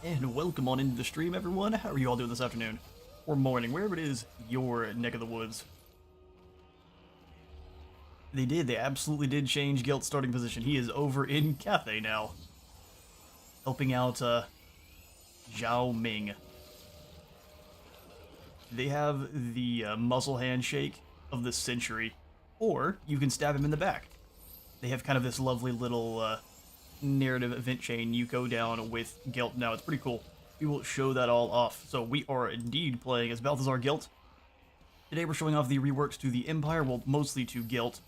And welcome on into the stream, everyone. How are you all doing this afternoon? Or morning, wherever it is, your neck of the woods. They absolutely did change Gelt's starting position. He is over in Cathay now. Helping out, Zhao Ming. They have the muzzle handshake of the century, or you can stab him in the back. They have kind of this lovely little, narrative event chain you go down with Gelt now. It's pretty cool. We will show that all off. So we are indeed playing as Balthazar Gelt. Today we're showing off the reworks to the Empire, well, mostly to Gelt.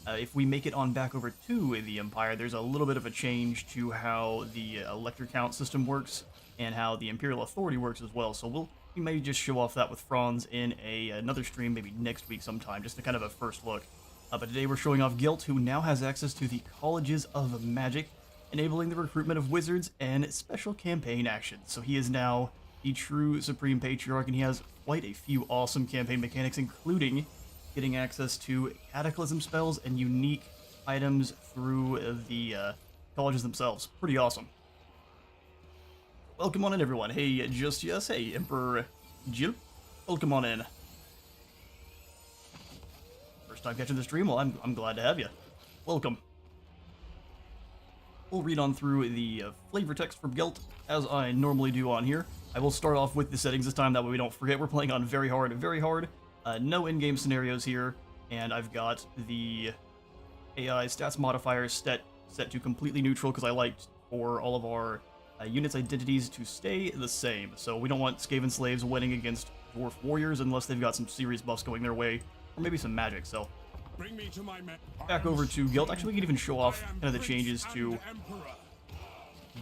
If we make it on back over to the Empire, there's a little bit of a change to how the elector count system works and how the Imperial Authority works as well. So we may just show off that with Franz in another stream, maybe next week sometime, just to kind of a first look. But today we're showing off Gelt, who now has access to the Colleges of Magic, enabling the recruitment of wizards and special campaign actions. So he is now the true Supreme Patriarch, and he has quite a few awesome campaign mechanics, including getting access to Cataclysm spells and unique items through the colleges themselves. Pretty awesome. Welcome on in, everyone. Hey, Just Yes. Hey, Emperor Jill. Welcome on in. First time catching the stream? Well, I'm glad to have you. Welcome. We'll read on through the flavor text from Gelt, as I normally do on here. I will start off with the settings this time, that way we don't forget we're playing on very hard, very hard. No in-game scenarios here, and I've got the AI stats modifiers set to completely neutral, because I liked for all of our units' identities to stay the same. So we don't want Skaven slaves winning against dwarf warriors unless they've got some serious buffs going their way, or maybe some magic, so... Bring me to my Back over to Gelt. Actually, we can even show off kind of the changes to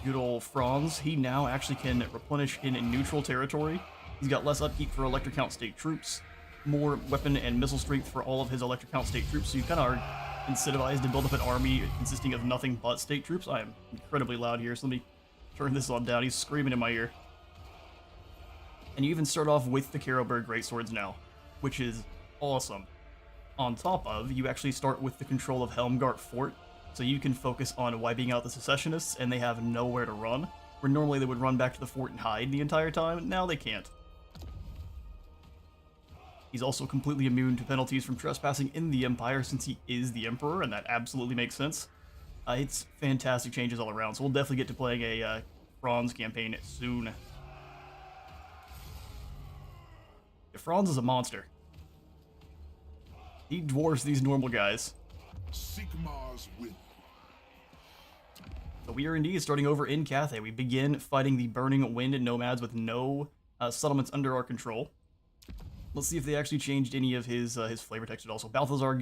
good old Franz. He now actually can replenish in neutral territory. He's got less upkeep for Elector Count State troops, more weapon and missile strength for all of his Elector Count State troops, so you kind of are incentivized to build up an army consisting of nothing but state troops. I am incredibly loud here, so let me turn this on down. He's screaming in my ear. And you even start off with the Carroburg Greatswords now, which is awesome. On top of, you actually start with the control of Helmgart Fort, so you can focus on wiping out the secessionists, and they have nowhere to run, where normally they would run back to the fort and hide the entire time. Now they can't. He's also completely immune to penalties from trespassing in the Empire, since he is the Emperor, and that absolutely makes sense. It's fantastic changes all around, so we'll definitely get to playing a Franz campaign soon. Franz is a monster. He dwarfs these normal guys. Sigmar's will. So we are indeed starting over in Cathay. We begin fighting the Burning Wind nomads with no settlements under our control. Let's see if they actually changed any of his flavor text at all. So Balthazar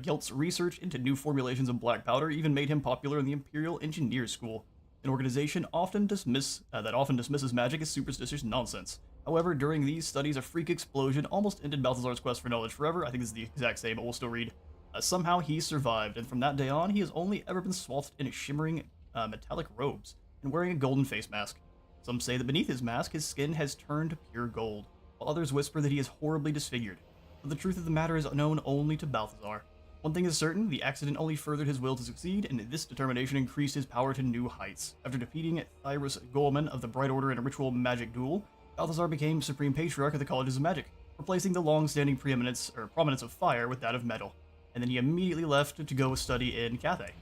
Gelt's research into new formulations of black powder even made him popular in the Imperial Engineer School, an organization that often dismisses magic as superstitious nonsense. However, during these studies, a freak explosion almost ended Balthazar's quest for knowledge forever. I think this is the exact same, but we'll still read. Somehow he survived, and from that day on, he has only ever been swathed in shimmering metallic robes and wearing a golden face mask. Some say that beneath his mask, his skin has turned to pure gold, while others whisper that he is horribly disfigured. But the truth of the matter is known only to Balthazar. One thing is certain, the accident only furthered his will to succeed, and this determination increased his power to new heights. After defeating Thyrus Goleman of the Bright Order in a ritual magic duel, Balthazar became Supreme Patriarch of the Colleges of Magic, replacing the long-standing prominence of fire with that of metal, and then he immediately left to go study in Cathay.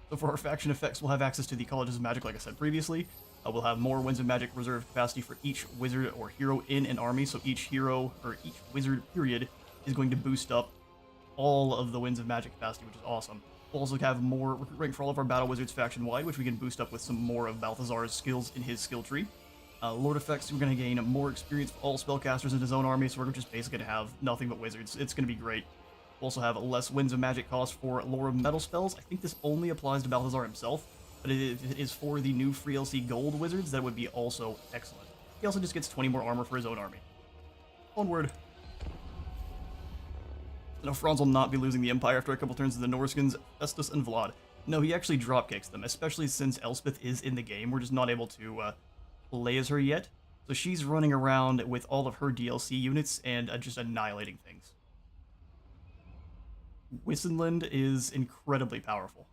So for our faction effects, we'll have access to the Colleges of Magic, like I said previously. We'll have more Winds of Magic reserve capacity for each wizard or hero in an army, so each hero, or each wizard, period, is going to boost up all of the Winds of Magic capacity, which is awesome. We'll also have more recruit rank for all of our Battle Wizards faction-wide, which we can boost up with some more of Balthazar's skills in his skill tree. Lord effects, we're going to gain more experience for all spellcasters in his own army, so we're just basically going to have nothing but wizards. It's going to be great. We'll also have less Winds of Magic cost for Lore of Metal spells. I think this only applies to Balthazar himself, but if it is for the new Free LC Gold wizards, that would be also excellent. He also just gets 20 more armor for his own army. Onward. No, Franz will not be losing the Empire after a couple turns to the Norskins, Festus and Vlad. No, he actually dropkicks them, especially since Elspeth is in the game. We're just not able to play as her yet. So she's running around with all of her DLC units and just annihilating things. Wissenland is incredibly powerful.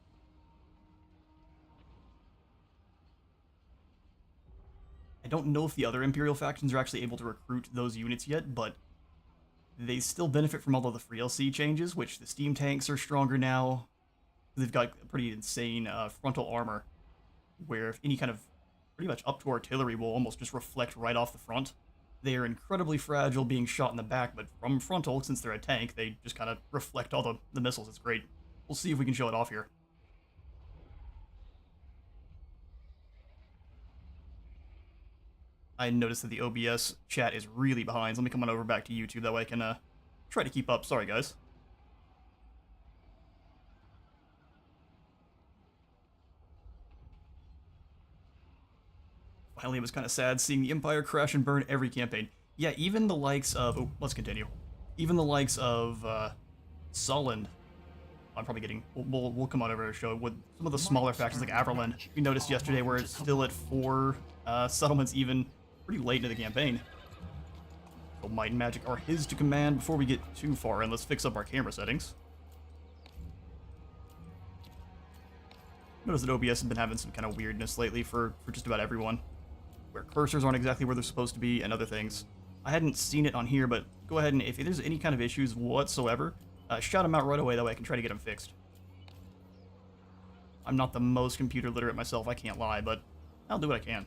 don't know if the other Imperial factions are actually able to recruit those units yet, but they still benefit from all of the free LC changes, which the steam tanks are stronger now. They've got pretty insane frontal armor, where if any kind of pretty much up to artillery will almost just reflect right off the front. They are incredibly fragile being shot in the back, but from frontal, since they're a tank, they just kind of reflect all the missiles. It's great. We'll see if we can show it off here. I noticed that the OBS chat is really behind, so let me come on over back to YouTube, that way I can try to keep up. Sorry, guys. Finally, it was kind of sad seeing the Empire crash and burn every campaign. Yeah, even the likes of... Oh, let's continue. Even the likes of Sullen. I'm probably getting... We'll come on over to show with some of the smaller factions like Averland. We noticed yesterday where it's still at 4 settlements even pretty late into the campaign. So Might and Magic are his to command. Before we get too far in, let's fix up our camera settings. Notice that OBS has been having some kind of weirdness lately for just about everyone, where cursors aren't exactly where they're supposed to be and other things. I hadn't seen it on here, but go ahead and if there's any kind of issues whatsoever, shout them out right away, that way I can try to get them fixed. I'm not the most computer literate myself, I can't lie, but I'll do what I can.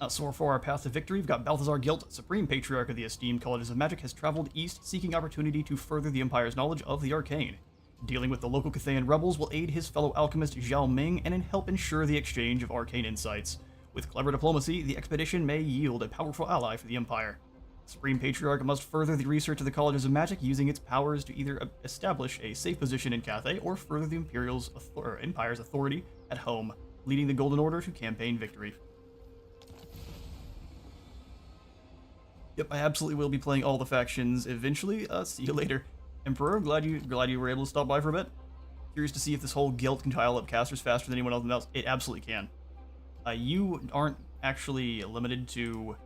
So for our path to victory, we've got Balthazar Gelt, Supreme Patriarch of the esteemed Colleges of Magic, has traveled east seeking opportunity to further the Empire's knowledge of the arcane. Dealing with the local Cathayan rebels will aid his fellow alchemist Zhao Ming and help ensure the exchange of arcane insights. With clever diplomacy, the expedition may yield a powerful ally for the Empire. The Supreme Patriarch must further the research of the Colleges of Magic using its powers to either establish a safe position in Cathay or further the Empire's authority at home, leading the Golden Order to campaign victory. Yep, I absolutely will be playing all the factions eventually. See you later. Emperor, glad you were able to stop by for a bit. Curious to see if this whole Gelt can tile up casters faster than anyone else. It absolutely can. You aren't actually limited to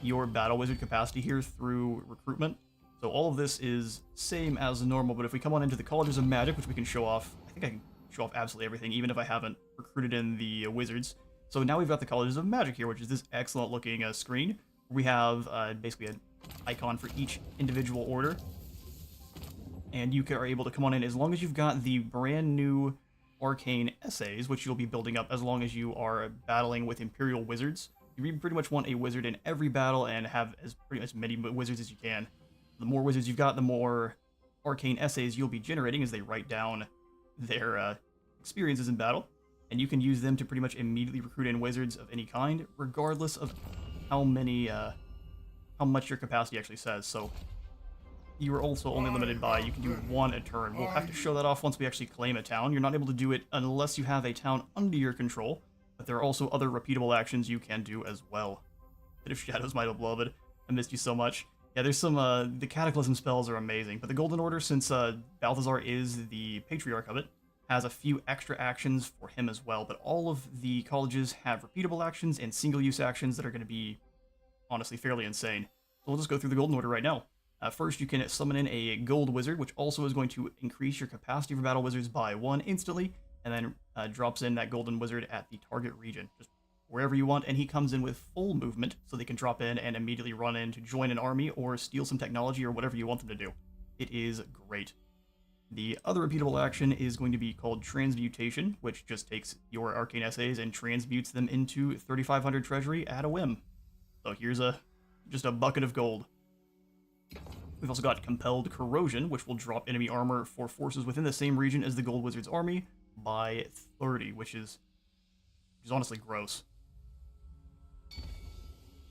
your battle wizard capacity here through recruitment. So all of this is same as normal, but if we come on into the Colleges of Magic, which we can show off, I think I can show off absolutely everything, even if I haven't recruited in the wizards. So now we've got the Colleges of Magic here, which is this excellent looking screen. We have basically an icon for each individual order. And you are able to come on in as long as you've got the brand new arcane essays, which you'll be building up as long as you are battling with Imperial wizards. You pretty much want a wizard in every battle and have pretty much many wizards as you can. The more wizards you've got, the more arcane essays you'll be generating as they write down their experiences in battle. And you can use them to pretty much immediately recruit in wizards of any kind, regardless of how much your capacity actually says. So you are also only limited by, you can do 1 a turn. We'll have to show that off once we actually claim a town. You're not able to do it unless you have a town under your control, but there are also other repeatable actions you can do as well. Bit of Shadows, my beloved. I missed you so much. Yeah, there's some, the Cataclysm spells are amazing, but the Golden Order, since Balthazar is the Patriarch of it, has a few extra actions for him as well, but all of the colleges have repeatable actions and single-use actions that are going to be, honestly, fairly insane. So we'll just go through the Golden Order right now. First, you can summon in a Gold Wizard, which also is going to increase your capacity for Battle Wizards by 1 instantly, and then drops in that Golden Wizard at the target region, just wherever you want, and he comes in with full movement, so they can drop in and immediately run in to join an army or steal some technology or whatever you want them to do. It is great. The other repeatable action is going to be called Transmutation, which just takes your arcane essays and transmutes them into 3,500 treasury at a whim. So here's just a bucket of gold. We've also got Compelled Corrosion, which will drop enemy armor for forces within the same region as the Gold Wizard's army by 30, which is honestly gross.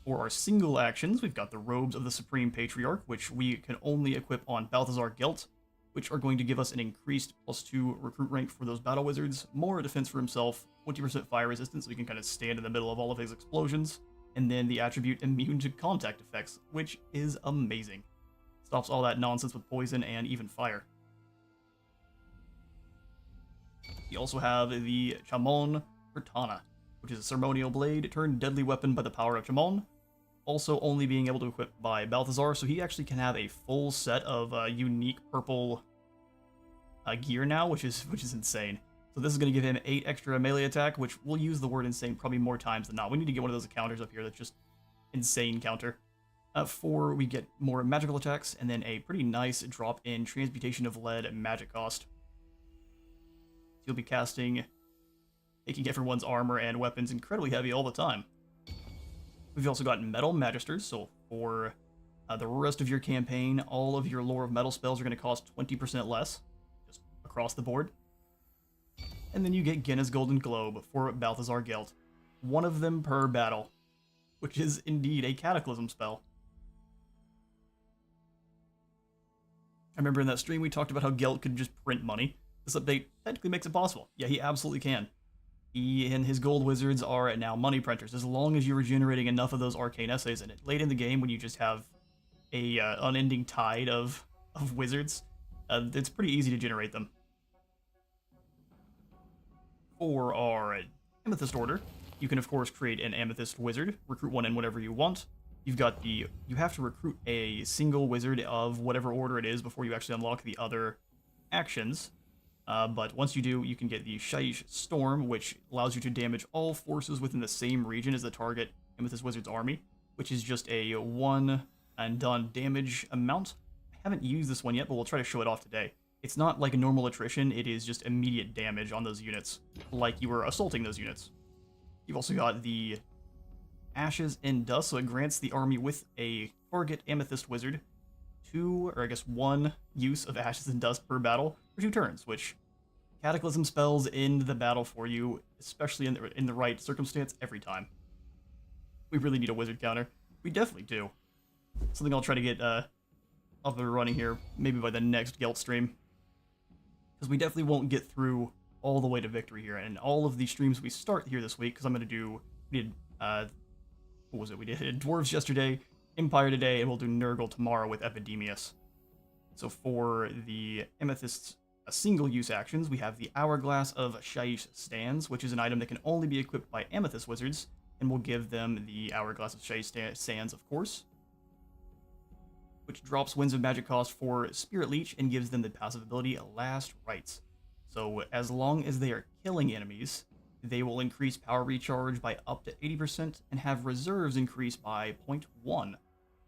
For our single actions, we've got the Robes of the Supreme Patriarch, which we can only equip on Balthazar Gelt, which are going to give us an increased +2 recruit rank for those battle wizards, more defense for himself, 20% fire resistance so he can kind of stand in the middle of all of his explosions, and then the attribute Immune to Contact effects, which is amazing. Stops all that nonsense with poison and even fire. You also have the Chamon Cortana, which is a ceremonial blade turned deadly weapon by the power of Chamon, also only being able to equip by Balthazar, so he actually can have a full set of unique purple gear now, which is insane. So So this is going to give him 8 extra melee attack, which we'll use the word insane probably more times than not. We need to get one of those counters up here that's just insane counter. 4, we get more magical attacks, and then a pretty nice drop in transmutation of lead magic cost. You'll be casting, making everyone's armor and weapons incredibly heavy all the time. We've also got metal magisters, so for the rest of your campaign, all of your lore of metal spells are going to cost 20% less, just across the board. And then you get Genna's Golden Globe for Balthazar Gelt. One of them per battle, which is indeed a Cataclysm spell. I remember in that stream we talked about how Gelt could just print money. This update technically makes it possible. Yeah, he absolutely can. He and his gold wizards are now money printers, as long as you're generating enough of those arcane essays in it. Late in the game, when you just have a unending tide of wizards, it's pretty easy to generate them. For our Amethyst Order, you can of course create an Amethyst Wizard, recruit one in whatever you want. You have to recruit a single wizard of whatever order it is before you actually unlock the other actions. But once you do, you can get the Shaiish Storm, which allows you to damage all forces within the same region as the target Amethyst Wizard's army, which is just a one and done damage amount. I haven't used this one yet, but we'll try to show it off today. It's not like a normal attrition, it is just immediate damage on those units, like you were assaulting those units. You've also got the Ashes and Dust, so it grants the army with a target Amethyst Wizard 1 use of Ashes and Dust per battle for 2 turns, which Cataclysm spells end the battle for you, especially in the right circumstance, every time. We really need a wizard counter. We definitely do. Something I'll try to get up and running here, maybe by the next Gelt stream. Because we definitely won't get through all the way to victory here, and all of the streams we start here this week, because I'm going to do, we did, what was it, we did Dwarves yesterday, Empire today, and we'll do Nurgle tomorrow with Epidemius. So for the Amethyst's single-use actions, we have the Hourglass of Shaiish Sands, which is an item that can only be equipped by Amethyst Wizards, and we'll give them the Hourglass of Shaiish Sands, of course, which drops Winds of Magic cost for Spirit Leech and gives them the passive ability Last Rites. So as long as they are killing enemies, they will increase power recharge by up to 80% and have reserves increase by 0.1.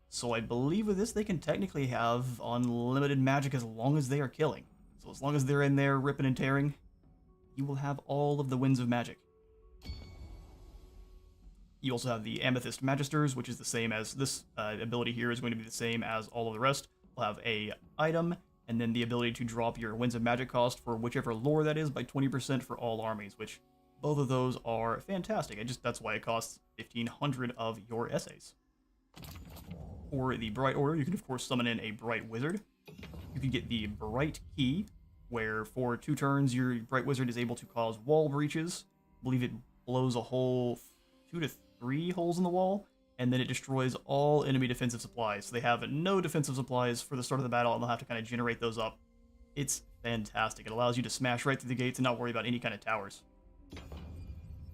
So I believe with this they can technically have unlimited magic as long as they are killing. So as long as they're in there ripping and tearing, you will have all of the Winds of Magic. You also have the Amethyst Magisters, which is the same as this ability here is going to be the same as all of the rest. We'll have a item, and then the ability to drop your Winds of Magic cost for whichever lore that is by 20% for all armies, which both of those are fantastic. That's why it costs 1,500 of your essays. For the Bright Order, you can of course summon in a Bright Wizard. You can get the Bright Key, where for 2 turns your Bright Wizard is able to cause wall breaches. I believe it blows a hole 2 to 3 holes in the wall, and then it destroys all enemy defensive supplies. So they have no defensive supplies for the start of the battle, and they'll have to kind of generate those up. It's fantastic. It allows you to smash right through the gates and not worry about any kind of towers.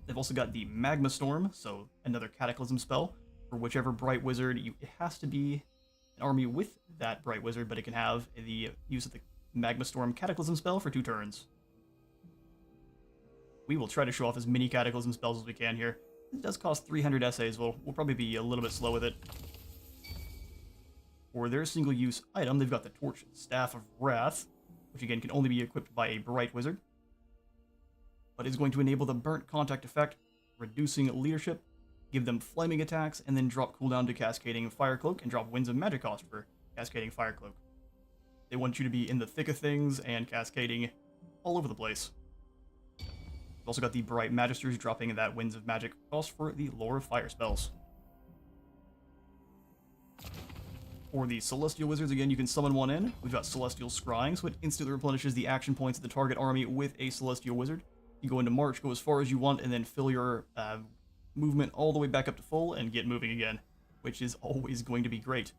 They've also got the Magma Storm, so another Cataclysm spell. For whichever Bright Wizard, it has to be an army with that Bright Wizard, but it can have the use of the Magma Storm Cataclysm spell for 2 turns. We will try to show off as many Cataclysm spells as we can here. It does cost 300 essays. We'll probably be a little bit slow with it. For their single-use item, they've got the Torch Staff of Wrath, which again can only be equipped by a Bright Wizard, but is going to enable the Burnt Contact effect, reducing leadership, give them flaming attacks, and then drop cooldown to Cascading Fire Cloak, and drop Winds of Magic cost for Cascading Fire Cloak. They want you to be in the thick of things and cascading all over the place. We've also got the Bright Magisters dropping that Winds of Magic cost for the Lore of Fire spells. For the Celestial Wizards, again, you can summon one in. We've got Celestial Scrying, so it instantly replenishes the action points of the target army with a Celestial Wizard. You go into March, go as far as you want, and then fill your movement all the way back up to full and get moving again, which is always going to be great.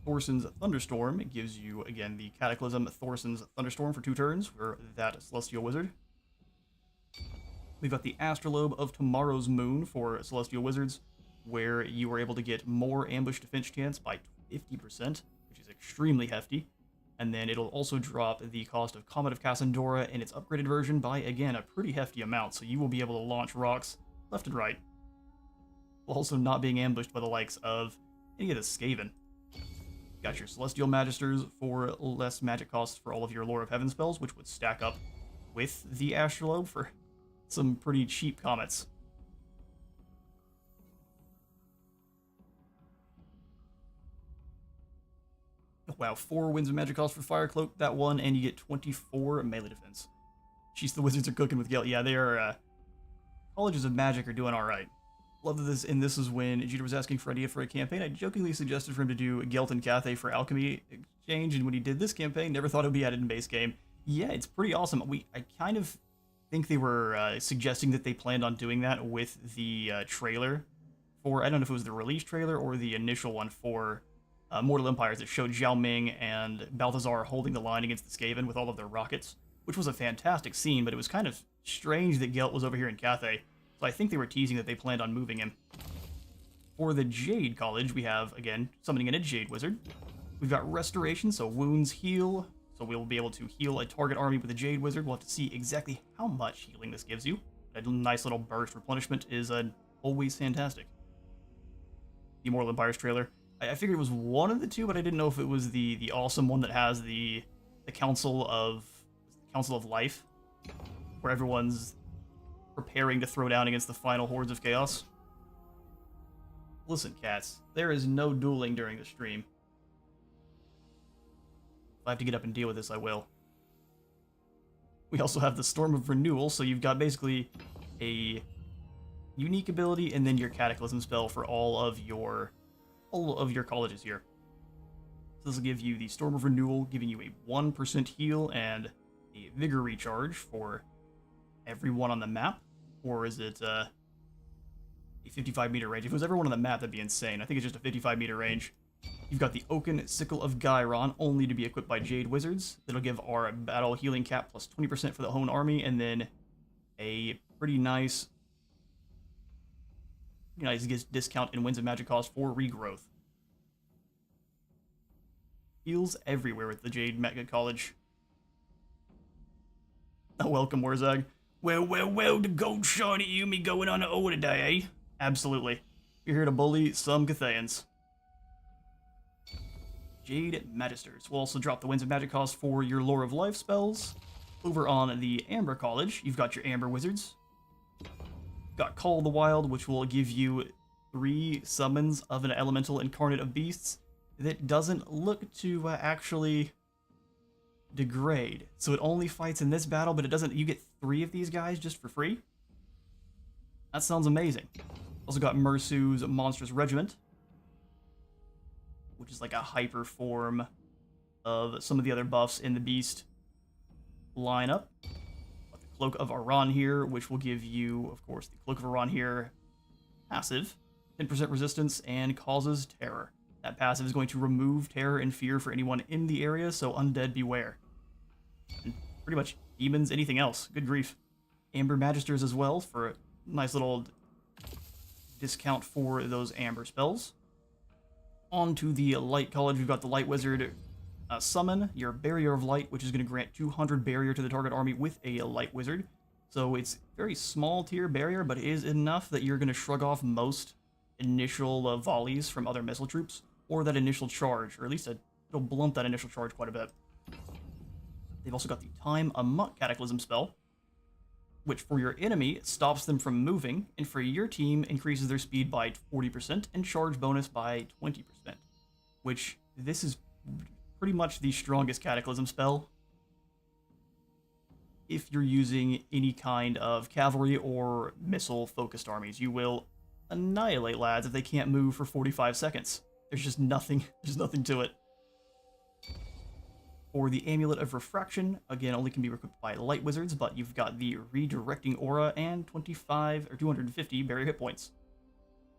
Thorson's Thunderstorm gives you, again, the Cataclysm Thorson's Thunderstorm for 2 turns for that Celestial Wizard. We've got the Astrolabe of Tomorrow's Moon for Celestial Wizards, where you are able to get more ambush defense chance by 50%, which is extremely hefty. And then it'll also drop the cost of Comet of Cassandora in its upgraded version by, again, a pretty hefty amount, so you will be able to launch rocks left and right, while also not being ambushed by the likes of any of the Skaven. Got your Celestial Magisters for less magic costs for all of your Lore of Heaven spells, which would stack up with the Astrolabe for some pretty cheap comets. Wow, 4 Winds of Magic cost for Fire Cloak, that one, and you get 24 melee defense. Jeez, the Wizards are cooking with Gelt. Yeah, they are, Colleges of Magic are doing alright. Love that this is when Jeter was asking for idea for a campaign. I jokingly suggested for him to do Gelt and Cathay for Alchemy Exchange, and when he did this campaign, never thought it would be added in base game. Yeah, it's pretty awesome. I kind of think they were suggesting that they planned on doing that with the trailer for, I don't know if it was the release trailer or the initial one for Mortal Empires that showed Zhao Ming and Balthazar holding the line against the Skaven with all of their rockets, which was a fantastic scene, but it was kind of strange that Gelt was over here in Cathay, so I think they were teasing that they planned on moving him. For the Jade College, we have, again, summoning in a Jade Wizard. We've got Restoration, so wounds heal, so we'll be able to heal a target army with a Jade Wizard. We'll have to see exactly how much healing this gives you. A nice little burst replenishment is always fantastic. The Mortal Empires trailer. I figured it was one of the two, but I didn't know if it was the awesome one that has the Council of Life, where everyone's preparing to throw down against the final hordes of chaos. Listen, cats, there is no dueling during the stream. If I have to get up and deal with this, I will. We also have the Storm of Renewal, so you've got basically a unique ability and then your Cataclysm spell for all of your colleges here. So this will give you the Storm of Renewal, giving you a 1% heal and a Vigor recharge for everyone on the map. Or is it a 55-meter range? If it was everyone on the map, that'd be insane. I think it's just a 55-meter range. You've got the Oaken Sickle of Gyron, only to be equipped by Jade Wizards. That'll give our battle healing cap plus 20% for the Hone Army, and then a pretty nice discount in Winds of Magic cost for regrowth. Heals everywhere with the Jade Mega College. Oh, welcome, Warzag. Well, the gold shiny Yumi going on an order today, eh? Absolutely. You're here to bully some Cathayans. Jade Magisters. We'll also drop the Winds of Magic cost for your Lore of Life spells. Over on the Amber College, you've got your Amber Wizards. Got Call of the Wild, which will give you 3 summons of an elemental incarnate of beasts that doesn't look to actually degrade. So it only fights in this battle, but it doesn't. You get 3 of these guys just for free. That sounds amazing. Also got Mersu's Monstrous Regiment, which is like a hyper form of some of the other buffs in the beast lineup. Got the Cloak of Aran here, which will give you, of course, the Cloak of Aran here passive, 10% resistance, and causes terror. That passive is going to remove terror and fear for anyone in the area, so undead beware. And pretty much demons, anything else. Good grief. Amber Magisters as well for a nice little discount for those Amber spells. On to the Light College, we've got the Light Wizard summon your Barrier of Light, which is going to grant 200 barrier to the target army with a Light Wizard. So it's very small tier barrier, but it is enough that you're going to shrug off most initial volleys from other missile troops, or that initial charge, or at least it'll blunt that initial charge quite a bit. They've also got the Time Amok Cataclysm spell, which for your enemy stops them from moving, and for your team increases their speed by 40% and charge bonus by 20%, which this is pretty much the strongest Cataclysm spell if you're using any kind of cavalry or missile-focused armies. You will annihilate lads if they can't move for 45 seconds. There's just nothing to it. For the Amulet of Refraction, again, only can be equipped by Light Wizards, but you've got the Redirecting Aura and 25 or 250 barrier hit points.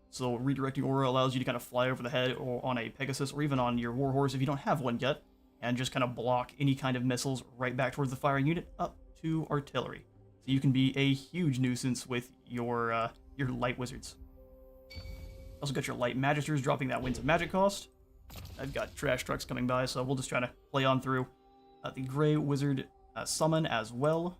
So Redirecting Aura allows you to kind of fly over the head or on a Pegasus or even on your Warhorse if you don't have one yet, and just kind of block any kind of missiles right back towards the firing unit up to artillery. So you can be a huge nuisance with your Light Wizards. Also got your Light Magisters dropping that Winds of Magic cost. I've got trash trucks coming by, so we'll just try to play on through. The Grey Wizard summon as well.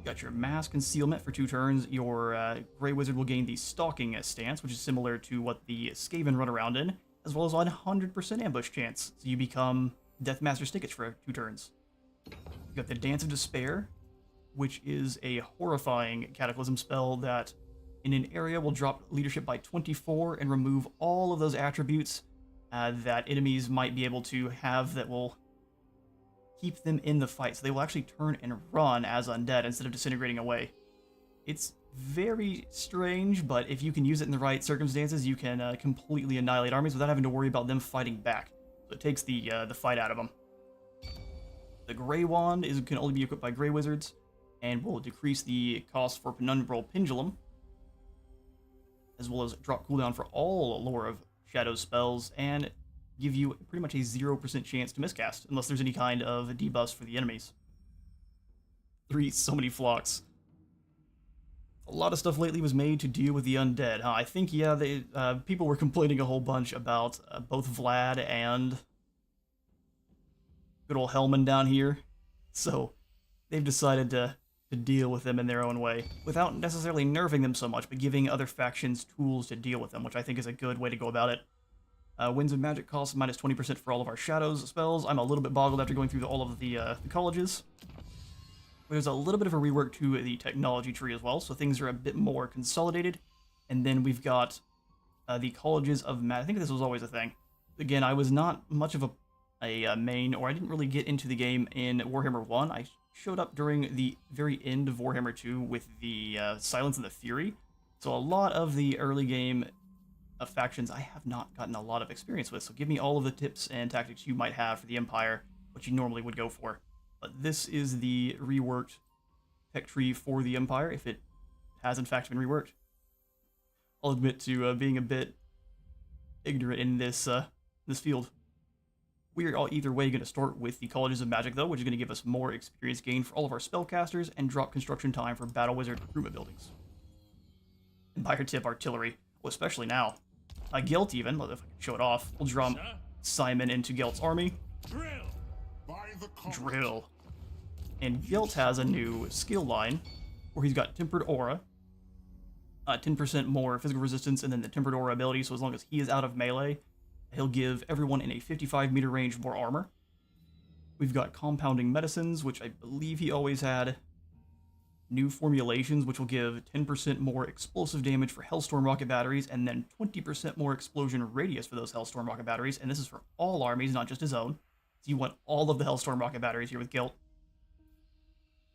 Got your mass concealment for 2 turns. Your Grey Wizard will gain the stalking stance, which is similar to what the Skaven run around in, as well as a 100% ambush chance. So you become Deathmaster Stickage for 2 turns. You got the Dance of Despair, which is a horrifying cataclysm spell that in an area will drop leadership by 24 and remove all of those attributes that enemies might be able to have that will keep them in the fight. So they will actually turn and run as undead instead of disintegrating away. It's very strange, but if you can use it in the right circumstances, you can completely annihilate armies without having to worry about them fighting back. So it takes the fight out of them. The Grey Wand can only be equipped by Grey Wizards, and will decrease the cost for Penumbral Pendulum, as well as drop cooldown for all Lore of Shadows spells, and give you pretty much a 0% chance to miscast, unless there's any kind of debuffs for the enemies. So many flocks. A lot of stuff lately was made to deal with the undead, huh? I think, yeah, people were complaining a whole bunch about both Vlad and good old Hellman down here, so they've decided to deal with them in their own way, without necessarily nerfing them so much, but giving other factions tools to deal with them, which I think is a good way to go about it. Winds of Magic costs minus 20% for all of our Shadows spells. I'm a little bit boggled after going through all of the colleges. There's a little bit of a rework to the technology tree as well, so things are a bit more consolidated. And then we've got the colleges of magic. I think this was always a thing. Again, I was not much of a main, or I didn't really get into the game in Warhammer 1. I showed up during the very end of Warhammer 2 with the Silence and the Fury. So a lot of the early game factions I have not gotten a lot of experience with. So give me all of the tips and tactics you might have for the Empire, what you normally would go for. But this is the reworked tech tree for the Empire, if it has in fact been reworked. I'll admit to being a bit ignorant in this this field. We are all either way going to start with the Colleges of Magic, though, which is going to give us more experience gain for all of our spellcasters and drop construction time for Battle Wizard recruitment buildings. Empire tip artillery, well, especially now. Gelt even, if I can show it off, will draw Simon into Gelt's army. Drill. And Gelt has a new skill line where he's got Tempered Aura, 10% more physical resistance, and then the Tempered Aura ability, so as long as he is out of melee, he'll give everyone in a 55-meter range more armor. We've got Compounding Medicines, which I believe he always had. New Formulations, which will give 10% more explosive damage for Hellstorm rocket batteries, and then 20% more explosion radius for those Hellstorm rocket batteries, and this is for all armies, not just his own. So you want all of the Hellstorm rocket batteries here with Gelt.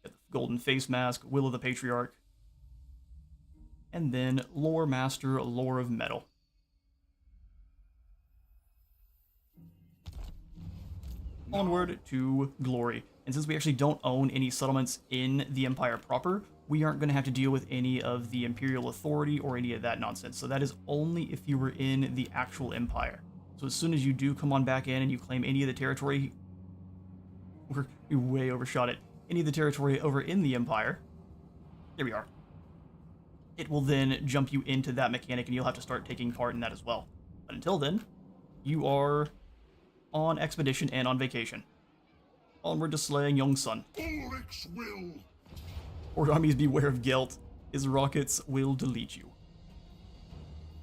Got the Golden Face Mask, Will of the Patriarch, and then Lore Master, Lore of Metal. Onward to glory. And since we actually don't own any settlements in the Empire proper, we aren't going to have to deal with any of the Imperial Authority or any of that nonsense. So that is only if you were in the actual Empire. So as soon as you do come on back in and you claim any of the territory, we way overshot it, any of the territory over in the Empire, there we are. It will then jump you into that mechanic and you'll have to start taking part in that as well. But until then, you are on expedition and on vacation. Onward to slaying young son. Ulrich's will. Horde armies beware of Gelt. His rockets will delete you.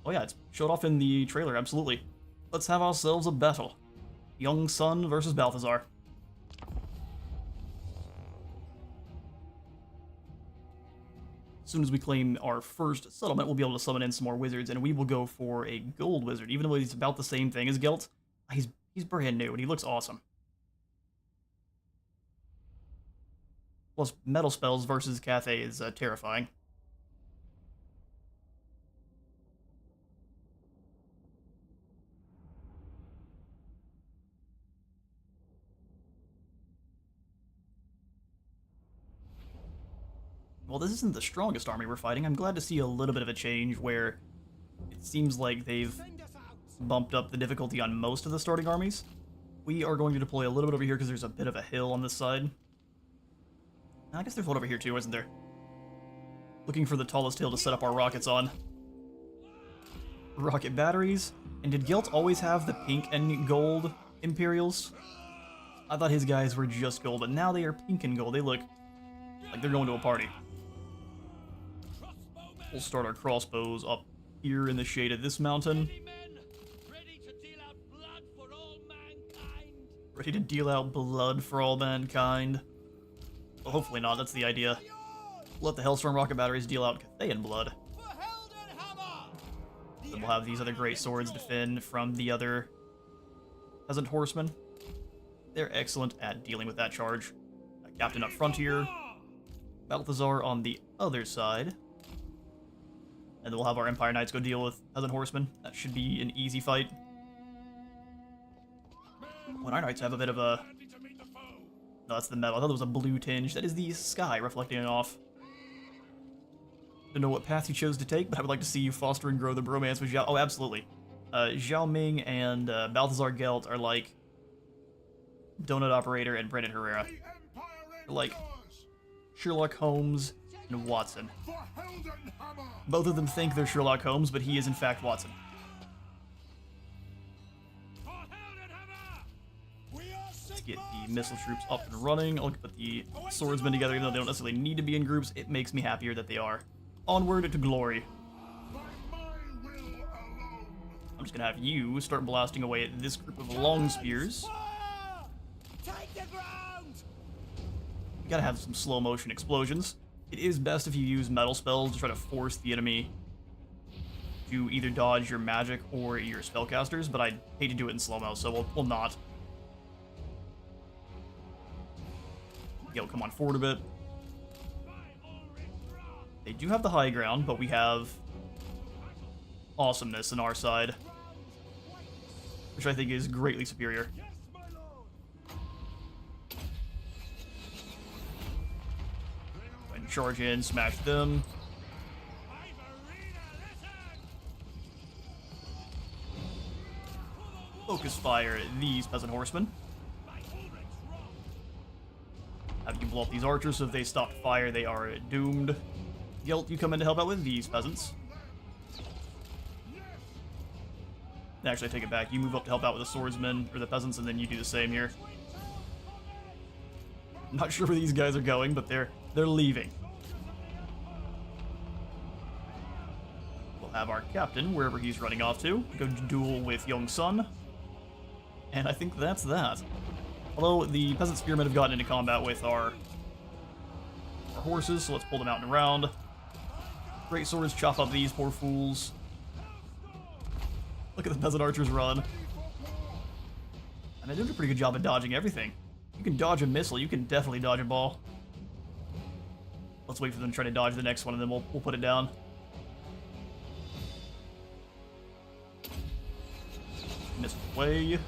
Oh yeah, it's showed off in the trailer, absolutely. Let's have ourselves a battle. Young son versus Balthazar. As soon as we claim our first settlement, we'll be able to summon in some more wizards, and we will go for a gold wizard. Even though he's about the same thing as Gelt, he's brand new, and he looks awesome. Plus, metal spells versus Cathay is terrifying. Well, this isn't the strongest army we're fighting. I'm glad to see a little bit of a change where it seems like they've bumped up the difficulty on most of the starting armies. We are going to deploy a little bit over here because there's a bit of a hill on this side. I guess there's one over here too, isn't there? Looking for the tallest hill to set up our rockets on. Rocket batteries. And did Gelt always have the pink and gold Imperials? I thought his guys were just gold, but now they are pink and gold. They look like they're going to a party. We'll start our crossbows up here in the shade of this mountain. Ready to deal out blood for all mankind. Well, hopefully not, that's the idea. Let the Hellstorm rocket batteries deal out Cathayan blood. Then we'll have these other great swords defend from the other peasant horsemen. They're excellent at dealing with that charge. Captain up front here. Balthazar on the other side. And then we'll have our Empire Knights go deal with peasant horsemen. That should be an easy fight. When our Knights have a bit of a... No, that's the metal. I thought it was a blue tinge. That is the sky reflecting off. Don't know what path you chose to take, but I would like to see you foster and grow the bromance with Zhao... Oh, absolutely. Zhao Ming and Balthazar Gelt are like Donut Operator and Brendan Herrera. They're like Sherlock Holmes and Watson. Both of them think they're Sherlock Holmes, but he is in fact Watson. Let's get the missile troops up and running. I'll put the swordsmen together, even though they don't necessarily need to be in groups. It makes me happier that they are. Onward to glory. I'm just gonna have you start blasting away at this group of long spears. You gotta have some slow motion explosions. It is best if you use metal spells to try to force the enemy to either dodge your magic or your spellcasters, but I'd hate to do it in slow-mo, so we'll not. Yo, come on forward a bit. They do have the high ground, but we have awesomeness on our side, which I think is greatly superior. And charge in, smash them. Focus fire at these peasant horsemen. Have you blow up these archers, so if they stop fire, they are doomed. Gelt, you come in to help out with these peasants. Actually, I take it back. You move up to help out with the swordsmen, or the peasants, and then you do the same here. Not sure where these guys are going, but they're leaving. We'll have our captain, wherever he's running off to, go duel with Young Sun. And I think that's that. Although the peasant spearmen have gotten into combat with our horses, so let's pull them out and around. Great swords chop up these poor fools. Look at the peasant archers run. And they do a pretty good job of dodging everything. You can dodge a missile, you can definitely dodge a ball. Let's wait for them to try to dodge the next one, and then we'll put it down. Missed away.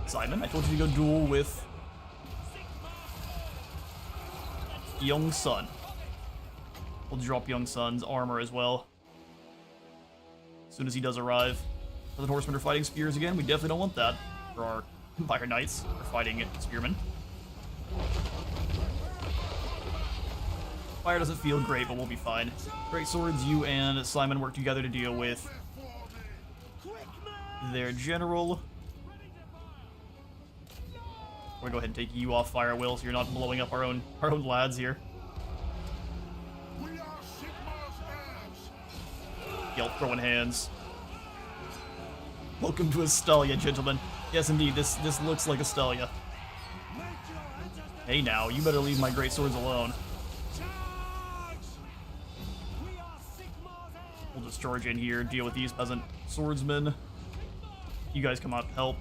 Simon, I told you to go duel with Young Sun. We'll drop Young Sun's armor as well as soon as he does arrive. The horsemen are fighting spears again. We definitely don't want that for our Empire Knights. We're fighting spearmen. Fire doesn't feel great, but we'll be fine. Great swords, you and Simon work together to deal with their general. We're gonna go ahead and take you off fire, Will, so you're not blowing up our own lads here. Gelt throwing hands. Welcome to Astalia, gentlemen. Yes, indeed, this looks like Astalia. Hey now, you better leave my great swords alone. We'll just charge in here, deal with these peasant swordsmen. You guys come out to help.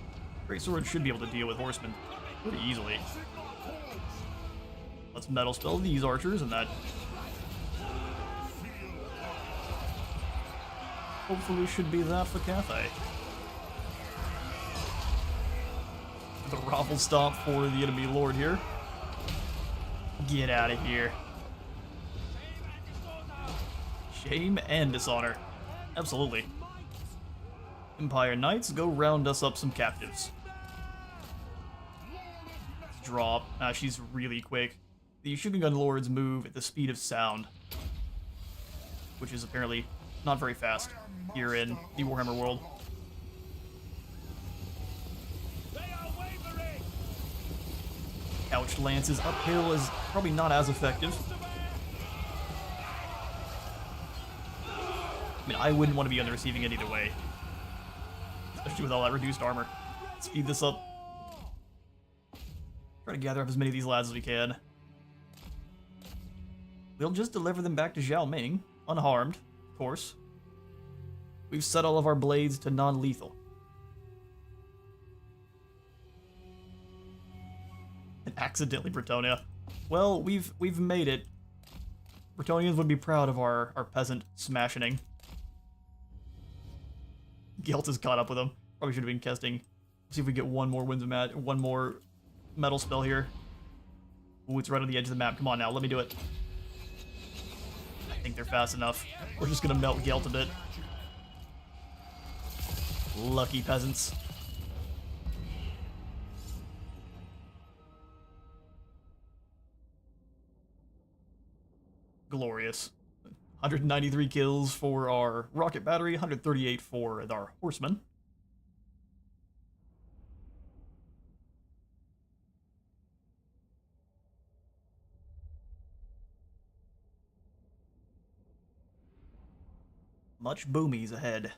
Great swords should be able to deal with horsemen pretty easily. Let's metal spell these archers, and that hopefully should be that for Cathay. The raffle stop for the enemy lord here. Get out of here. Shame and dishonor. Absolutely. Empire Knights, go round us up some captives. Drop. She's really quick. The Shooting Gun Lords move at the speed of sound, which is apparently not very fast here in the Warhammer world. Couched lances uphill is probably not as effective. I mean, I wouldn't want to be on the receiving end either way. Especially with all that reduced armor. Speed this up. Try to gather up as many of these lads as we can. We'll just deliver them back to Zhao Ming, unharmed, of course. We've set all of our blades to non-lethal. And accidentally Bretonia. Well, we've made it. Bretonians would be proud of our peasant smashing. Gelt has caught up with him. Probably should have been casting. See if we get one more one more metal spell here. Ooh, it's right on the edge of the map. Come on now, let me do it. I think they're fast enough. We're just gonna melt Gelt a bit. Lucky peasants. Glorious. 193 kills for our rocket battery, 138 for our horsemen. Much boomies ahead.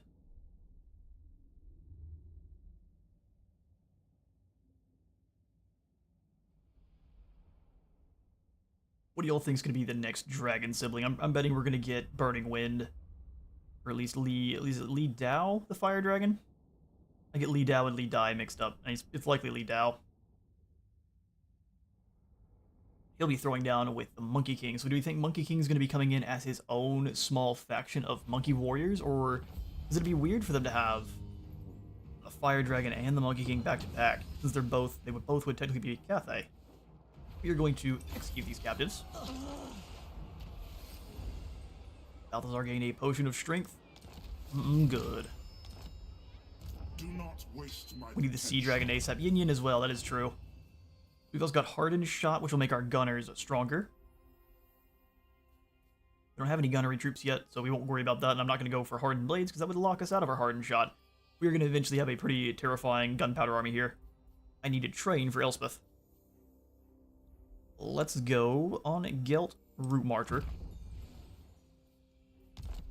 What do y'all think is going to be the next dragon sibling? I'm betting we're going to get Burning Wind, or at least Li Dao, the fire dragon. I get Li Dao and Li Dai mixed up. It's likely Li Dao. He'll be throwing down with the Monkey King. So do we think Monkey King is going to be coming in as his own small faction of Monkey Warriors, or is it be weird for them to have the fire dragon and the Monkey King back to back, since they would technically be Cathay? We are going to execute these captives. Balthazar gained a potion of strength. Good. Do not waste my We need the Sea Dragon ASAP. Yin Yin as well, that is true. We've also got Hardened Shot, which will make our gunners stronger. We don't have any gunnery troops yet, so we won't worry about that, and I'm not going to go for Hardened Blades, because that would lock us out of our Hardened Shot. We're going to eventually have a pretty terrifying gunpowder army here. I need to train for Elspeth. Let's go on Gelt Root Marcher.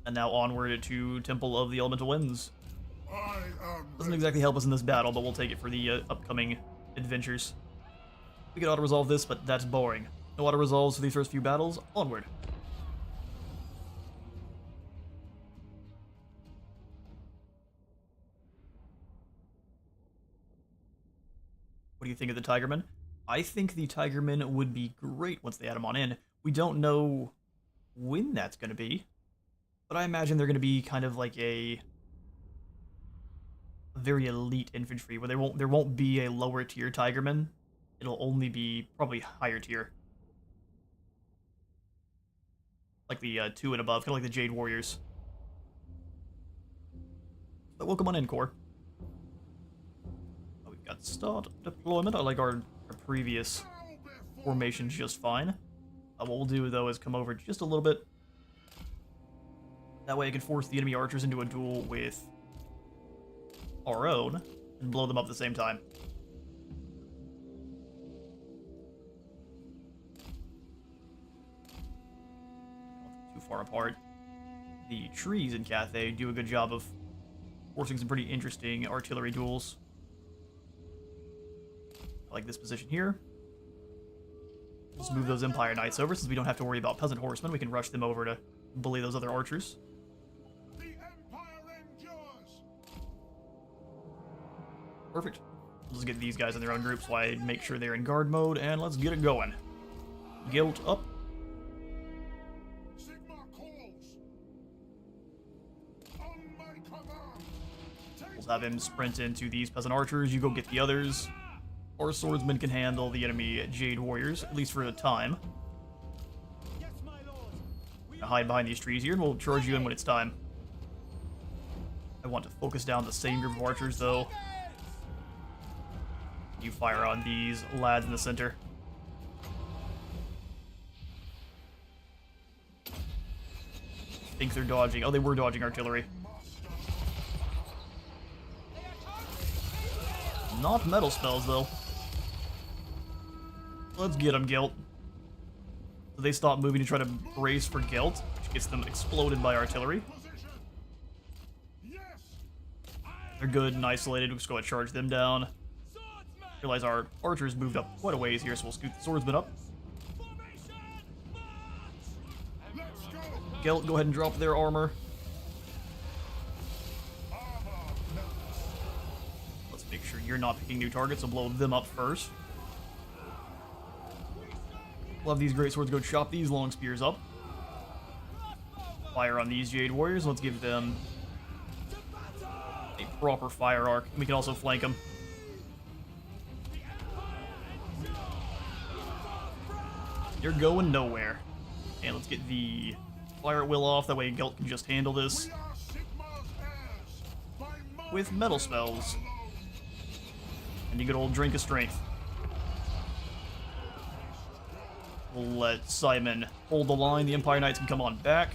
And now onward to Temple of the Elemental Winds. Doesn't exactly help us in this battle, but we'll take it for the upcoming adventures. We could auto-resolve this, but that's boring. No auto-resolves for these first few battles. Onward. What do you think of the Tigermen? I think the Tigermen would be great once they add them on in. We don't know when that's going to be, but I imagine they're going to be kind of like a very elite infantry, where there won't be a lower tier Tigerman. It'll only be probably higher tier, like the 2 and above, kind of like the Jade Warriors. But welcome on in, Core. Oh, we've got start deployment. I like our previous formation just fine. What we'll do, though, is come over just a little bit. That way I can force the enemy archers into a duel with our own and blow them up at the same time. Not too far apart. The trees in Cathay do a good job of forcing some pretty interesting artillery duels. I like this position here. Just move those Empire Knights over, since we don't have to worry about peasant horsemen. We can rush them over to bully those other archers. The Empire endures. Perfect. Let's get these guys in their own groups while I make sure they're in guard mode, and let's get it going. Gelt up. Sigma calls. On my command. We'll have him sprint into these peasant archers. You go get the others. Our swordsmen can handle the enemy Jade Warriors, at least for a time. Now hide behind these trees here, and we'll charge you in when it's time. I want to focus down the same group of archers, though. You fire on these lads in the center. I think they're dodging. Oh, they were dodging artillery. Not metal spells, though. Let's get them, Gelt. So they stop moving to try to brace for Gelt, which gets them exploded by artillery. Position. Yes. They're good and isolated. We'll just go ahead and charge them down. Realize our archers moved up quite a ways here, so we'll scoot the swordsmen up. Let's go. Gelt, go ahead and drop their armor. Let's make sure you're not picking new targets, so blow them up first. Love these great swords. Go chop these long spears up. Fire on these Jade Warriors. Let's give them a proper fire arc. We can also flank them. You're going nowhere. And let's get the fire at will off. That way Gelt can just handle this We are Sigmar's heirs. By might with metal spells. And you good old drink of strength. We'll let Simon hold the line. The Empire Knights can come on back.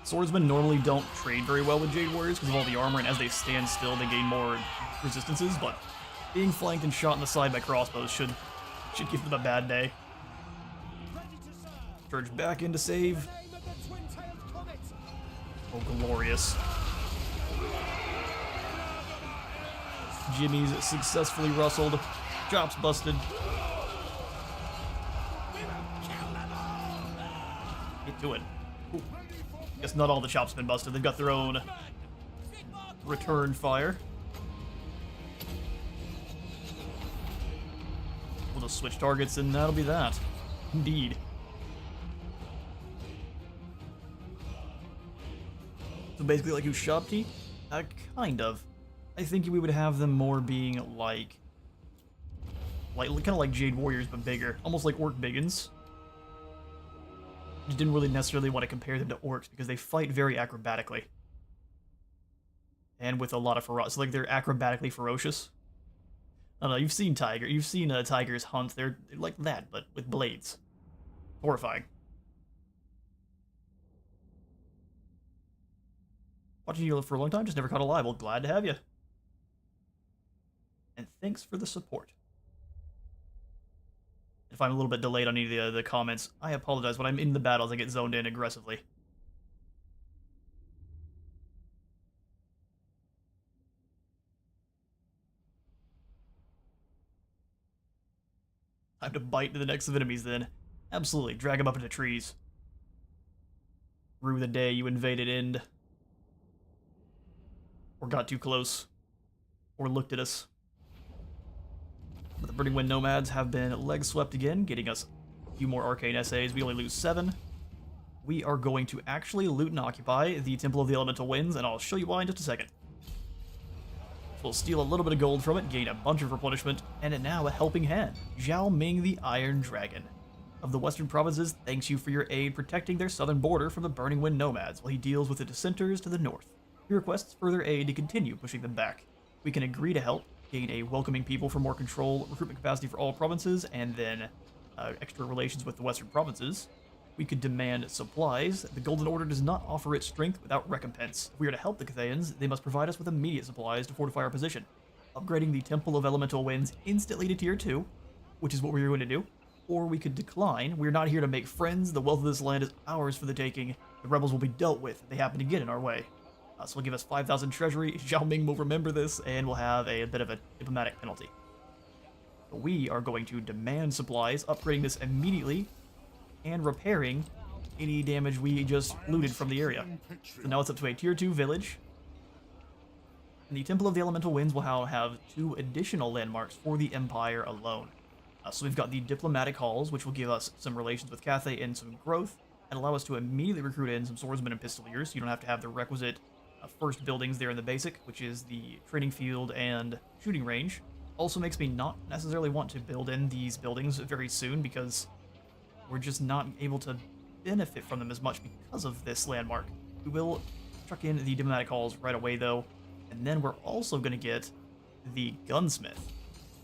Swordsmen normally don't trade very well with Jade Warriors because of all the armor, and as they stand still, they gain more resistances, but being flanked and shot in the side by crossbows should give them a bad day. Charge back in to save. Oh, glorious. Jimmy's successfully rustled. Chops busted. Get to it. Ooh. Guess not all the chops have been busted. They've got their own return fire. We'll just switch targets and that'll be that. Indeed. So basically like Ushabti? Kind of. I think we would have them more being like kind of like Jade Warriors, but bigger. Almost like Orc Biggins. Just didn't really necessarily want to compare them to Orcs because they fight very acrobatically. And with a lot of ferocity. So like they're acrobatically ferocious. I don't know, you've seen tigers hunt. They're like that, but with blades. Horrifying. Watching you for a long time, just never caught a live. Well, glad to have you. And thanks for the support. If I'm a little bit delayed on any of the comments, I apologize. When I'm in the battles, I get zoned in aggressively. Time to bite into the necks of enemies then. Absolutely, drag them up into trees. Rue the day you invaded Ind. Or got too close. Or looked at us. But the Burning Wind Nomads have been leg swept again, getting us a few more arcane essays. We only lose 7. We are going to actually loot and occupy the Temple of the Elemental Winds, and I'll show you why in just a second. We'll steal a little bit of gold from it, gain a bunch of replenishment, and now a helping hand. Zhao Ming the Iron Dragon of the Western Provinces thanks you for your aid protecting their southern border from the Burning Wind Nomads while he deals with the dissenters to the north. He requests further aid to continue pushing them back. We can agree to help, gain a welcoming people for more control, recruitment capacity for all provinces, and then extra relations with the Western Provinces. We could demand supplies. The Golden Order does not offer its strength without recompense. If we are to help the Cathayans, they must provide us with immediate supplies to fortify our position. Upgrading the Temple of Elemental Winds instantly to Tier 2, which is what we're going to do. Or we could decline. We're not here to make friends. The wealth of this land is ours for the taking. The rebels will be dealt with if they happen to get in our way. So we'll give us 5,000 treasury. Zhao Ming will remember this, and we'll have a bit of a diplomatic penalty. But we are going to demand supplies, upgrading this immediately, and repairing any damage we just looted from the area. So now it's up to a Tier 2 village. And the Temple of the Elemental Winds will have 2 additional landmarks for the Empire alone. So we've got the Diplomatic Halls, which will give us some relations with Cathay and some growth, and allow us to immediately recruit in some swordsmen and pistoliers, so you don't have to have the requisite first buildings there in the basic, which is the training field and shooting range. Also makes me not necessarily want to build in these buildings very soon, because we're just not able to benefit from them as much because of this landmark. We will chuck in the Diplomatic Halls right away, though, and then we're also going to get the Gunsmith.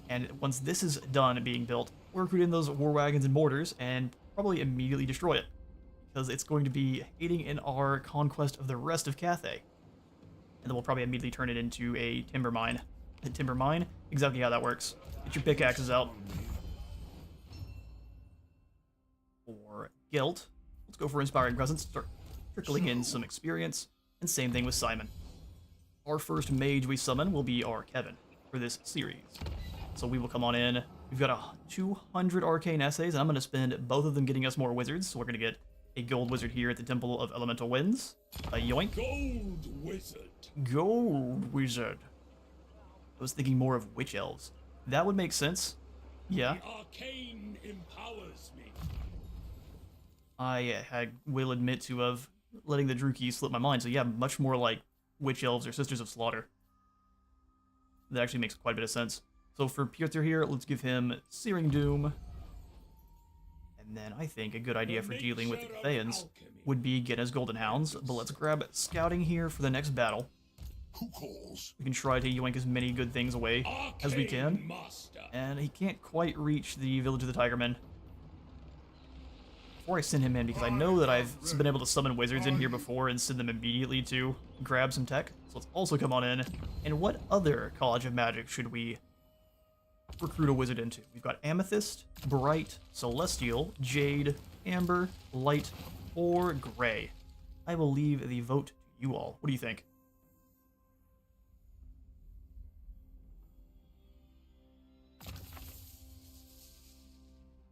And once this is done being built, we'll recruit in those war wagons and mortars and probably immediately destroy it, because it's going to be aiding in our conquest of the rest of Cathay. And then we'll probably immediately turn it into a timber mine. The timber mine, exactly how that works. Get your pickaxes out. For Gelt, let's go for Inspiring Presence, start trickling in some experience, and same thing with Simon. Our first mage we summon will be our Kevin for this series. So we will come on in. We've got 200 arcane essays, and I'm going to spend both of them getting us more wizards. So we're going to get a gold wizard here at the Temple of Elemental Winds. A yoink. Gold wizard. Gold wizard. I was thinking more of witch elves. That would make sense. Yeah. The arcane empowers me. I will admit to of letting the Drew key slip my mind. So yeah, much more like witch elves or Sisters of Slaughter. That actually makes quite a bit of sense. So for Piotr here, let's give him Searing Doom. And then I think a good idea for dealing with the Cathayans would be get his Golden Hounds. But let's grab Scouting here for the next battle. Who calls? We can try to yoink as many good things away as we can. And he can't quite reach the Village of the Tigermen. Before I send him in, because I know that I've been able to summon wizards in here before and send them immediately to grab some tech. So let's also come on in. And what other College of Magic should we recruit a wizard into? We've got Amethyst, Bright, Celestial, Jade, Amber, Light, or Gray. I will leave the vote to you all. What do you think?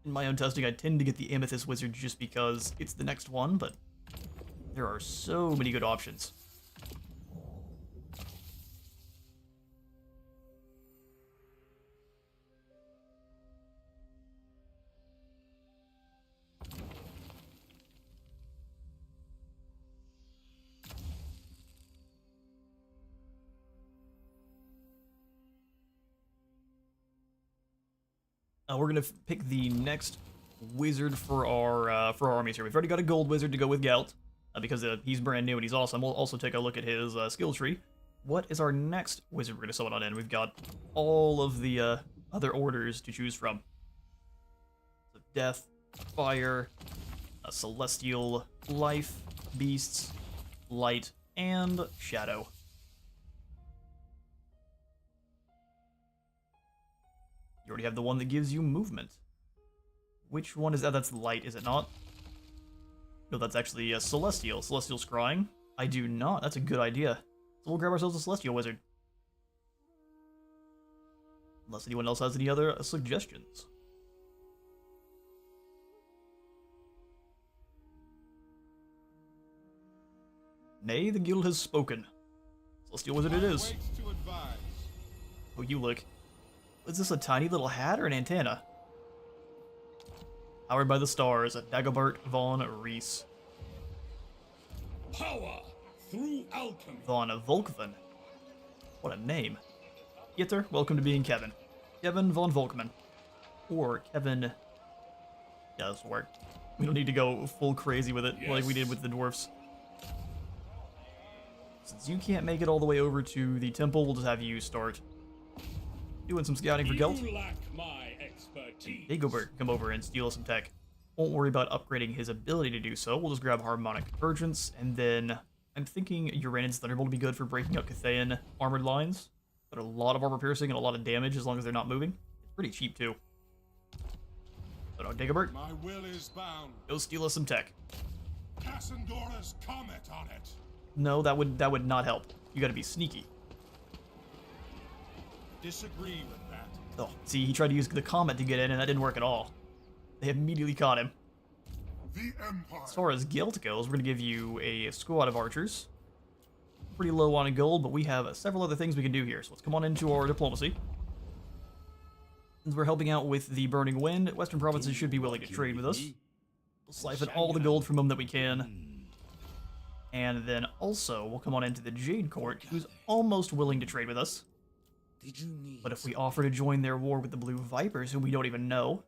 In my own testing, I tend to get the Amethyst Wizard just because it's the next one, but there are so many good options. We're gonna pick the next wizard for our armies here. We've already got a gold wizard to go with Gelt, because he's brand new and he's awesome. We'll also take a look at his skill tree. What is our next wizard we're gonna summon on in? We've got all of the other orders to choose from. So Death, Fire, Celestial, Life, Beasts, Light, and Shadow. You already have the one that gives you movement. Which one is that? That's Light, is it not? No, that's actually Celestial. Celestial Scrying. I do not. That's a good idea. So we'll grab ourselves a Celestial Wizard. Unless anyone else has any other suggestions. Nay, the guild has spoken. Celestial Wizard it is. Oh, you look. Is this a tiny little hat or an antenna? Powered by the stars, Dagobert von Reese. Power through alchemy. Von Volkman. What a name. Yitter, welcome to being Kevin. Kevin von Volkman. Or Kevin... Yeah, this will work. We don't need to go full crazy with it like we did with the dwarfs. Since you can't make it all the way over to the temple, we'll just have you start doing some scouting for Gelt. You lack my expertise. Dagobert can come over and steal some tech. Won't worry about upgrading his ability to do so. We'll just grab Harmonic Convergence, and then I'm thinking Uranus Thunderbolt would be good for breaking up Cathayan armored lines. But a lot of armor piercing and a lot of damage as long as they're not moving. It's pretty cheap too. So no, Dagobert, My will is bound. go steal us some tech. Cassandora's comment on it. No, that would not help. You gotta be sneaky. Disagree with that. Oh, see, he tried to use the comet to get in, and that didn't work at all. They immediately caught him. The Empire. As far as Gelt goes, we're going to give you a squad of archers. Pretty low on a gold, but we have several other things we can do here. So let's come on into our diplomacy. Since we're helping out with the Burning Wind, Western provinces should be willing to trade with us. We'll siphon all the gold from them that we can. And then also, we'll come on into the Jade Court, who's almost willing to trade with us. But if we offer to join their war with the Blue Vipers, whom we don't even know,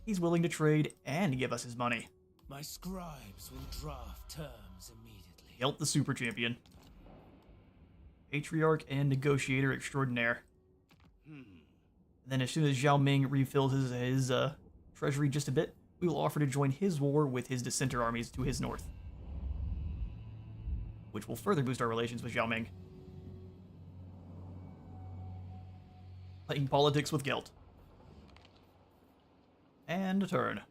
he's willing to trade and give us his money. My scribes will draft terms immediately. Gelt the Super Champion. Patriarch and Negotiator Extraordinaire. Then as soon as Zhao Ming refills his treasury just a bit, we will offer to join his war with his dissenter armies to his north. Which will further boost our relations with Zhao Ming. Playing politics with Gelt. And a turn.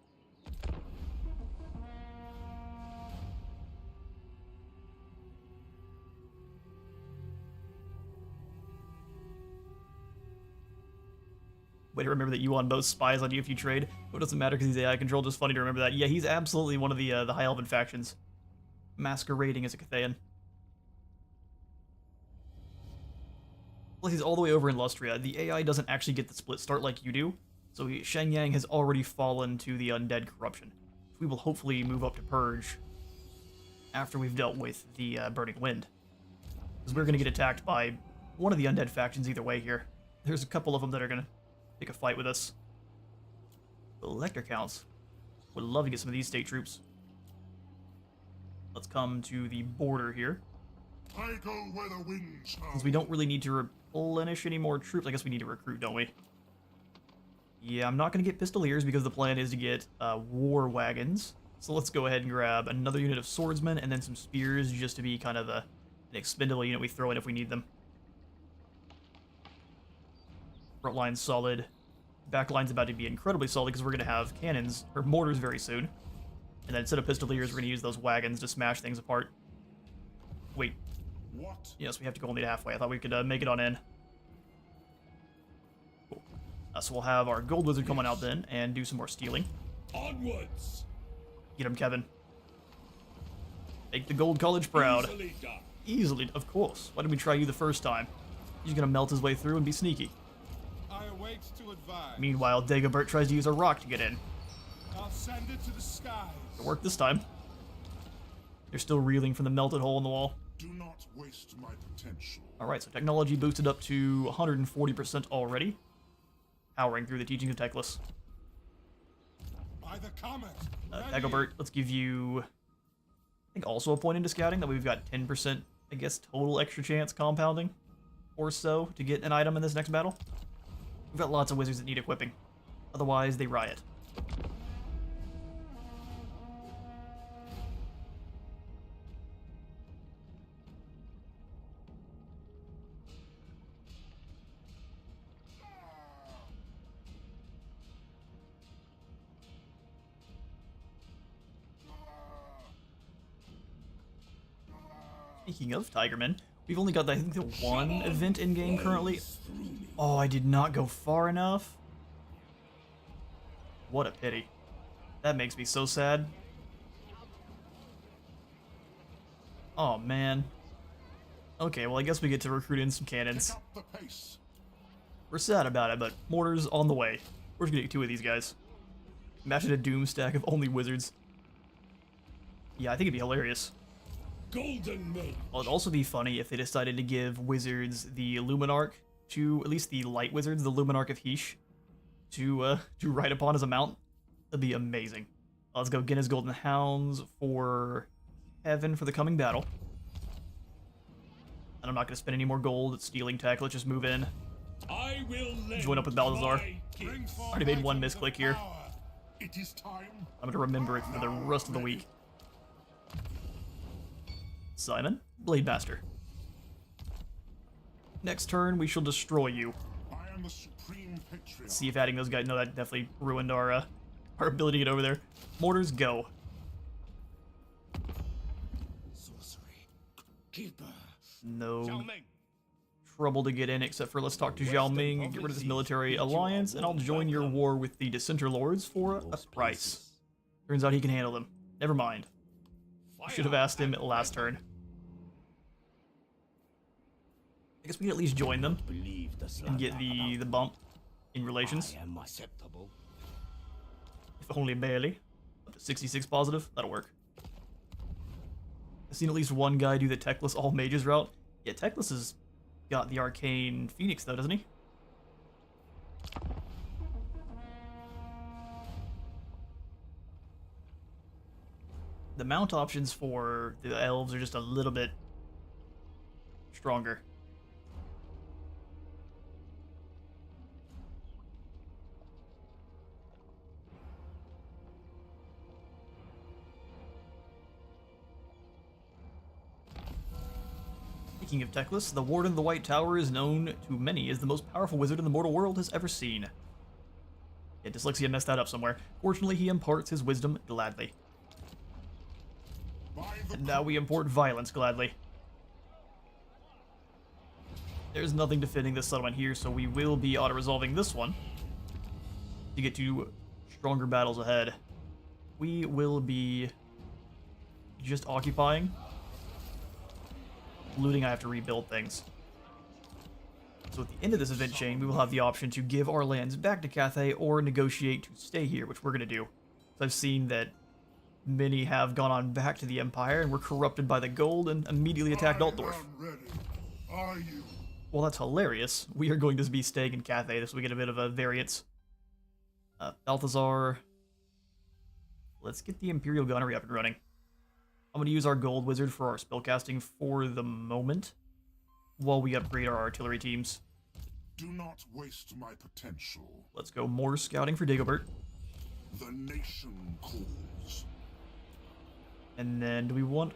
Way to remember that Yuan Bo spies on you if you trade. But it doesn't matter because he's AI controlled. Just funny to remember that. Yeah, he's absolutely one of the High Elven factions. Masquerading as a Cathayan. Well, he's all the way over in Lustria. The AI doesn't actually get the split start like you do. So Shenyang has already fallen to the undead corruption. We will hopefully move up to Purge after we've dealt with the Burning Wind. Because we're going to get attacked by one of the undead factions either way here. There's a couple of them that are going to pick a fight with us. Elector counts. Would love to get some of these state troops. Let's come to the border here. I go where the winds howl. Since we don't really need to replenish any more troops, I guess we need to recruit, don't we? Yeah, I'm not going to get Pistoliers because the plan is to get war wagons. So let's go ahead and grab another unit of swordsmen and then some spears just to be kind of an expendable unit we throw in if we need them. Front line's solid. Back line's about to be incredibly solid because we're going to have cannons, or mortars very soon. And then instead of Pistoliers, we're going to use those wagons to smash things apart. Wait. What? Yes, we have to go only to halfway. I thought we could make it on in. Cool. So we'll have our Gold Wizard coming out then and do some more stealing. Onwards. Get him, Kevin. Make the Gold College proud. Easily done. Easily, of course. Why did we try you the first time? He's going to melt his way through and be sneaky. I await to advise. Meanwhile, Dagobert tries to use a rock to get in. I'll send it to the skies. It worked this time. They're still reeling from the melted hole in the wall. Do not waste my potential. Alright, so technology boosted up to 140% already. Powering through the teachings of Teclis. By the comet. Dagobert, let's give you, I think, also a point into scouting. That we've got 10%, I guess, total extra chance compounding or so to get an item in this next battle. We've got lots of wizards that need equipping. Otherwise, they riot. Speaking of Tigerman, we've only got, I think, the one event in-game currently. Oh, I did not go far enough. What a pity. That makes me so sad. Oh, man. Okay, well, I guess we get to recruit in some cannons. Pick up the pace. We're sad about it, but mortars on the way. We're just gonna get 2 of these guys. Imagine a doom stack of only wizards. Yeah, I think it'd be hilarious. Golden Maid. Well, it'd also be funny if they decided to give wizards the Luminarch to, at least the light wizards, the Luminarch of Heesh, to ride upon as a mount. That'd be amazing. Let's go Guinness Golden Hounds for Heaven for the coming battle. And I'm not going to spend any more gold stealing tech. Let's just move in. I will Join up with Balthazar. Already made one misclick here. It is time. I'm going to remember it for the rest of the week. Simon, Blade Master. Next turn, we shall destroy you. I am the supreme patriarch. See if adding those guys... No, that definitely ruined our ability to get over there. Mortars, go. Sorcery. Keeper. No trouble to get in, except for let's talk to Zhao Ming and get rid of this military alliance, and I'll join your war with the Dissenter Lords for a price. Turns out he can handle them. Never mind. I should have asked him last turn. I guess we can at least join them and get the bump in relations. I am acceptable. If only barely. Up to 66 positive, that'll work. I've seen at least one guy do the Teclis all mages route. Yeah, Teclis has got the Arcane Phoenix though, doesn't he? The mount options for the elves are just a little bit stronger. Speaking of Teclis, the Warden of the White Tower is known to many as the most powerful wizard in the mortal world has ever seen. Yeah, Dyslexia messed that up somewhere. Fortunately, he imparts his wisdom gladly. And now we import violence gladly. There's nothing defending this settlement here, so we will be auto-resolving this one to get to stronger battles ahead. We will be just occupying. Looting, I have to rebuild things. So at the end of this event chain, we will have the option to give our lands back to Cathay or negotiate to stay here, which we're going to do. So I've seen that many have gone on back to the Empire and were corrupted by the gold and immediately attacked Altdorf. Are you? Well, that's hilarious. We are going to be staying in Cathay, so we get a bit of a variance. Balthazar. Let's get the Imperial Gunnery up and running. I'm going to use our Gold Wizard for our spellcasting for the moment, while we upgrade our artillery teams. Do not waste my potential. Let's go more scouting for Dagobert. The nation calls. And then do we want...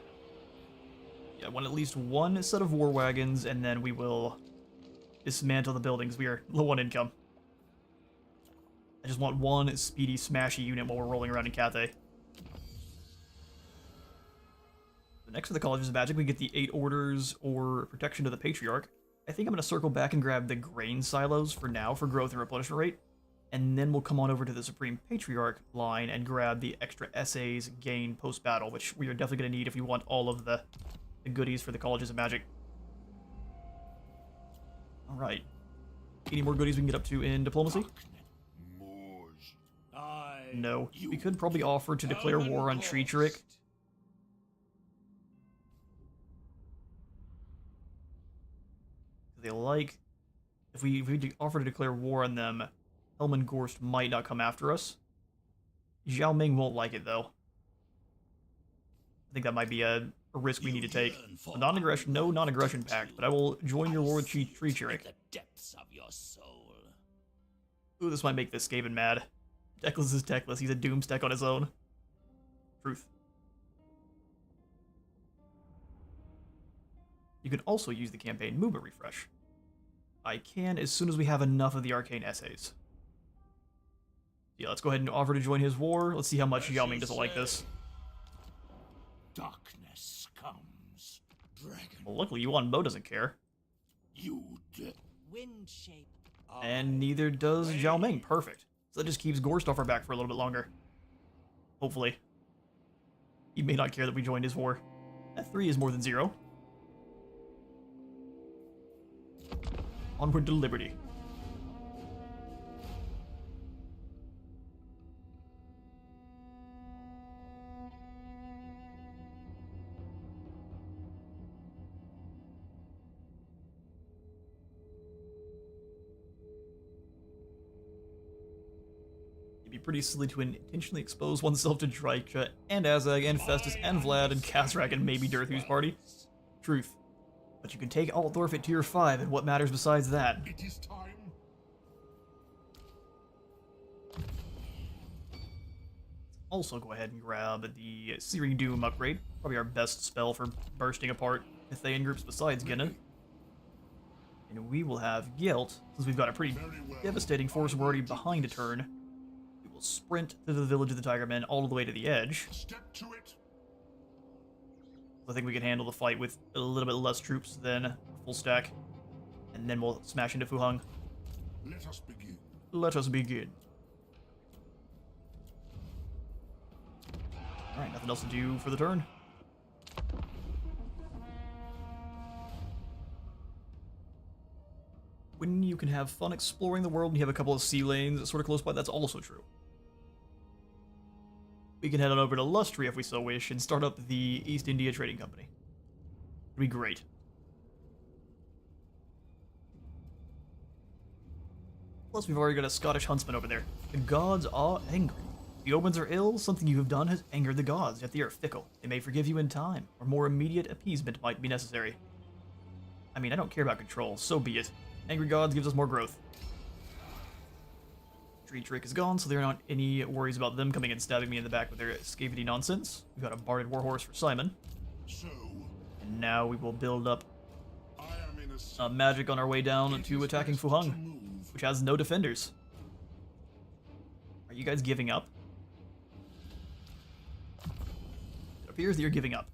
Yeah, I want at least one set of war wagons, and then we will dismantle the buildings. We are low on income. I just want one speedy, smashy unit while we're rolling around in Cathay. So next to the Colleges of Magic, we get the 8 Orders or Protection to the Patriarch. I think I'm going to circle back and grab the grain silos for now for growth and replenishment rate. And then we'll come on over to the Supreme Patriarch line and grab the extra essays gained post-battle, which we are definitely going to need if we want all of the goodies for the Colleges of Magic. Alright. Any more goodies we can get up to in diplomacy? No. We could probably offer to declare war on Treacherich. They like... If we offer to declare war on them, Helman Gorst might not come after us. Zhao Ming won't like it, though. I think that might be a risk we need to take. A non-aggression, no non-aggression pact, but I will join your war with Treacherich. Ooh, this might make this Skaven mad. Teclis is Teclis. He's a Doomstack on his own. Truth. You can also use the campaign movement refresh. I can as soon as we have enough of the arcane essays. Yeah, let's go ahead and offer to join his war. Let's see how much Yao Ming doesn't like this. Darkness comes. Dragon. Well, luckily Yuan Bo doesn't care. You did. Wind shape. And neither does Zhao Ming. Perfect. So that just keeps Gorst off our back for a little bit longer. Hopefully. He may not care that we joined his war. That 3 is more than 0. Onward to liberty. It'd be pretty silly to intentionally expose oneself to Drycha and Azag and Festus and Vlad and Kazrak and maybe Dirthu's party. Truth. But you can take Altdorf at tier 5, and what matters besides that? It is time. Also go ahead and grab the Searing Doom upgrade. Probably our best spell for bursting apart Cathayan groups besides Genna. And we will have Gelt, since we've got a pretty devastating force, we're already behind a turn. We will sprint to the village of the Tiger Men all the way to the edge. Step to it. I think we can handle the fight with a little bit less troops than full stack. And then we'll smash into Fuheng. Let us begin. Let us begin. Alright, nothing else to do for the turn. When you can have fun exploring the world and you have a couple of sea lanes sort of close by, that's also true. We can head on over to Lustria if we so wish and start up the East India Trading Company. It'd be great. Plus, we've already got a Scottish huntsman over there. The gods are angry. The omens are ill. Something you have done has angered the gods, yet they are fickle. They may forgive you in time, or more immediate appeasement might be necessary. I mean, I don't care about control, so be it. Angry gods gives us more growth. Treacherich is gone, so there are not any worries about them coming and stabbing me in the back with their scavity nonsense. We've got a Barded Warhorse for Simon. So, And now we will build up magic on our way down to attacking Fuheng, which has no defenders. Are you guys giving up? It appears that you're giving up.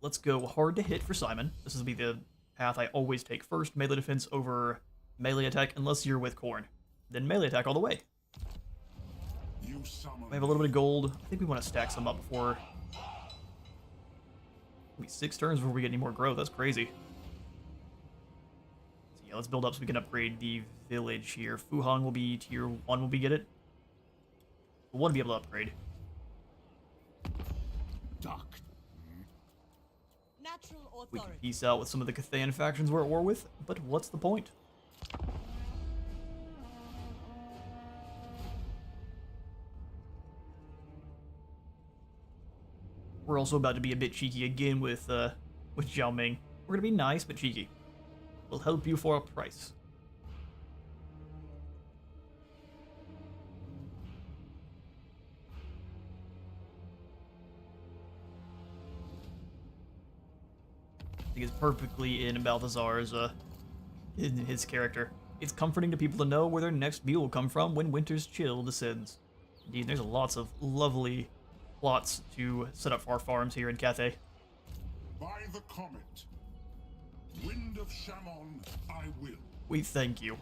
Let's go hard to hit for Simon. This will be the path I always take first. Melee defense over melee attack, unless you're with Khorne. Then melee attack all the way. We have a little bit of gold. I think we want to stack some up before... Maybe 6 turns before we get any more growth. That's crazy. So yeah, let's build up so we can upgrade the village here. Fuheng will be tier 1 when we get it. We'll want to be able to upgrade. We can peace out with some of the Cathayan factions we're at war with, but what's the point? We're also about to be a bit cheeky again with Zhao Ming. We're gonna be nice but cheeky. We'll help you for a price. I think it's perfectly in Balthazar's, in his character. It's comforting to people to know where their next meal will come from when winter's chill descends. Indeed, there's lots of lovely plots to set up our farms here in Cathay. By the comet, wind of Shammon, I will. We thank you.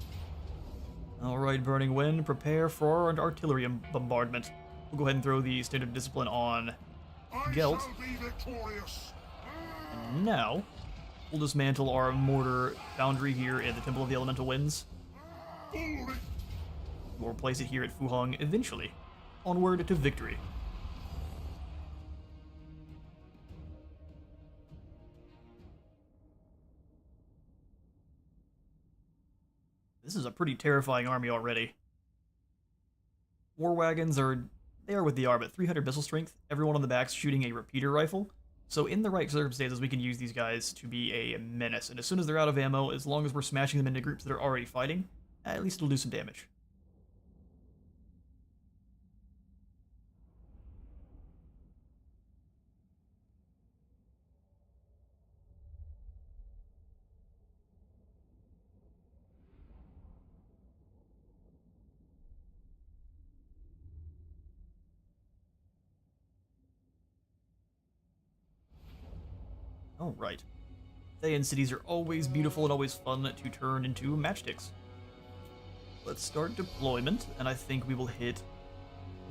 Alright, Burning Wind, prepare for our artillery bombardment. We'll go ahead and throw the standard discipline on Gelt. Shall be victorious. And now, we'll dismantle our mortar foundry here in the Temple of the Elemental Winds. We'll replace it here at Fuheng eventually. Onward to victory. This is a pretty terrifying army already. War wagons are what they are, but 300 missile strength, everyone on the back's shooting a repeater rifle. So in the right circumstances, we can use these guys to be a menace. And as soon as they're out of ammo, as long as we're smashing them into groups that are already fighting, at least it'll do some damage. Oh, right. Cathayan cities are always beautiful and always fun to turn into matchsticks. Let's start deployment, and I think we will hit...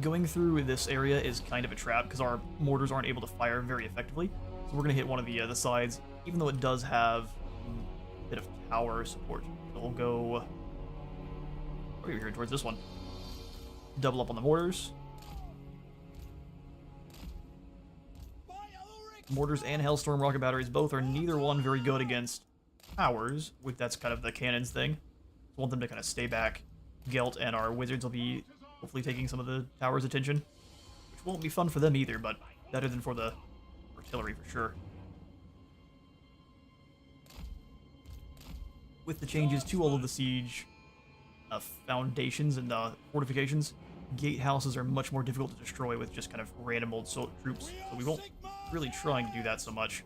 Going through this area is kind of a trap, because our mortars aren't able to fire very effectively. So we're going to hit one of the sides, even though it does have a bit of tower support. So we'll go... over here towards this one. Double up on the mortars. Mortars and Hellstorm rocket batteries both are neither one very good against towers, which that's kind of the cannons thing. So I want them to kind of stay back. Gelt and our wizards will be hopefully taking some of the tower's attention, which won't be fun for them either, but better than for the artillery for sure. With the changes to all of the siege foundations and fortifications, gatehouses are much more difficult to destroy with just kind of random old troops, so we won't really trying to do that so much.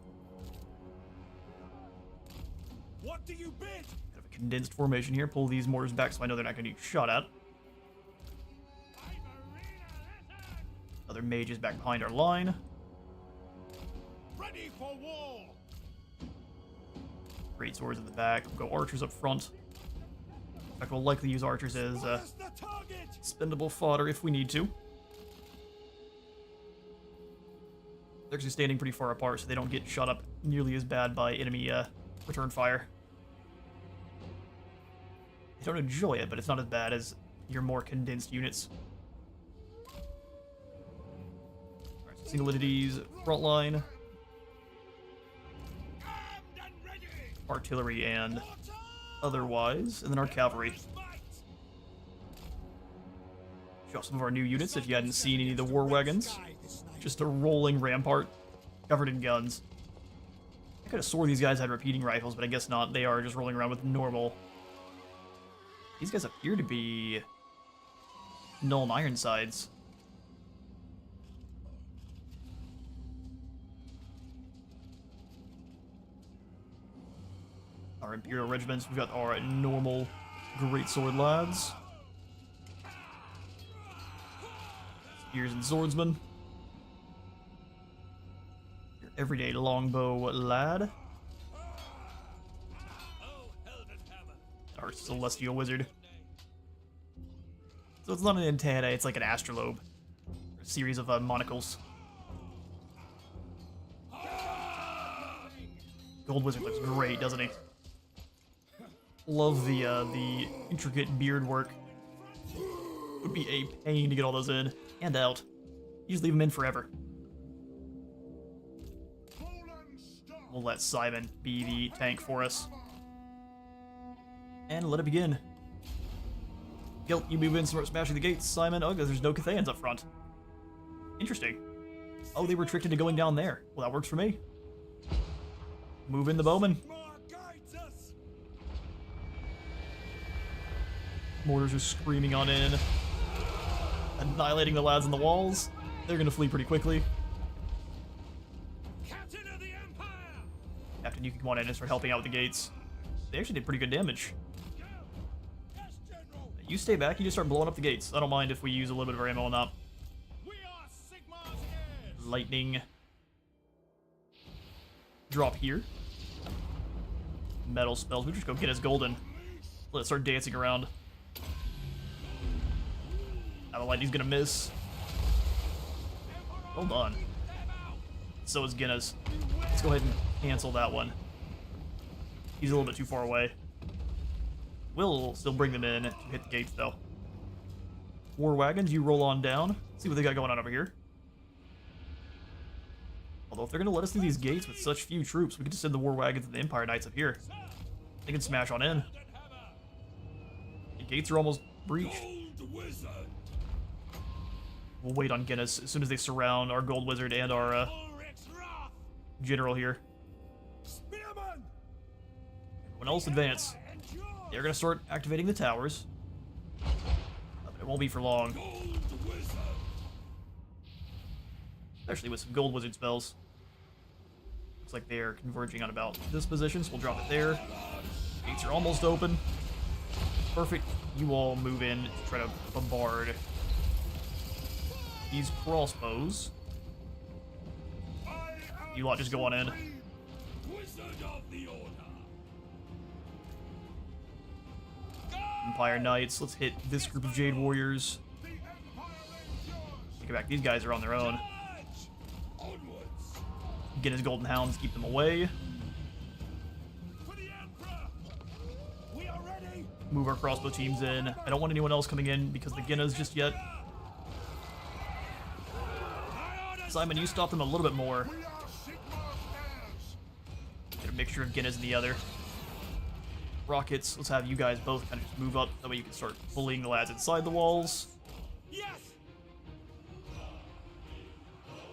What do you bid? Kind of a condensed formation here. Pull these mortars back so I know they're not going to get shot at. Other mages back behind our line. Ready for war. Great swords in the back. We'll go archers up front. In fact, we'll likely use archers as spendable fodder if we need to. They're actually standing pretty far apart, so they don't get shot up nearly as bad by enemy return fire. They don't enjoy it, but it's not as bad as your more condensed units. Alright, so single entities, front line, artillery, and otherwise, and then our cavalry. Show off some of our new units if you hadn't seen any of the war wagons. Just a rolling rampart covered in guns. I could have swore these guys had repeating rifles, but I guess not. They are just rolling around with normal. These guys appear to be Null and Ironsides. our Imperial regiments. We've got our normal greatsword lads. Spears and swordsmen. Your everyday longbow lad. Our celestial wizard. So it's not an antenna, it's like an astrolabe. A series of monocles. Gold wizard looks great, doesn't he? Love the intricate beard work. Would be a pain to get all those in and out. You just leave them in forever. We'll let Simon be the tank for us. And let it begin. Gelt, you move in, start smashing the gates. Simon, oh, there's no Cathayans up front. Interesting. Oh, they were tricked into going down there. Well, that works for me. Move in the bowmen. Mortars are screaming on in. Annihilating the lads on the walls. They're gonna flee pretty quickly. Captain of the Empire! Captain, you can come on in and start helping out with the gates. They actually did pretty good damage. You stay back, you just start blowing up the gates. I don't mind if we use a little bit of our ammo on that. We are Sigmar's heirs! Lightning. Drop here. Metal spells. We just go get us golden. Let's start dancing around. Now the lightning's gonna miss. Hold on. So is Guinness. Let's go ahead and cancel that one. He's a little bit too far away. We'll still bring them in to hit the gates, though. War wagons, you roll on down. See what they got going on over here. Although if they're going to let us through these gates with such few troops, we could just send the war wagons and the Empire Knights up here. They can smash on in. The gates are almost breached. We'll wait on Guinness as soon as they surround our Gold Wizard and our General here. Everyone else advance. They're going to start activating the towers. But it won't be for long. Especially with some Gold Wizard spells. Looks like they're converging on about this position, so we'll drop it there. Gates are almost open. Perfect. You all move in to try to bombard these crossbows. You lot just go on in. Empire Knights, let's hit this group of Jade Warriors. Take it back, these guys are on their own. Get his Golden Hounds, keep them away. Move our crossbow teams in. I don't want anyone else coming in because the Guinness just yet. Simon, you stop them a little bit more. Get a mixture of Guinness and the other. Rockets, let's have you guys both kind of just move up. That way you can start bullying the lads inside the walls. Yes!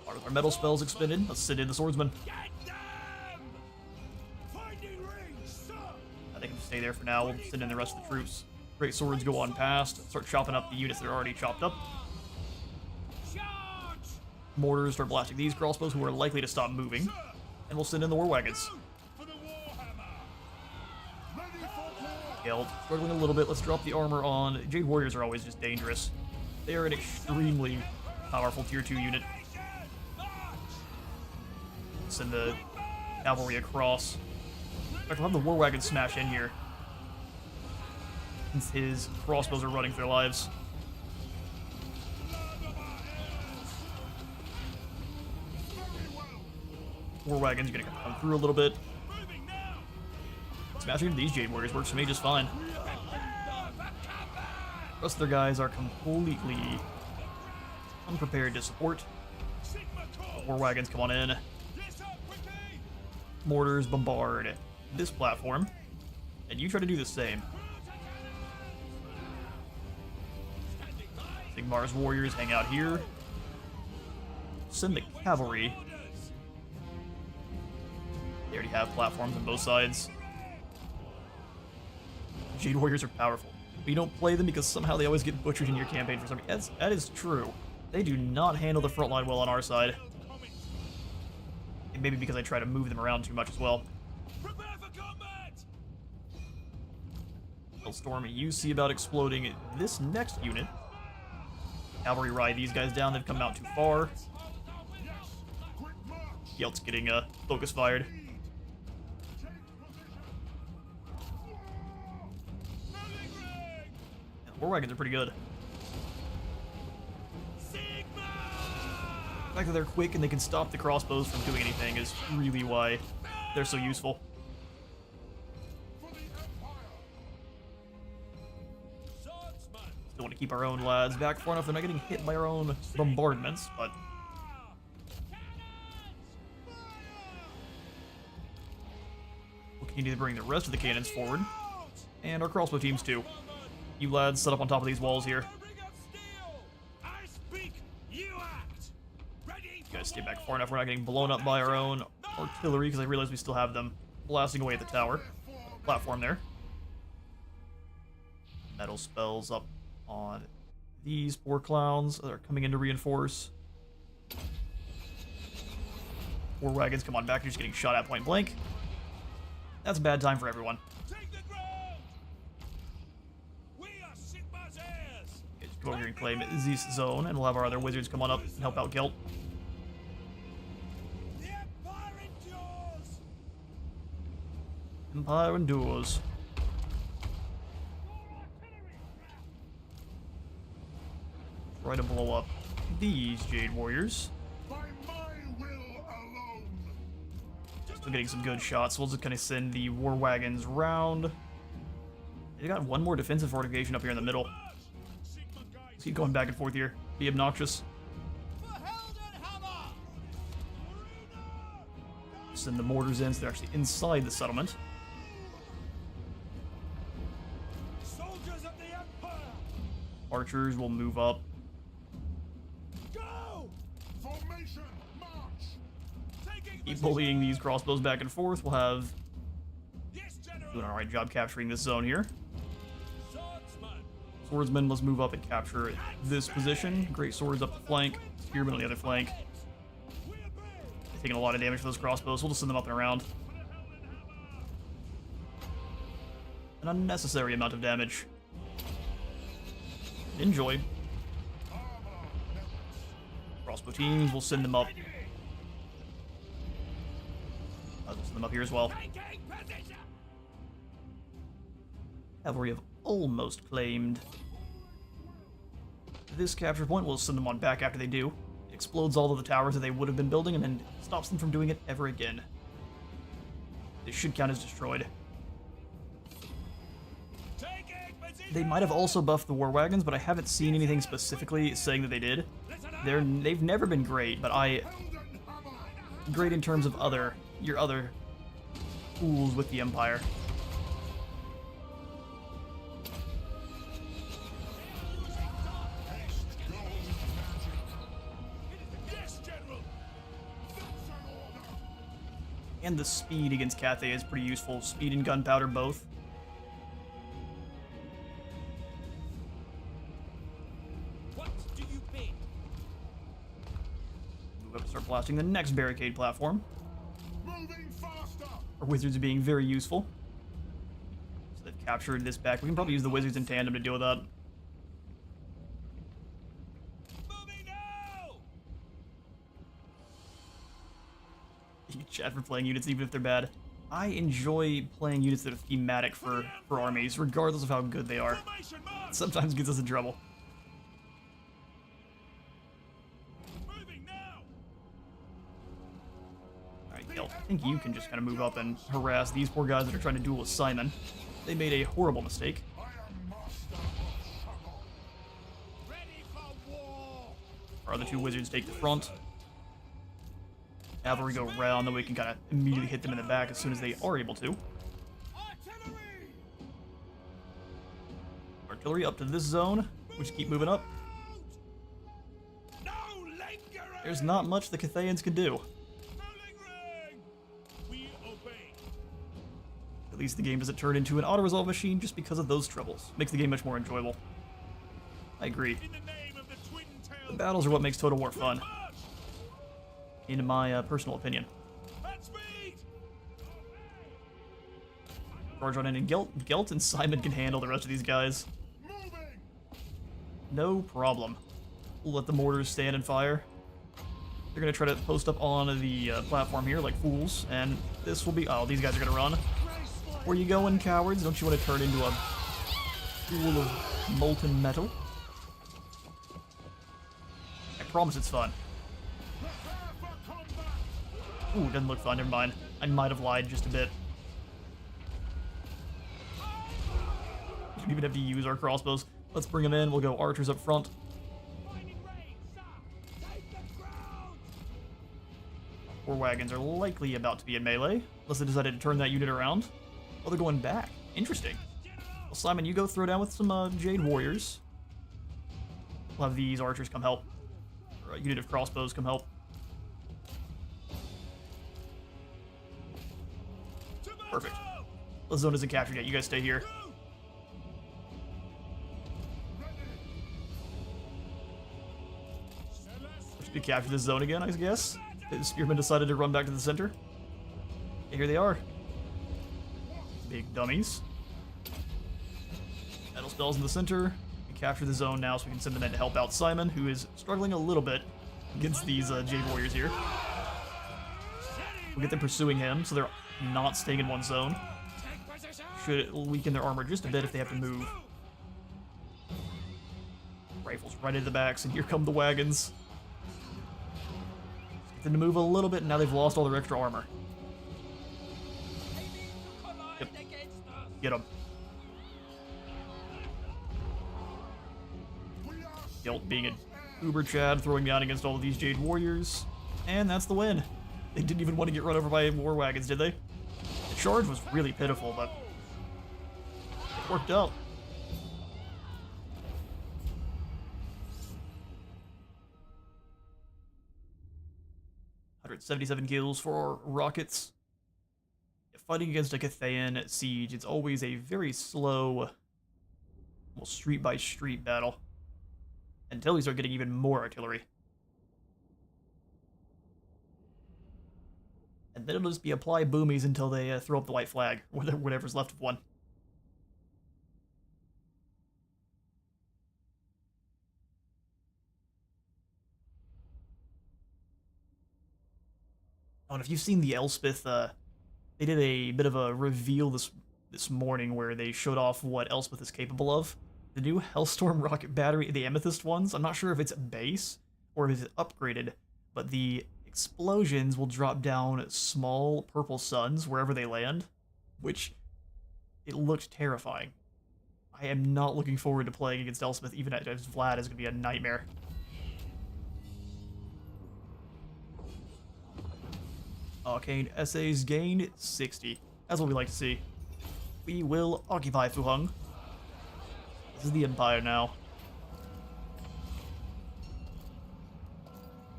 Part of our metal spells expended. Let's send in the swordsman. Get them! Finding rings, sir! I think we'll stay there for now. We'll send in the rest of the troops. Great swords go on past. Start chopping up the units that are already chopped up. Charge! Mortars start blasting these crossbows who are likely to stop moving. And we'll send in the war wagons. For the Warhammer! Gelt, struggling a little bit. Let's drop the armor on. Jade Warriors are always just dangerous. They are an extremely powerful tier 2 unit. Send the cavalry across. In fact, we'll have the war wagon smash in here. Since his crossbows are running for their lives. War wagon's gonna come through a little bit. Smashing into these Jade Warriors works for me just fine. The rest of their guys are completely unprepared to support. War wagons come on in. Mortars bombard this platform. And you try to do the same. Sigmar's warriors hang out here. Send the cavalry. They already have platforms on both sides. Jade Warriors are powerful. But you don't play them because somehow they always get butchered in your campaign for some reason. That is true. They do not handle the front line well on our side. And maybe because I try to move them around too much as well. Prepare for combat! Storm, you see about exploding this next unit. Cavalry ride these guys down. They've come out too far. Gelt's getting focus fired. And the war wagons are pretty good. The fact that they're quick and they can stop the crossbows from doing anything is really why they're so useful. Still want to keep our own lads back far enough they're not getting hit by our own bombardments, but we'll continue to bring the rest of the cannons forward. And our crossbow teams too. You lads set up on top of these walls here. You guys stay back far enough we're not getting blown up by our own artillery, because I realize we still have them blasting away at the tower. Platform there. Metal spells up on these poor clowns that are coming in to reinforce. War wagons come on back, you're just getting shot at point blank. That's a bad time for everyone. Just go over here and claim this zone, and we'll have our other wizards come on up and help out Gelt. Empire endures. Try to blow up these Jade Warriors. By my will alone. Still getting some good shots. We'll just kind of send the war wagons round. They got one more defensive fortification up here in the middle. Let's keep going back and forth here. Be obnoxious. Send the mortars in so they're actually inside the settlement. Archers will move up. Formation, march. Keep bullying these crossbows back and forth. We'll have doing an alright job capturing this zone here. Swordsmen must move up and capture this position. Great swords up the flank. Spearmen on the other flank. They're taking a lot of damage for those crossbows. We'll just send them up and around. An unnecessary amount of damage. Enjoy. Crossbow teams, we'll send them up. I'll send them up here as well. Cavalry have almost claimed this capture point. We'll send them on back after they do. It explodes all of the towers that they would have been building and then stops them from doing it ever again. They should count as destroyed. They might have also buffed the war wagons, but I haven't seen anything specifically saying that they did. They've never been great, but great in terms of your other tools with the Empire. And the speed against Cathay is pretty useful. Speed and gunpowder both. Start blasting the next barricade platform. Moving faster. Our wizards are being very useful. So they've captured this back. We can probably use the wizards in tandem to deal with that. Moving now! You can chat for playing units even if they're bad. I enjoy playing units that are thematic for armies, regardless of how good they are. It sometimes gets us in trouble. I think you can just kind of move up and harass these poor guys that are trying to duel with Simon. They made a horrible mistake. I am master of struggle. Ready for war! Our other two wizards take the front. Cavalry go around, then we can kind of immediately hit them in the back as soon as they are able to. Artillery! Artillery up to this zone. We just keep moving up. No lingering! There's not much the Cathayans can do. At least the game doesn't turn into an auto-resolve machine just because of those troubles. Makes the game much more enjoyable. I agree. The battles are what makes Total War fun. In my personal opinion. Charge on in, and Gelt and Simon can handle the rest of these guys. Moving! No problem. We'll let the mortars stand and fire. They're gonna try to post up on the platform here like fools, and this will be... Oh, these guys are gonna run. Where you going, cowards? Don't you want to turn into a pool of molten metal? I promise it's fun. Ooh, doesn't look fun, never mind. I might have lied just a bit. We don't even have to use our crossbows. Let's bring them in, we'll go archers up front. Four wagons are likely about to be in melee, unless they decided to turn that unit around. Oh, they're going back. Interesting. Well, Simon, you go throw down with some Jade Warriors. We'll have these archers come help. Or a unit of crossbows come help. Perfect. The zone isn't captured yet. You guys stay here. Should we capture this zone again, I guess? The spearmen decided to run back to the center. And here they are. Big dummies. Metal spells in the center. We capture the zone now so we can send the men to help out Simon, who is struggling a little bit against these Jade Warriors here. We'll get them pursuing him, so they're not staying in one zone. Should weaken their armor just a bit if they have to move. Rifles right into the backs, and here come the wagons. Get them to move a little bit, and now they've lost all their extra armor. Yep. Get them. Gelt being an uber Chad, throwing down against all of these Jade Warriors. And that's the win. They didn't even want to get run over by war wagons, did they? The charge was really pitiful, but it worked out. $177 kills for our rockets. Fighting against a Cathayan siege, it's always a very slow, almost street-by-street battle. Until we start getting even more artillery. And then it'll just be apply boomies until they throw up the white flag, or whatever's left of one. Oh, and if you've seen the Elspeth, they did a bit of a reveal this morning where they showed off what Elspeth is capable of. The new Hellstorm rocket battery, the Amethyst ones, I'm not sure if it's base or if it's upgraded, but the explosions will drop down small purple suns wherever they land, which it looked terrifying. I am not looking forward to playing against Elspeth, even as Vlad is going to be a nightmare. Arcane essays gained 60. That's what we like to see. We will occupy Fuheng. This is the Empire now.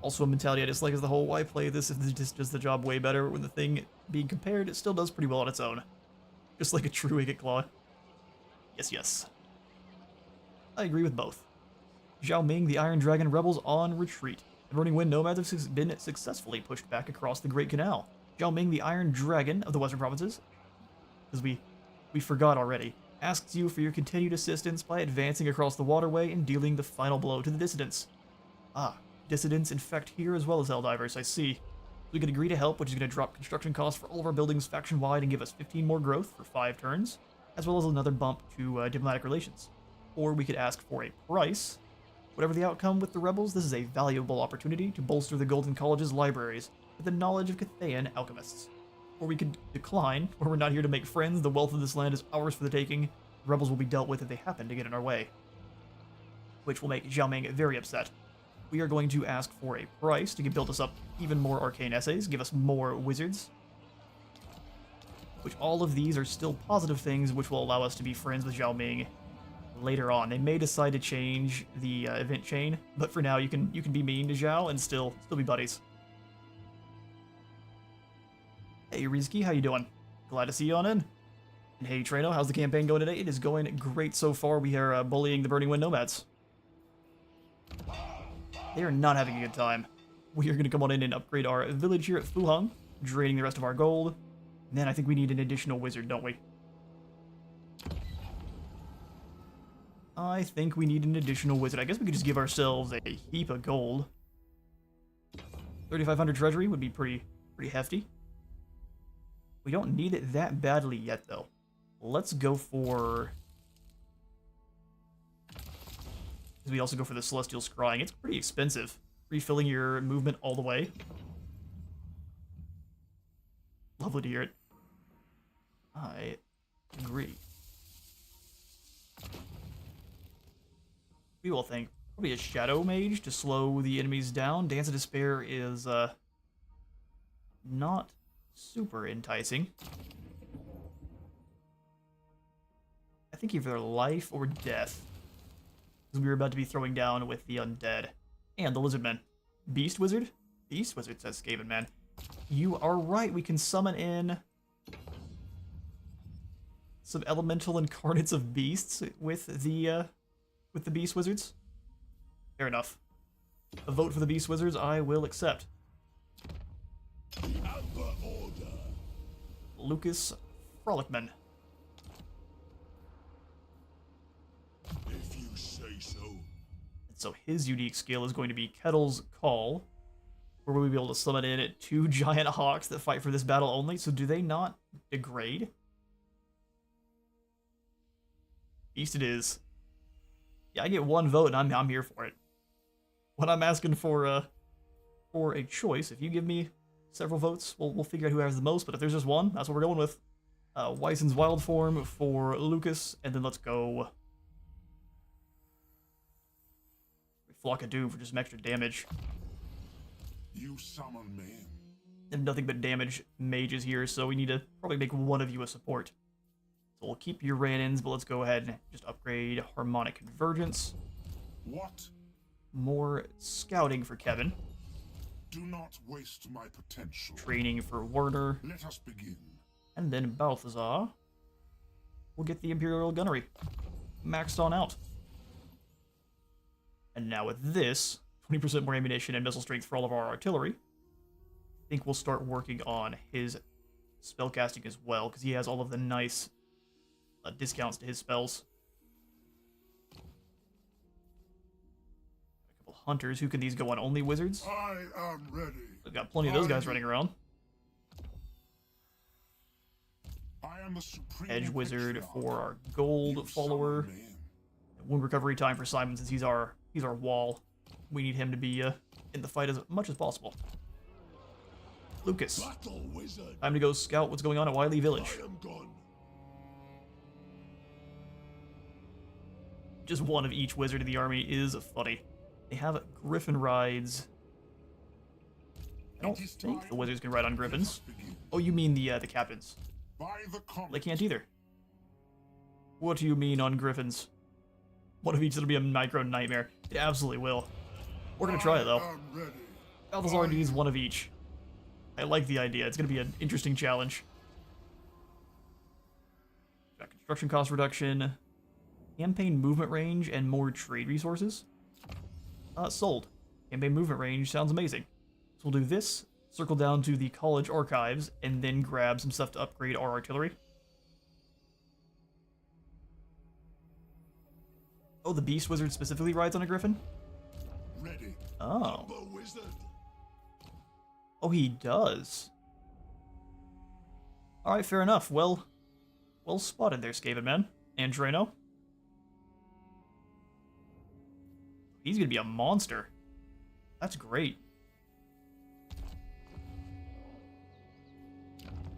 Also a mentality I dislike is the whole, why play this if this just does the job way better when the thing being compared, it still does pretty well on its own. Just like a true Wicked Claw. Yes, yes. I agree with both. Zhao Ming, the Iron Dragon rebels on retreat. The Burning Wind nomads have been successfully pushed back across the Great Canal. Zhao Ming, the Iron Dragon of the Western Provinces, because we forgot already, asks you for your continued assistance by advancing across the waterway and dealing the final blow to the dissidents. Ah, dissidents infect here as well as Helldivers, I see. We could agree to help, which is going to drop construction costs for all of our buildings faction-wide and give us 15 more growth for 5 turns, as well as another bump to diplomatic relations. Or we could ask for a price. Whatever the outcome with the rebels, this is a valuable opportunity to bolster the Golden College's libraries with the knowledge of Cathayan alchemists. Or we could decline, where we're not here to make friends, the wealth of this land is ours for the taking, the rebels will be dealt with if they happen to get in our way. Which will make Zhao Ming very upset. We are going to ask for a price to build us up even more arcane essays, give us more wizards. Which all of these are still positive things which will allow us to be friends with Zhao Ming later on. They may decide to change the event chain, but for now you can be mean to Zhao and still be buddies. Hey Rizky, how you doing? Glad to see you on in. And hey Trano, how's the campaign going today? It is going great so far. We are bullying the Burning Wind nomads. They are not having a good time. We are going to come on in and upgrade our village here at Fuheng, draining the rest of our gold. And then I think we need an additional wizard, don't we? I think we need an additional wizard. I guess we could just give ourselves a heap of gold. 3,500 treasury would be pretty hefty. We don't need it that badly yet, though. Let's go for... We also go for the Celestial Scrying. It's pretty expensive. Refilling your movement all the way. Lovely to hear it. I agree. We will think probably a Shadow Mage to slow the enemies down. Dance of Despair is not super enticing. I think either life or death, because we were about to be throwing down with the undead and the Lizardmen. Beast Wizard? Beast Wizard, says Skaven Man. You are right, we can summon in some elemental incarnates of beasts with the Beast Wizards. Fair enough. A vote for the Beast Wizards I will accept. Lucas Frolickman. If you say so. And so his unique skill is going to be Kettle's Call, where we'll be able to summon in 2 giant hawks that fight for this battle only. So do they not degrade? Beast it is. Yeah, I get 1 vote and I'm here for it. When I'm asking for a choice, if you give me several votes, we'll figure out who has the most, but if there's just one, that's what we're going with. Wyson's Wild Form for Lucas, and then let's go Flock of Doom for just some extra damage. You summon me. And nothing but damage mages here, so we need to probably make one of you a support. So we'll keep your Rannons, but let's go ahead and just upgrade Harmonic Convergence. What? More scouting for Kevin. Do not waste my potential. Training for Werner. Let us begin. And then Balthazar. We'll get the Imperial Gunnery maxed on out. And now with this, 20% more ammunition and missile strength for all of our artillery, I think we'll start working on his spellcasting as well, because he has all of the nice discounts to his spells. A couple hunters. Who can these go on? Only wizards? I am ready. We've got plenty of those guys running around. I am the supreme Edge Wizard patriarch. for our gold You follower. summon me. Wound recovery time for Simon, since he's our wall. We need him to be in the fight as much as possible. Lucas, Battle wizard. time to go scout what's going on at Wiley Village. I am gone. Just one of each wizard in the army is funny. They have griffin rides. I don't think the wizards can ride on griffins. Oh, you mean the captains? By the comet. They can't either. What do you mean on griffins? One of each that'll be a micro nightmare. It absolutely will. We're gonna try it though. I am ready. Balthazar needs one of each. I like the idea. It's gonna be an interesting challenge. Got construction cost reduction, campaign movement range, and more trade resources. Sold. Campaign movement range sounds amazing. So we'll do this, circle down to the college archives, and then grab some stuff to upgrade our artillery. Oh, the Beast Wizard specifically rides on a griffin? Ready. Oh. The wizard. Oh, he does. Alright, fair enough. Well spotted there, Skaven Man. And Drano. He's gonna be a monster. That's great.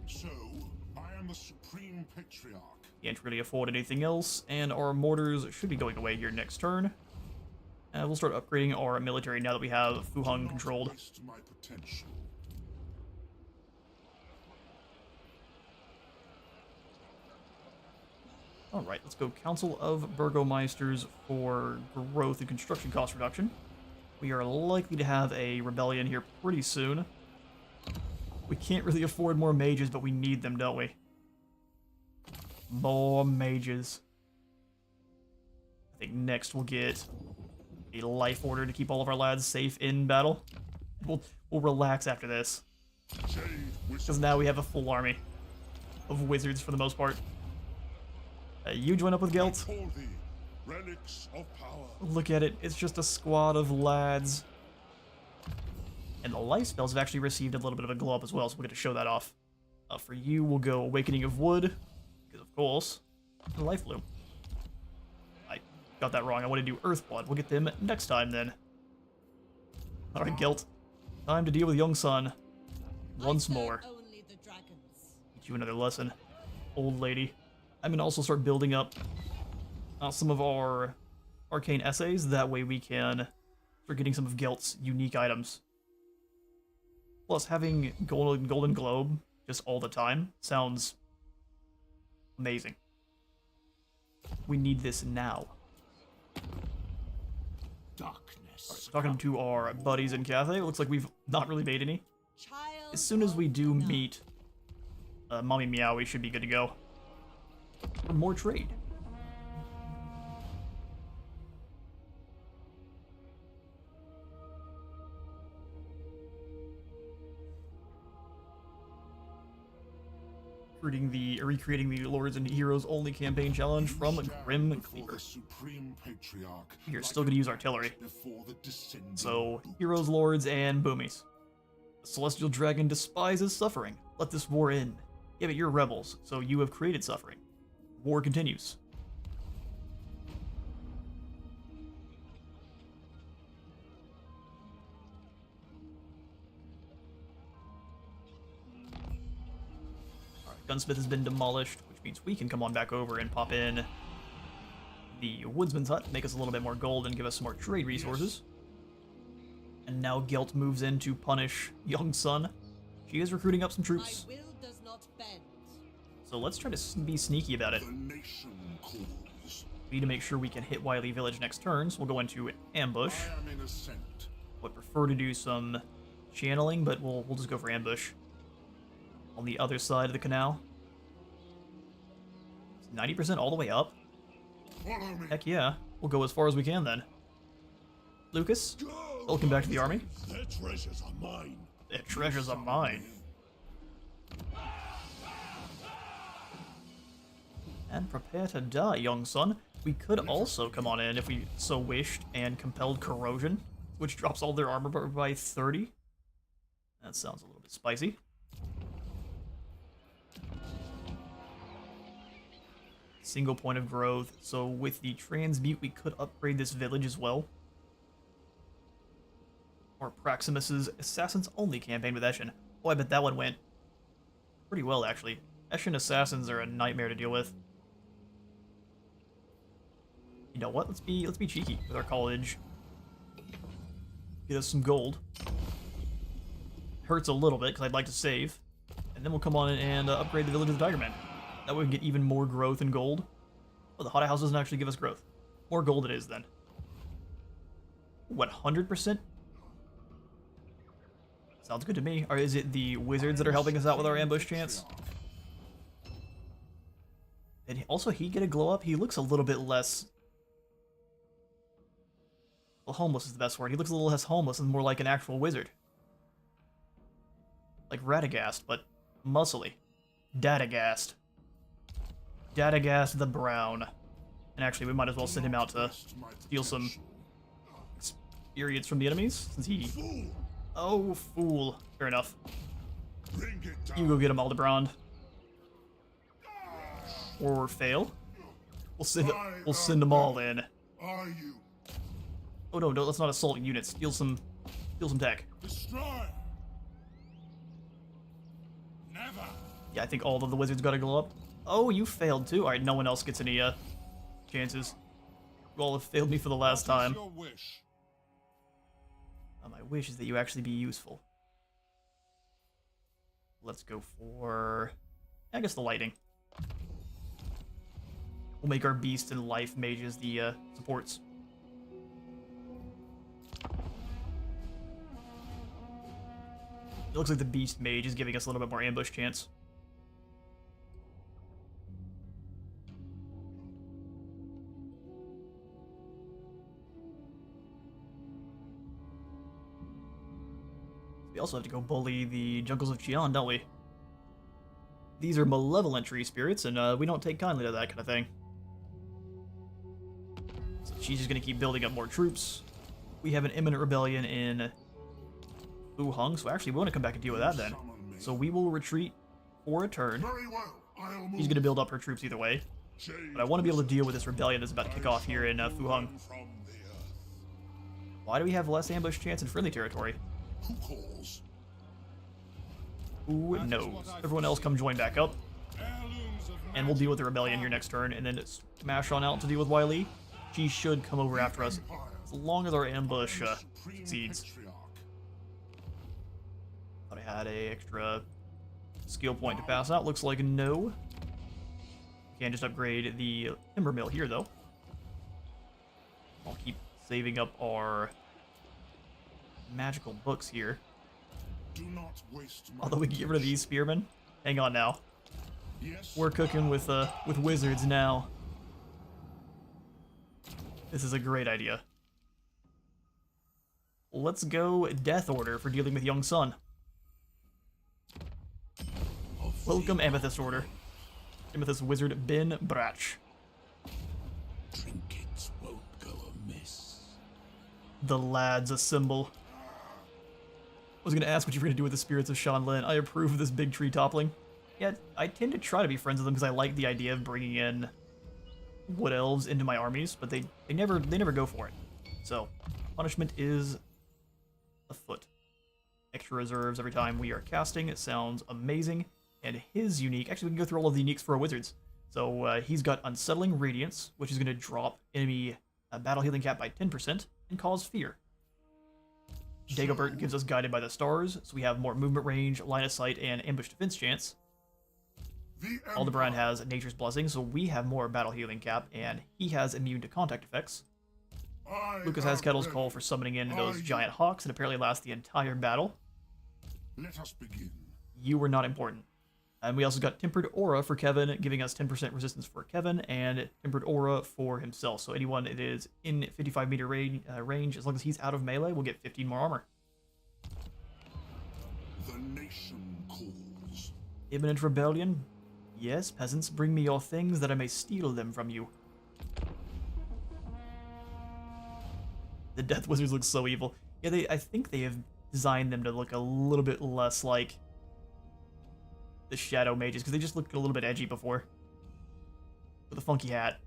So, I am the supreme patriarch. Can't really afford anything else, and our mortars should be going away here next turn. And we'll start upgrading our military now that we have Fu Hong controlled. Waste my potential. Alright, let's go Council of Burgomeisters for growth and construction cost reduction. We are likely to have a rebellion here pretty soon. We can't really afford more mages, but we need them, don't we? More mages. I think next we'll get a life order to keep all of our lads safe in battle. We'll relax after this, Jade because wizard. now we have a full army of wizards for the most part. You join up with Gelt. Call thee. Relics of power. Look at it, it's just a squad of lads. And the life spells have actually received a little bit of a glow up as well, so we'll get to show that off. For you, we'll go Awakening of Wood, because of course, and Life Bloom. I got that wrong, I want to do Earthblood. We'll get them next time then. Alright, Gelt. Time to deal with young son. Once more. Only the dragons. Teach you another lesson, old lady. I'm gonna also start building up some of our arcane essays. That way we can start getting some of Gelt's unique items. Plus, having Golden Globe just all the time sounds amazing. We need this now. Darkness. Talking to our buddies in Cathay, it looks like we've not really made any. As soon as we do meet Mommy Meow, we should be good to go. For more trade. Recreating the Lords and Heroes only campaign challenge from Grim Cleaver. We're still gonna use artillery. So, Heroes, Lords, and Boomies. The Celestial Dragon despises suffering. Let this war end. Yeah, but you're rebels, so you have created suffering. War continues. Gunsmith has been demolished, which means we can come on back over and pop in the Woodsman's Hut, make us a little bit more gold and give us some more trade resources. And now Gelt moves in to punish young son. She is recruiting up some troops. My will does not bend. So let's try to be sneaky about it. The nation calls. We need to make sure we can hit Wiley Village next turn, so we'll go into ambush. I am in ascent. Would prefer to do some channeling, but we'll just go for ambush. On the other side of the canal. 90% all the way up? Follow me. Heck yeah. We'll go as far as we can then. Lucas, welcome back to the army. Their treasures are mine. Their treasures are mine. And prepare to die, young son. We could also come on in if we so wished and compelled corrosion, which drops all their armor by 30. That sounds a little bit spicy. Single point of growth, so with the transmute we could upgrade this village as well. Or Praximus's Assassins Only campaign with Eshin. Oh, I bet that one went pretty well actually. Eshin assassins are a nightmare to deal with. You know what? Let's be cheeky with our college. Get us some gold. Hurts a little bit because I'd like to save, and then we'll come on and upgrade the village of the Tigerman. That way we can get even more growth in gold. Oh, the hot house doesn't actually give us growth. More gold it is, then. What, 100%? Sounds good to me. Or is it the wizards that are helping us out with our ambush chance? And also, he get a glow up? He looks a little bit less... Well, homeless is the best word. He looks a little less homeless and more like an actual wizard. Like Radagast, but muscly. Dadagast. Dadagast the Brown. And actually, we might as well send him out to steal some experience from the enemies, since he... Oh, fool. Fair enough. You go get him, Aldebrand. Or fail. We'll send them all in. Are you? Oh no, let's not assault units. Steal some tech. Destroy. Never. Yeah, I think all of the wizards gotta glow up. Oh, you failed too. Alright, no one else gets any chances. You all have failed me for the last time. Your wish. My wish is that you actually be useful. Let's go for... I guess the lightning. We'll make our beast and life mages the supports. It looks like the beast mage is giving us a little bit more ambush chance. We also have to go bully the Jungles of Qian, don't we? These are malevolent tree spirits, and we don't take kindly to that kind of thing. she's just going to keep building up more troops. We have an imminent rebellion in Wuhang, so actually we want to come back and deal with that then. So we will retreat for a turn. Very well. I'll move. She's going to build up her troops either way. But I want to be able to deal with this rebellion that's about to kick off here in Wuhang. From the earth. Why do we have less ambush chance in friendly territory? Who calls? Who knows? Everyone else come join back up. And we'll deal with the rebellion here next turn, and then smash on out to deal with Wiley. She should come over after us, as long as our ambush succeeds. Thought I had a extra skill point to pass out. Looks like no. Can't just upgrade the timber mill here, though. I'll keep saving up our magical books here. Do not waste my Although we can get rid of these spearmen. Hang on now. Yes. We're cooking with wizards now. This is a great idea. Let's go Death Order for dealing with Young Sun. Welcome Amethyst Order. Amethyst Wizard Ben Brach. Trinkets won't go amiss. The lads assemble. I was going to ask what you were going to do with the spirits of Shanlin. I approve of this big tree toppling. Yeah, I tend to try to be friends with them because I like the idea of bringing in wood elves into my armies, but they never go for it. So, punishment is afoot. Extra reserves every time we are casting. It sounds amazing. And his unique, actually we can go through all of the uniques for our wizards. So he's got Unsettling Radiance, which is going to drop enemy battle healing cap by 10% and cause fear. Dagobert gives us Guided by the Stars, so we have more movement range, line of sight, and ambush defense chance. Aldebaran has Nature's Blessing, so we have more battle healing cap, and he has immune to contact effects. Lucas has Kettle's Call for summoning in those giant hawks, and apparently lasts the entire battle. Let us begin. You were not important. And we also got Tempered Aura for Kevin, giving us 10% resistance for Kevin, and Tempered Aura for himself. So anyone that is in 55 meter range, as long as he's out of melee, will get 15 more armor. The nation calls. Imminent rebellion. Yes, peasants, bring me your things that I may steal them from you. The Death Wizards look so evil. Yeah, I think they have designed them to look a little bit less like the Shadow Mages, because they just looked a little bit edgy before. With a funky hat.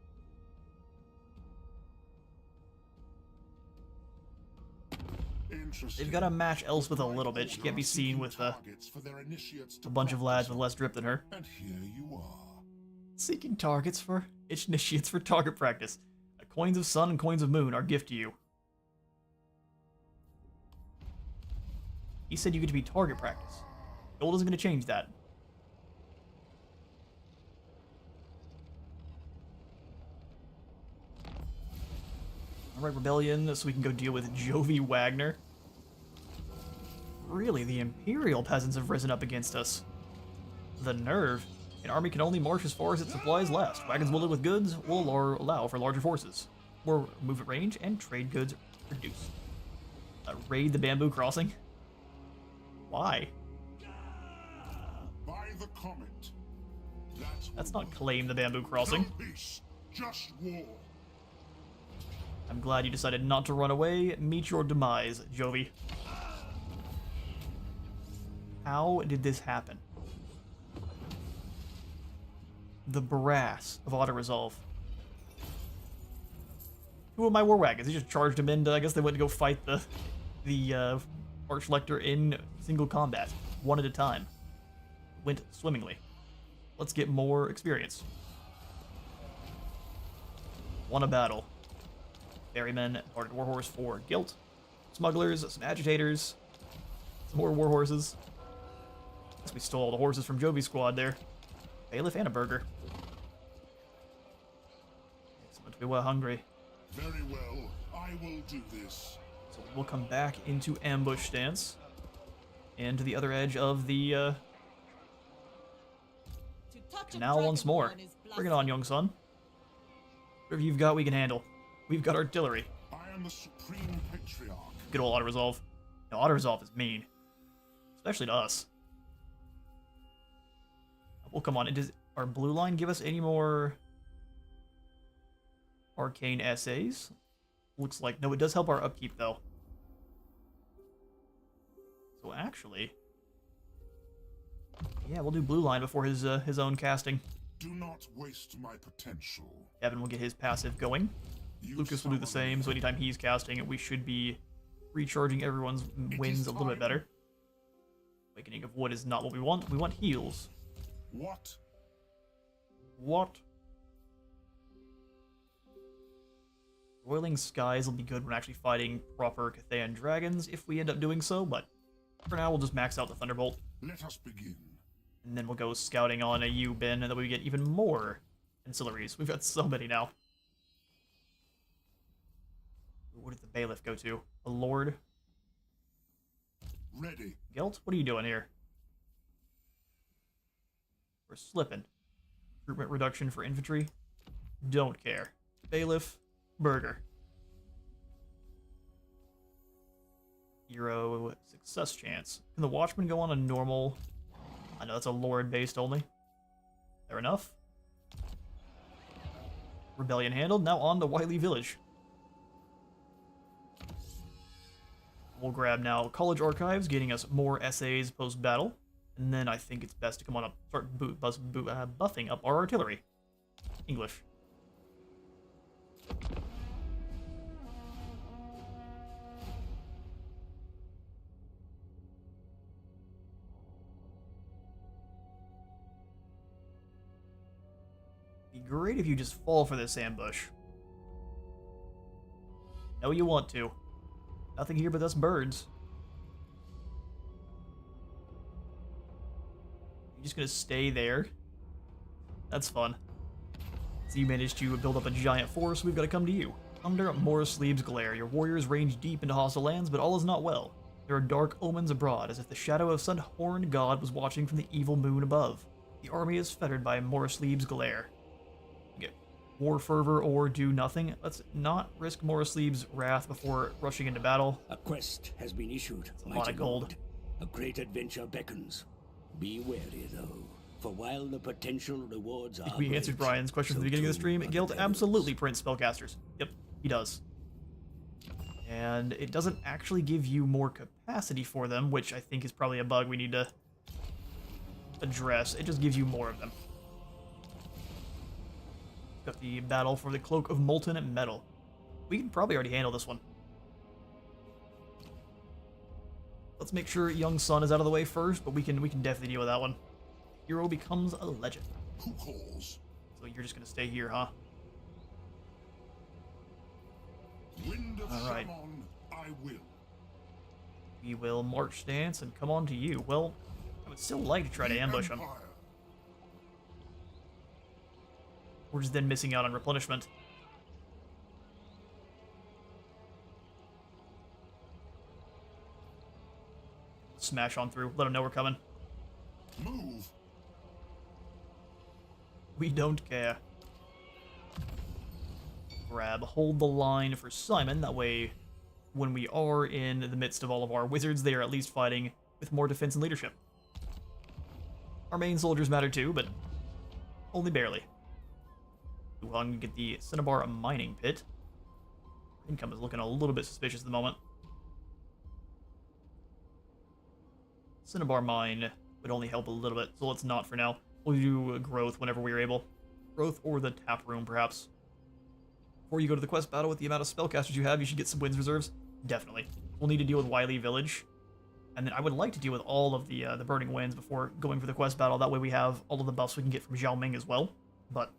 They've got to match Elspeth a little bit. She can't be seen with a bunch of lads with less drip than her. And here you are. Seeking targets for initiates for target practice. Coins of Sun and Coins of Moon, our gift to you. He said you get to be target practice. Gold isn't going to change that. Alright, Rebellion, so we can go deal with Jovi Wagner. Really, the Imperial peasants have risen up against us. The nerve. An army can only march as far as its supplies last. Wagons loaded with goods will allow for larger forces. More movement range and trade goods reduced. Raid the Bamboo Crossing? Why? By the comet. That's not claim the Bamboo Crossing. No peace, just war. I'm glad you decided not to run away. Meet your demise, Jovi. How did this happen? The brass of auto-resolve. Who are my war wagons? They just charged him into, I guess they went to go fight the Archlector in single combat, one at a time. Went swimmingly. Let's get more experience. Won a battle. Ferrymen, Parted Warhorse for Gelt. Smugglers, some agitators, some more warhorses. Guess we stole all the horses from Jovi's squad there. Bailiff and a burger. Someone to be well hungry. Very well, I will do this. So we'll come back into ambush stance. And to the other edge of the To touch a canal once more. dragonborn is Bring it on, young son. Whatever you've got, we can handle. We've got artillery. I am the Supreme Patriarch. Good old auto-resolve. No, auto-resolve is mean. Especially to us. Well, come on. Does our blue line give us any more arcane essays? Looks like. No, it does help our upkeep, though. So actually... yeah, we'll do blue line before his own casting. Do not waste my potential. Evan will get his passive going. You Lucas will do the summon same, so me. anytime he's casting, we should be recharging everyone's wins a little bit time. better. Awakening of Wood is not what we want. We want heals. What? What? Roiling Skies will be good when actually fighting proper Cathayan dragons if we end up doing so, but for now we'll just max out the Thunderbolt. Let us begin. And then we'll go scouting on a U-bin, and then we get even more ancillaries. We've got so many now. Where did the bailiff go to? A lord? Ready. Gelt, what are you doing here? We're slipping. Recruitment reduction for infantry? Don't care. Bailiff? Burger. Hero success chance. Can the Watchman go on a normal... I know that's a lord based only. Fair enough. Rebellion handled. Now on to Wiley Village. We'll grab now College Archives, getting us more essays post-battle. And then I think it's best to come on up, start buffing up our artillery. English. Be great if you just fall for this ambush. No, you want to. Nothing here but us birds. You're just gonna stay there? That's fun. So you managed to build up a giant force, we've got to come to you. Under Morrisleeb's glare, your warriors range deep into hostile lands, but all is not well. There are dark omens abroad, as if the shadow of some horned god was watching from the evil moon above. The army is fettered by Morrisleeb's glare. Okay. War fervor or do nothing. Let's not risk Morrisleeb's wrath before rushing into battle. A quest has been issued, a lot mighty of gold. lord. A great adventure beckons. Be wary, though, for while the potential rewards are We answered great, Brian's question so from the beginning of the too stream. are the Gelt perils. absolutely prints spellcasters. Yep, he does. And it doesn't actually give you more capacity for them, which I think is probably a bug we need to address. It just gives you more of them. Got the battle for the Cloak of Molten Metal. We can probably already handle this one. Let's make sure Young Sun is out of the way first, but we can definitely deal with that one. Hero becomes a legend. Who calls? So you're just gonna stay here, huh? Wind of All right. Shaman, I will. We will march stance and come on to you. Well, I would still like to try to ambush them. Empire. We're just then missing out on replenishment. Smash on through. Let them know we're coming. Move. We don't care. Grab, hold the line for Simon. That way, when we are in the midst of all of our wizards, they are at least fighting with more defense and leadership. Our main soldiers matter too, but only barely. Wuhan can get the Cinnabar mining pit. Income is looking a little bit suspicious at the moment. Cinnabar mine would only help a little bit, so let's not for now. We'll do growth whenever we're able. Growth or the tap room, perhaps. Before you go to the quest battle with the amount of spellcasters you have, you should get some wins reserves. Definitely. We'll need to deal with Wiley Village. And then I would like to deal with all of the Burning Winds before going for the quest battle. That way we have all of the buffs we can get from Zhao Ming as well. But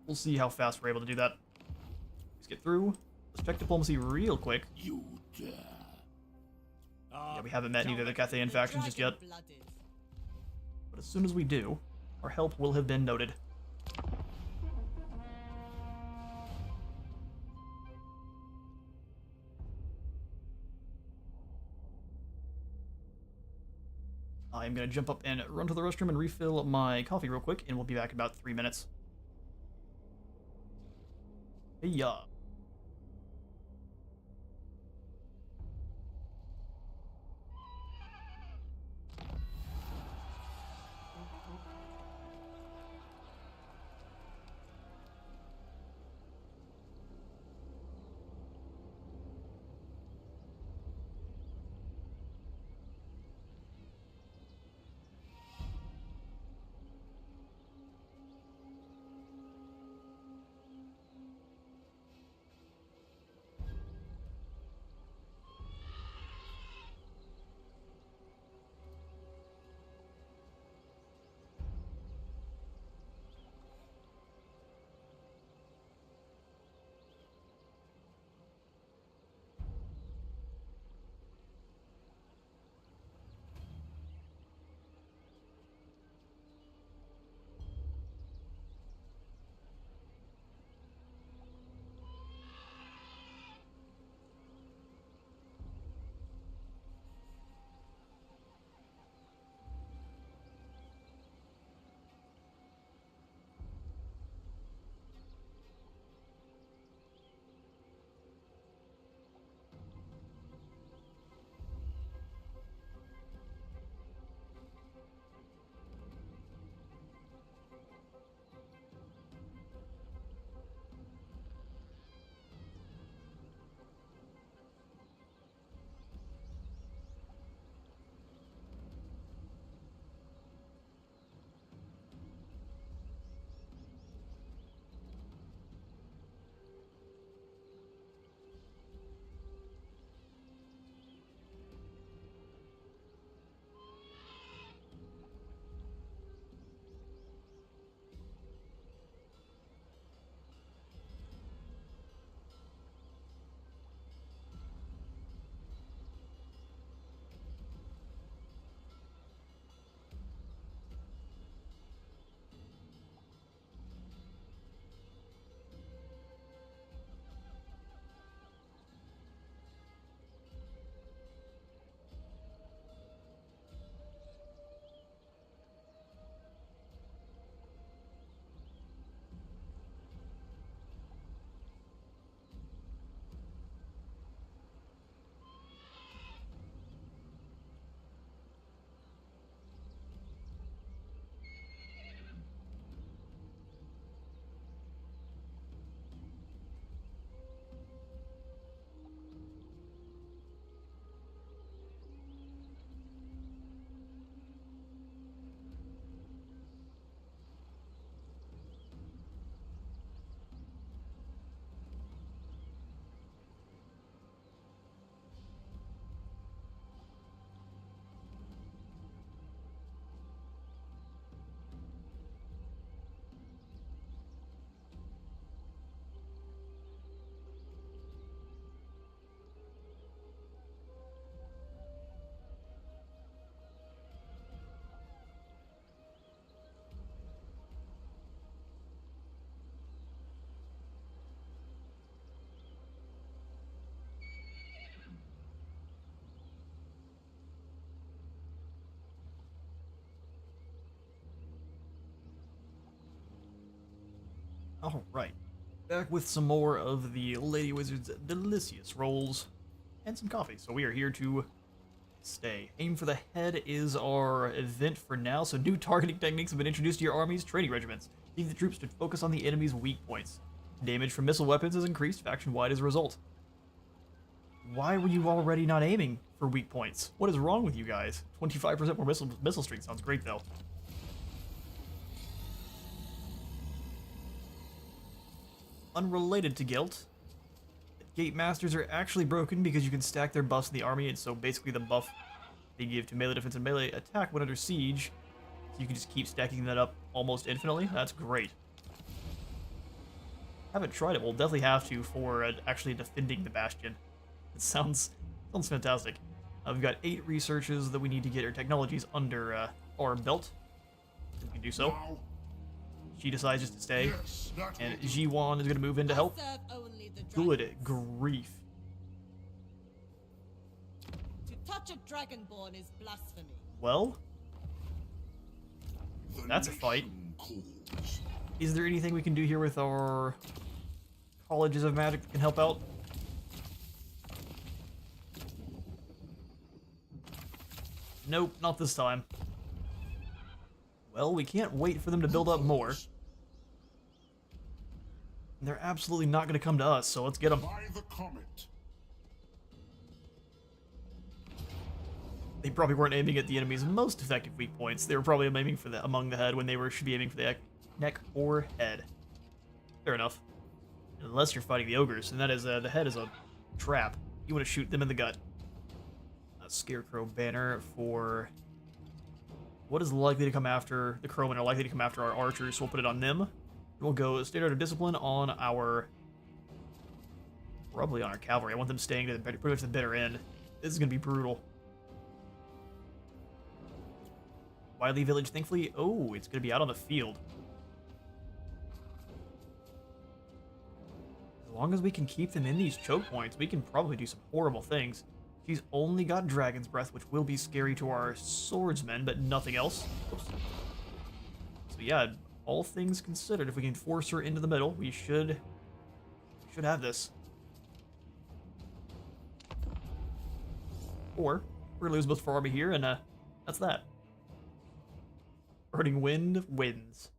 we'll see how fast we're able to do that. Let's get through. Let's check diplomacy real quick. You dare. Yeah, we haven't met neither of the Cathayan factions just yet. Dragon-blooded. But as soon as we do, our help will have been noted. I'm going to jump up and run to the restroom and refill my coffee real quick, and we'll be back in about 3 minutes. Hey-ya. Alright. Back with some more of the Lady Wizard's delicious rolls and some coffee. So we are here to stay. Aim for the head is our event for now, so new targeting techniques have been introduced to your army's training regiments. Leave the troops to focus on the enemy's weak points. Damage from missile weapons is increased faction-wide as a result. Why were you already not aiming for weak points? What is wrong with you guys? 25% more missile streak sounds great though. Unrelated to Gelt, Gate Masters are actually broken because you can stack their buffs in the army, and so basically the buff they give to melee defense and melee attack when under siege, so you can just keep stacking that up almost infinitely. That's great. Haven't tried it. We'll definitely have to for actually defending the Bastion. It sounds fantastic. We've got 8 researches that we need to get, or technologies, under our belt. We can do so. Now, She decides just to stay, yes, that and will do. Jiwan is going to move in to help. Serve only the Good dragons. grief. To touch a dragonborn is blasphemy. Well, The that's a fight. nation calls. Is there anything we can do here with our colleges of magic that can help out? Nope, not this time. Well, we can't wait for them to build up more. They're absolutely not going to come to us, so let's get them. By the comet. They probably weren't aiming at the enemy's most effective weak points. They were probably aiming for the among the head when they should be aiming for the neck or head. Fair enough. Unless you're fighting the ogres, and that is the head is a trap. You want to shoot them in the gut. A scarecrow banner for what is likely to come after the crowmen are likely to come after our archers, so we'll put it on them. We'll go standard of discipline on our probably on our cavalry. I want them staying to pretty much the bitter end. This is gonna be brutal. Wiley Village, thankfully. Oh, it's gonna be out on the field. As long as we can keep them in these choke points, we can probably do some horrible things. She's only got Dragon's Breath, which will be scary to our swordsmen, but nothing else. Oops. So yeah, all things considered, if we can force her into the middle, we should have this. Or we're gonna lose most of our army here, and that's that. Burning Wind wins.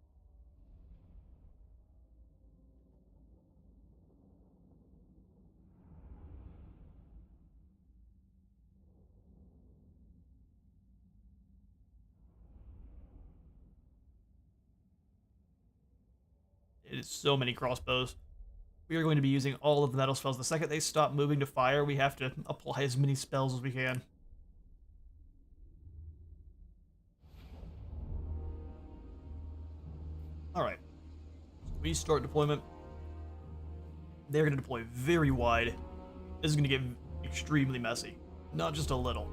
It is so many crossbows. We are going to be using all of the metal spells. The second they stop moving to fire, we have to apply as many spells as we can. Alright. We start deployment. They're going to deploy very wide. This is going to get extremely messy. Not just a little.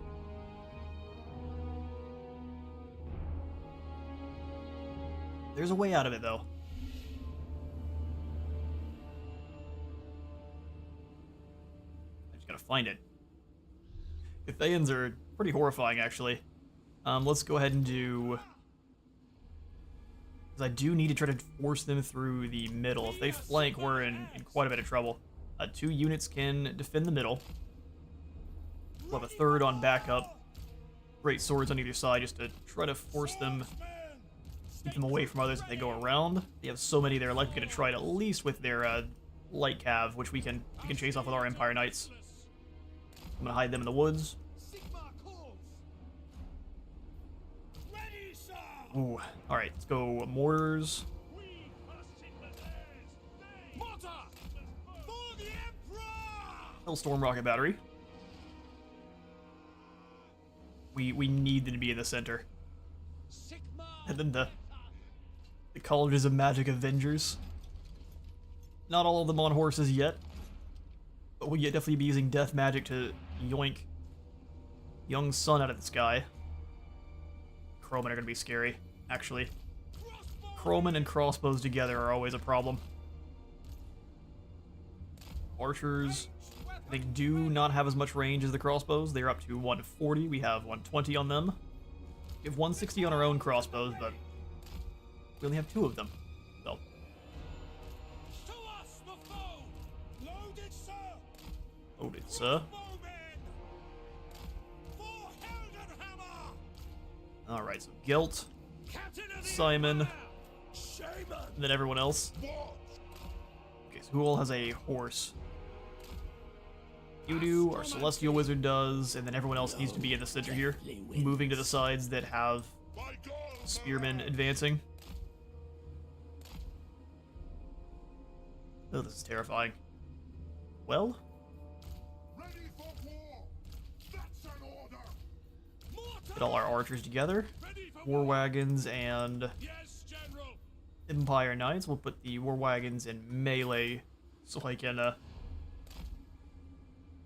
There's a way out of it, though. I just gotta find it. Cathayans are pretty horrifying, actually. Let's go ahead and do... because I do need to try to force them through the middle. If they flank, we're in quite a bit of trouble. 2 units can defend the middle. We'll have a third on backup. Great swords on either side just to try to force them, keep them away from others if they go around. They have so many they're likely going to try it at least with their light cav, which we can chase off with our Empire Knights. I'm going to hide them in the woods. Ooh, alright, let's go mortars. Hellstorm rocket battery. We need them to be in the center. And then the Colleges of Magic Avengers. Not all of them on horses yet, but we'll definitely be using death magic to yoink young sun out of the sky. Crowmen are going to be scary, actually. Crowmen and crossbows together are always a problem. Archers, they do not have as much range as the crossbows. They're up to 140. We have 120 on them. We have 160 on our own crossbows, but we only have 2 of them. So, Loaded, sir. Alright, so Gelt, Simon, and then everyone else. Okay, so who all has a horse? You do, our Celestial Wizard does, and then everyone else needs to be in the center here, moving to the sides that have spearmen advancing. Oh, this is terrifying. Well, Ready for war. That's an order. get all our archers together. War wagons and Yes, General. Empire Knights. We'll put the war wagons in melee so I can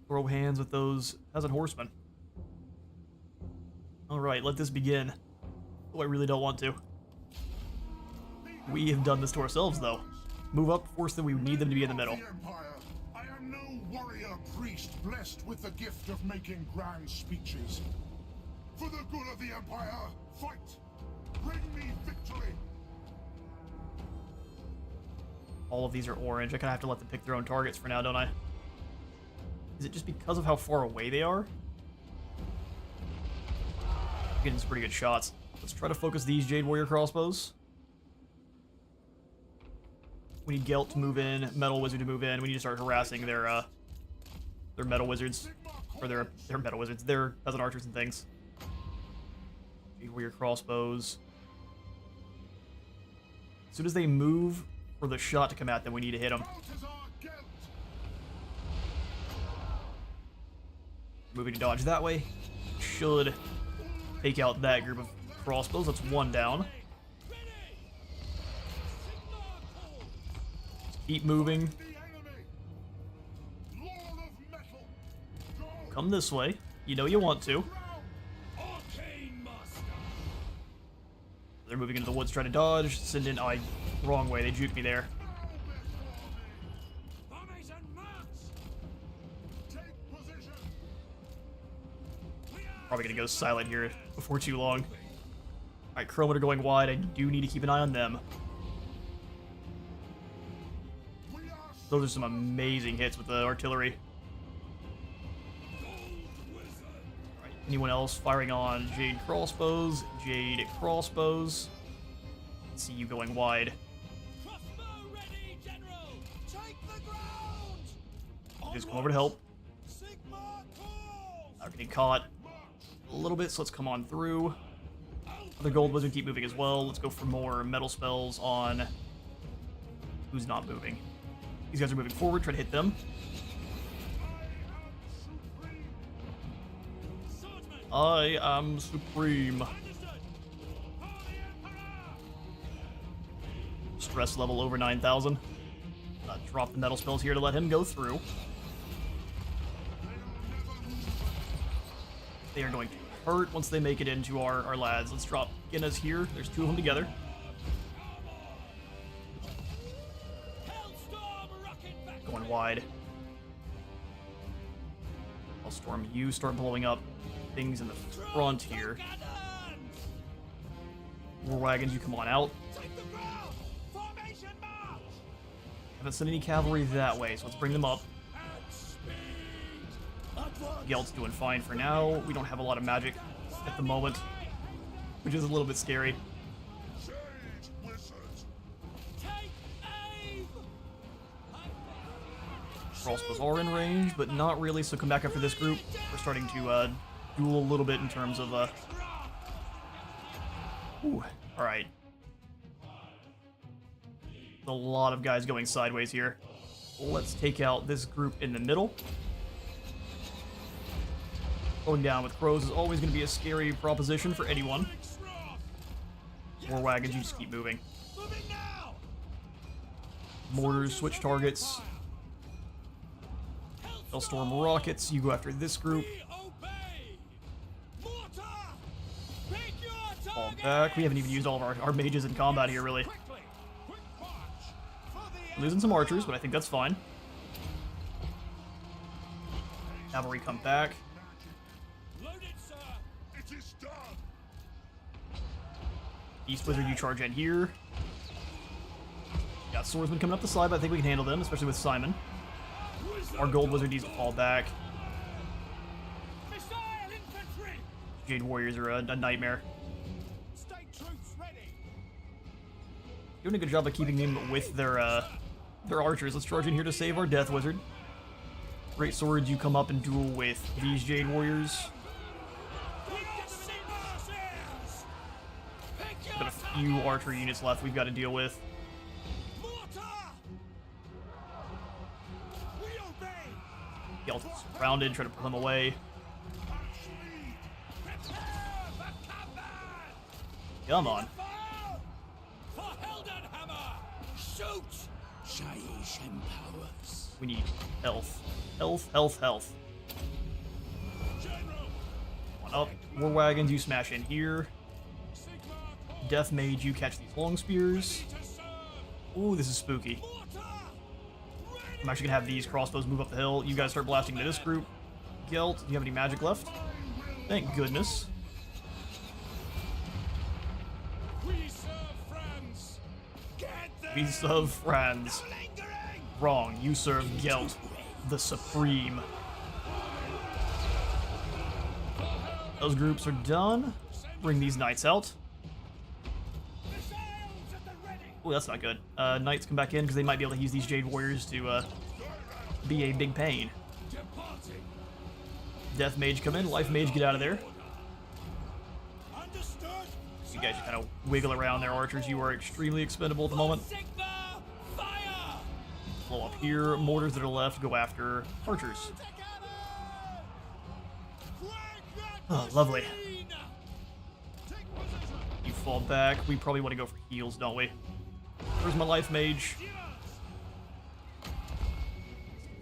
throw hands with those peasant horsemen. Alright, let this begin. Oh, I really don't want to. We have done this to ourselves, though. Move up, force them, we need them to be in the middle. The Empire. I am no warrior priest blessed with the gift of making grand speeches. For the good of the Empire, fight! Bring me victory! All of these are orange. I kind of have to let them pick their own targets for now, don't I? Is it just because of how far away they are? Getting some pretty good shots. Let's try to focus these Jade Warrior crossbows. We need Gelt to move in, Metal Wizard to move in. We need to start harassing their Metal Wizards. Or their Metal Wizards, their peasant archers and things. Jade Warrior crossbows. As soon as they move for the shot to come at them, we need to hit them. Moving to dodge that way. Should take out that group of crossbows. That's one down. Keep moving. Come this way. You know you want to. They're moving into the woods trying to dodge. Send in... Oh, wrong way. They juked me there. Probably gonna go silent here before too long. Alright, Chromater going wide. I do need to keep an eye on them. Those are some amazing hits with the artillery. Alright, anyone else firing on Jade crossbows? Jade crossbows. See you going wide. Crossbow ready, General. Take the ground. Just come over to help. Sigma calls. Not getting caught a little bit, so let's come on through. The Gold Wizard keep moving as well. Let's go for more metal spells on who's not moving. These guys are moving forward, try to hit them. I am supreme. Stress level over 9,000. Drop the metal spells here to let him go through. They are going to hurt once they make it into our lads. Let's drop Guinness here. There's two of them together. Going wide. I'll storm you, start blowing up things in the front here. War wagons, you come on out. Haven't sent any cavalry that way, so let's bring them up. Gelt's doing fine for now. We don't have a lot of magic at the moment, which is a little bit scary. Crossbows are in range, but not really, so come back after this group. We're starting to duel a little bit in terms of... Ooh, alright. A lot of guys going sideways here. Let's take out this group in the middle. Going down with crows is always going to be a scary proposition for anyone. War wagons, you just keep moving. Mortars, switch targets. They'll storm rockets, you go after this group. Fall back. We haven't even used all of our mages in combat here, really. Losing some archers, but I think that's fine. Cavalry come back. East Wizard, you charge in here. Got swordsmen coming up the side, but I think we can handle them, especially with Simon. Our gold wizard needs to fall back. Missile infantry! Jade warriors are a nightmare. State troops ready! Doing a good job of keeping them with their archers. Let's charge in here to save our death wizard. Great swords, you come up and duel with these Jade warriors. Got a few archer units left we've got to deal with. Gelt is surrounded, try to pull him away. Come on. We need health. Health, health, health. One up. War wagons, you smash in here. Death mage, you catch these long spears. Ooh, this is spooky. I'm actually gonna have these crossbows move up the hill. You guys start blasting into this group. Gelt, do you have any magic left? Thank goodness. We serve France. Wrong, you serve Gelt, the Supreme. Those groups are done. Bring these knights out. Oh, that's not good. Knights come back in because they might be able to use these Jade Warriors to be a big pain. Death Mage come in. Life Mage, get out of there. You guys kind of wiggle around there, archers. You are extremely expendable at the moment. Blow up here. Mortars that are left go after archers. Oh, lovely. You fall back. We probably want to go for heals, don't we? Where's my life mage?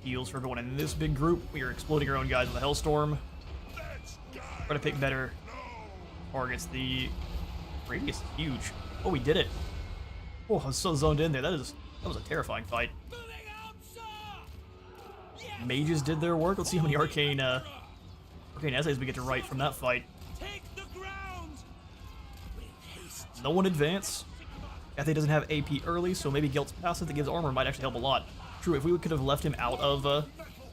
Heals for everyone in this big group. We are exploding our own guys with a Hellstorm. Try to pick better targets. The radius is huge. Oh, we did it. Oh, I was so zoned in there. That was a terrifying fight. Mages did their work. Let's see how many arcane essays we get to write from that fight. No one advance. Cathay doesn't have AP early, so maybe Gelt's passive that gives armor might actually help a lot. True, if we could have left him out of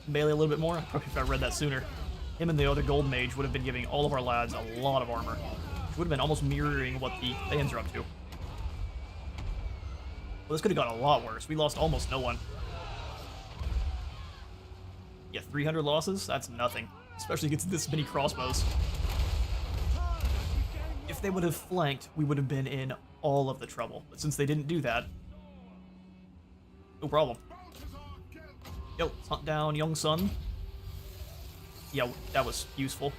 melee a little bit more, probably if I read that sooner, him and the other gold mage would have been giving all of our lads a lot of armor. Which would have been almost mirroring what the Thayans are up to. Well, this could have gone a lot worse. We lost almost no one. Yeah, 300 losses? That's nothing. Especially against this many crossbows. If they would have flanked, we would have been in all of the trouble. But since they didn't do that, no problem. Yo, let's hunt down young son. Yeah, that was useful.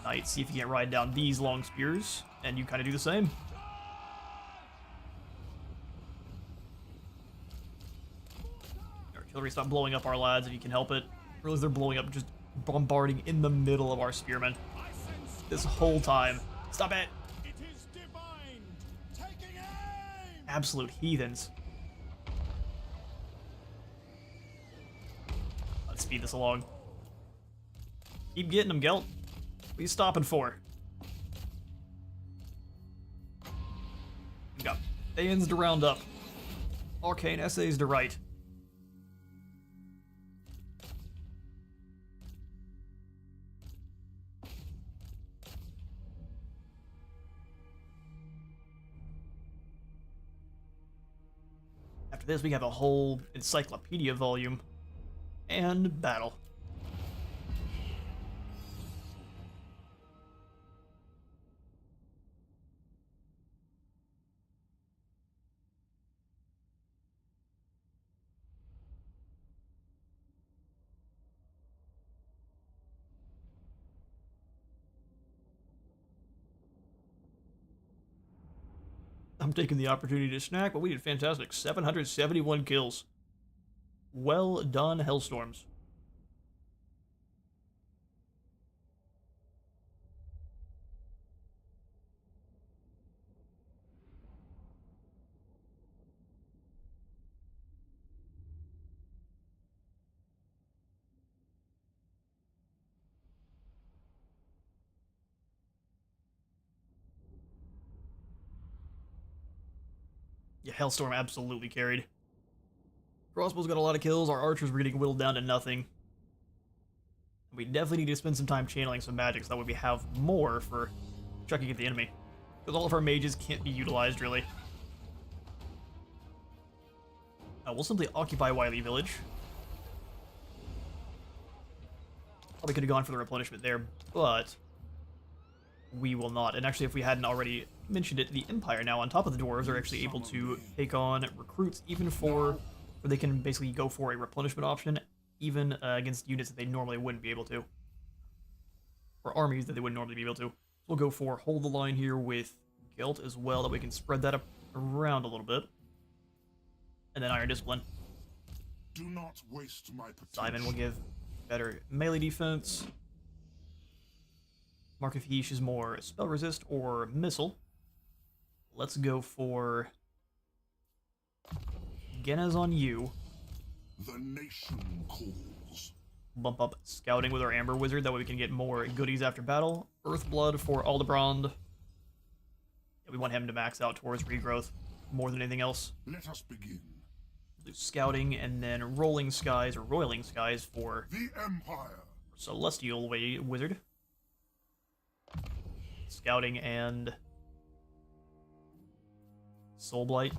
Knight, see if you can't ride down these long spears, and you kind of do the same. Artillery, stop blowing up our lads if you can help it. Realize they're blowing up, just bombarding in the middle of our spearmen. This whole time. Stop it! Absolute heathens. Let's speed this along. Keep getting them, Gelt. What are you stopping for? We got Thayans to round up. Arcane essays to write. After this, we have a whole encyclopedia volume. And battle. I'm taking the opportunity to snack, but we did fantastic. 771 kills. Well done, Hellstorms. Yeah, Hailstorm absolutely carried. Crossbows got a lot of kills. Our archers were getting whittled down to nothing. We definitely need to spend some time channeling some magic so that way we have more for chucking at the enemy. Because all of our mages can't be utilized, really. We'll simply occupy Wily Village. Probably could have gone for the replenishment there, but we will not. And actually, if we hadn't already mentioned it, the Empire now on top of the dwarves are actually able to take on recruits even for, where they can basically go for a replenishment option, even against units that they normally wouldn't be able to. Or armies that they wouldn't normally be able to. We'll go for hold the line here with Gelt as well, that we can spread that up around a little bit. And then Iron Discipline. Do not waste my potential. Simon will give better melee defense. Mark of Heesh is more spell resist or missile. Let's go for Genna's on you. The nation calls. Bump up scouting with our Amber Wizard, that way we can get more goodies after battle. Earthblood for Aldebrand. Yeah, we want him to max out towards regrowth more than anything else. Let us begin. Do scouting and then rolling skies or roiling skies for The Empire. Celestial Wizard. Scouting and Soul Blight. I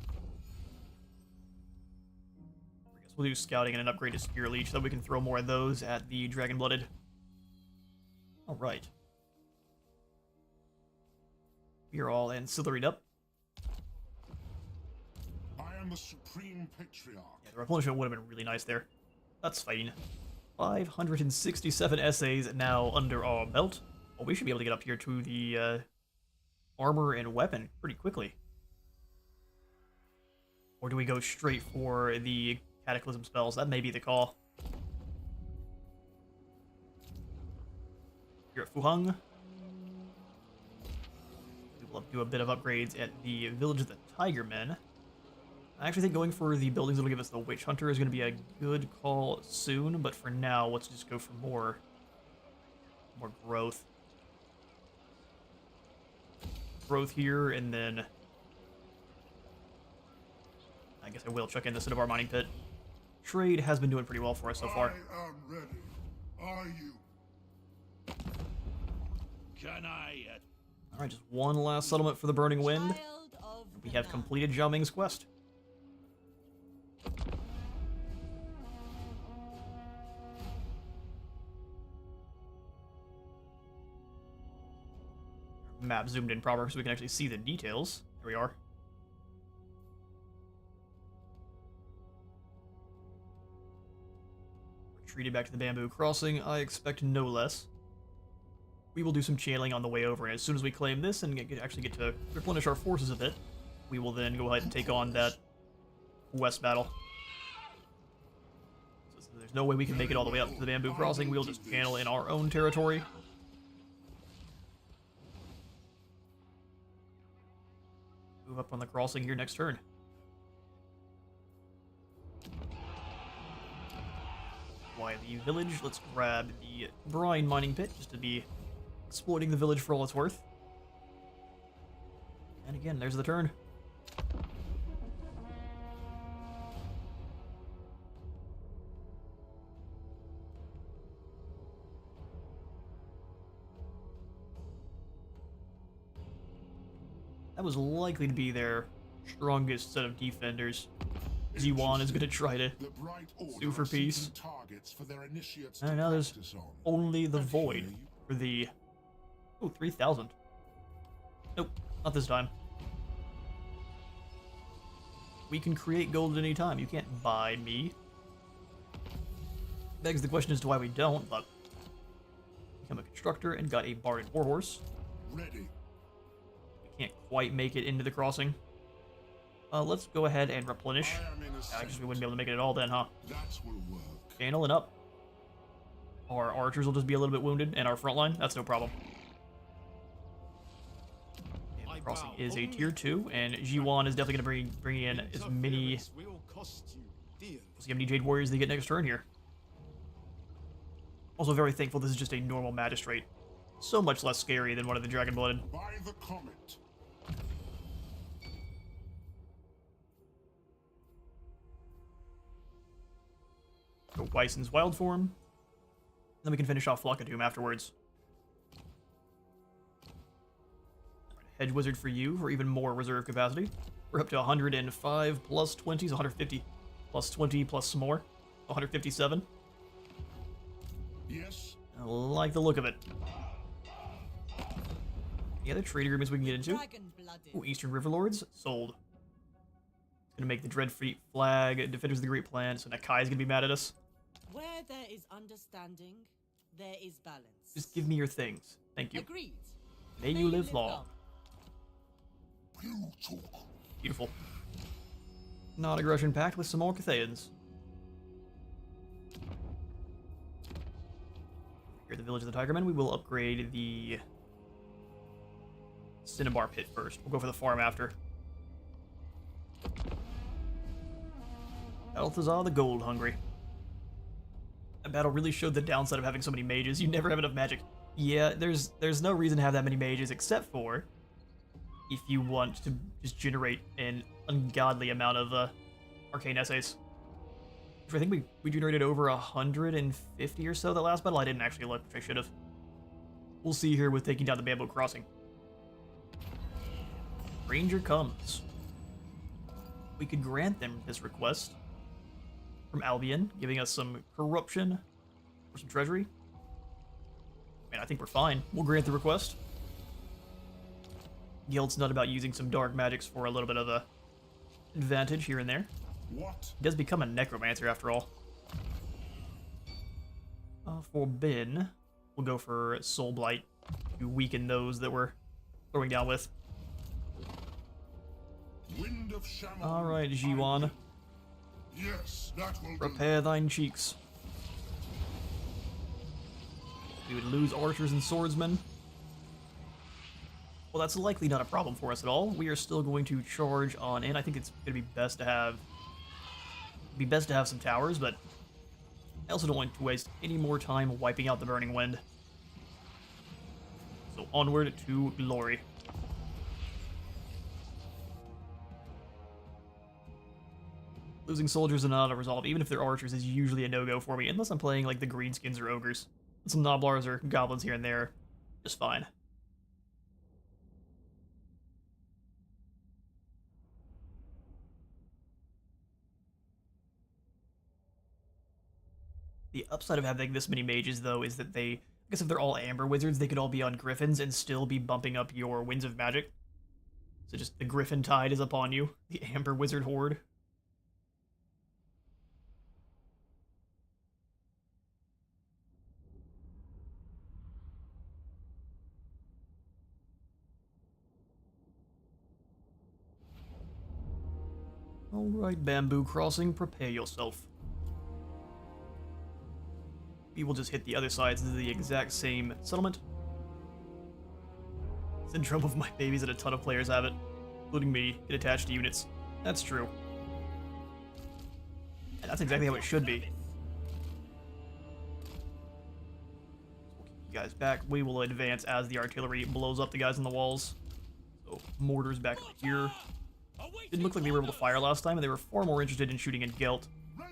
guess we'll do scouting and an upgrade to Spear Leech so that we can throw more of those at the Dragon Blooded. Alright. We are all ancillaried up. I am the Supreme Patriarch. Yeah, the replenishment would have been really nice there. That's fine. 567 essays now under our belt. Well, we should be able to get up here to the armor and weapon pretty quickly. Or do we go straight for the Cataclysm spells? That may be the call. Here at Fuheng. We will do a bit of upgrades at the Village of the Tigermen. I actually think going for the buildings that'll give us the Witch Hunter is going to be a good call soon, but for now, let's just go for more growth. Growth here, and then I guess I will chuck in the Cinnabar Mining Pit. Trade has been doing pretty well for us so far. I am ready. Are you? Can I? Alright, just one last settlement for the Burning Wind. Child of We the have night. completed Zhao Ming's quest. Map zoomed in proper so we can actually see the details. There we are. Retreated back to the Bamboo Crossing. I expect no less. We will do some channeling on the way over, and as soon as we claim this and actually get to replenish our forces a bit, we will then go ahead and take on that west battle. So there's no way we can make it all the way up to the Bamboo Crossing. We'll just channel in our own territory. Move up on the crossing here next turn. Wily Village. Let's grab the Brine Mining Pit just to be exploiting the village for all it's worth. And again, there's the turn. That was likely to be their strongest set of defenders. Z1 is going to try to The Bright Order sue for are seeking peace. targets for their initiates And to now there's practice on. only the And Void here you- for the... Oh, 3,000. Nope, not this time. We can create gold at any time. You can't buy me. Begs the question as to why we don't, but... Become a constructor and got a Barded Warhorse. Ready. We can't quite make it into the crossing. Let's go ahead and replenish. I am innocent. I guess we wouldn't be able to make it at all then, huh? That will work. Channeling up. Our archers will just be a little bit wounded, and our front line, that's no problem. And the crossing is a tier 2, and G1 is definitely going to bring in as many... Will cost you dear. We'll see how many Jade Warriors they get next turn here. Also very thankful this is just a normal Magistrate. So much less scary than one of the Dragon Blooded. By the comet. Weisson's wild form. Then we can finish off Flock-a-Doom afterwards. Hedge Wizard for you for even more reserve capacity. We're up to 105 plus 20 is 150 plus 20 plus some more. 157. Yes. I like the look of it. Any other trade agreements we can get into? Dragon-blooded. Ooh, Eastern Riverlords sold. It's gonna make the Dreadfleet flag, Defenders of the Great Plan, so Nakai's gonna be mad at us. Where there is understanding, there is balance. Just give me your things. Thank you. Agreed. May you live long. You talk. Beautiful. Non-aggression pact with some more Cathayans. Here at the Village of the Tigermen, we will upgrade the Cinnabar Pit first. We'll go for the farm after. Balthazar the Gold Hungry. That battle really showed the downside of having so many mages. You never have enough magic. Yeah, there's no reason to have that many mages except for if you want to just generate an ungodly amount of arcane essays. Which I think we generated over 150 or so that last battle. I didn't actually look, which I should have. We'll see here with taking down the Bamboo Crossing. Ranger comes. We could grant them this request from Albion, giving us some corruption or some treasury. And I think we're fine. We'll grant the request. Gelt's not about using some dark magics for a little bit of a advantage here and there. What? He does become a necromancer after all. For Ben, we'll go for Soul Blight to weaken those that we're throwing down with. Wind of Shaman. Alright, Jiwan. Yes, that will do. Prepare thine cheeks. We would lose archers and swordsmen. Well, that's likely not a problem for us at all. We are still going to charge on in. I think it's going to be best to have some towers, but I also don't want to waste any more time wiping out the Burning Wind. So onward to glory. Losing soldiers is not a resolve, even if they're archers, is usually a no-go for me, unless I'm playing like the greenskins or ogres. Some Noblars or goblins here and there, just fine. The upside of having this many mages, though, is that I guess if they're all Amber Wizards, they could all be on Griffins and still be bumping up your Winds of Magic. So just the Griffin tide is upon you, the Amber Wizard horde. Alright, Bamboo Crossing, prepare yourself. We will just hit the other sides of the exact same settlement. Syndrome of my babies that a ton of players have it, including me, get attached to units. That's true. And that's exactly how it should be. We'll keep you guys back. We will advance as the artillery blows up the guys on the walls. So, mortars back up here. Didn't look like they were able to fire last time, and they were far more interested in shooting at Gelt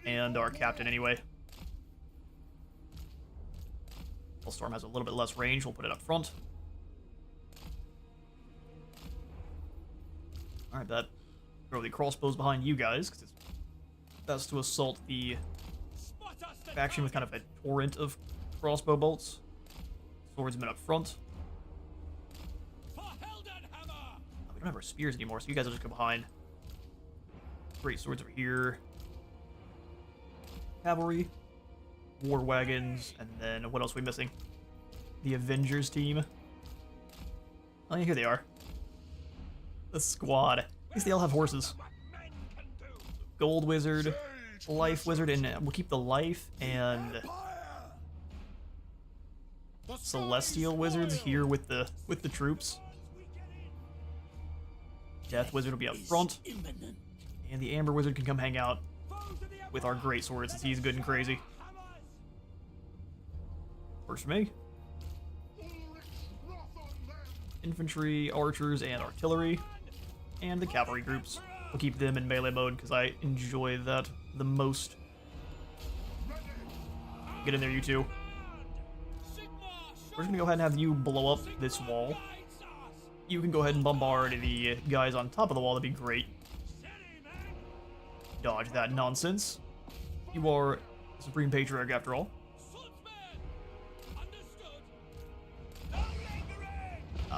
and our captain anyway. Storm has a little bit less range. We'll put it up front. Alright, that. Throw the crossbows behind you guys, because it's best to assault the faction with kind of a torrent of crossbow bolts. Swordsmen up front. We don't have our spears anymore, so you guys will just go behind. Great swords over here. Cavalry. War wagons, and then what else are we missing? The Avengers team. Oh, yeah, here they are. The squad. At least they all have horses. Gold Wizard, Life Wizard, and we'll keep the Life and Celestial Wizards here with the troops. Death Wizard will be up front, and the Amber Wizard can come hang out with our great swords since he's good and crazy. Works for me. Infantry, archers, and artillery. And the cavalry groups. We'll keep them in melee mode because I enjoy that the most. Get in there, you two. We're just gonna go ahead and have you blow up this wall. You can go ahead and bombard the guys on top of the wall, that'd be great. Dodge that nonsense. You are Supreme Patriarch after all.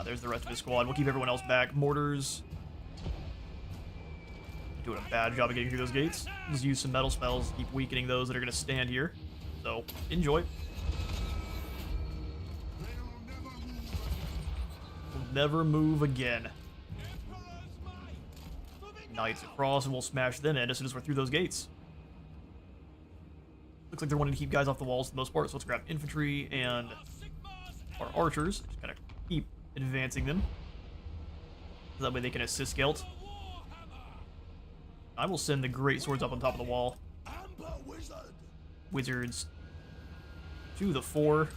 There's the rest of his squad. We'll keep everyone else back. Mortars. Doing a bad job of getting through those gates. Just use some metal spells to keep weakening those that are going to stand here. So, enjoy. We'll never move again. Knights across, and we'll smash them in as soon as we're through those gates. Looks like they're wanting to keep guys off the walls for the most part, so let's grab infantry and our archers. Just kind of keep advancing them. So that way they can assist Gelt. I will send the great swords up on top of the wall. Wizards to the fore.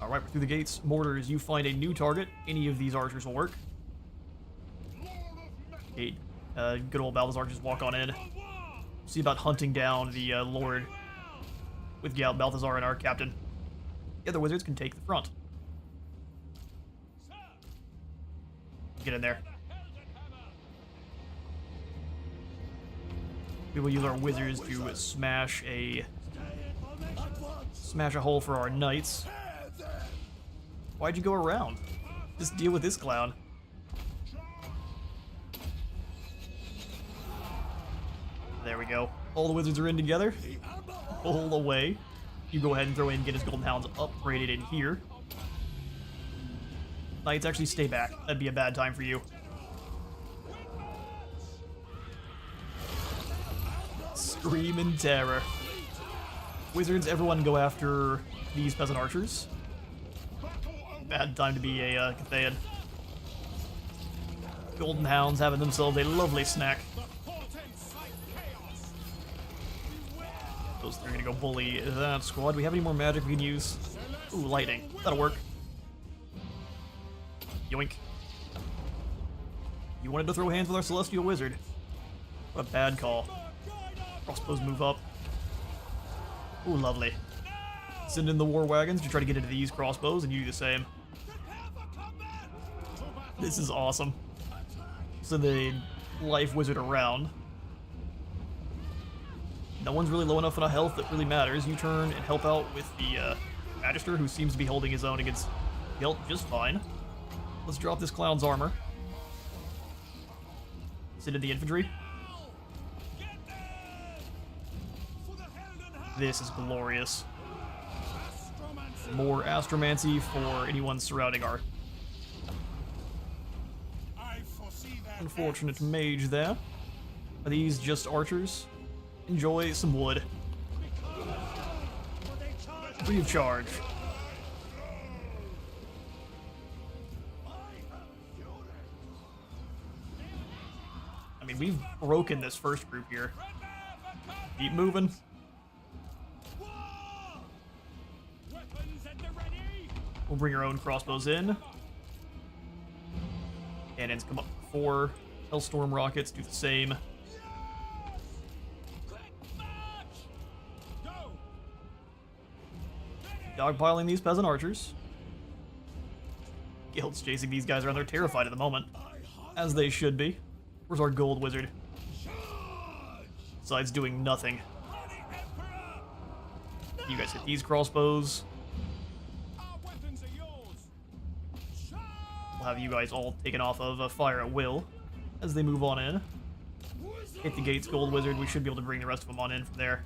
Alright, we're through the gates. Mortars, you find a new target. Any of these archers will work. Okay, good old Balthazar, just walk on in. See about hunting down the Lord with Balthazar and our captain. The other wizards can take the front. Get in there. We will use our wizards to smash a hole for our knights. Why'd you go around? Just deal with this clown. There we go. All the wizards are in together. Pull away. You go ahead and throw in, get his golden hounds upgraded in here. Knights, actually stay back. That'd be a bad time for you. Scream in terror. Wizards, everyone go after these peasant archers. Bad time to be a Cathayan. Golden hounds having themselves a lovely snack. Those three are gonna go bully that squad. We have any more magic we can use? Ooh, lightning. That'll work. Yoink. You wanted to throw hands with our Celestial Wizard. What a bad call. Crossbows move up. Ooh, lovely. Send in the war wagons to try to get into these crossbows, and you do the same. This is awesome. Send the life wizard around. No one's really low enough on a health that really matters. You turn and help out with the Magister, who seems to be holding his own against Gelt just fine. Let's drop this clown's armor. Send in the infantry. This is glorious. More astromancy for anyone surrounding our unfortunate mage there. Are these just archers? Enjoy some wood. Free of charge. I mean, we've broken this first group here. Keep moving. We'll bring our own crossbows in. Cannons come up before. Hellstorm rockets do the same. Dogpiling these peasant archers. Gelt's chasing these guys around. They're terrified at the moment. As they should be. Where's our gold wizard? Besides doing nothing. You guys hit these crossbows. We'll have you guys all taken off of fire at will as they move on in. Hit the gates, gold wizard. We should be able to bring the rest of them on in from there.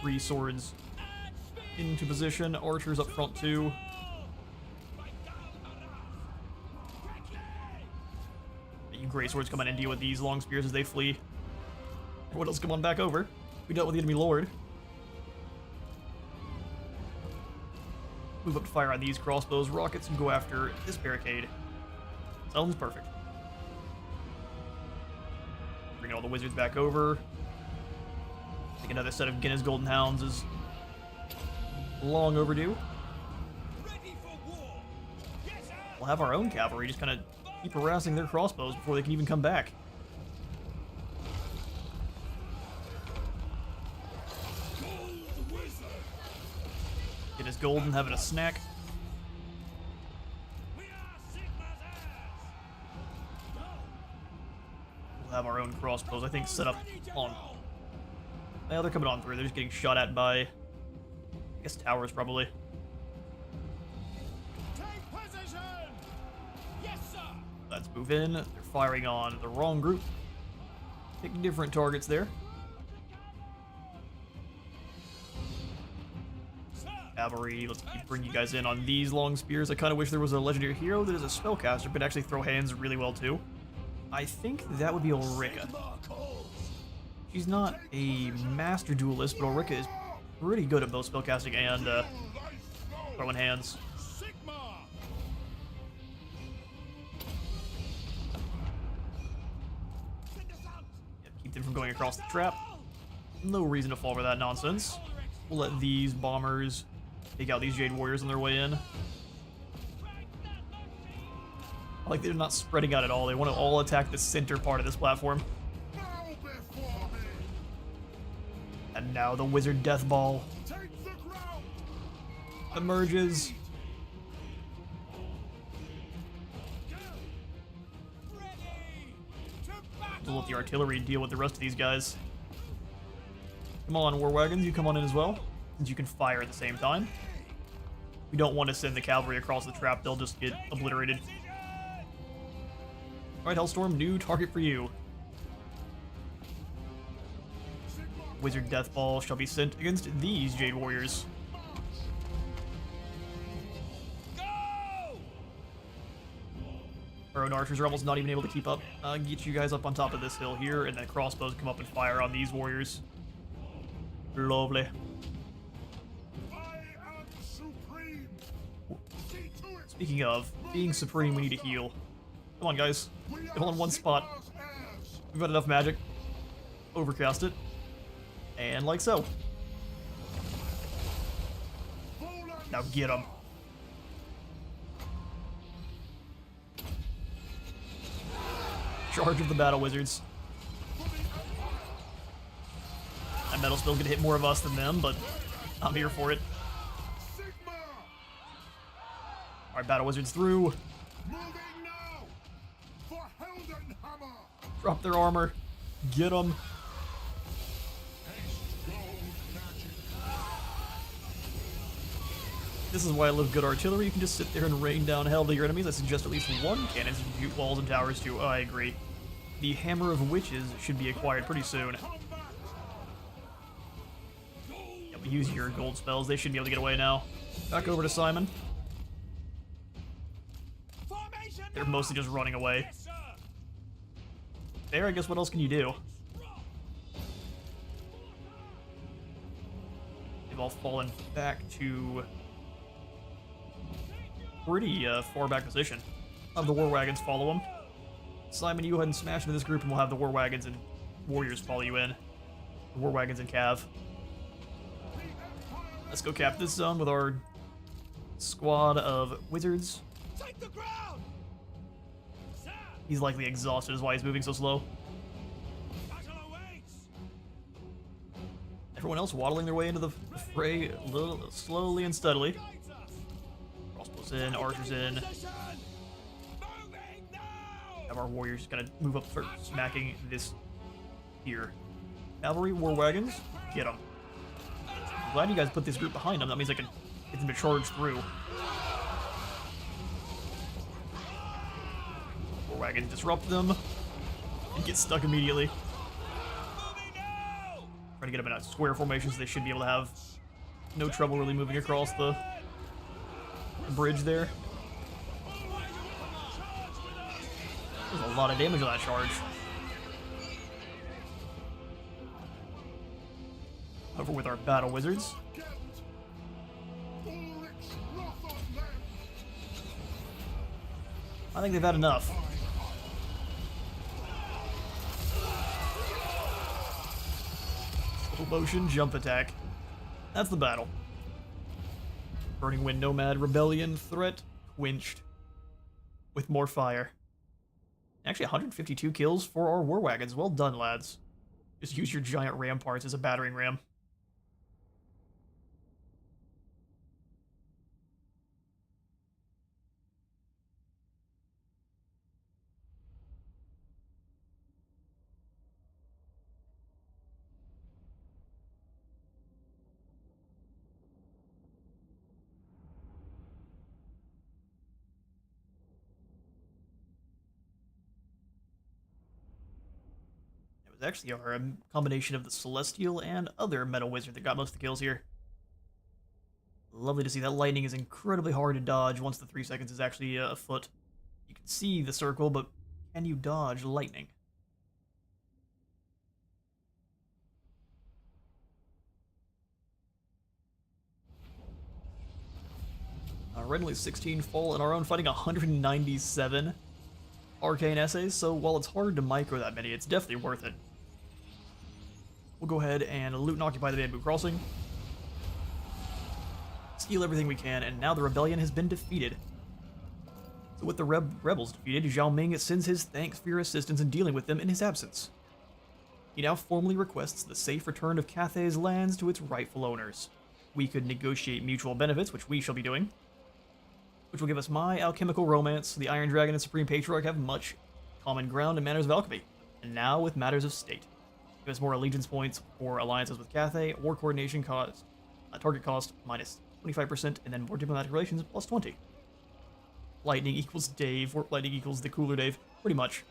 3 swords into position. Archers up front too. You gray swords come in and deal with these long spears as they flee. What else? Come on back over. We dealt with the enemy lord. Move up to fire on these crossbows. Rockets, you go after this barricade. Sounds perfect. Bring all the wizards back over. I think another set of Guinness Golden Hounds is long overdue. We'll have our own cavalry just kind of keep harassing their crossbows before they can even come back. Get his gold and having a snack. We'll have our own crossbows, I think, set up on... Yeah, they're coming on through. They're just getting shot at by... I guess towers, probably. Let's move in. They're firing on the wrong group. Pick different targets there. Cavalry, let's keep bringing you guys in on these long spears. I kind of wish there was a legendary hero that is a spellcaster, but could actually throw hands really well too. I think that would be Ulrika. She's not a master duelist, but Ulrika is pretty good at both spellcasting and throwing hands. Keep them from going across the trap. No reason to fall for that nonsense. We'll let these bombers take out these Jade Warriors on their way in. I like they're not spreading out at all. They want to all attack the center part of this platform. And now the Wizard Death Ball emerges. We'll let the artillery deal with the rest of these guys. Come on, war wagons, you come on in as well, since you can fire at the same time. We don't want to send the cavalry across the trap, they'll just get obliterated. Alright, Hellstorm, new target for you. Wizard Death Ball shall be sent against these Jade Warriors. Our own archers are almost not even able to keep up. Get you guys up on top of this hill here, and then crossbows come up and fire on these warriors. Lovely. Speaking of being supreme, we need to heal. Come on, guys. Get all in one spot. We've got enough magic. Overcast it. And like so. Now get them. Charge of the battle wizards. That metal spell's gonna hit more of us than them, but I'm here for it. Alright, battle wizards through. Drop their armor. Get them. This is why I love good artillery. You can just sit there and rain down hell to your enemies. I suggest at least one cannon so you can shoot walls and towers too. Oh, I agree. The Hammer of Witches should be acquired pretty soon. Yeah, but use your gold spells. They should be able to get away now. Back over to Simon. They're mostly just running away. There, I guess what else can you do? They've all fallen back to pretty far back position. Have the war wagons follow them. Simon, you go ahead and smash into this group, and we'll have the war wagons and warriors follow you in. The war wagons and cav. Let's go cap this zone with our squad of wizards. Take the ground! He's likely exhausted, is why he's moving so slow. Everyone else waddling their way into the fray a little slowly and steadily. Crossbows in, archers in. Have our warriors gonna move up, start smacking this here. Cavalry, war wagons, get them. I'm glad you guys put this group behind them. That means I can get them to charge through. War wagons disrupt them and get stuck immediately. Try to get them in a square formation so they should be able to have no trouble really moving across the bridge there. There's a lot of damage on that charge. Over with our battle wizards. I think they've had enough. Full motion jump attack. That's the battle. Burning Wind Nomad Rebellion threat quenched with more fire. Actually, 152 kills for our war wagons. Well done, lads. Just use your giant ramparts as a battering ram. It was actually our combination of the Celestial and other Metal Wizard that got most of the kills here. Lovely to see. That lightning is incredibly hard to dodge once the 3 seconds is actually afoot. You can see the circle, but can you dodge lightning? Renly 16 full, and our own fighting 197 arcane essays, so while it's hard to micro that many, it's definitely worth it. We'll go ahead and loot and occupy the Bamboo Crossing. Steal everything we can, and now the rebellion has been defeated. So with the rebels defeated, Zhao Ming sends his thanks for your assistance in dealing with them in his absence. He now formally requests the safe return of Cathay's lands to its rightful owners. We could negotiate mutual benefits, which we shall be doing, which will give us my alchemical romance. The Iron Dragon and Supreme Patriarch have much common ground in matters of alchemy, and now with matters of state. Give us more allegiance points for alliances with Cathay, war coordination cost, target cost minus 25%, and then more diplomatic relations plus 20. Lightning equals Dave, warp lightning equals the cooler Dave, pretty much.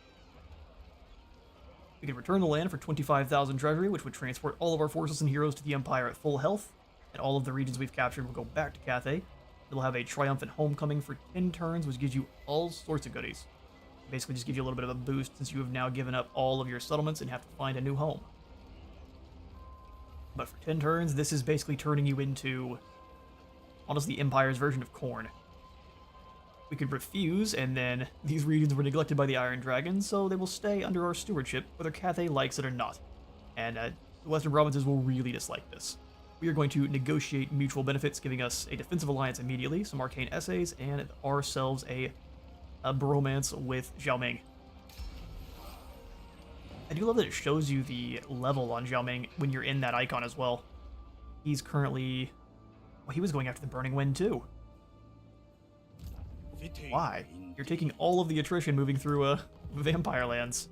We can return the land for 25,000 treasury, which would transport all of our forces and heroes to the Empire at full health, and all of the regions we've captured will go back to Cathay. It'll have a triumphant homecoming for 10 turns, which gives you all sorts of goodies. Basically just gives you a little bit of a boost since you have now given up all of your settlements and have to find a new home. But for 10 turns, this is basically turning you into, honestly, the Empire's version of Khorne. We could refuse, and then these regions were neglected by the Iron Dragon, so they will stay under our stewardship, whether Cathay likes it or not. And the Western provinces will really dislike this. We are going to negotiate mutual benefits, giving us a defensive alliance immediately, some arcane essays, and ourselves a bromance with Zhao Ming. I do love that it shows you the level on Zhao Ming when you're in that icon as well. He's currently... well, he was going after the Burning Wind too. Why? You're taking all of the attrition moving through Vampire Lands.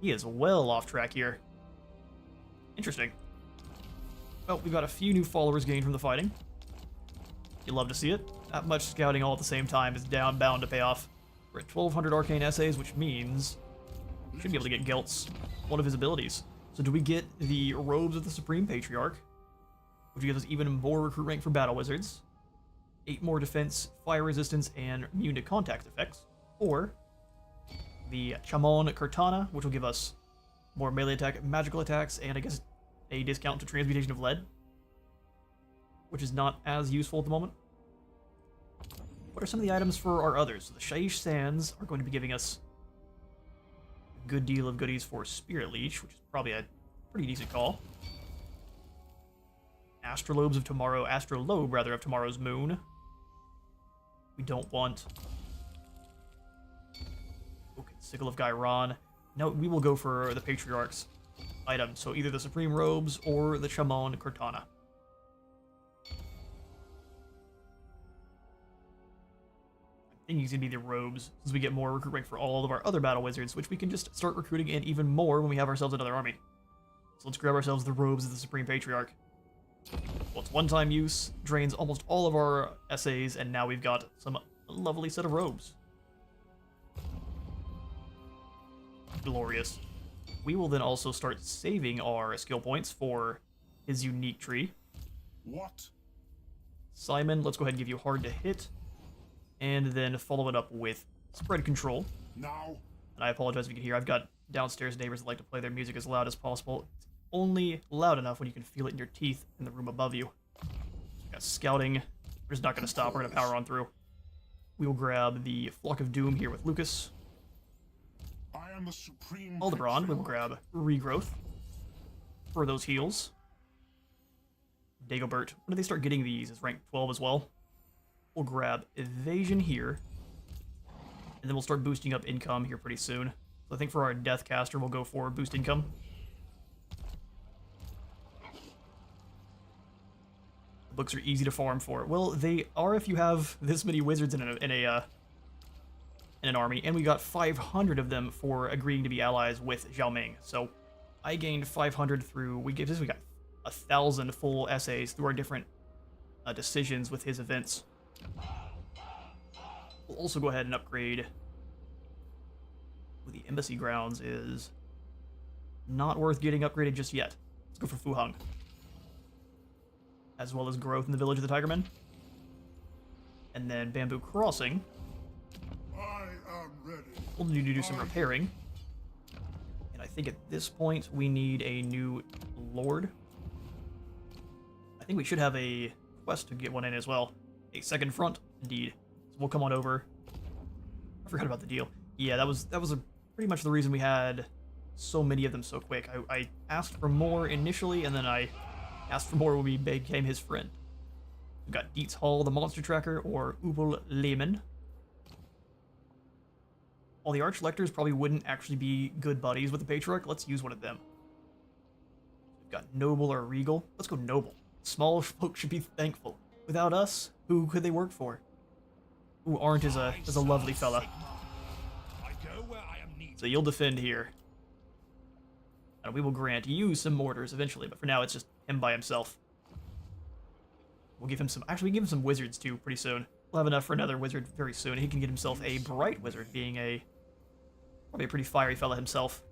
He is well off track here. Interesting. Well, we've got a few new followers gained from the fighting. You love to see it. That much scouting all at the same time is bound to pay off. We're at 1,200 arcane essays, which means we should be able to get Gelt's one of his abilities. So do we get the Robes of the Supreme Patriarch, which gives us even more recruit rank for Battle Wizards, 8 more defense, fire resistance, and immune to contact effects, or the Chamon Cortana, which will give us more melee attack, magical attacks, and I guess a discount to transmutation of lead, which is not as useful at the moment. What are some of the items for our others? So the Shaiish Sands are going to be giving us a good deal of goodies for Spirit Leech, which is probably a pretty decent call. Astrolobe of Tomorrow's Moon. We don't want... okay, Sickle of Gairon. No, we will go for the Patriarch's item, so either the Supreme Robes or the Chamon Cortana. I think it's going to be the Robes, since we get more recruit rank for all of our other Battle Wizards, which we can just start recruiting in even more when we have ourselves another army. So let's grab ourselves the Robes of the Supreme Patriarch. Well, it's one-time use, drains almost all of our essays, and now we've got some lovely set of robes. Glorious. We will then also start saving our skill points for his unique tree. What? Simon, let's go ahead and give you hard to hit, and then follow it up with spread control. Now? And I apologize if you can hear, I've got downstairs neighbors that like to play their music as loud as possible. It's only loud enough when you can feel it in your teeth in the room above you. We got scouting. We're just not going to stop. We're going to power on through. We will grab the Flock of Doom here with Lucas. I am the Supreme Aldebaran, we will grab Regrowth for those heals. Dagobert, when do they start getting these? Is rank 12 as well. We'll grab Evasion here. And then we'll start boosting up income here pretty soon. So I think for our Deathcaster, we'll go for boost income. Books are easy to farm for. Well, they are if you have this many wizards in an army, and we got 500 of them for agreeing to be allies with Zhao Ming. So I gained 500 through. We got 1,000 full essays through our different decisions with his events. We'll also go ahead and upgrade. The embassy grounds is not worth getting upgraded just yet. Let's go for Fu Hung. As well as growth in the village of the Tigermen. And then Bamboo Crossing. I am ready. We'll need to do some repairing. And I think at this point we need a new lord. I think we should have a quest to get one in as well. A second front, indeed. So we'll come on over. I forgot about the deal. Yeah, that was pretty much the reason we had so many of them so quick. I asked for more initially, and then I asked for more when we became his friend. We've got Dietz Hall, the monster tracker, or Ubel Lehman. While the Archlectors probably wouldn't actually be good buddies with the Patriarch, let's use one of them. We've got Noble or Regal. Let's go Noble. Small folk should be thankful. Without us, who could they work for? Ooh, Arndt is a lovely fella. So you'll defend here. And we will grant you some mortars eventually, but for now it's just him by himself. We'll give him some, actually we give him some wizards too pretty soon. We'll have enough for another wizard very soon. He can get himself a bright wizard, being probably a pretty fiery fella himself.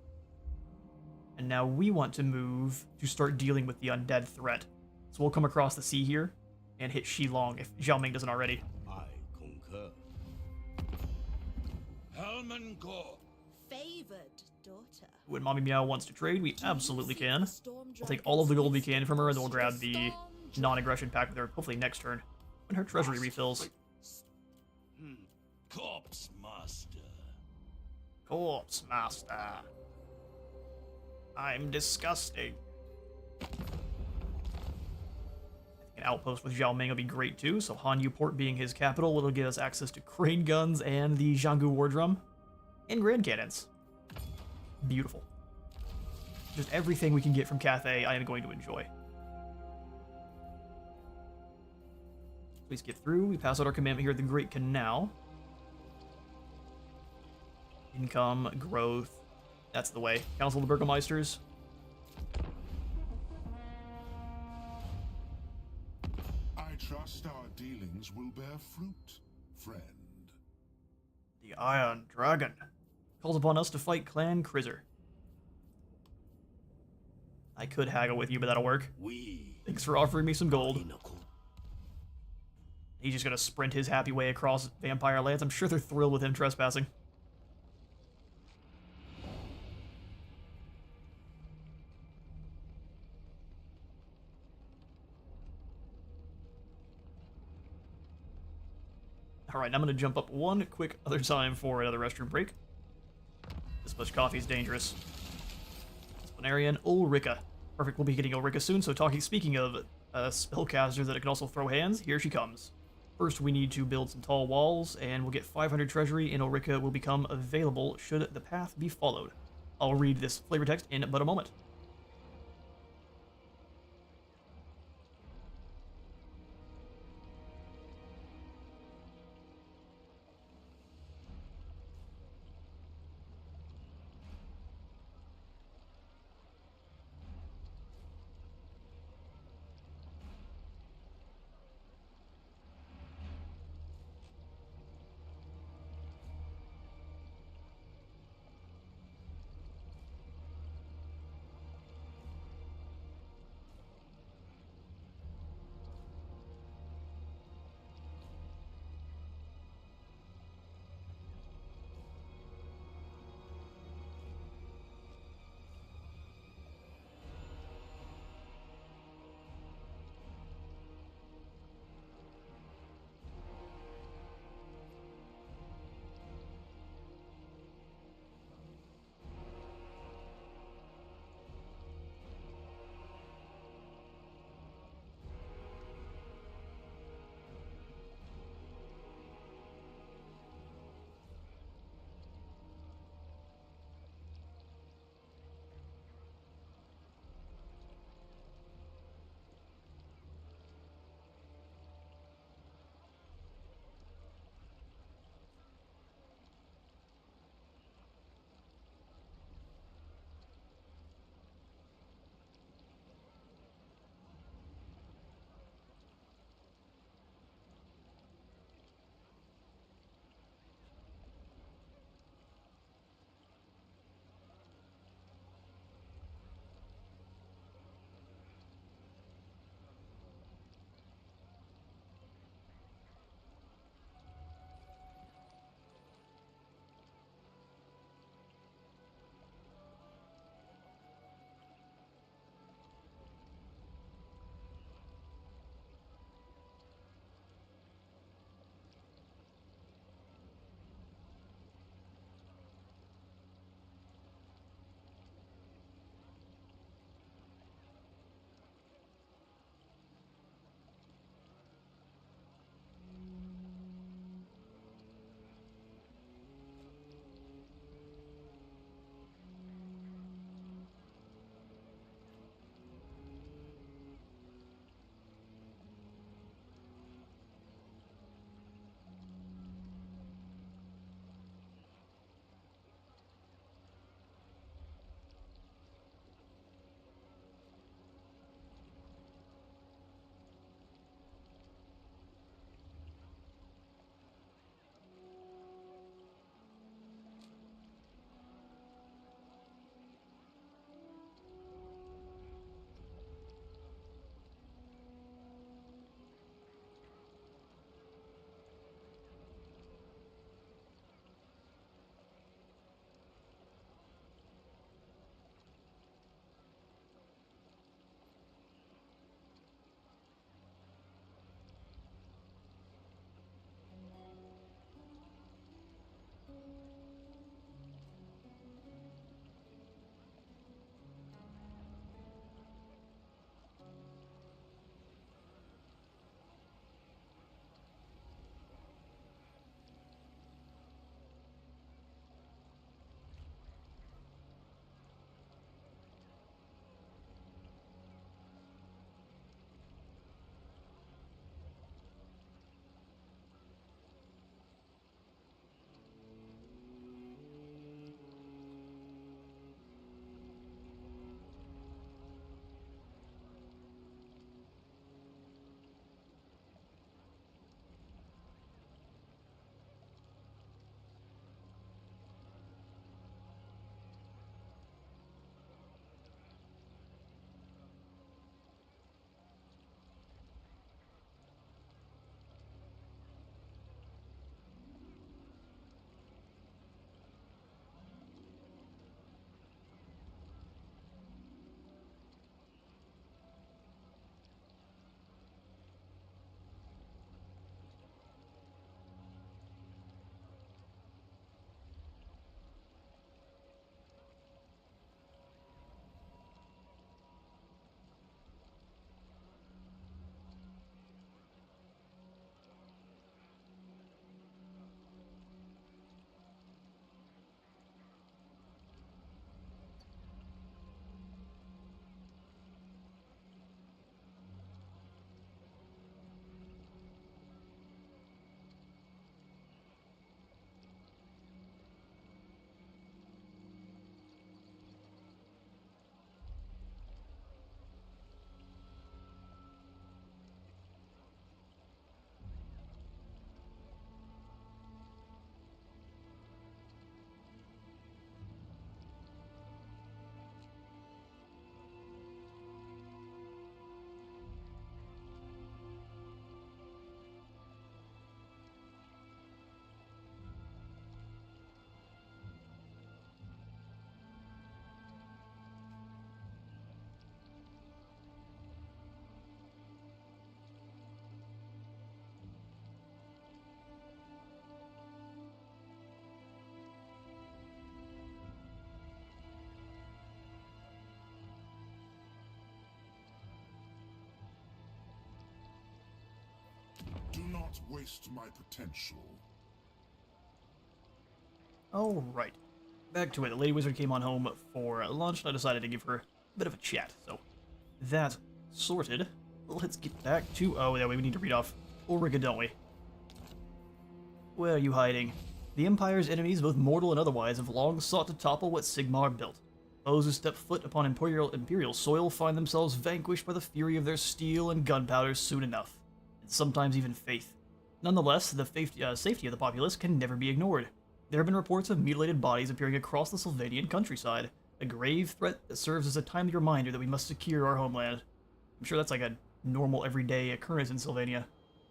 And now we want to move to start dealing with the undead threat. So we'll come across the sea here and hit Shilong if Zhao Ming doesn't already. I concur. Helman Gore. Favored daughter. When Mommy Meow wants to trade, we absolutely can. We'll take all of the gold we can from her, and then we'll grab the non-aggression pack with her, hopefully next turn, when her treasury refills. Corpse Master. Corpse Master. I'm disgusting. I think an outpost with Zhao Ming will be great too, so Hanyu Port being his capital will give us access to crane guns and the Jianggu War Drum. And grand cannons. Beautiful. Just everything we can get from Cathay, I am going to enjoy. Please get through. We pass out our commandment here at the Great Canal. Income, growth. That's the way. Council of the Burgomeisters. I trust our dealings will bear fruit, friend. The Iron Dragon calls upon us to fight Clan Krizer. I could haggle with you, but that'll work. Thanks for offering me some gold. He's just gonna sprint his happy way across Vampire Lands. I'm sure they're thrilled with him trespassing. Alright, I'm gonna jump up one quick other time for another restroom break. This much coffee is dangerous. Disciplinarian Ulrika. Perfect, we'll be getting Ulrika soon, so speaking of spellcasters that can also throw hands, here she comes. First, we need to build some tall walls, and we'll get 500 treasury, and Ulrika will become available should the path be followed. I'll read this flavor text in but a moment. not waste my potential. Alright. Back to it. The Lady Wizard came on home for lunch, and I decided to give her a bit of a chat. So, that sorted. Let's get back to... Oh, yeah, we need to read off Ulrika, don't we? Where are you hiding? The Empire's enemies, both mortal and otherwise, have long sought to topple what Sigmar built. Those who step foot upon Imperial soil find themselves vanquished by the fury of their steel and gunpowder soon enough, and sometimes even faith. Nonetheless, the safety of the populace can never be ignored. There have been reports of mutilated bodies appearing across the Sylvanian countryside, a grave threat that serves as a timely reminder that we must secure our homeland. I'm sure that's like a normal, everyday occurrence in Sylvania.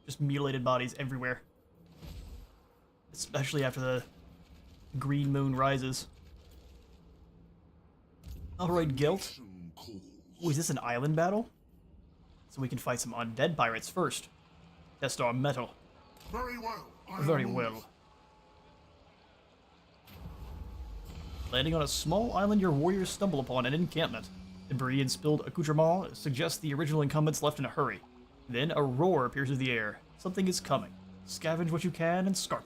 Just mutilated bodies everywhere. Especially after the green moon rises. Alright, Gelt. Oh, is this an island battle? So we can fight some undead pirates first. Test our metal. Very well. Very well. Landing on a small island, your warriors stumble upon an encampment. Debris and spilled accoutrements suggest the original incumbents left in a hurry. Then a roar appears through the air. Something is coming. Scavenge what you can and scarp.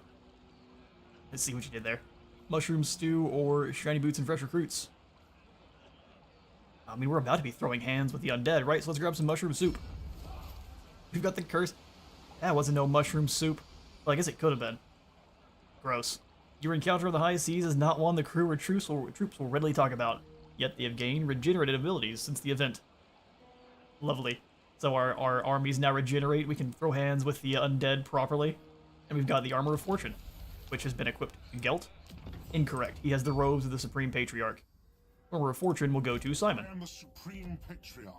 Let's see what you did there. Mushroom stew or shiny boots and fresh recruits. I mean, we're about to be throwing hands with the undead, right? So let's grab some mushroom soup. We've got the curse. That wasn't no mushroom soup. Well, I guess it could have been. Gross. Your encounter of the high seas is not one the crew or troops will readily talk about, yet they have gained regenerative abilities since the event. Lovely. So our armies now regenerate, we can throw hands with the undead properly, and we've got the Armor of Fortune, which has been equipped to Gelt. Incorrect. He has the robes of the Supreme Patriarch. Armor of Fortune will go to Simon. I am the Supreme Patriarch.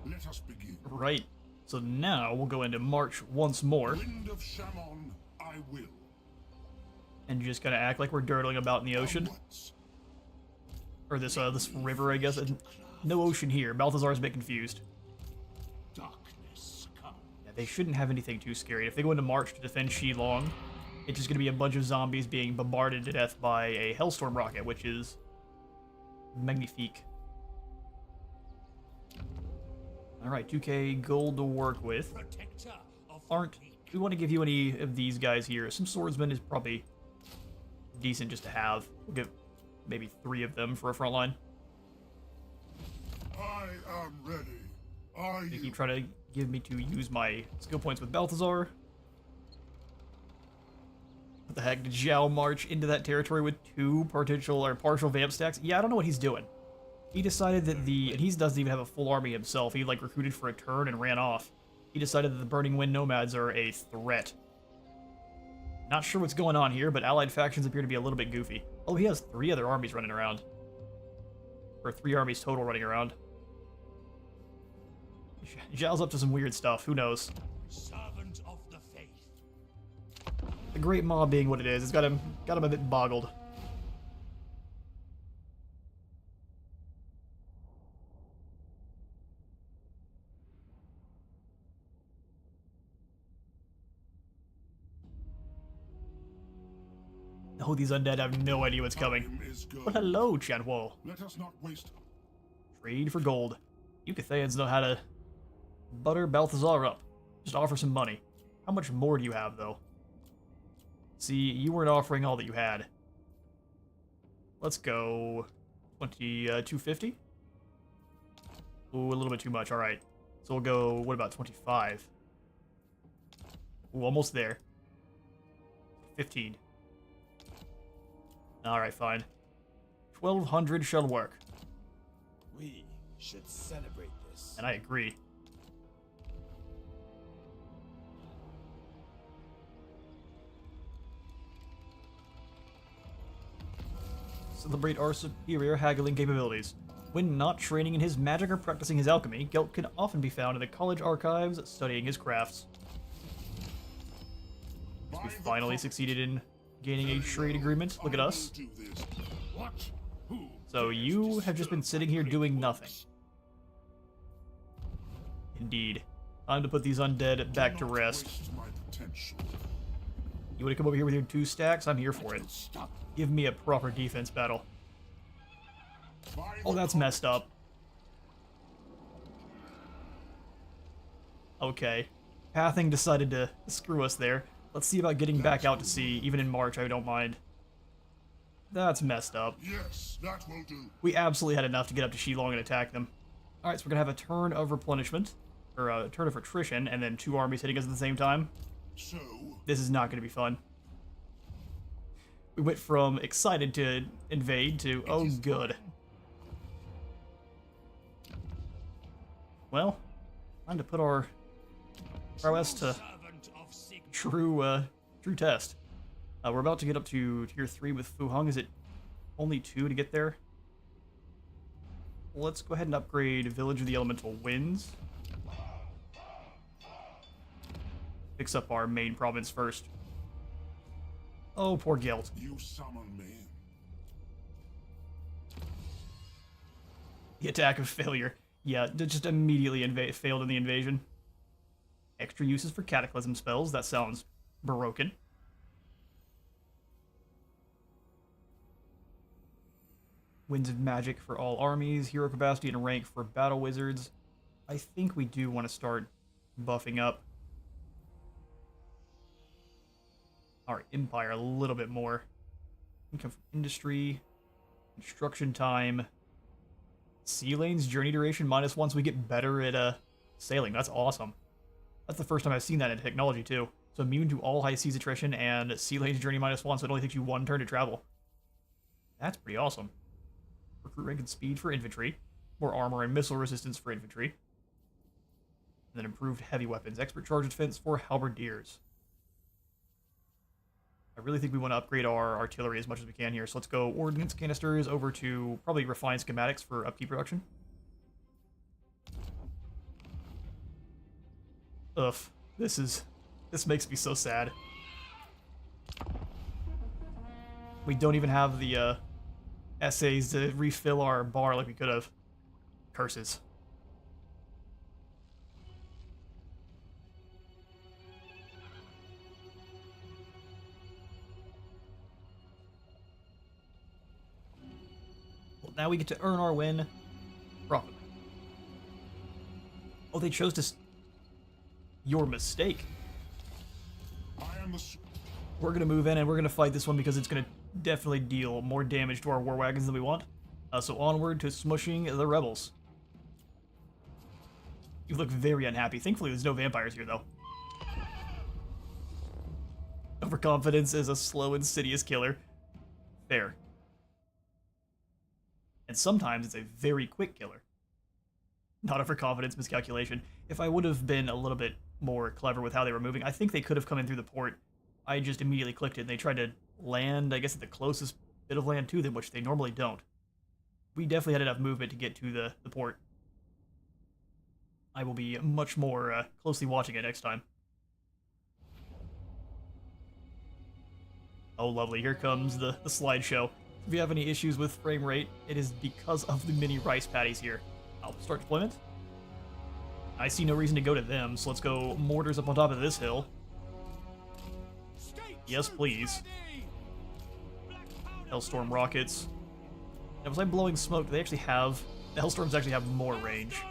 Let us begin. Right. So now we'll go into March once more. Wind of Shaman, I will. And just gonna act like we're dirtling about in the ocean. Onwards. Or this river, I guess. No ocean here. Balthazar's a bit confused. Darkness come. Yeah, they shouldn't have anything too scary. If they go into March to defend Shilong, it's just gonna be a bunch of zombies being bombarded to death by a Hellstorm rocket, which is magnifique. Alright, 2k gold to work with. Protector of Aren't... We want to give you any of these guys here. Some swordsmen is probably decent just to have. We'll give maybe 3 of them for a front line. I am ready. Are They you? keep trying to give me to use my skill points with Balthazar. What the heck? Did Zhao march into that territory with 2 partial vamp stacks? Yeah, I don't know what he's doing. He decided that and he doesn't even have a full army himself. He like recruited for a turn and ran off. He decided that the Burning Wind Nomads are a threat. Not sure what's going on here, but allied factions appear to be a little bit goofy. Oh, he has 3 other armies running around. Or 3 armies total running around. Zhao's up to some weird stuff. Who knows? servant of the faith. The Great Maw being what it is, it's got him a bit boggled. Oh, these undead have no idea what's coming. Time is good. But hello, Chanhuo. Let us not waste. Trade for gold. You Cathayans know how to butter Balthazar up. Just offer some money. How much more do you have, though? See, you weren't offering all that you had. Let's go 250? Ooh, a little bit too much. All right. So we'll go, what about 25? Ooh, almost there. 15. All right, fine. 1,200 shall work. We should celebrate this. And I agree. Celebrate our superior haggling capabilities. When not training in his magic or practicing his alchemy, Gelt can often be found in the college archives studying his crafts. We finally succeeded in gaining a trade agreement. Look at us. What? Who? So you have just been sitting here doing nothing. Indeed. Time to put these undead back to rest. Waste my potential. You want to come over here with your 2 stacks? I'm here for it. Stop. Give me a proper defense battle. By Oh, the that's messed up. Okay. Pathing decided to screw us there. Let's see about getting back out to sea. Even in March, I don't mind. That's messed up. Yes, that will do. We absolutely had enough to get up to Shilong and attack them. Alright, so we're going to have a turn of replenishment. Or a turn of attrition, and then 2 armies hitting us at the same time. So, This is not going to be fun. We went from excited to invade to, oh, good. Well, time to put our prowess to true test. We're about to get up to tier 3 with Fu Hung. Is it only 2 to get there? Let's go ahead and upgrade Village of the Elemental Winds. Fix up our main province first. Oh, poor Gelt. you summon me. The attack of failure. Yeah, just immediately failed in the invasion. Extra uses for cataclysm spells. That sounds broken. Winds of Magic for all armies. Hero capacity and rank for battle wizards. I think we do want to start buffing up our Empire a little bit more. Income from industry. Construction time. Sea lanes, journey duration -1, so we get better at sailing. That's awesome. That's the first time I've seen that in technology, too. So immune to all high seas attrition and sea lanes journey -1, so it only takes you 1 turn to travel. That's pretty awesome. Recruit rank and speed for infantry. More armor and missile resistance for infantry. And then improved heavy weapons. Expert charge defense for halberdiers. I really think we want to upgrade our artillery as much as we can here. So let's go ordnance canisters over to probably refined schematics for upkeep production. Ugh, this makes me so sad. We don't even have the essays to refill our bar like we could have. Curses. Well, now we get to earn our win properly. Oh, they chose to... Your mistake. I am the We're going to move in and we're going to fight this one because it's going to definitely deal more damage to our war wagons than we want. So onward to smushing the rebels. You look very unhappy. Thankfully, there's no vampires here, though. Overconfidence is a slow, insidious killer. Fair. And sometimes it's a very quick killer. Not overconfidence, miscalculation. If I would have been a little bit more clever with how they were moving, I think they could have come in through the port. I just immediately clicked it, and they tried to land, I guess, at the closest bit of land to them, which they normally don't. We definitely had enough movement to get to the port. I will be much more closely watching it next time. Oh, lovely. Here comes the slideshow. If you have any issues with frame rate, it is because of the mini rice paddies here. I'll start deployment. I see no reason to go to them, so let's go mortars up on top of this hill. Yes, please. Hellstorm rockets. Now, was I blowing smoke? They actually have... The Hellstorms actually have more range.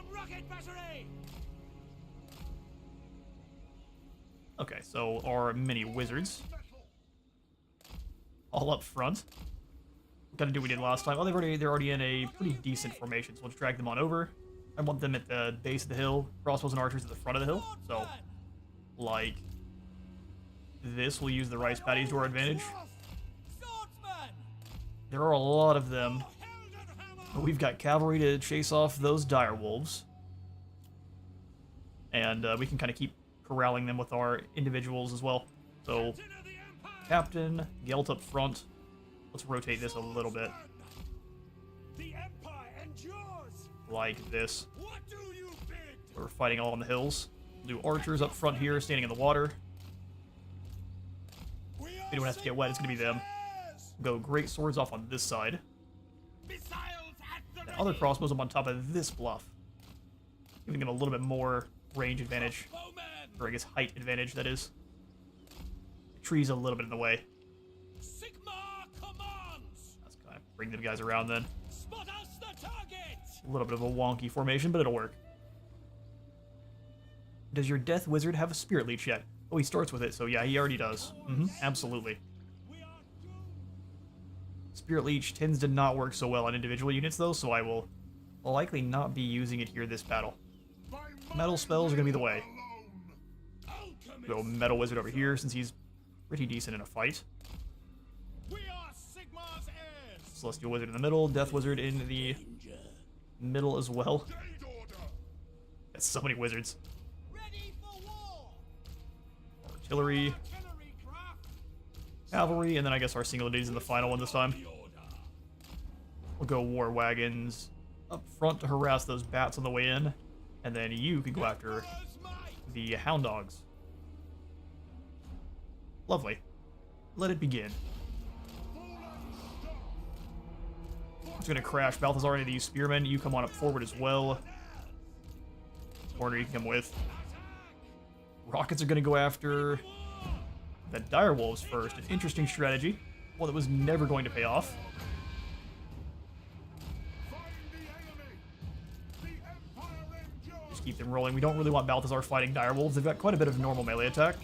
Okay, so our mini wizards. All up front. Gotta do what we did last time. Oh, they're already in a pretty decent formation, so let's drag them on over. I want them at the base of the hill. Crossbows and archers at the front of the hill. So, like this, we'll use the rice paddies to our advantage. There are a lot of them. But we've got cavalry to chase off those dire wolves. And we can kind of keep corralling them with our individuals as well. So, Captain, Gelt up front. Let's rotate this a little bit. Like this. We're fighting all on the hills. We'll do archers up front here, standing in the water. If anyone has to get wet, it's going to be them. Go great swords off on this side. And other crossbows up on top of this bluff. Giving them a little bit more range advantage. Or I guess height advantage, that is. The tree's a little bit in the way. Let's kind of bring the guys around then. A little bit of a wonky formation, but it'll work. Does your Death Wizard have a Spirit Leech yet? Oh, he starts with it, so yeah, he already does. Absolutely. Spirit Leech tends to not work so well on individual units, though, so I will likely not be using it here this battle. Metal spells are going to be the way. Go Metal Wizard over here, since he's pretty decent in a fight. Celestial Wizard in the middle, Death Wizard in the middle as well. That's so many wizards. Artillery. Cavalry, and then I guess our single ladies in the final one this time. We'll go War Wagons up front to harass those bats on the way in, and then you can go after the Hound Dogs. Lovely. Let it begin. It's gonna crash Balthazar into these spearmen. You come on up forward as well. Corner you can come with. Rockets are gonna go after the Direwolves first. An interesting strategy. One that was never going to pay off. Just keep them rolling. We don't really want Balthazar fighting Direwolves. They've got quite a bit of normal melee attack.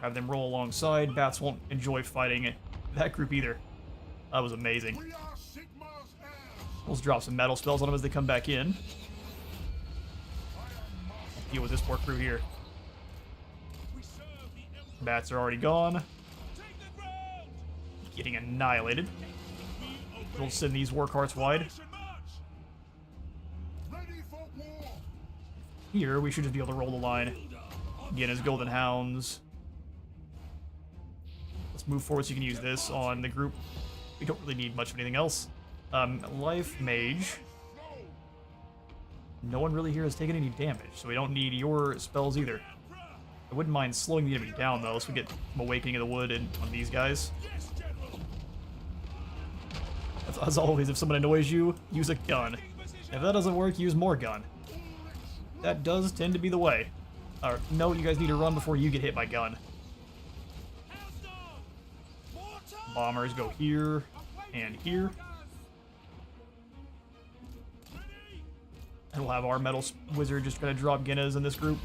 Have them roll alongside. Bats won't enjoy fighting that group either. That was amazing. Let's drop some metal spells on them as they come back in. Deal with this poor crew here. Bats are already gone. Getting annihilated. We'll send these war carts wide. Here, we should just be able to roll the line. Again, as Golden Hounds. Let's move forward so you can use this on the group. We don't really need much of anything else. Life Mage. No one really here has taken any damage, so we don't need your spells either. I wouldn't mind slowing the enemy down, though, so we get some Awakening of the Wood on these guys. As always, if someone annoys you, use a gun. If that doesn't work, use more gun. That does tend to be the way. No, you guys need to run before you get hit by gun. Bombers go here and here. And we'll have our Metal Wizard just gonna drop Guinness in this group.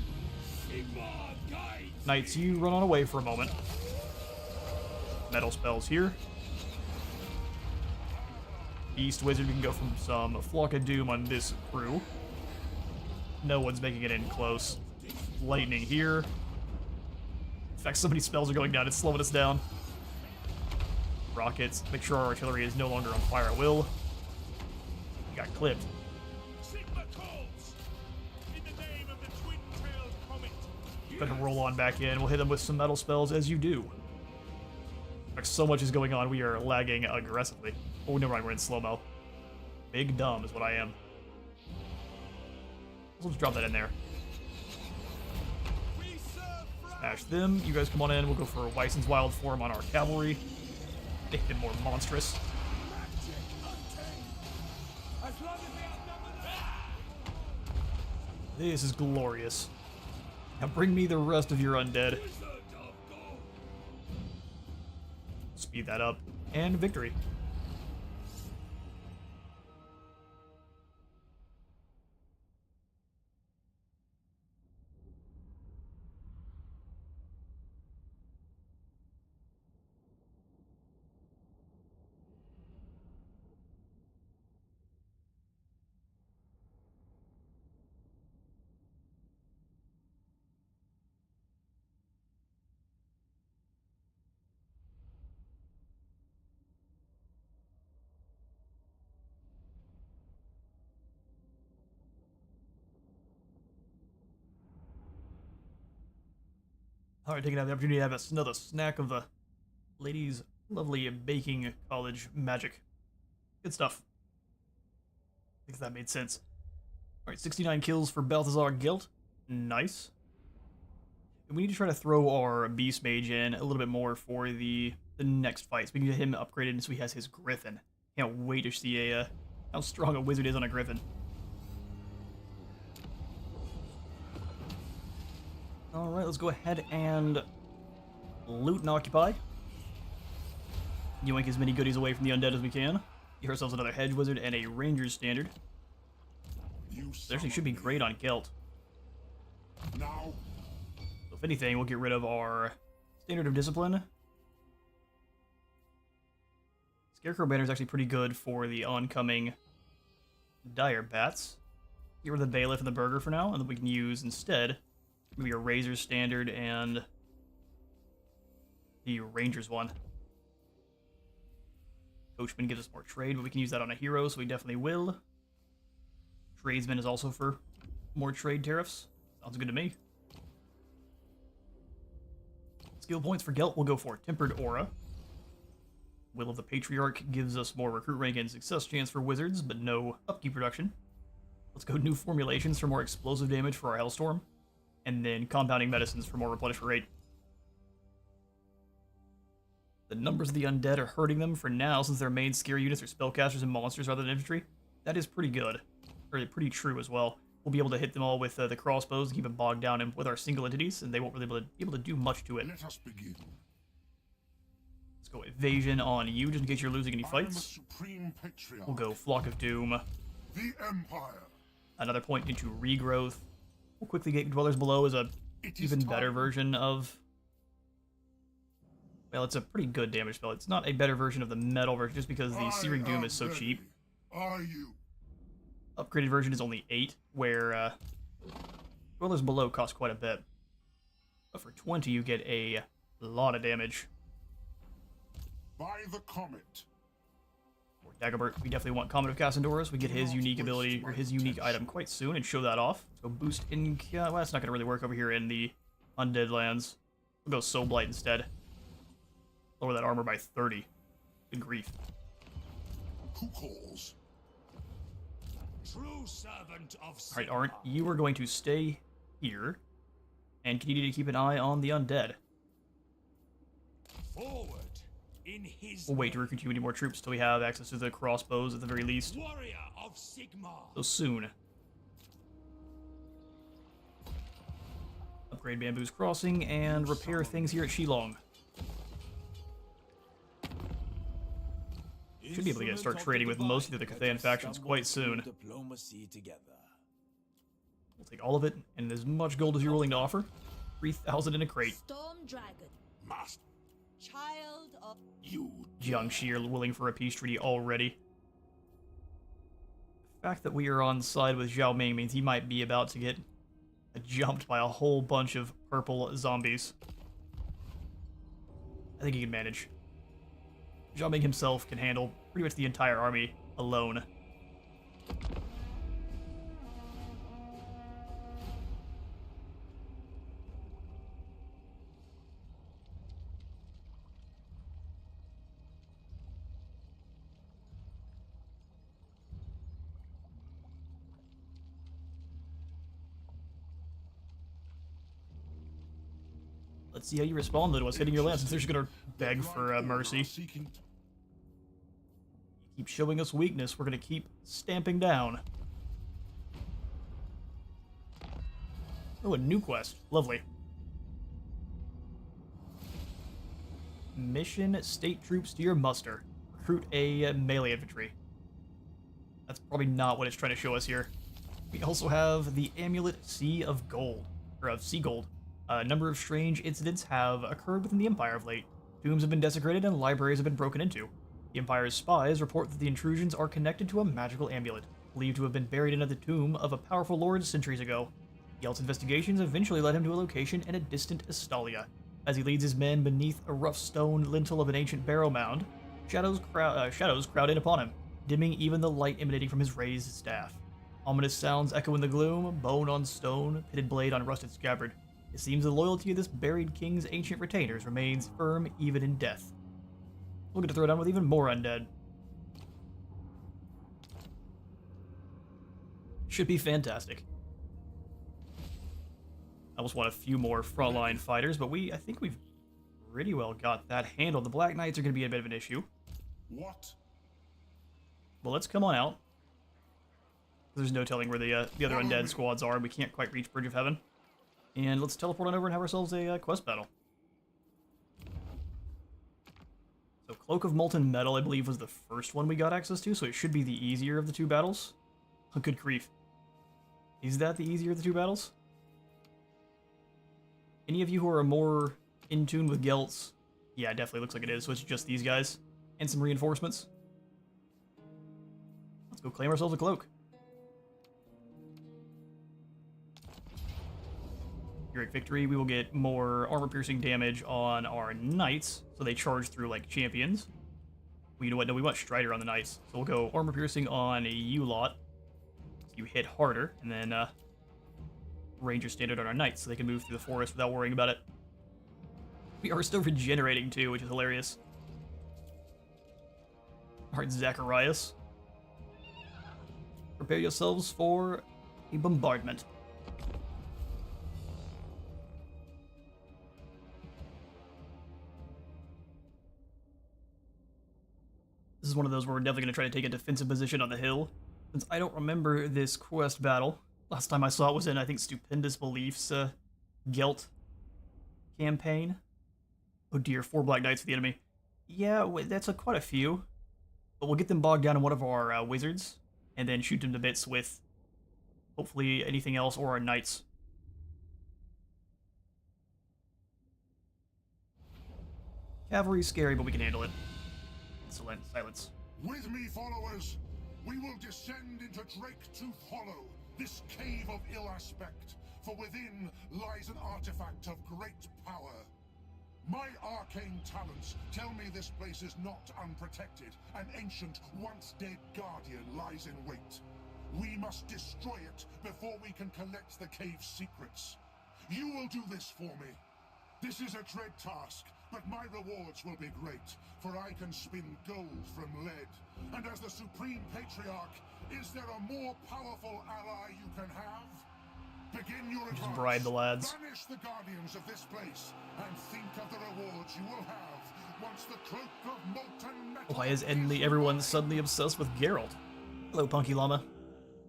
Knights, you run on away for a moment. Metal spells here. Beast Wizard, we can go from some Flock of Doom on this crew. No one's making it in close. Lightning here. In fact, so many spells are going down, it's slowing us down. Rockets, make sure our artillery is no longer on fire at will. We got clipped. Gonna roll on back in. We'll hit them with some metal spells as you do. Like, so much is going on, we are lagging aggressively. Oh, never mind, we're in slow-mo. Big dumb is what I am. Let's drop that in there. Smash them. You guys come on in. We'll go for Weisson's Wild Form on our cavalry. Make them more monstrous. This is glorious. Now bring me the rest of your undead. Speed that up. And victory. Alright, taking out the opportunity to have another snack of the ladies' lovely baking college magic. Good stuff. I think that made sense. Alright, 69 kills for Balthazar Gelt. Nice. We need to try to throw our Beast Mage in a little bit more for the next fights. We can get him upgraded so he has his Griffin. Can't wait to see how strong a wizard is on a Griffin. Alright, let's go ahead and loot and occupy. Yoink as many goodies away from the undead as we can. Get ourselves another Hedge Wizard and a Ranger's Standard. You It actually should be summon great on Gelt. me. Now, So if anything, we'll get rid of our Standard of Discipline. Scarecrow Banner is actually pretty good for the oncoming Dire Bats. Get rid of the Bailiff and the Burger for now, and then we can use instead maybe a Razor Standard and the Rangers one. Coachman gives us more trade, but we can use that on a hero, so we definitely will. Tradesman is also for more trade tariffs. Sounds good to me. Skill points for Gelt will go for Tempered Aura. Will of the Patriarch gives us more recruit rank and success chance for wizards, but no upkeep reduction. Let's go new formulations for more explosive damage for our Hellstorm, and then compounding medicines for more replenishment rate. The numbers of the undead are hurting them for now, since their main scare units are spellcasters and monsters rather than infantry. That is pretty good, or pretty true as well. We'll be able to hit them all with the crossbows and keep it bogged down and with our single entities, and they won't really be able to do much to it. let us begin. Let's go Evasion on you, just in case you're losing any I am a fights. supreme patriarch. We'll go Flock of Doom. The Empire. Another point into Regrowth. We'll quickly get Dwellers Below as a It is even better time. version of... Well, it's a pretty good damage spell. It's not a better version of the metal version, just because the I Searing Doom am is so ready. cheap. Are you? Upgraded version is only 8, where Dwellers Below cost quite a bit. But for 20, you get a lot of damage. By the comet. For Dagobert, we definitely want Comet of Cassandoris. We get his unique ability, or his unique item quite soon, and show that off. So boost in... well, that's not going to really work over here in the Undead Lands. We'll go Soul Blight instead. Lower that armor by 30. Good grief. Who calls? True servant of Alright, Arndt, you are going to stay here, and continue to keep an eye on the undead. Forward in his We'll wait to recruit you any more troops till we have access to the crossbows at the very least. warrior of Sigmar. So soon. Upgrade Bamboo's Crossing, and repair things here at Shilong. Should be able to start trading with most of the Cathayan factions quite soon. Diplomacy together. We'll take all of it, and as much gold as you're willing to offer. 3,000 in a crate. Storm Dragon. Master. Child of... You. Jiang Shi are willing for a peace treaty already. The fact that we are on side with Zhao Ming means he might be about to get jumped by a whole bunch of purple zombies. I think he can manage. Zhao Ming himself can handle pretty much the entire army alone. Let's see how you respond to what's hitting your land, since they're just gonna beg for mercy. Seeking Keep showing us weakness, we're gonna keep stamping down. Oh, a new quest. Lovely. Mission State Troops to your muster. Recruit a melee infantry. That's probably not what it's trying to show us here. We also have the Amulet Sea of Gold, or of Sea Gold. A number of strange incidents have occurred within the Empire of late. Tombs have been desecrated and libraries have been broken into. The Empire's spies report that the intrusions are connected to a magical amulet, believed to have been buried in the tomb of a powerful lord centuries ago. Gelt's investigations eventually led him to a location in a distant Estalia. As he leads his men beneath a rough stone lintel of an ancient barrow mound, shadows crowd in upon him, dimming even the light emanating from his raised staff. Ominous sounds echo in the gloom, bone on stone, pitted blade on rusted scabbard. It seems the loyalty of this buried king's ancient retainers remains firm even in death. We'll get to throw down with even more undead. Should be fantastic. I almost want a few more frontline fighters, but I think we've pretty well got that handled. The Black Knights are going to be a bit of an issue. what? Well, let's come on out. There's no telling where the other undead squads are. We can't quite reach Bridge of Heaven. And let's teleport on over and have ourselves a quest battle. So Cloak of Molten Metal, I believe, was the first one we got access to, so it should be the easier of the two battles. Oh, good grief. Is that the easier of the two battles? Any of you who are more in tune with Gelts? Yeah, it definitely looks like it is. So it's just these guys and some reinforcements. Let's go claim ourselves a cloak. Great victory. We will get more armor-piercing damage on our knights, so they charge through like champions. Well, you know what? No, we want Strider on the knights, so we'll go armor-piercing on a U-lot. So you hit harder, and then Ranger standard on our knights, so they can move through the forest without worrying about it. We are still regenerating too, which is hilarious. Alright, Zacharias. Prepare yourselves for a bombardment. This is one of those where we're definitely going to try to take a defensive position on the hill. Since I don't remember this quest battle. Last time I saw it was in, I think, Stupendous Beliefs Gelt campaign. Oh dear, 4 Black Knights for the enemy. Yeah, that's quite a few. But we'll get them bogged down in one of our wizards, and then shoot them to bits with, hopefully, anything else or our knights. Cavalry's scary, but we can handle it. Silence. With me, followers, we will descend into Drake-Tooth Hollow, this cave of ill aspect, for within lies an artifact of great power. My arcane talents tell me this place is not unprotected. An ancient, once-dead guardian lies in wait. We must destroy it before we can collect the cave's secrets. You will do this for me. This is a dread task, but my rewards will be great, for I can spin gold from lead. And as the Supreme Patriarch, is there a more powerful ally you can have? Begin your advance. Just bribe the lads. Banish the guardians of this place, and think of the rewards you will have once the cloak of molten metal... Why is everyone suddenly obsessed with Geralt? Hello, Punky Llama.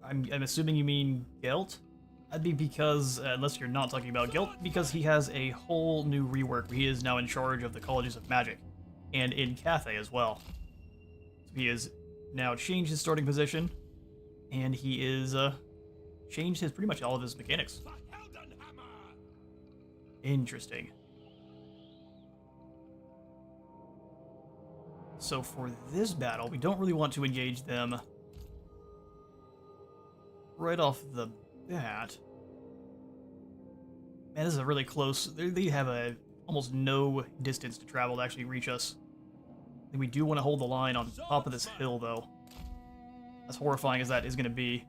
I'm assuming you mean Gelt? That'd be because, unless you're not talking about Gelt, because he has a whole new rework. He is now in charge of the Colleges of Magic, and in Cathay as well. So he has now changed his starting position, and he is changed his pretty much all of his mechanics. Interesting. So for this battle, we don't really want to engage them right off the bat. Man, this is a really close... They have almost no distance to travel to actually reach us. I think we do want to hold the line on top of this hill, though. As horrifying as that is going to be,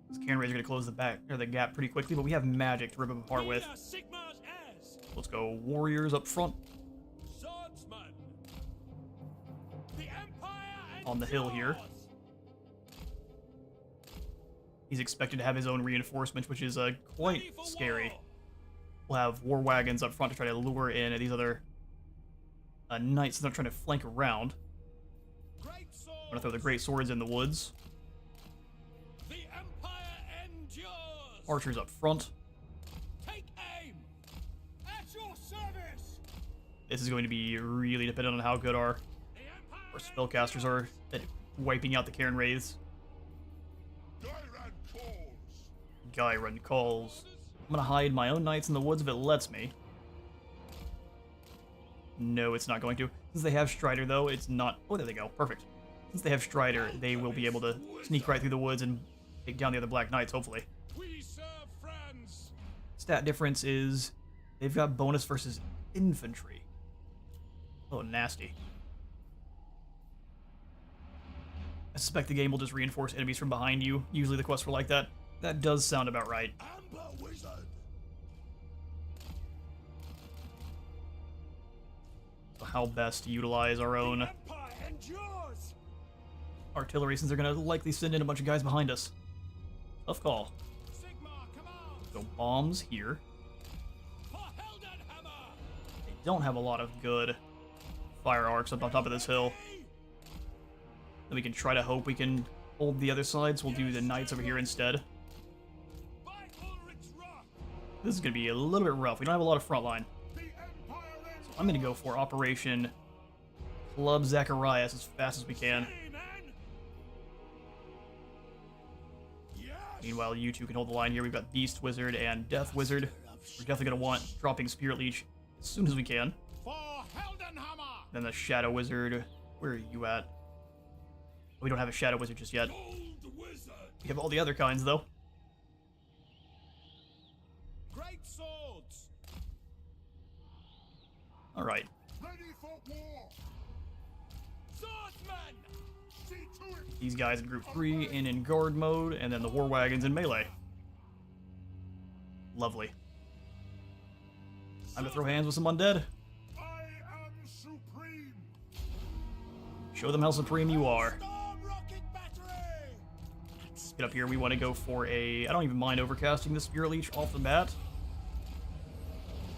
these cannon rays are going to close the gap pretty quickly, but we have magic to rip them apart with. Let's go warriors up front. On the hill here. He's expected to have his own reinforcements, which is quite scary. We'll have war wagons up front to try to lure in these other knights that are trying to flank around. I'm gonna throw the great swords in the woods. Archers up front. Take aim. At your service. This is going to be really dependent on how good our spellcasters are at wiping out the Cairn Wraiths. Gairan calls. I'm gonna hide my own knights in the woods if it lets me. No, it's not going to. Since they have Strider, though, it's not... Oh, there they go. Perfect. Since they have Strider, they will be able to sneak right through the woods and take down the other Black Knights, hopefully. We serve friends. Stat difference is they've got bonus versus infantry. Oh, nasty. I suspect the game will just reinforce enemies from behind you. Usually the quests were like that. That does sound about right. So how best to utilize our own artillery, since they're going to likely send in a bunch of guys behind us. Tough call. So bombs here. They don't have a lot of good fire arcs up on top of this hill. Then we can try to hope we can hold the other side, so we'll do the knights over here instead. This is going to be a little bit rough. We don't have a lot of front line. So I'm going to go for Operation Club Zacharias as fast as we can. Meanwhile, you two can hold the line here. We've got Beast Wizard and Death Wizard. We're definitely going to want dropping Spirit Leech as soon as we can. Then the Shadow Wizard. Where are you at? We don't have a Shadow Wizard just yet. We have all the other kinds, though. Great swords. Alright. Ready for war! Swordsman. See to it! These guys in Group 3 and in guard mode, and then the War Wagons in melee. Lovely. Time to throw hands with some undead. I am supreme! Show them how supreme you are. Storm rocket battery. Get up here, we want to go for a... I don't even mind overcasting the Spirit Leech off the bat.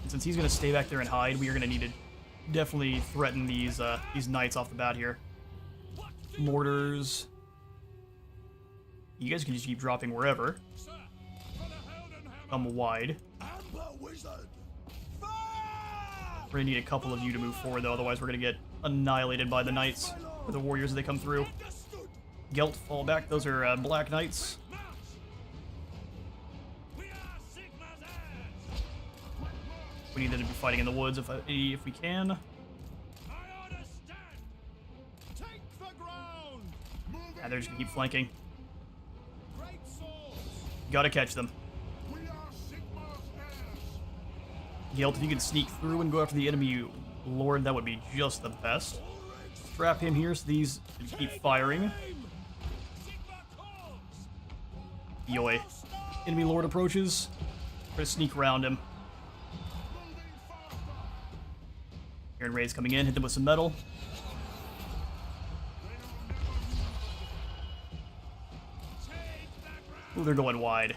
And since he's going to stay back there and hide, we are going to need to definitely threaten these knights off the bat here. Mortars. You guys can just keep dropping wherever. Come wide. We're going to need a couple of you to move forward, though, otherwise we're going to get annihilated by the knights or the warriors as they come through. Gelt, fall back. Those are black knights. We need them to be fighting in the woods if we can. And they're just gonna keep flanking. Gotta catch them. We are Sigmar's heirs! Gelt, if you can sneak through and go after the enemy lord, that would be just the best. Trap him here so these can keep firing. Yoy. Enemy lord approaches. Try to sneak around him. Iron Ray's coming in, hit them with some metal. Ooh, they're going wide.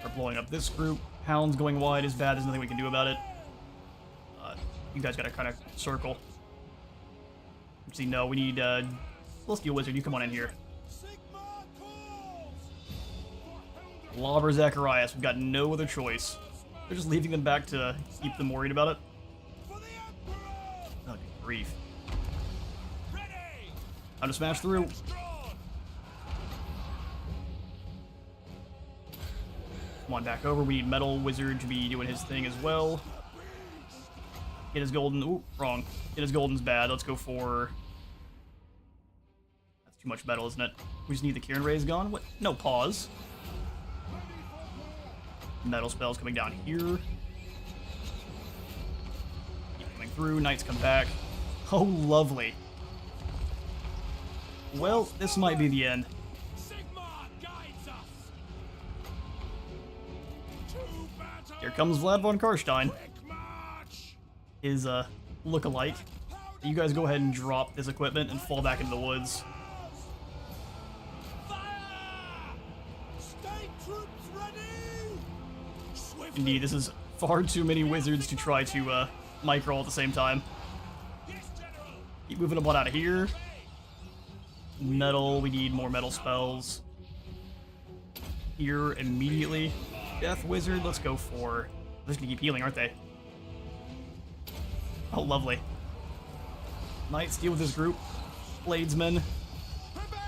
We're blowing up this group. Hound's going wide is bad, there's nothing we can do about it. You guys gotta kind of circle. See, no, we need, Celestial Wizard, you come on in here. Lobber Zacharias, we've got no other choice. They're just leaving them back to keep them worried about it. Oh, good grief. Time to smash through. Come on, back over. We need Metal Wizard to be doing his thing as well. Hit his golden. Ooh, wrong. Hit his golden's bad. Let's go for... That's too much metal, isn't it? We just need the Kieran Rays gone. What? No, pause. Metal spells coming down here. Keep coming through. Knights come back. Oh, lovely. Well, this might be the end. Here comes Vlad von Karstein. His look-alike. You guys go ahead and drop this equipment and fall back into the woods. Indeed, this is far too many wizards to try to micro all at the same time. Keep moving them on out of here. Metal, we need more metal spells. Here immediately. Death Wizard, let's go for... They're just gonna keep healing, aren't they? Oh, lovely. Knights, deal with this group. Bladesmen,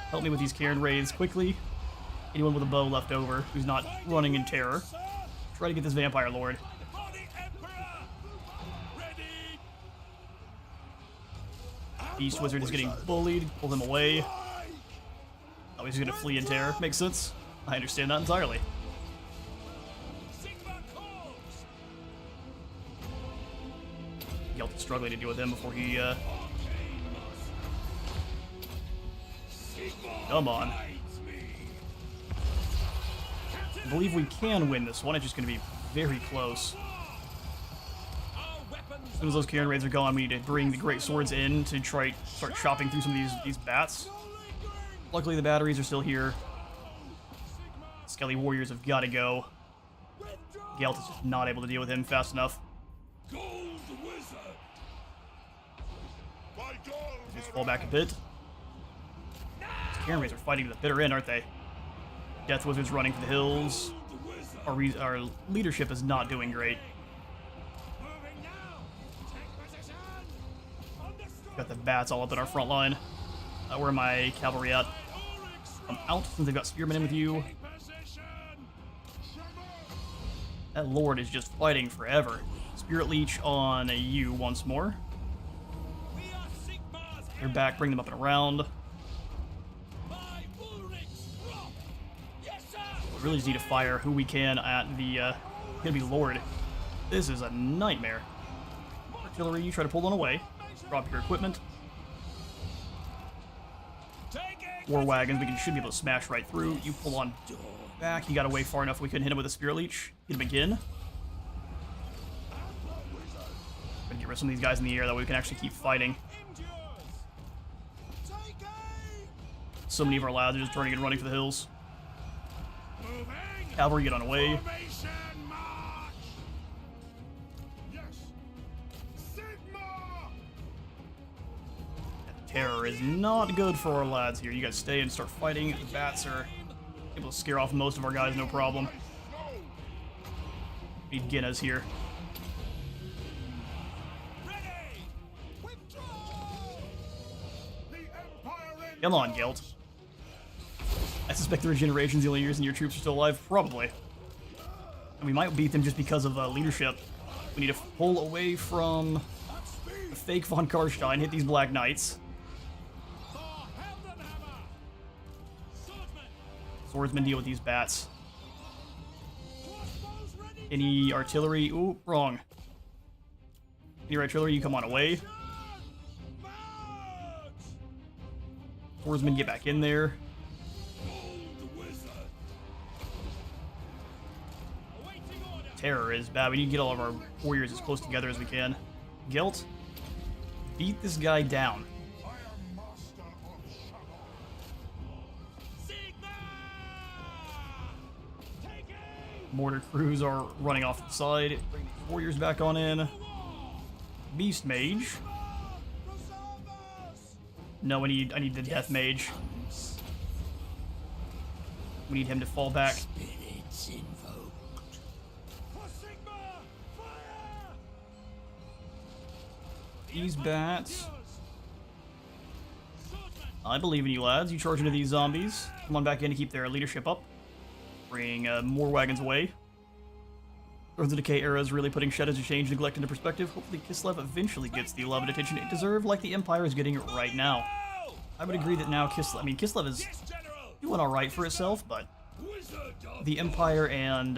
help me with these Kieran Rays quickly. Anyone with a bow left over who's not running in terror. Try to get this Vampire Lord. Beast Wizard is getting bullied. Pull him away. Oh, he's gonna flee in terror. Makes sense. I understand that entirely. Gelt is struggling to deal with him before he, Come on. I believe we can win this one. It's just gonna be very close. As soon as those Kieran Raids are gone, we need to bring the Great Swords in to start chopping through some of these bats. Luckily, the batteries are still here. Skelly Warriors have got to go. Gelt is just not able to deal with him fast enough. Just fall back a bit. These Kieran Raids are fighting to the bitter end, aren't they? Death Wizard's running for the hills. Our leadership is not doing great. Got the bats all up in our front line. Where are my cavalry at? I'm out since they've got spearmen in with you. That lord is just fighting forever. Spirit Leech on you once more. They're back, bring them up and around. We really just need to fire who we can at the gonna be Lord. This is a nightmare. Artillery, you try to pull one away. Drop your equipment. War wagons, we should be able to smash right through. You pull on back. He got away far enough we couldn't hit him with a Spirit Leech. Hit him again. Gonna get rid of some of these guys in the air that way we can actually keep fighting. So many of our lads are just turning and running for the hills. Cavalry, get on away. Terror is not good for our lads here. You guys stay and start fighting. The bats are able to scare off most of our guys, no problem. Need Guinness here. Come on, Gelt. I suspect the regeneration's the only reason your troops are still alive. Probably. And we might beat them just because of leadership. We need to pull away from the fake von Karstein, hit these Black Knights. Swordsmen deal with these bats. Any artillery? Ooh, wrong. Any artillery, you come on away. Swordsmen, get back in there. Terror is bad. We need to get all of our warriors as close together as we can. Gelt, beat this guy down. Mortar crews are running off the side. Bring these warriors back on in. Beast Mage. No, I need the Death Mage. We need him to fall back. These bats. I believe in you, lads. You charge into these zombies. Come on back in to keep their leadership up. Bring more wagons away. Thrones of Decay era is really putting Shadows of Change neglect into perspective. Hopefully Kislev eventually gets the love and attention it deserves, like the Empire is getting right now. I would agree that now Kislev is doing alright for itself, but the Empire and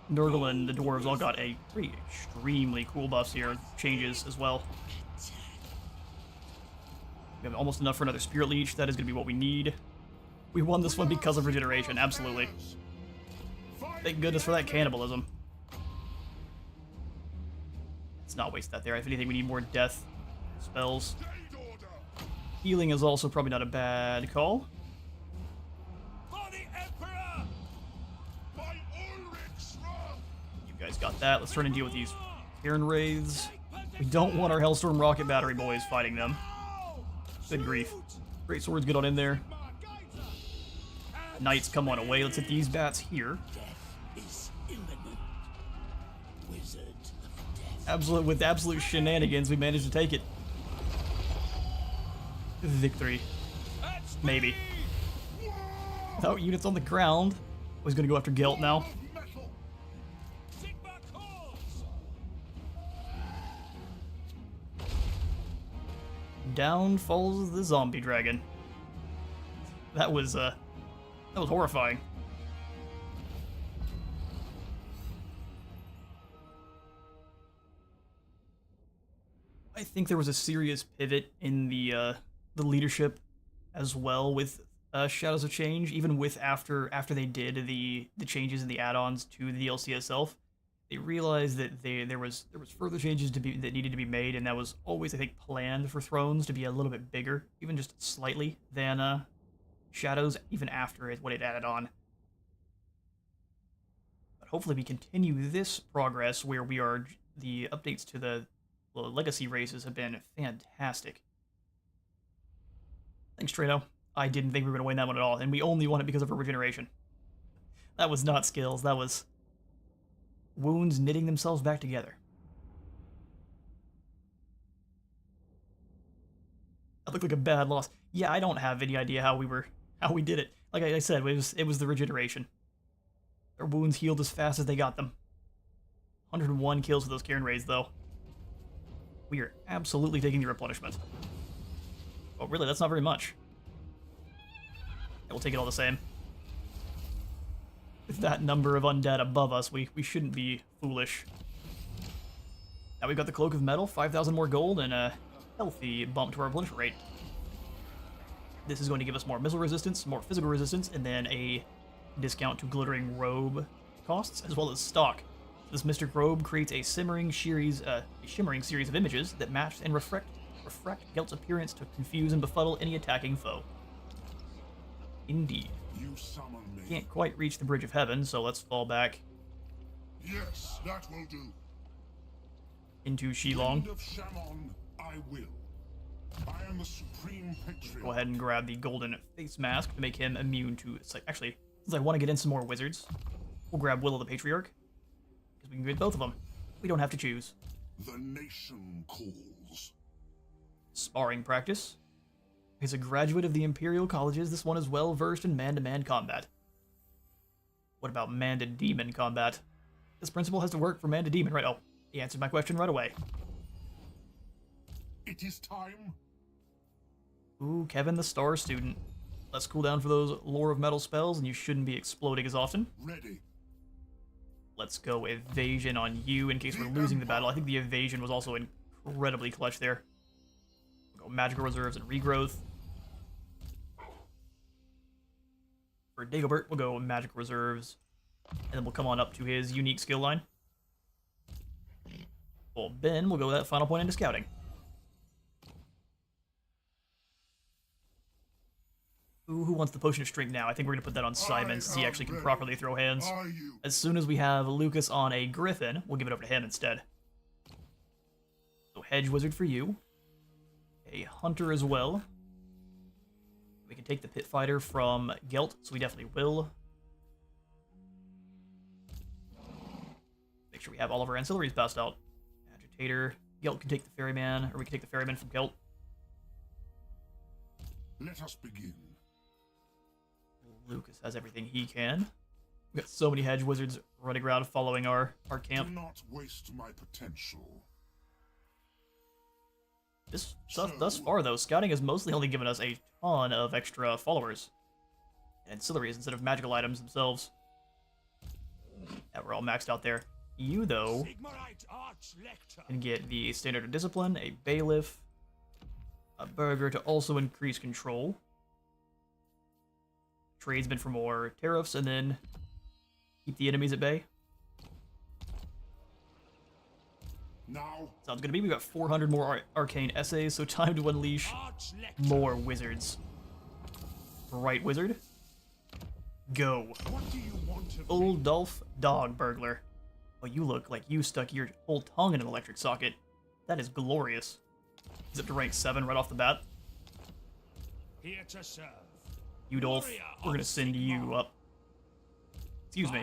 Nurgle and the Dwarves all got a pretty extremely cool buffs here. Changes as well. We have almost enough for another Spirit Leech. That is going to be what we need. We won this one because of regeneration, absolutely. Thank goodness for that cannibalism. Let's not waste that there. If anything, we need more death spells. Healing is also probably not a bad call. You guys got that. Let's try and deal with these Cairn Wraiths. We don't want our Hellstorm Rocket Battery boys fighting them. Good grief. Great Swords, get on in there. Knights, come on away. Let's hit these bats here. With absolute shenanigans, we managed to take it. Victory. Maybe. Without units on the ground. I was going to go after Gelt now. Down falls the zombie dragon. That was horrifying. I think there was a serious pivot in the leadership as well with Shadows of Change, even with after they did the changes in the add-ons to the DLC itself. They realized that there was further changes that needed to be made, and that was always, I think, planned for Thrones to be a little bit bigger, even just slightly, than Shadows, even after what it added on. But hopefully we continue this progress where the updates to the legacy races have been fantastic. Thanks, Trano. I didn't think we were going to win that one at all, and we only won it because of our regeneration. That was not skills, that was wounds knitting themselves back together. That looked like a bad loss. Yeah, I don't have any idea how we did it. Like I said, it was the regeneration. Their wounds healed as fast as they got them. 101 kills with those Cairn raids, though. We are absolutely taking the replenishment. Oh, really? That's not very much. We'll take it all the same. With that number of undead above us, we shouldn't be foolish. Now we've got the Cloak of Metal, 5,000 more gold, and a healthy bump to our replenishment rate. This is going to give us more missile resistance, more physical resistance, and then a discount to glittering robe costs, as well as stock. This Mystic Robe creates a shimmering series of images that match and refract Gelt's appearance to confuse and befuddle any attacking foe. Indeed. You summon me. Can't quite reach the Bridge of Heaven, so let's fall back Yes, that will do. into Shilong. Wind of Shaman, I will. I am the supreme patriarch. Go ahead and grab the golden face mask to make him immune to... Actually, since I want to get in some more wizards, we'll grab Will of the Patriarch, because we can get both of them. We don't have to choose. The nation calls. Sparring practice. As a graduate of the Imperial Colleges, this one is well versed in man-to-man combat. What about man-to-demon combat? This principle has to work for man-to-demon, right? Oh, he answered my question right away. It is time. Ooh, Kevin the Star Student. Let's cool down for those Lore of Metal spells, and you shouldn't be exploding as often. Ready. Let's go evasion on you in case we're losing the battle. I think the evasion was also incredibly clutch there. We'll go magical reserves and regrowth. For Dagobert, we'll go magic reserves, and then we'll come on up to his unique skill line. Well, Ben, we'll go that final point into scouting. Ooh, who wants the potion of strength now? I think we're gonna put that on Simon since he actually can properly throw hands. Are you? As soon as we have Lucas on a Griffin, we'll give it over to him instead. So Hedge Wizard for you. A Hunter as well. We can take the Pit Fighter from Gelt, so we definitely will. Make sure we have all of our ancillaries passed out. Agitator. Gelt can take the Ferryman, or we can take the Ferryman from Gelt. Let us begin. Lucas has everything he can. We've got so many Hedge Wizards running around following our camp. Do not waste my potential. This stuff thus far, though, scouting has mostly only given us a ton of extra followers and ancillaries instead of magical items themselves. Yeah, we're all maxed out there. You, though, can get the Standard of Discipline, a Bailiff, a Burger to also increase control, Tradesman for more tariffs, and then keep the enemies at bay. Now, Sounds good to me. We've got 400 more arcane essays, so time to unleash more wizards. Right, wizard? Go. what do you want of Old Dolph Dog Burglar. Oh, you look like you stuck your whole tongue in an electric socket. That is glorious. He's up to rank 7 right off the bat. Here to serve. Udolph, we're gonna send you up. Excuse me.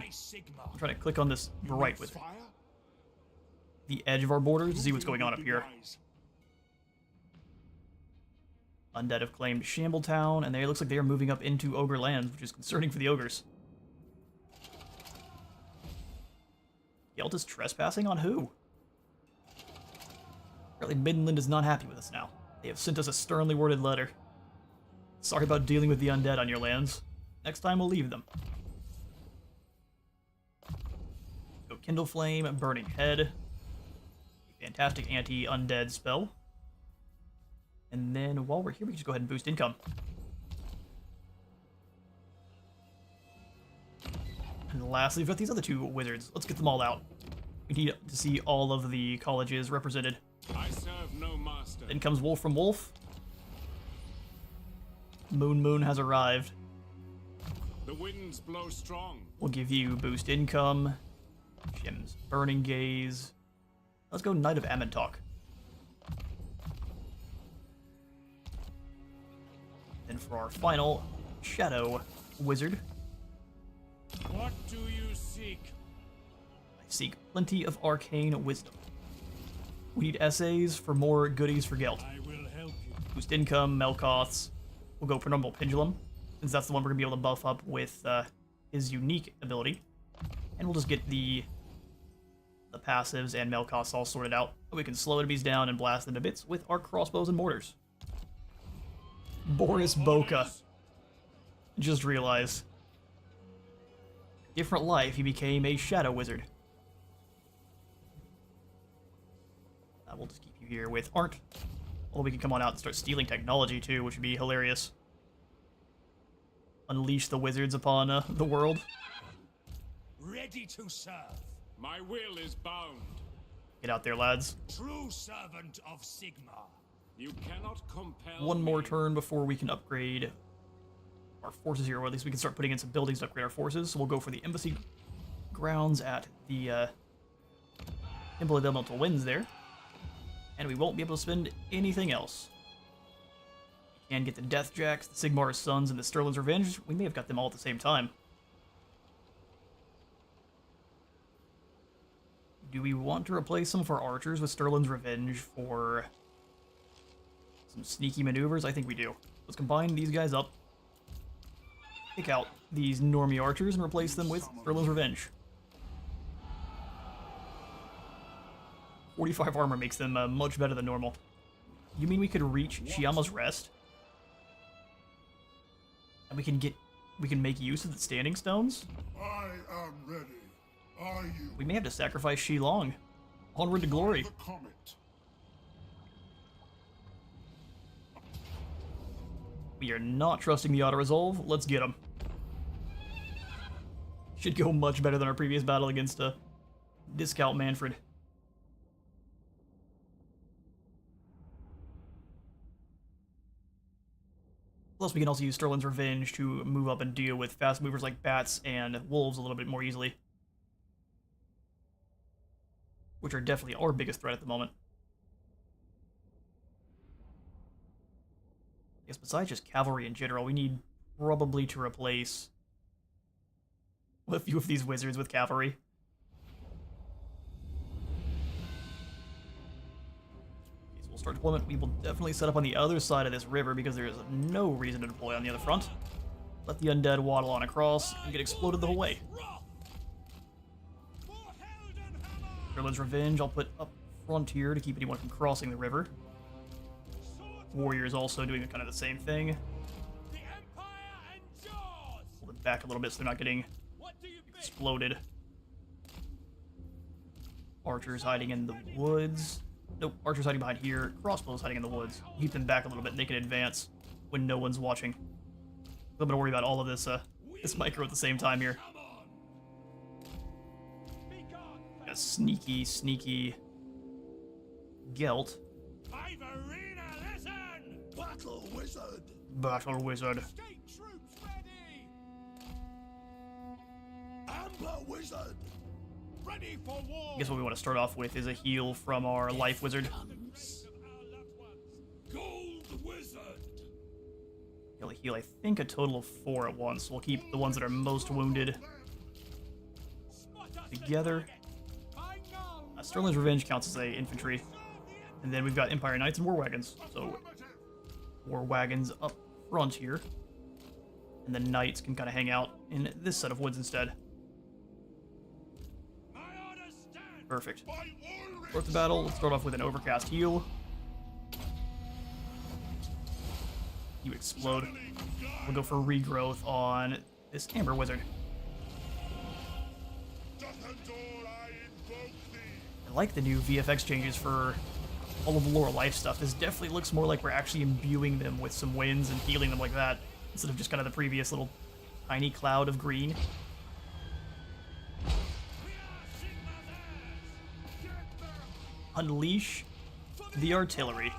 I'm trying to click on this bright wizard. fire? The edge of our border to see what's going on up here. Undead have claimed Shambletown, and it looks like they are moving up into Ogre lands, which is concerning for the ogres. Gelt is trespassing on who? Apparently Midland is not happy with us now. They have sent us a sternly worded letter. Sorry about dealing with the undead on your lands. Next time we'll leave them. Go Kindle Flame, Burning Head. A fantastic anti-undead spell. And then while we're here, we can just go ahead and boost income. And lastly, we've got these other two wizards. Let's get them all out. We need to see all of the colleges represented. I serve no master. Then comes Wolf from Wolf. Moon has arrived. The winds blow strong. We'll give you boost income. Shim's Burning Gaze. Let's go Knight of Amentok. Then for our final Shadow Wizard, What do you seek? I seek plenty of arcane wisdom. We need essays for more goodies for Gelt. I will help you. boost income, Melkoth's. We'll go Penumbral Pendulum, since that's the one we're going to be able to buff up with his unique ability. And we'll just get the passives and Melkoth's all sorted out. We can slow enemies down and blast them to bits with our crossbows and mortars. Boris Boca. Just realized. Different life, he became a shadow wizard. We'll just keep you here with Art. Or we can come on out and start stealing technology too, which would be hilarious. Unleash the wizards upon the world. Ready to serve. My will is bound. Get out there, lads. True servant of Sigma. You cannot compel One more me. turn before we can upgrade our forces here, or at least we can start putting in some buildings to upgrade our forces. So we'll go for the embassy grounds at the Temple of Elemental Winds there. And we won't be able to spend anything else. We can get the Deathjacks, the Sigmar's Sons, and the Sterling's Revenge. We may have got them all at the same time. Do we want to replace some of our archers with Sterling's Revenge for some sneaky maneuvers? I think we do. Let's combine these guys up. Pick out these normie archers and replace them with Sterling's Revenge. 45 armor makes them much better than normal. You mean we could reach Shiama's Rest? And we can make use of the standing stones? I am ready. Are you? We may have to sacrifice Shilong. Onward to glory. The comet. We are not trusting the auto-resolve. Let's get him. Should go much better than our previous battle against Discount Manfred. Plus, we can also use Sterling's Revenge to move up and deal with fast movers like bats and wolves a little bit more easily. Which are definitely our biggest threat at the moment. I guess besides just cavalry in general, we need probably to replace a few of these wizards with cavalry. Okay, so we'll start deployment. We will definitely set up on the other side of this river because there is no reason to deploy on the other front. Let the undead waddle on across and get exploded the whole way. Sterling's Revenge I'll put up front here to keep anyone from crossing the river. Warriors also doing kind of the same thing. The Empire and Gelt. Hold it back a little bit so they're not getting What do you think? exploded. Archers hiding in the woods. Nope, archers hiding behind here. Crossbows hiding in the woods. Keep them back a little bit and they can advance when no one's watching. I'm gonna worry about all of this this micro at the same time here. A sneaky Gelt. Battle wizard. Battle wizard. State troops ready. Amber wizard. Ready for war. I guess what we want to start off with is a heal from our life wizard. Gold wizard. He'll heal, I think, a total of 4 at once. We'll keep the ones that are most wounded together. Sterling's Revenge counts as a infantry. And then we've got Empire Knights and War Wagons. So, War Wagons up front here. And the Knights can kind of hang out in this set of woods instead. Perfect. Start the battle. Let's start off with an overcast heal. You explode. We'll go for regrowth on this Amber Wizard. I like the new VFX changes for all of the lower life stuff. This definitely looks more like we're actually imbuing them with some winds and healing them like that, instead of just kind of the previous little tiny cloud of green. Unleash the artillery.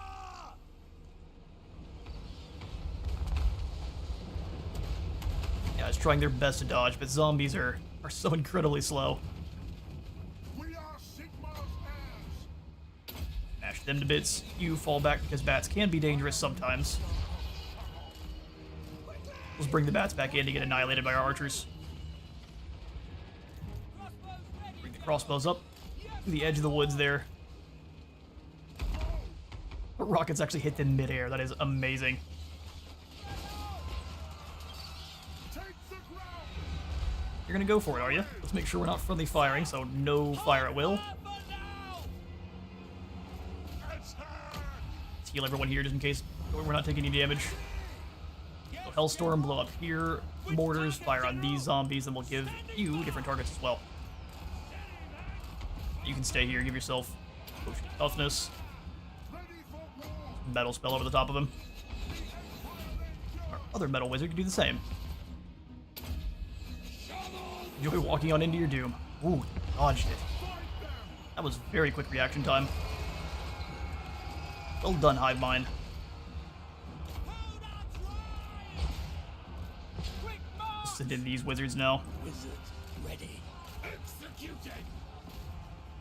Yeah, it's trying their best to dodge, but zombies are so incredibly slow. We are Sigma's heirs. Mash them to bits. You fall back because bats can be dangerous sometimes. Let's bring the bats back in to get annihilated by our archers. Bring the crossbows up to the edge of the woods there. Rockets actually hit them midair. That is amazing. You're gonna go for it, are you? Let's make sure we're not friendly firing, so no fire at will. Let's heal everyone here just in case we're not taking any damage. So Hellstorm, blow up here. Mortars, fire on these zombies, and we'll give you different targets as well. You can stay here, give yourself potion of toughness. Metal spell over the top of him. Our other metal wizard can do the same. Enjoy walking on into your doom. Ooh, dodged it. That was very quick reaction time. Well done, Hive Mind. Send in these wizards now. Wizard ready. Executed.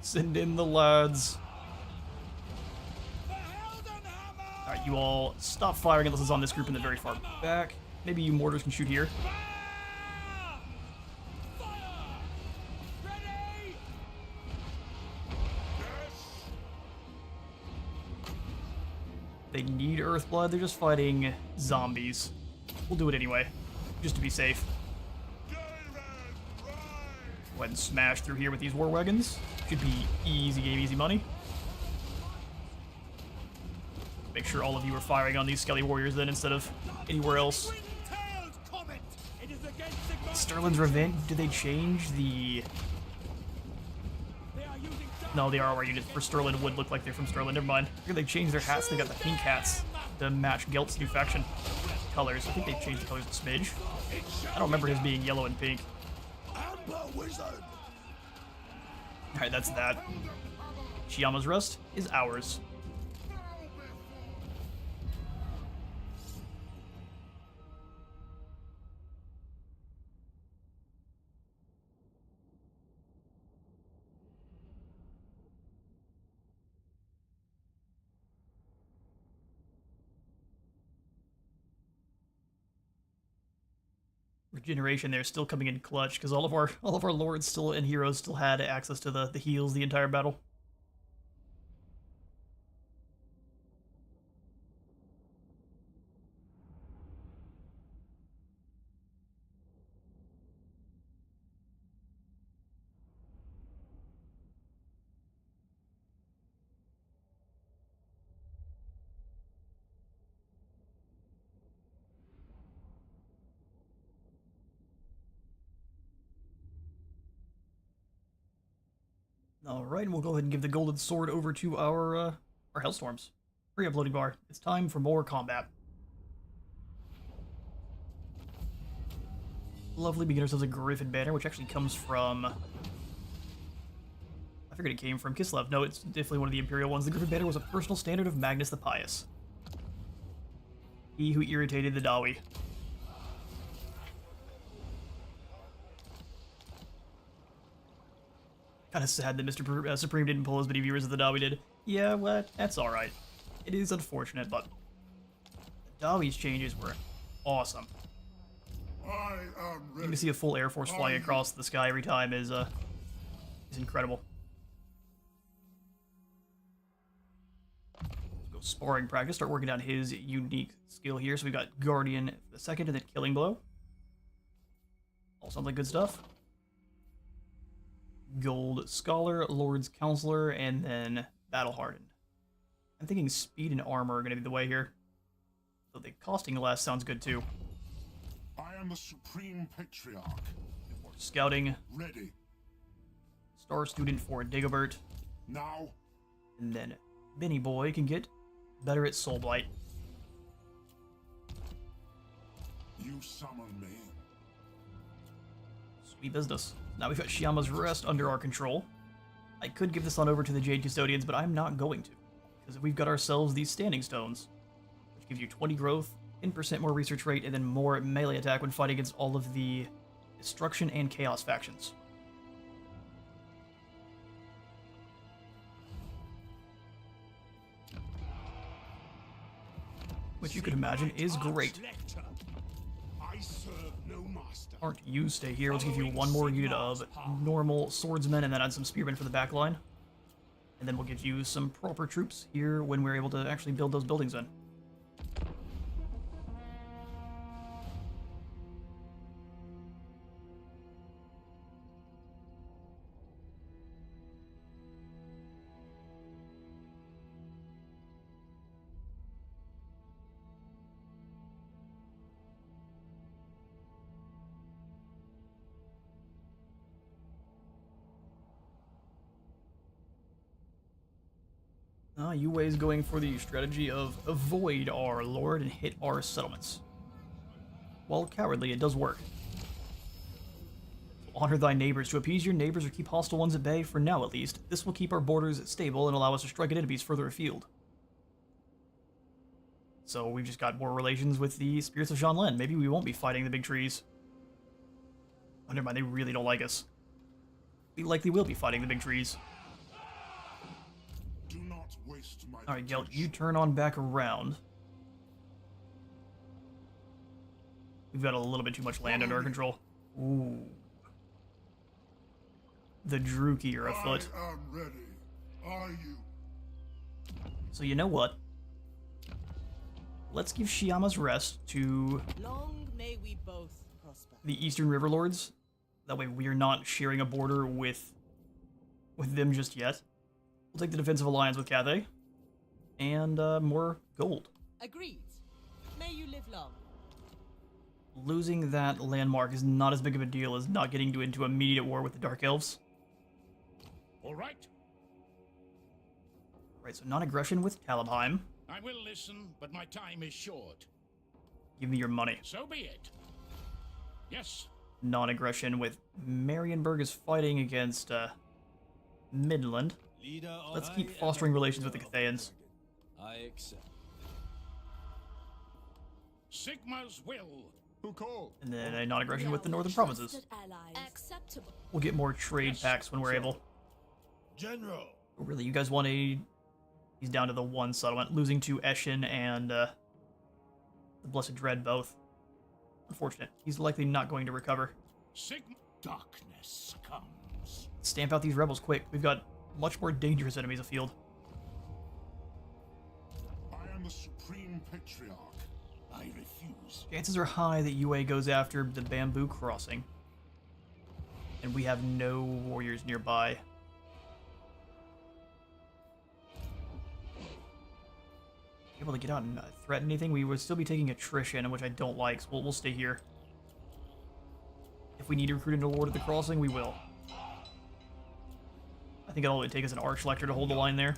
Send in the lads. Alright, you all stop firing unless it's on this group in the very far back. Maybe you mortars can shoot here. They need Earthblood, they're just fighting zombies. We'll do it anyway, just to be safe. Go ahead and smash through here with these war wagons. Should be easy game, easy money. Make sure all of you are firing on these Skelly Warriors then instead of anywhere else. Sterling's Revenge, did they change the... No, the RR units for Sterling would look like they're from Sterling. Never mind. Here they changed their hats. They got the pink hats to match Gelt's new faction colors. I think they changed the colors a smidge. I don't remember his being yellow and pink. Alright, that's that. Shiyama's Rest is ours. Regeneration there still coming in clutch because all of our lords still and heroes still had access to the heals the entire battle. Alright, and we'll go ahead and give the golden sword over to our Hellstorms. Hurry up, loading bar. It's time for more combat. Lovely, we get ourselves a Griffin banner, which actually comes from... I figured it came from Kislev. No, it's definitely one of the Imperial ones. The Griffin banner was a personal standard of Magnus the Pious. He who irritated the Dawi. Kind of sad that Mr. Supreme didn't pull as many viewers as the Dawi did. Yeah, well, that's alright. It is unfortunate, but the Dawi's changes were awesome. Getting to see a full Air Force flying across the sky every time is incredible. Let's go sparring practice, start working on his unique skill here. So we've got Guardian the second and then Killing Blow. All sounds like good stuff. Gold Scholar, Lord's Counselor, and then Battle Hardened. I'm thinking speed and armor are going to be the way here. So the costing less sounds good too. I am the Supreme Patriarch. More scouting. Ready. Star Student for Dagobert. Now. And then Benny Boy can get better at Soul Blight. You summon me. Sweet business. Now we've got Shiyama's Rest under our control. I could give this on over to the Jade Custodians, but I'm not going to. Because we've got ourselves these Standing Stones, which give you 20 growth, 10% more research rate, and then more melee attack when fighting against all of the Destruction and Chaos factions. Which you could imagine is great. I serve no master. Aren't you stay here? Let's give you one more unit of normal swordsmen and then add some spearmen for the back line. And then we'll give you some proper troops here when we're able to actually build those buildings in. Yue is going for the strategy of avoid our lord and hit our settlements. While cowardly, it does work. Honor thy neighbors. To appease your neighbors or keep hostile ones at bay, for now at least. This will keep our borders stable and allow us to strike at enemies further afield. So we've just got more relations with the spirits of Shanlen. Maybe we won't be fighting the big trees. Oh, never mind, they really don't like us. We likely will be fighting the big trees. Do not waste my Alright, Gelt, potential. you turn on back around. We've got a little bit too much land under our control. Ooh. The Druki are afoot. I am ready. Are you? So you know what? Let's give Shiama's rest to Long may we both prosper. the Eastern River Lords. That way we are not sharing a border with them just yet. We'll take the defensive alliance with Cathay. And more gold. Agreed. May you live long. Losing that landmark is not as big of a deal as not getting into immediate war with the Dark Elves. All right, Right, so non-aggression with Talabheim. I will listen, but my time is short. Give me your money. So be it. Yes, Non-aggression with Marienburg is fighting against Midland. Let's keep fostering relations with the Cathayans. I accept. Sigma's will. Who called? And then a non-aggression with the northern provinces. Acceptable. We'll get more trade packs when we're able. General. Oh, really, you guys want a... He's down to the one settlement, losing to Eshin and the Blessed Dread both. Unfortunate. He's likely not going to recover. Sigma. Darkness comes. Stamp out these rebels quick. We've got much more dangerous enemies afield. I am the Supreme Patriarch. I refuse. Chances are high that Yue goes after the Bamboo Crossing. And we have no warriors nearby. Able to get out and threaten anything, we would still be taking attrition, which I don't like, so we'll stay here. If we need to recruit into Lord of the Crossing, we will. I think it'll only take us an Archlector to hold the line there.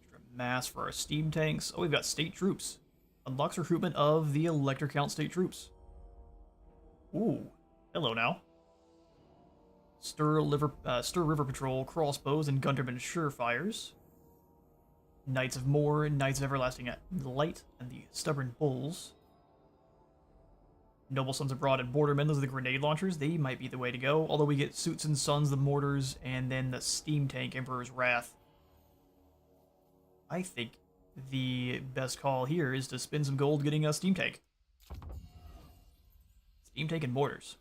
Extra mass for our steam tanks. Oh, we've got state troops. Unlocks recruitment of the Elector Count state troops. Ooh, hello now. Stir River Patrol, crossbows, and Gunderman surefires. Knights of Moor, Knights of Everlasting Light, and the Stubborn Bulls. Noble Sons Abroad and Bordermen, those are the grenade launchers. They might be the way to go, although we get Suits and Sons, the mortars, and then the steam tank, Emperor's Wrath. I think the best call here is to spend some gold getting a steam tank. Steam tank and mortars.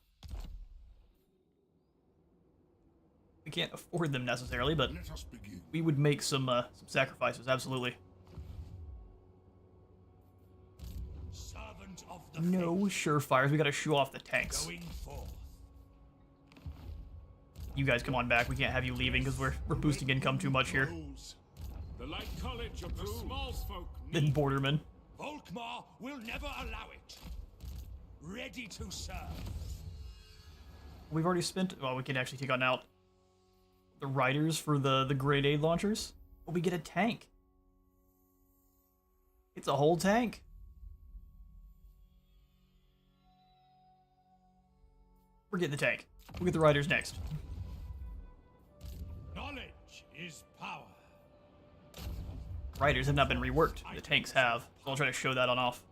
We can't afford them necessarily, but Let us begin. we would make some sacrifices, absolutely. Servant of the No surefires, we gotta shoo off the tanks. going forth. You guys come on back, we can't have you leaving because we're boosting income too much here. Rose. The Light College of the small folk Then need Bordermen. Volkmar will never allow it. Ready to serve. We've already spent, well, we can actually take on out the riders for the grenade launchers. But we get a tank. It's a whole tank. We're getting the tank. We'll get the riders next. Knowledge is power. Riders have not been reworked. The tanks have. So I'll try to show that on off.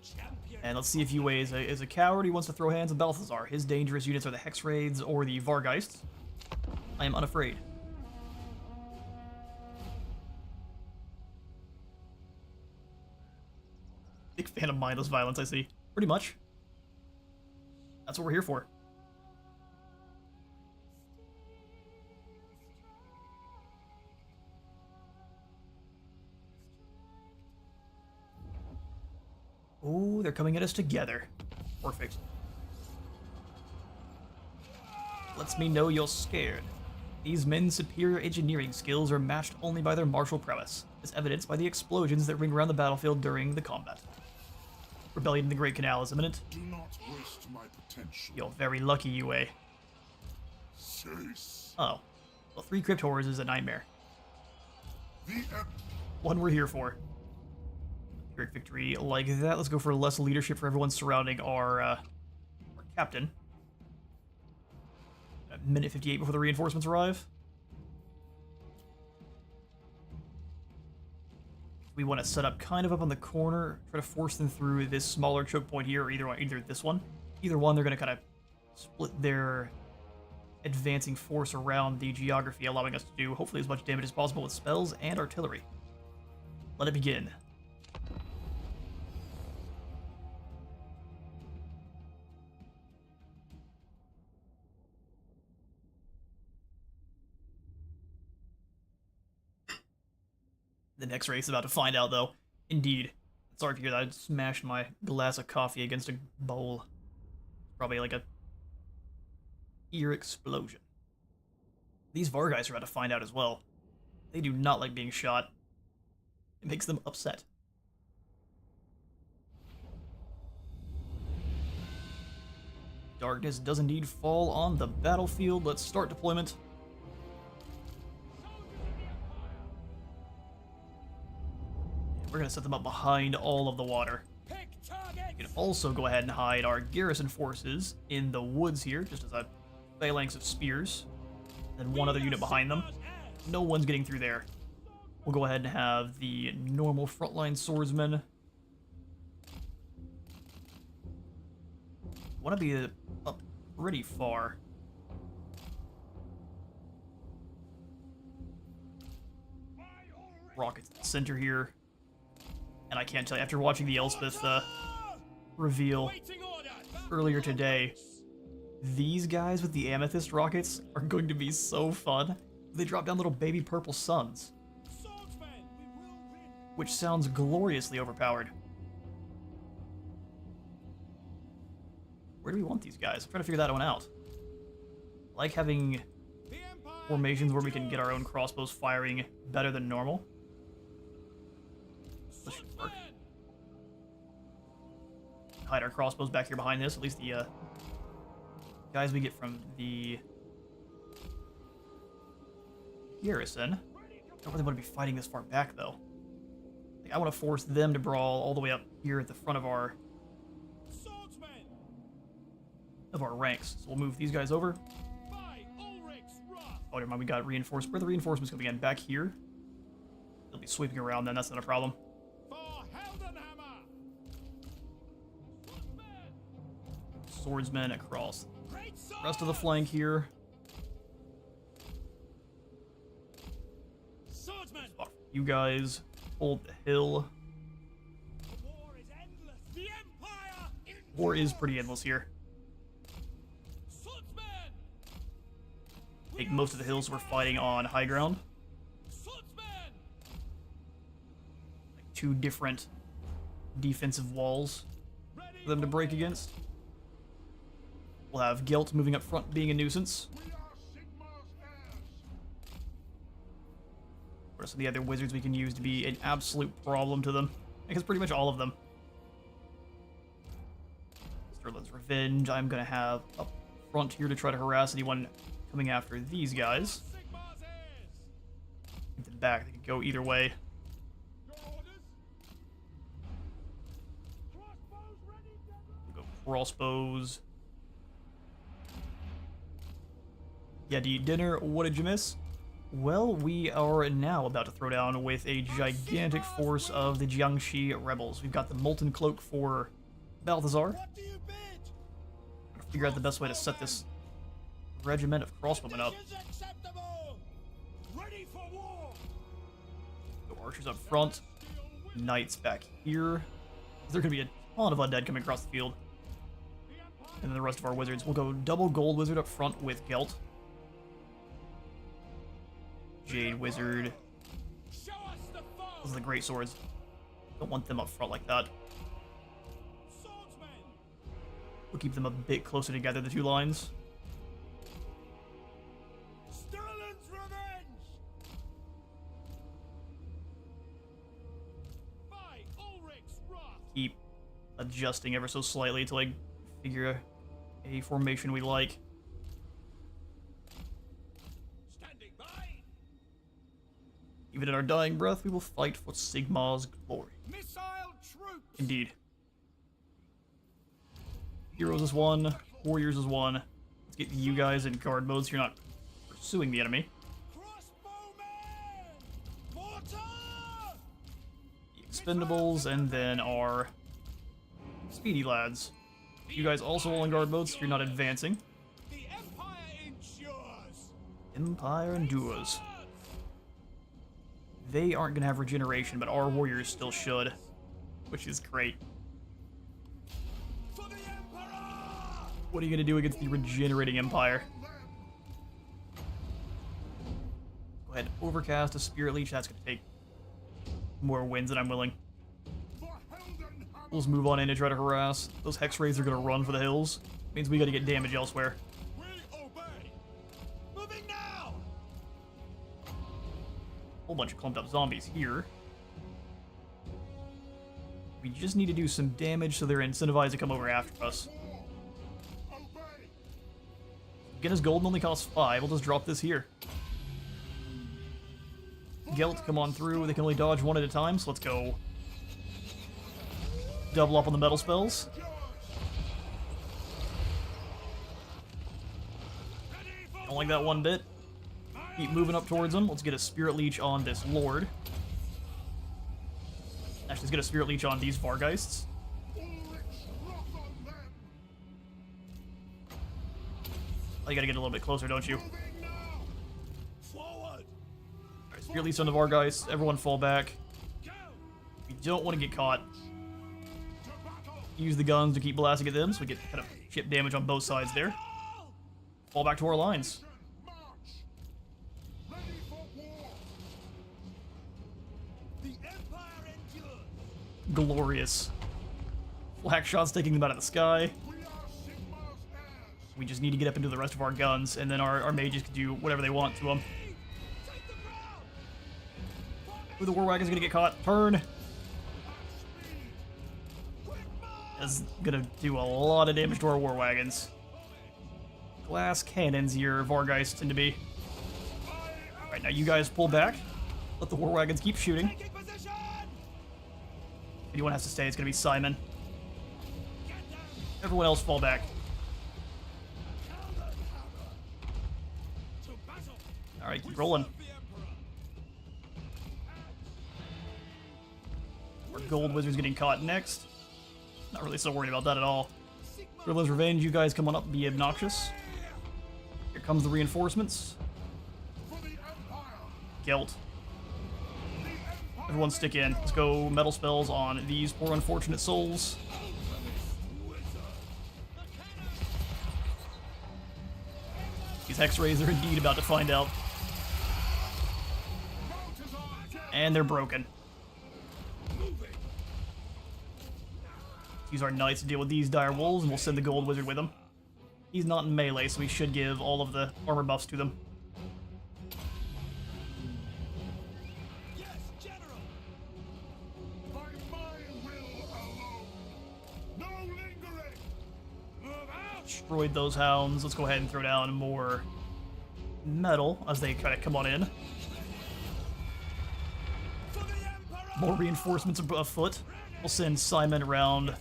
Champion. And let's see if Yue is a coward. He wants to throw hands on Balthazar. His dangerous units are the Hex Raids or the Vargeists. I am unafraid. Big fan of mindless violence, I see. Pretty much. That's what we're here for. coming at us together. Perfect. Lets me know you're scared. These men's superior engineering skills are matched only by their martial prowess, as evidenced by the explosions that ring around the battlefield during the combat. Rebellion in the Great Canal is imminent. Do not waste my potential. You're very lucky, UA. Cease. Oh. Well, 3 crypt horrors is a nightmare. The One we're here for. Pyrrhic victory like that. Let's go for less leadership for everyone surrounding our captain. A minute 58 before the reinforcements arrive. We want to set up kind of up on the corner, try to force them through this smaller choke point here, or either this one. Either one, they're going to kind of split their advancing force around the geography, allowing us to do hopefully as much damage as possible with spells and artillery. Let it begin. The next race is about to find out, though. Indeed. Sorry to hear that. I smashed my glass of coffee against a bowl. Probably like a ear explosion. These Vargheists are about to find out as well. They do not like being shot. It makes them upset. Darkness does indeed fall on the battlefield. Let's start deployment. We're going to set them up behind all of the water. We can also go ahead and hide our garrison forces in the woods here, just as a phalanx of spears. Then one other unit behind them. No one's getting through there. We'll go ahead and have the normal frontline swordsmen. Want to be up pretty far. Rockets in the center here. And I can't tell you, after watching the Elspeth reveal earlier today, these guys with the amethyst rockets are going to be so fun. They drop down little baby purple suns, which sounds gloriously overpowered. Where do we want these guys? I'm trying to figure that one out. I like having formations where we can get our own crossbows firing better than normal. This should work. Hide our crossbows back here behind this. At least the guys we get from the garrison. I don't really want to be fighting this far back, though. Like, I want to force them to brawl all the way up here at the front of our ranks. So we'll move these guys over. Oh, never mind. We got reinforced. Where are the reinforcements going to begin? Back here. They'll be sweeping around then. That's not a problem. Swordsmen across the rest of the flank here. You guys hold the hill. War is pretty endless here. Take most of the hills we're fighting on high ground. Like 2 different defensive walls for them to break against. We'll have Gelt moving up front being a nuisance. What are some of the other wizards we can use to be an absolute problem to them? I guess pretty much all of them. Sterling's Revenge I'm going to have up front here to try to harass anyone coming after these guys. In the back, they can go either way. We'll go crossbows. Yeah, to eat dinner. What did you miss? Well, we are now about to throw down with a gigantic force of the Jiangxi rebels. We've got the Molten Cloak for Balthazar. Figure out the best way to set this regiment of crossbowmen up. So archers up front, knights back here. There's going to be a ton of undead coming across the field. And then the rest of our wizards. We'll go double gold wizard up front with Gelt. Jade wizard. Those are the great swords. Don't want them up front like that. We'll keep them a bit closer together, the two lines. Sterling's revenge! By Ulrich's wrath! Keep adjusting ever so slightly to like figure a formation we like. Standing by! Even in our dying breath, we will fight for Sigmar's glory. Missile troops! Indeed. Heroes is one, warriors is one. Let's get you guys in guard mode so you're not pursuing the enemy. Crossbowmen! Mortar! The expendables, and then our speedy lads. You guys also all in guard mode so you're not advancing. The Empire ensures! Empire endures. They aren't going to have regeneration, but our warriors still should, which is great. For the Emperor! What are you going to do against the regenerating Empire? Go ahead, overcast a Spirit Leech. That's going to take more wins than I'm willing. We'll just move on in to try to harass. Those Hex Rays are going to run for the hills. Means we got to get damage elsewhere. We obey! Moving now! Whole bunch of clumped up zombies here. We just need to do some damage so they're incentivized to come over after us. Guinness Golden only costs 5. We'll just drop this here. Gelt, come on through. They can only dodge one at a time, so let's go. Double up on the metal spells. Don't like that one bit. Keep moving up towards them. Let's get a Spirit Leech on this Lord. Actually, let's get a Spirit Leech on these Vargeists. Oh, you gotta get a little bit closer, don't you? Forward! Alright, Spirit Leech on the Vargeists. Everyone fall back. We don't want to get caught. Use the guns to keep blasting at them so we get kind of chip damage on both sides there. Fall back to our lines. The Empire endures! Glorious. Flak shots taking them out of the sky. We just need to get up into the rest of our guns, and then our mages can do whatever they want to them. Take the ground! Ooh, the War Wagon's gonna get caught. Turn! That's gonna do a lot of damage to our War Wagons. Glass cannons your Vargeists tend to be. Alright, now you guys pull back. Let the War Wagons keep shooting. Taking position! If anyone has to stay, it's gonna be Simon. Everyone else fall back. To battle! Alright, keep rolling. The Emperor! Our Gold Wizard's getting caught next. Not really so worried about that at all. Riddler's Revenge, you guys come on up, be obnoxious. Here comes the reinforcements. Gelt. Everyone stick in. Let's go metal spells on these poor unfortunate souls. These Hex Rays are indeed about to find out. And they're broken. Use our knights to deal with these dire wolves, and we'll send the Gold Wizard with them. He's not in melee, so we should give all of the armor buffs to them. Yes, General! By my will alone. No lingering. Move out! Destroyed those hounds. Let's go ahead and throw down more metal as they kind of come on in. For the Emperor! More reinforcements afoot. We'll send Simon around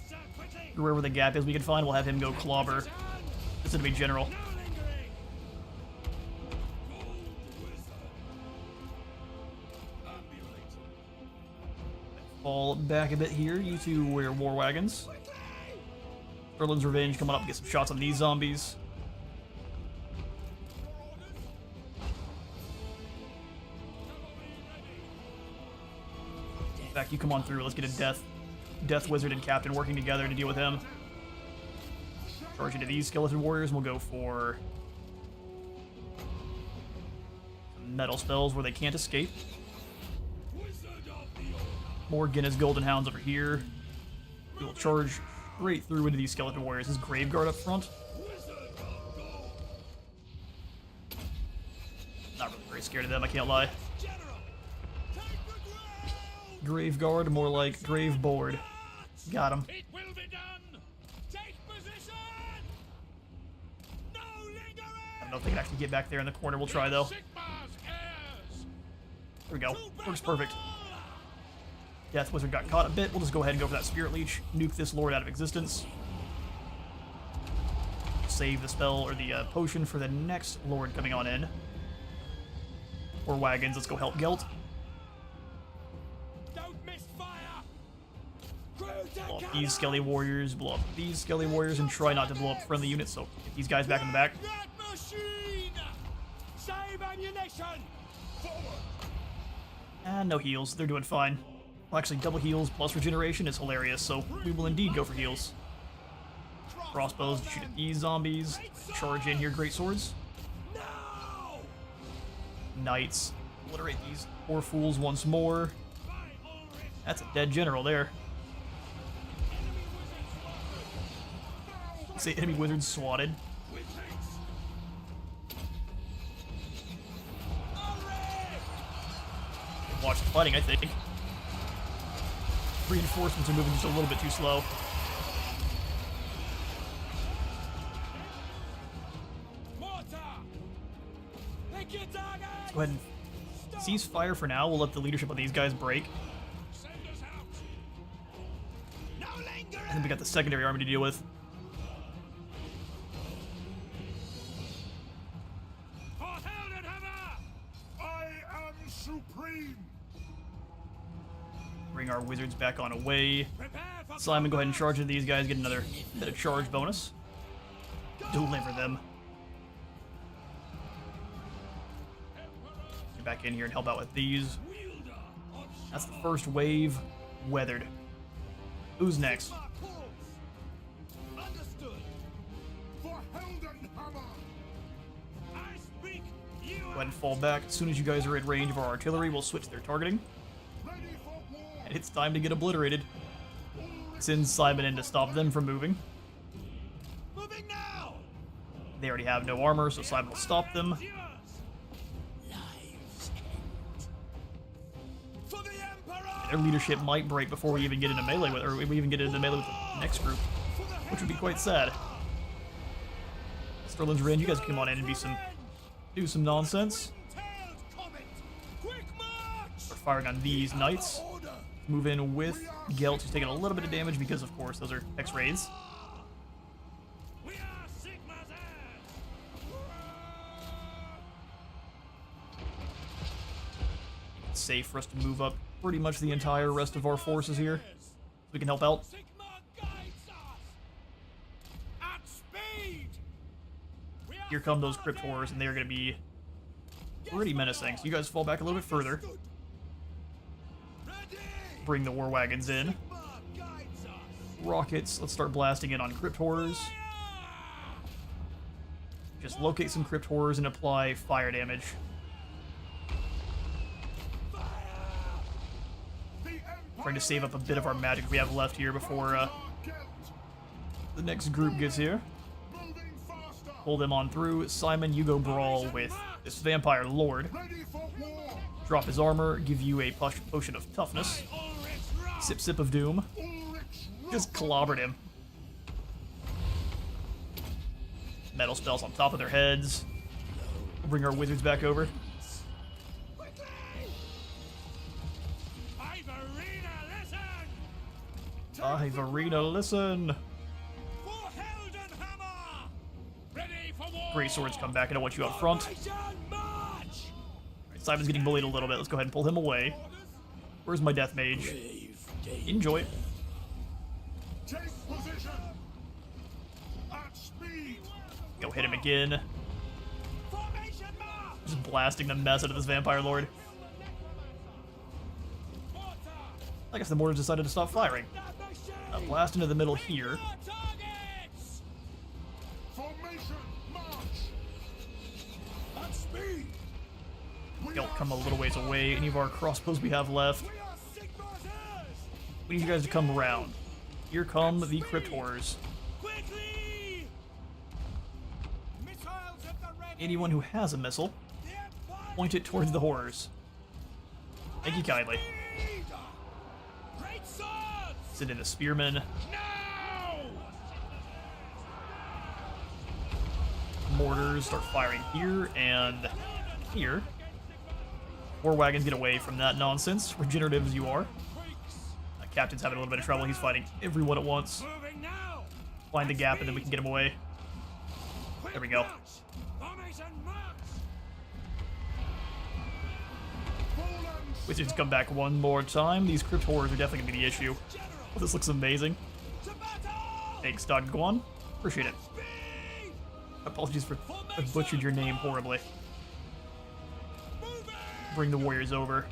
wherever the gap is we can find. We'll have him go clobber this enemy general. No lingering! Fall back a bit here. You two wear War Wagons. Erlin's Revenge coming up, get some shots on these zombies. In fact, you come on through. Let's get a Death Wizard and Captain working together to deal with him. Charge into these Skeleton Warriors, and we'll go for metal spells where they can't escape. More Guinness Golden Hounds over here. We will charge right through into these skeleton warriors. His grave guard up front. Not really very scared of them, I can't lie. Grave guard, more like grave board. Got him. It will be done. Take position. No lingering. I don't know if they can actually get back there in the corner. We'll try though. Sigma's heirs. There we go. Works perfect. Death Wizard got caught a bit. We'll just go ahead and go for that Spirit Leech. Nuke this Lord out of existence. Save the spell or the potion for the next Lord coming on in. Or wagons. Let's go help Gelt. Don't miss fire. Blow up these Skelly Warriors. Blow up these Skelly Warriors and try not to blow up friendly units. So get these guys back in the back. Red machine. Save ammunition. Forward. And no heals. They're doing fine. Well, actually, double heals plus regeneration is hilarious, so we will indeed go for heals. Crossbows to shoot at these zombies. Charge in here, great swords. No. Knights. Obliterate these poor fools once more. That's a dead general there. Say enemy wizards swatted. Watch the fighting, I think. Reinforcements are moving just a little bit too slow. Let's go ahead and cease fire for now. We'll let the leadership of these guys break. And then we got the secondary army to deal with. I am supreme. Bring our wizards back on away. Simon, go ahead and charge into these guys. Get another bit of charge bonus. Deliver them. Get back in here and help out with these. That's the first wave. Weathered. Who's next? Understood. For Heldenhammer. I speak. You Go ahead and fall back. As soon as you guys are in range of our artillery, we'll switch their targeting. Ready for war. And it's time to get obliterated. Send Simon in to stop them from moving. moving now. They already have no armor, so Simon will stop them. Yours. Lives For the Emperor. Their leadership might break before we even get into melee with, or we even get into melee with the next group, which would be quite sad. Sterling's Rin, you guys can come on in and do some nonsense. Tailed comet. Quick march. We're firing on these knights. Move in with Gelt, who's taking a little bit of damage because, of course, those are X-rays. We are Sigma's heirs. It's safe for us to move up pretty much the entire rest of our forces here, so we can help out. Sigma guides us. At speed. We are Here come those Crypt Horrors, and they're going to be pretty menacing. So you guys fall back a little bit further. ready. Bring the war wagons in. Sigma guides us. Rockets, let's start blasting in on Crypt Horrors. Just locate some Crypt Horrors and apply fire damage. Trying to save up a bit of our magic we have left here before the next group gets here. Moving faster. Pull them on through. Simon, you go brawl with this Vampire Lord. Ready for war. Drop his armor, give you a potion of toughness. Sip sip of doom. Ulrich's Just clobbered him. Metal spells on top of their heads. We'll bring our wizards back over. Ivarina, listen! For Heldenhammer. Ready for war. Great swords come back. I don't want you up front. Formation march. Alright, Simon's getting bullied a little bit. Let's go ahead and pull him away. Where's my death mage? Enjoy it. take position. At speed. Go hit him again. Formation march. Just blasting the mess out of this Vampire Lord. I guess the mortars decided to stop firing. A blast into the middle here. Targets. Formation march. At speed. They'll come a little ways away. Any of our crossbows we have left. We are Sigma's heirs. We need you guys to come around. Here come the Crypt Horrors. Quickly! Missiles at the ready! Anyone who has a missile, The Empire point it towards the horrors. Thank you kindly. Speed! Great swords! Send in the spearmen. Now! Mortars start firing here and here. War wagons get away from that nonsense. Regenerative as you are. Captain's having a little bit of trouble. He's fighting everyone at once. Moving now! Find the gap and then we can get him away. There we go. March! Formation march! Wizards come back one more time. These Crypt Horrors are definitely going to be the issue. General! Oh, this looks amazing. To battle! Thanks, Don Guan. Appreciate it. Speed! Apologies for I butchered your name horribly. Moving! Bring the warriors over.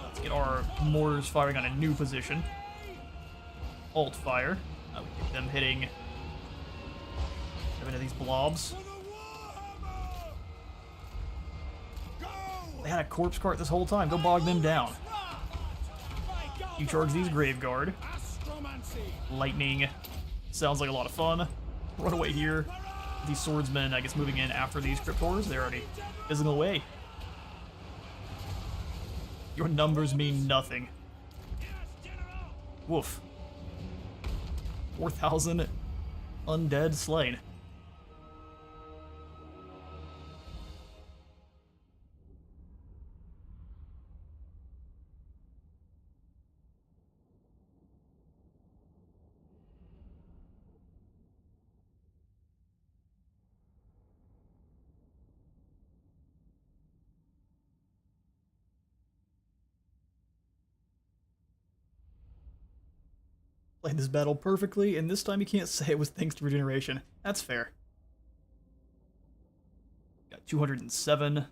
Let's get our mortars firing on a new position. Alt fire. We get them hitting of these blobs. For the Warhammer! Go! They had a corpse cart this whole time. Go bog them down. My God, You charge these Graveguard. Astromancy! Lightning. Sounds like a lot of fun. Run away here. These swordsmen, I guess, moving in after these Crypt Horrors. They're already fizzing away. Your numbers mean nothing. Yes, General! Woof. 4,000 undead slain. Played this battle perfectly, and this time you can't say it was thanks to regeneration. That's fair. Got 207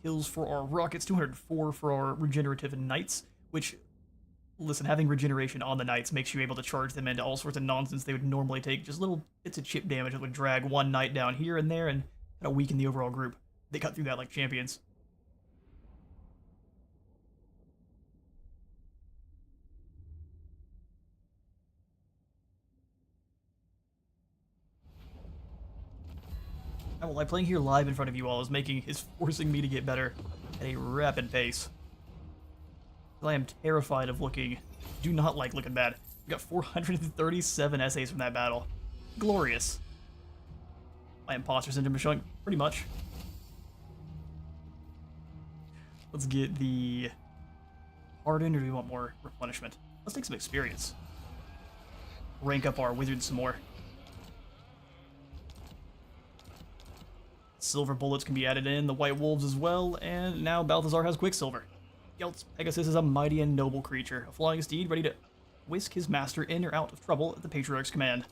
kills for our rockets, 204 for our regenerative knights, which, listen, having regeneration on the knights makes you able to charge them into all sorts of nonsense they would normally take. Just little bits of chip damage that would drag one knight down here and there and kind of weaken the overall group. They cut through that like champions. I will lie, playing here live in front of you all is forcing me to get better at a rapid pace. I am terrified of looking, do not like looking bad. We got 437 essays from that battle. Glorious. My imposter syndrome is showing pretty much. Let's get the hardened, or do we want more replenishment? Let's take some experience. Rank up our wizards some more. Silver bullets can be added in, the white wolves as well, and now Balthazar has Quicksilver. Gelt's Pegasus is a mighty and noble creature, a flying steed ready to whisk his master in or out of trouble at the Patriarch's command.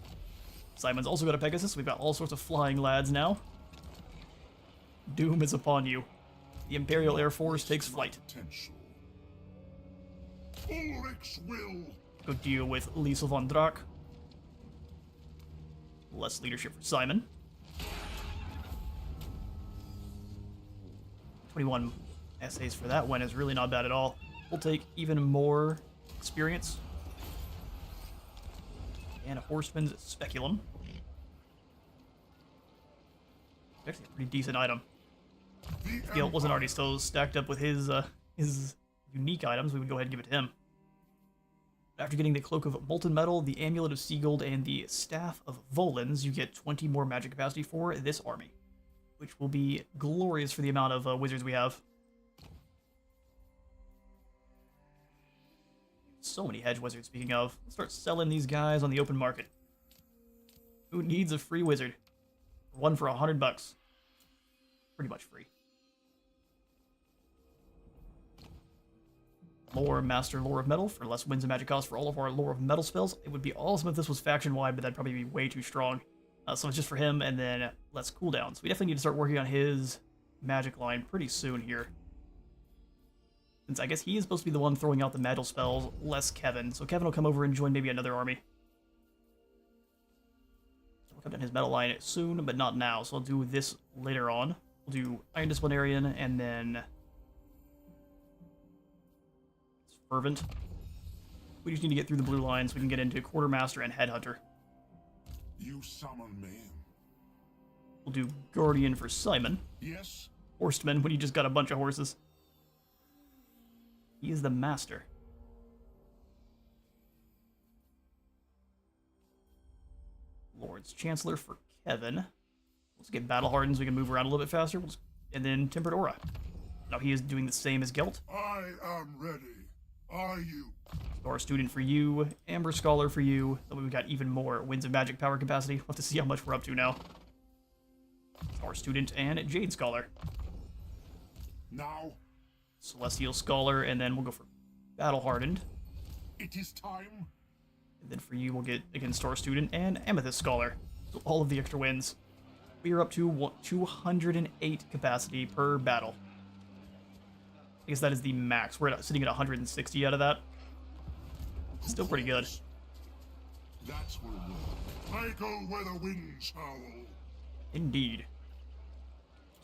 Simon's also got a Pegasus, we've got all sorts of flying lads now. Doom is upon you. The Imperial Air Force takes flight. Potential. Ulrich's will. Go deal with Liesel von Draak. Less leadership for Simon. 21 essays for that one is really not bad at all. We'll take even more experience. And a Horseman's Speculum. Actually a pretty decent item. If Gelt wasn't already so stacked up with his unique items, we would go ahead and give it to him. After getting the Cloak of Molten Metal, the Amulet of Seagold, and the Staff of Volans, you get 20 more magic capacity for this army, which will be glorious for the amount of wizards we have. So many hedge wizards, speaking of. Let's start selling these guys on the open market. Who needs a free wizard? One for $100. Pretty much free. Lore Master Lore of Metal for less wins and magic cost for all of our Lore of Metal spells. It would be awesome if this was faction-wide, but that'd probably be way too strong. So it's just for him, and then less cooldowns. We definitely need to start working on his magic line pretty soon here. Since I guess he is supposed to be the one throwing out the magical spells, less Kevin. So Kevin will come over and join maybe another army. So we'll come down his metal line soon, but not now. So I'll do this later on. We'll do Iron Disciplinarian, and then Fervent. We just need to get through the blue line so we can get into Quartermaster and Headhunter. You summon me. We'll do Guardian for Simon. Yes? Horseman when you just got a bunch of horses. He is the master. Lord's Chancellor for Kevin. Let's get Battle Hardened so we can move around a little bit faster. And then Tempered Aura. Now he is doing the same as Gelt. I am ready. Are you? Star Student for you. Amber Scholar for you. That way we got even more Winds of Magic power capacity. We'll have to see how much we're up to now. Star Student and Jade Scholar. Now? Celestial Scholar, and then we'll go for Battle Hardened. It is time. And then for you, we'll get, again, Star Student and Amethyst Scholar. So all of the extra wins. We are up to 208 capacity per battle. I guess that is the max. We're sitting at 160 out of that. Still pretty good. That's where we'll. I go where the winds howl. Indeed.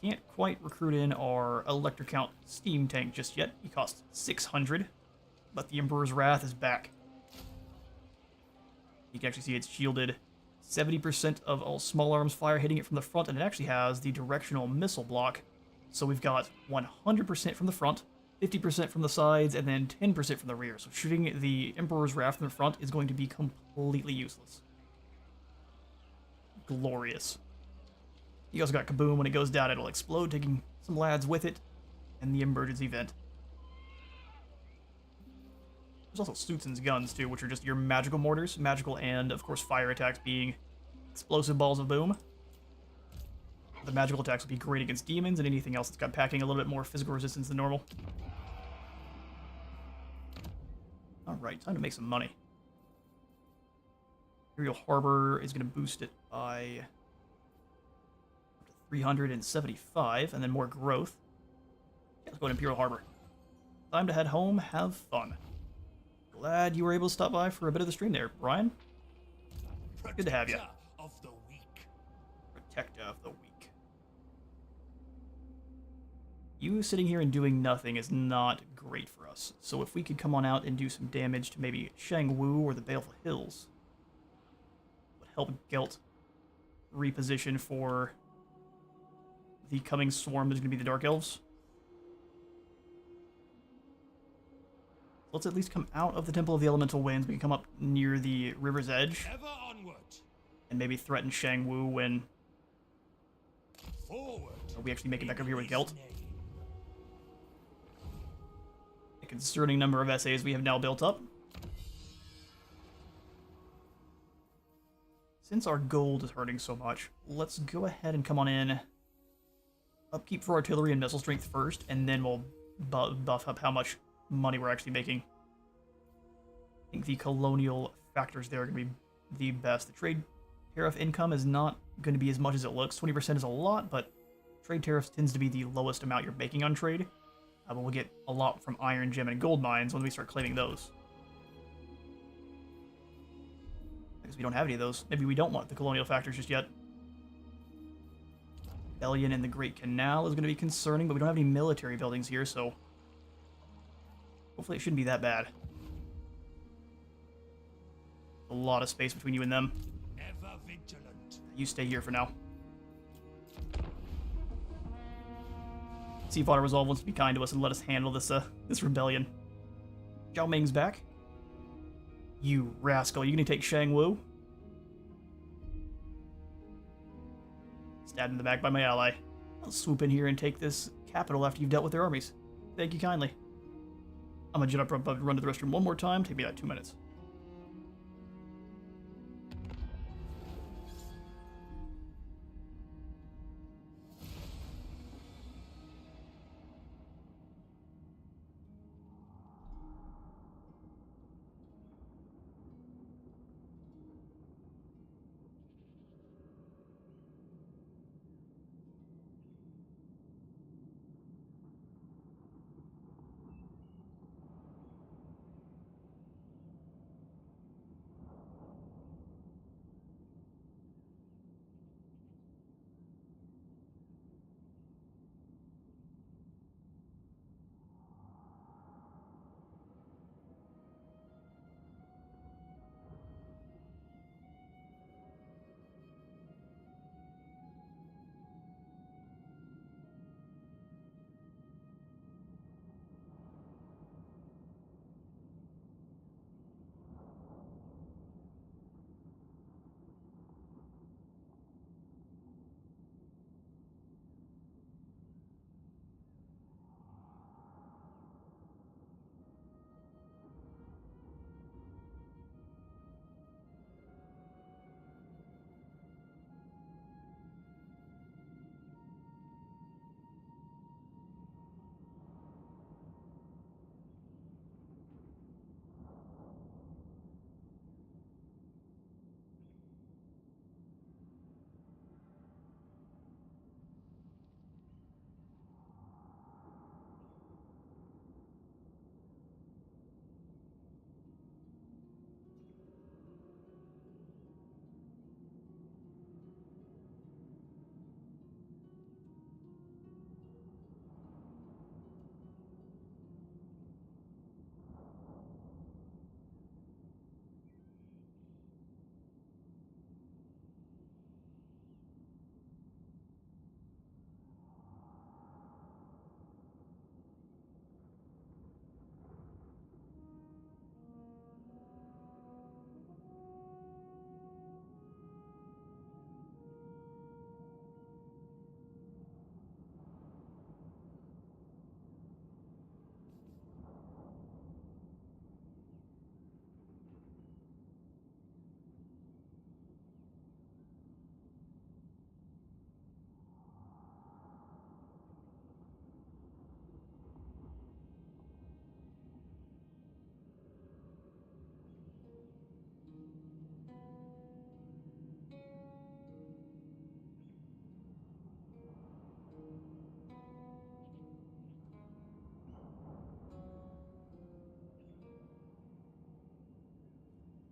Can't quite recruit in our Electric Count Steam Tank just yet. He costs 600. But the Emperor's Wrath is back. You can actually see it's shielded 70% of all small arms fire hitting it from the front, and it actually has the directional missile block. So we've got 100% from the front, 50% from the sides, and then 10% from the rear. So shooting the Emperor's Wrath from the front is going to be completely useless. Glorious. You also got Kaboom. When it goes down, it'll explode, taking some lads with it, and the emergency vent. There's also Stutzen's guns, too, which are just your magical mortars. Magical and, of course, fire attacks being explosive balls of boom. The magical attacks will be great against demons and anything else that's got packing a little bit more physical resistance than normal. Alright, time to make some money. Imperial Harbor is going to boost it by 375, and then more growth. Yeah, let's go to Imperial Harbor. Time to head home, have fun. Glad you were able to stop by for a bit of the stream there, Brian. Good to have you. Of the weak. Protector of the weak. You sitting here and doing nothing is not great for us. So if we could come on out and do some damage to maybe Shangwu or the Baleful Hills, would help Gelt reposition for the coming swarm that's going to be the Dark Elves. Let's at least come out of the Temple of the Elemental Winds. We can come up near the river's edge. Ever onward. And maybe threaten Shangwu when Forward. we actually make it back over here with Gelt. Name. A concerning number of essays we have now built up. Since our gold is hurting so much, let's go ahead and come on in. Upkeep for artillery and missile strength first, and then we'll buff up how much money we're actually making. I think the colonial factors there are going to be the best. The trade tariff income is not going to be as much as it looks. 20% is a lot, but trade tariffs tends to be the lowest amount you're making on trade. But we'll get a lot from iron, gem, and gold mines when we start claiming those. Because we don't have any of those. Maybe we don't want the colonial factors just yet. Rebellion in the Great Canal is going to be concerning, but we don't have any military buildings here, so hopefully it shouldn't be that bad. A lot of space between you and them. Ever vigilant. You stay here for now. See if Auto Resolve wants to be kind to us and let us handle this this rebellion. Zhao Ming's back. You rascal, you gonna take Shangwu? Stabbed in the back by my ally. I'll swoop in here and take this capital after you've dealt with their armies. Thank you kindly. I'm gonna jump up, run to the restroom one more time. Take me about 2 minutes.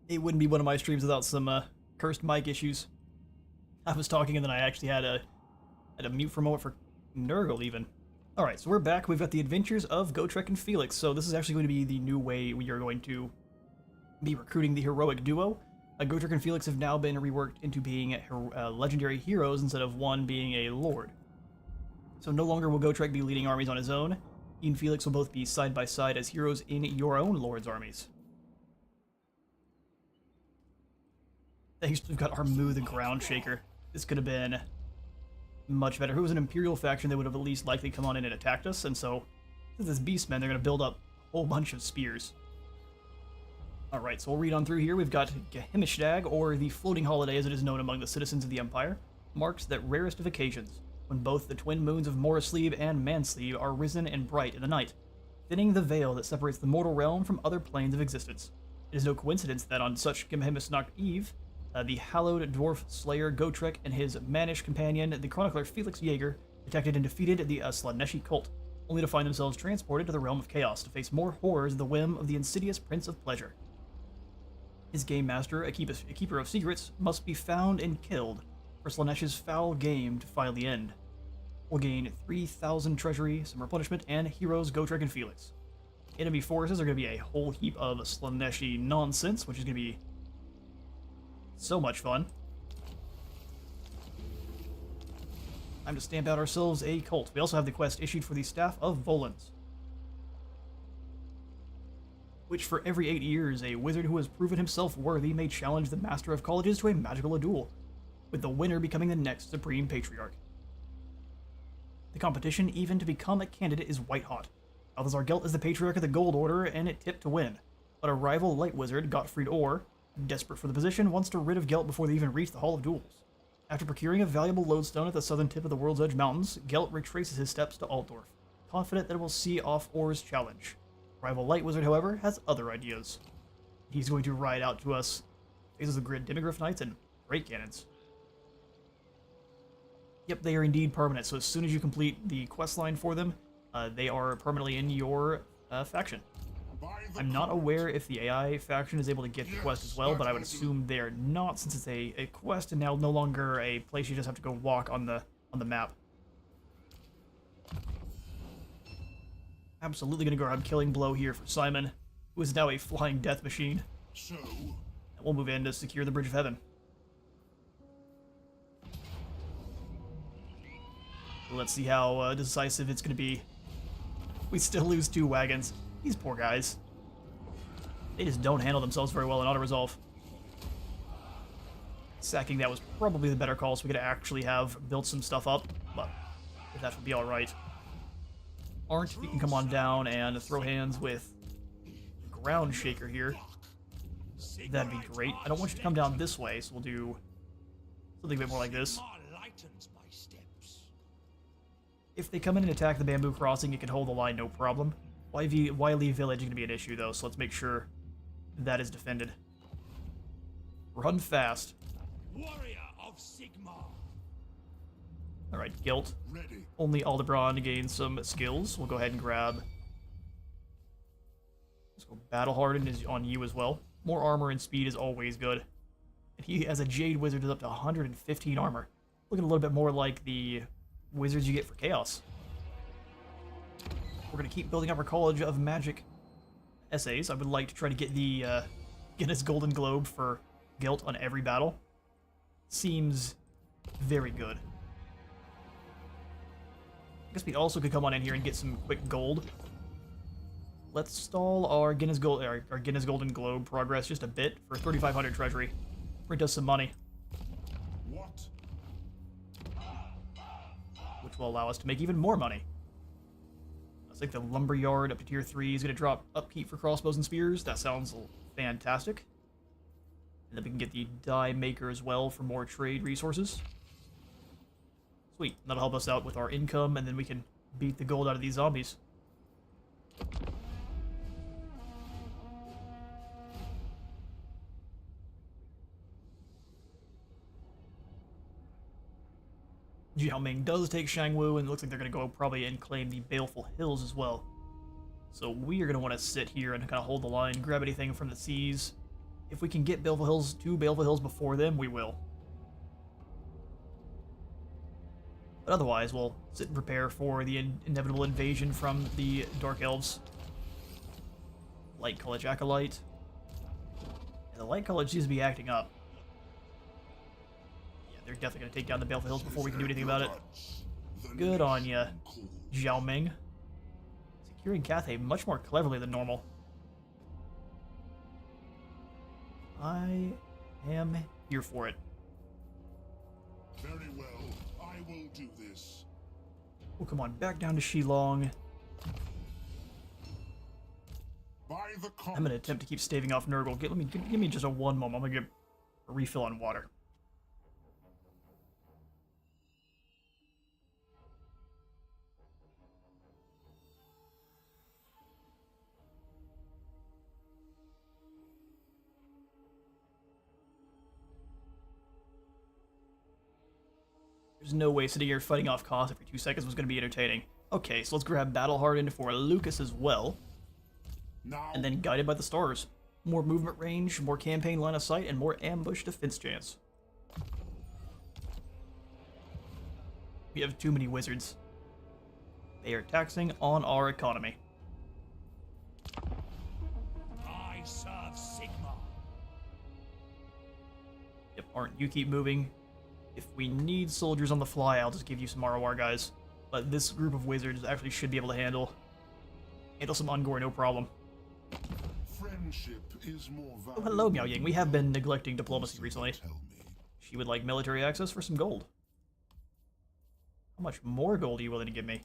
It wouldn't be one of my streams without some cursed mic issues. I was talking and then I actually had a mute for a moment for Nurgle even. Alright, so we're back. We've got the adventures of Gotrek and Felix. So this is actually going to be the new way we are going to be recruiting the heroic duo. Gotrek and Felix have now been reworked into being legendary heroes instead of one being a lord. So no longer will Gotrek be leading armies on his own. He and Felix will both be side by side as heroes in your own lord's armies. We've got Armu the Ground Shaker. This could have been much better. If it was an Imperial faction, they would have at least likely come on in and attacked us, and so, since it's Beastmen, they're going to build up a whole bunch of spears. Alright, so we'll read on through here. We've got Gehimishdag, or the Floating Holiday as it is known among the citizens of the Empire, marks that rarest of occasions, when both the twin moons of Morrisleave and Mansleave are risen and bright in the night, thinning the veil that separates the mortal realm from other planes of existence. It is no coincidence that on such Gehimishdag Eve, the hallowed dwarf slayer Gotrek and his mannish companion, the chronicler Felix Jaeger, detected and defeated the Slaneshi cult, only to find themselves transported to the realm of chaos to face more horrors at the whim of the insidious Prince of Pleasure. His game master, a keeper of secrets, must be found and killed for Slanesh's foul game to finally end. We'll gain 3,000 treasury, some replenishment, and heroes Gotrek and Felix. Enemy forces are going to be a whole heap of Slaneshi nonsense, which is going to be so much fun. Time to stamp out ourselves a cult. We also have the quest issued for the Staff of Volans, which for every 8 years, a wizard who has proven himself worthy may challenge the Master of Colleges to a magical duel, with the winner becoming the next Supreme Patriarch. The competition, even to become a candidate, is white-hot. Balthazar Gelt is the Patriarch of the Gold Order, and it tipped to win, but a rival light wizard, Gottfried Orr, desperate for the position, wants to rid of Gelt before they even reach the Hall of Duels. After procuring a valuable lodestone at the southern tip of the World's Edge Mountains, Gelt retraces his steps to Altdorf, confident that it will see off Orr's challenge. Rival light wizard, however, has other ideas. He's going to ride out to us, faces the Grid Demigryph Knights and Great Cannons. Yep, they are indeed permanent, so as soon as you complete the quest line for them, they are permanently in your faction. I'm not aware if the AI faction is able to get the quest as well, but I would assume they're not, since it's a quest and now no longer a place you just have to go walk on the map. Absolutely gonna go around killing blow here for Simon, who is now a flying death machine. So, And we'll move in to secure the Bridge of Heaven. Let's see how decisive it's gonna be. We still lose 2 wagons. These poor guys. They just don't handle themselves very well in auto-resolve. Sacking that was probably the better call, so we could actually have built some stuff up, but that would be alright. Arndt, if you can come on down and throw hands with Ground Shaker here, that'd be great. I don't want you to come down this way, so we'll do something a bit more like this. If they come in and attack the Bamboo Crossing, you can hold the line, no problem. Wily Village is going to be an issue, though, so let's make sure that is defended. Run fast. Warrior of Sigmar. Alright, Gelt. ready. Only Aldebaran to gain some skills. We'll go ahead and grab... Let's go Battle Hardened is on you as well. More armor and speed is always good. And he, as a Jade Wizard, is up to 115 armor. Looking a little bit more like the wizards you get for Chaos. We're going to keep building up our College of Magic essays. I would like to try to get the Guinness Golden Globe for Gelt on every battle. Seems very good. I guess we also could come on in here and get some quick gold. Let's stall our Guinness Golden Globe progress just a bit for 3,500 treasury. Print us some money. What? Which will allow us to make even more money. I think the Lumberyard up to tier 3 is going to drop upkeep for crossbows and spears. That sounds fantastic. And then we can get the Die Maker as well for more trade resources. Sweet. That'll help us out with our income, and then we can beat the gold out of these zombies. Jiaoming does take Shangwu, and it looks like they're going to go probably and claim the Baleful Hills as well. So we are going to want to sit here and kind of hold the line, grab anything from the seas, If we can get Baleful Hills to Baleful Hills before them, we will. But otherwise, we'll sit and prepare for the inevitable invasion from the Dark Elves. Light College Acolyte. And the Light College seems to be acting up. Yeah, they're definitely going to take down the Baleful Hills before we can do anything about it. Good on ya, Zhao Ming. Securing Cathay much more cleverly than normal. I am here for it. Very well, I will do this. We'll come on back down to Shilong. By the I'm gonna attempt to keep staving off Nurgle. Give me just one moment. I'm gonna get a refill on water. There's no way sitting here fighting off cost every 2 seconds was going to be entertaining. Okay, so let's grab Battle Hardened for Lucas as well. now. And then Guided by the Stars. More movement range, more campaign line of sight, and more ambush defense chance. We have too many wizards. They are taxing on our economy. I serve Sigma. Yep, aren't you keep moving. If we need soldiers on the fly, I'll just give you some ROR guys. But this group of wizards actually should be able to handle some Ungor, no problem. Friendship is more Oh, valuable. hello, Miao Ying. We have been neglecting diplomacy recently. Tell me. She would like military access for some gold. How much more gold are you willing to give me?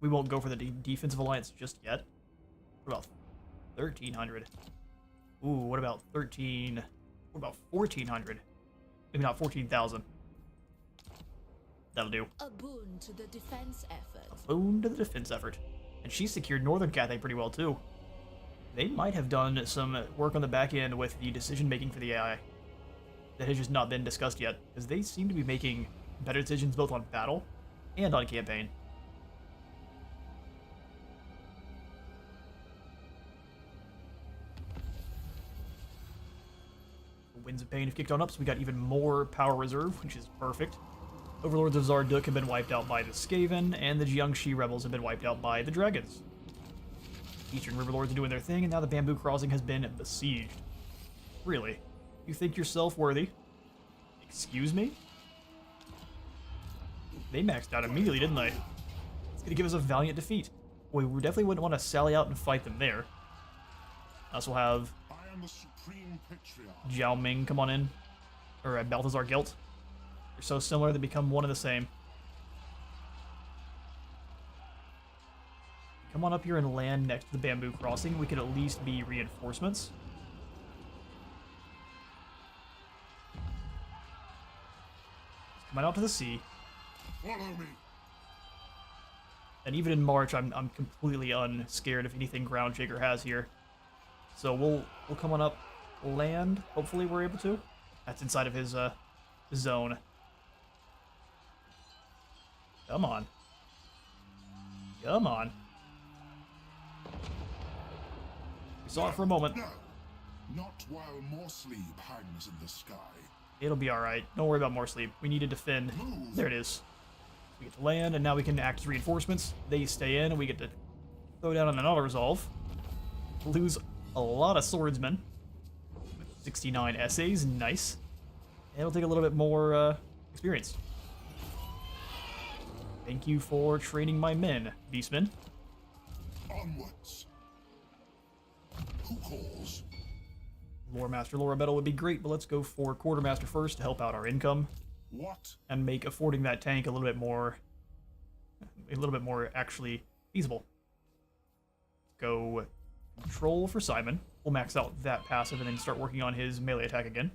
We won't go for the defensive alliance just yet. What about 1,300? Ooh, what about 13? What about 1,400? Maybe not 14,000. That'll do. A boon to the defense effort. Boon to the defense effort. And she secured Northern Cathay pretty well, too. They might have done some work on the back end with the decision-making for the AI. That has just not been discussed yet, because they seem to be making better decisions both on battle and on campaign. Winds of Pain have kicked on up, so we got even more power reserve, which is perfect. Overlords of Zarduk have been wiped out by the Skaven, and the Jiangxi rebels have been wiped out by the dragons. Eastern Riverlords are doing their thing, and now the Bamboo Crossing has been besieged. Really? You think yourself worthy? Excuse me? They maxed out immediately, didn't they? It's gonna give us a valiant defeat. Boy, we definitely wouldn't want to sally out and fight them there. Us will have I am the supreme patriarch. Zhao Ming come on in. Or Balthazar Gelt. They're so similar they become one and the same. Come on up here and land next to the Bamboo Crossing. We could at least be reinforcements. Come on out to the sea. Follow me. And even in March, I'm completely unscared of anything Groundshaker has here. So we'll come on up, land. Hopefully we're able to. That's inside of his zone. Come on. Come on. We saw it for a moment. No, not while more sleep hangs in the sky. It'll be alright. Don't worry about more sleep. We need to defend. There it is. We get to land, and now we can act as reinforcements. They stay in, and we get to throw down on another resolve. Lose a lot of swordsmen. 69 essays, nice. It'll take a little bit more experience. Thank you for training my men, Beastmen. Onwards. Who calls? Lore Master Lore Battle would be great, but let's go for Quartermaster first to help out our income What? and make affording that tank a little bit more actually feasible. Go Control for Simon. We'll max out that passive and then start working on his melee attack again.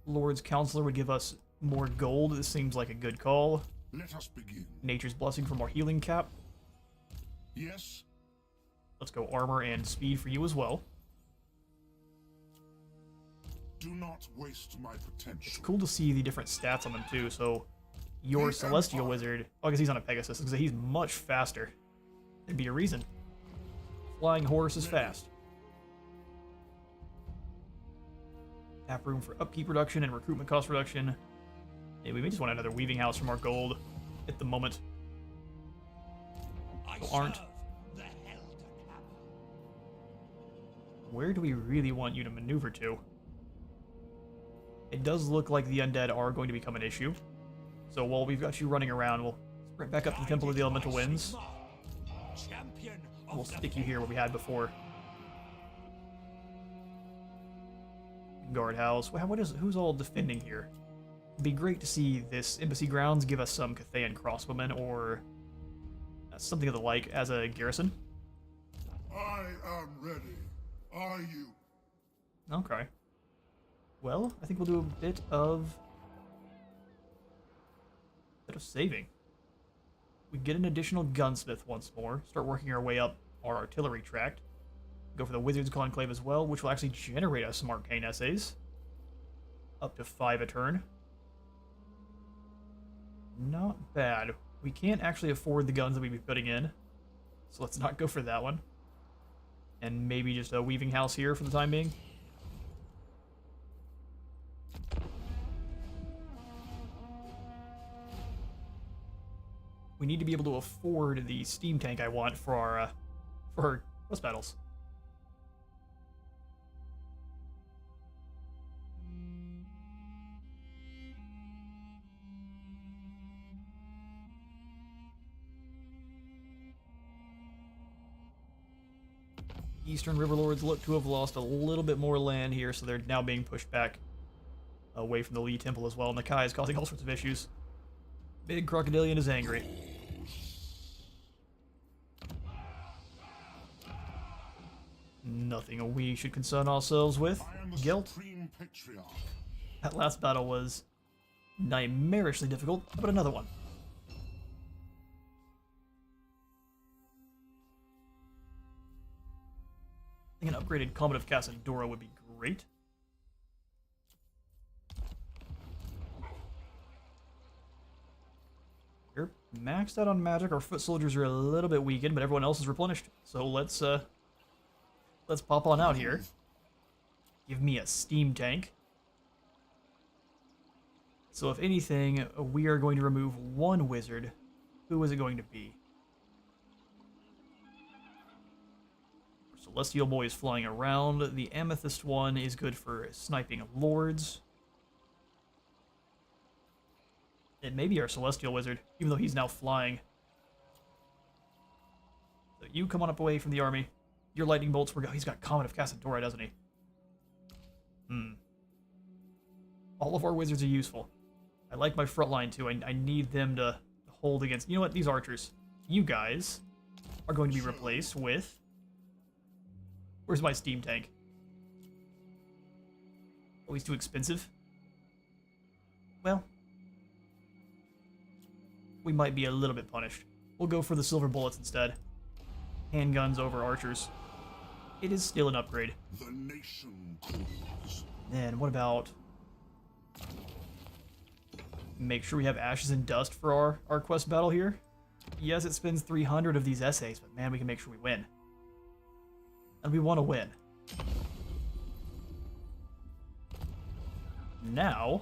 Lord's Counselor would give us more gold. This seems like a good call. Let us begin. Nature's Blessing for more healing cap. Yes? Let's go armor and speed for you as well. Do not waste my potential. It's cool to see the different stats on them too. So your Celestial Wizard, oh, I guess he's on a Pegasus, because he's much faster. There'd be a reason. Flying Horse is fast. Tap room for upkeep reduction and recruitment cost reduction. Hey, we may just want another weaving house from our gold at the moment. Aren't. Where do we really want you to maneuver to? It does look like the undead are going to become an issue. So while we've got you running around, we'll sprint back up to the Temple of the Elemental Winds. We'll stick you here where we had before. Guardhouse. Who's all defending here? It'd be great to see this Embassy Grounds give us some Cathayan crossbowmen or something of the like as a garrison. I am ready. Are you? Okay. Well, I think we'll do a bit of saving. We get an additional gunsmith once more. Start working our way up our artillery tract. Go for the Wizard's Conclave as well, which will actually generate us some arcane essays. Up to 5 a turn. Not bad. We can't actually afford the guns that we'd be putting in, so let's not go for that one. And maybe just a weaving house here for the time being. We need to be able to afford the steam tank I want for our quest battles. Eastern Riverlords look to have lost a little bit more land here, so they're now being pushed back away from the Lee Temple as well, and the Kai is causing all sorts of issues. Big Crocodilian is angry. Nothing we should concern ourselves with. Gelt. That last battle was nightmarishly difficult, but another one. I think an upgraded Comet of Cassadora would be great. We're maxed out on magic. Our foot soldiers are a little bit weakened, but everyone else is replenished. So let's pop on out here. Give me a steam tank. So if anything, we are going to remove one wizard. Who is it going to be? Celestial Boy is flying around. The Amethyst one is good for sniping lords. It may be our Celestial Wizard, even though he's now flying. So you come on up away from the army. Your lightning bolts were... He's got Comet of Cassadora, doesn't he? All of our wizards are useful. I like my front line, too. I need them to hold against... You know what? These archers. You guys are going to be replaced with... Where's my steam tank? Oh, he's too expensive? Well... we might be a little bit punished. We'll go for the silver bullets instead. Handguns over archers. It is still an upgrade. The nation calls. Then what about... make sure we have ashes and dust for our quest battle here? Yes, it spends 300 of these essays, but man, we can make sure we win. And we want to win. Now...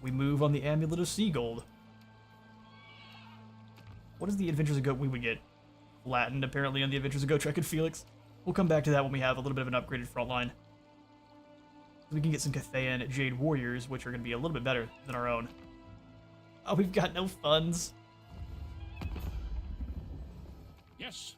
we move on the Amulet of Seagold. What is the Adventures of Goat we would get? Flattened, apparently, on the Adventures of Gotrek and Felix. We'll come back to that when we have a little bit of an upgraded front line. We can get some Cathayan Jade Warriors, which are going to be a little bit better than our own. Oh, we've got no funds. Yes.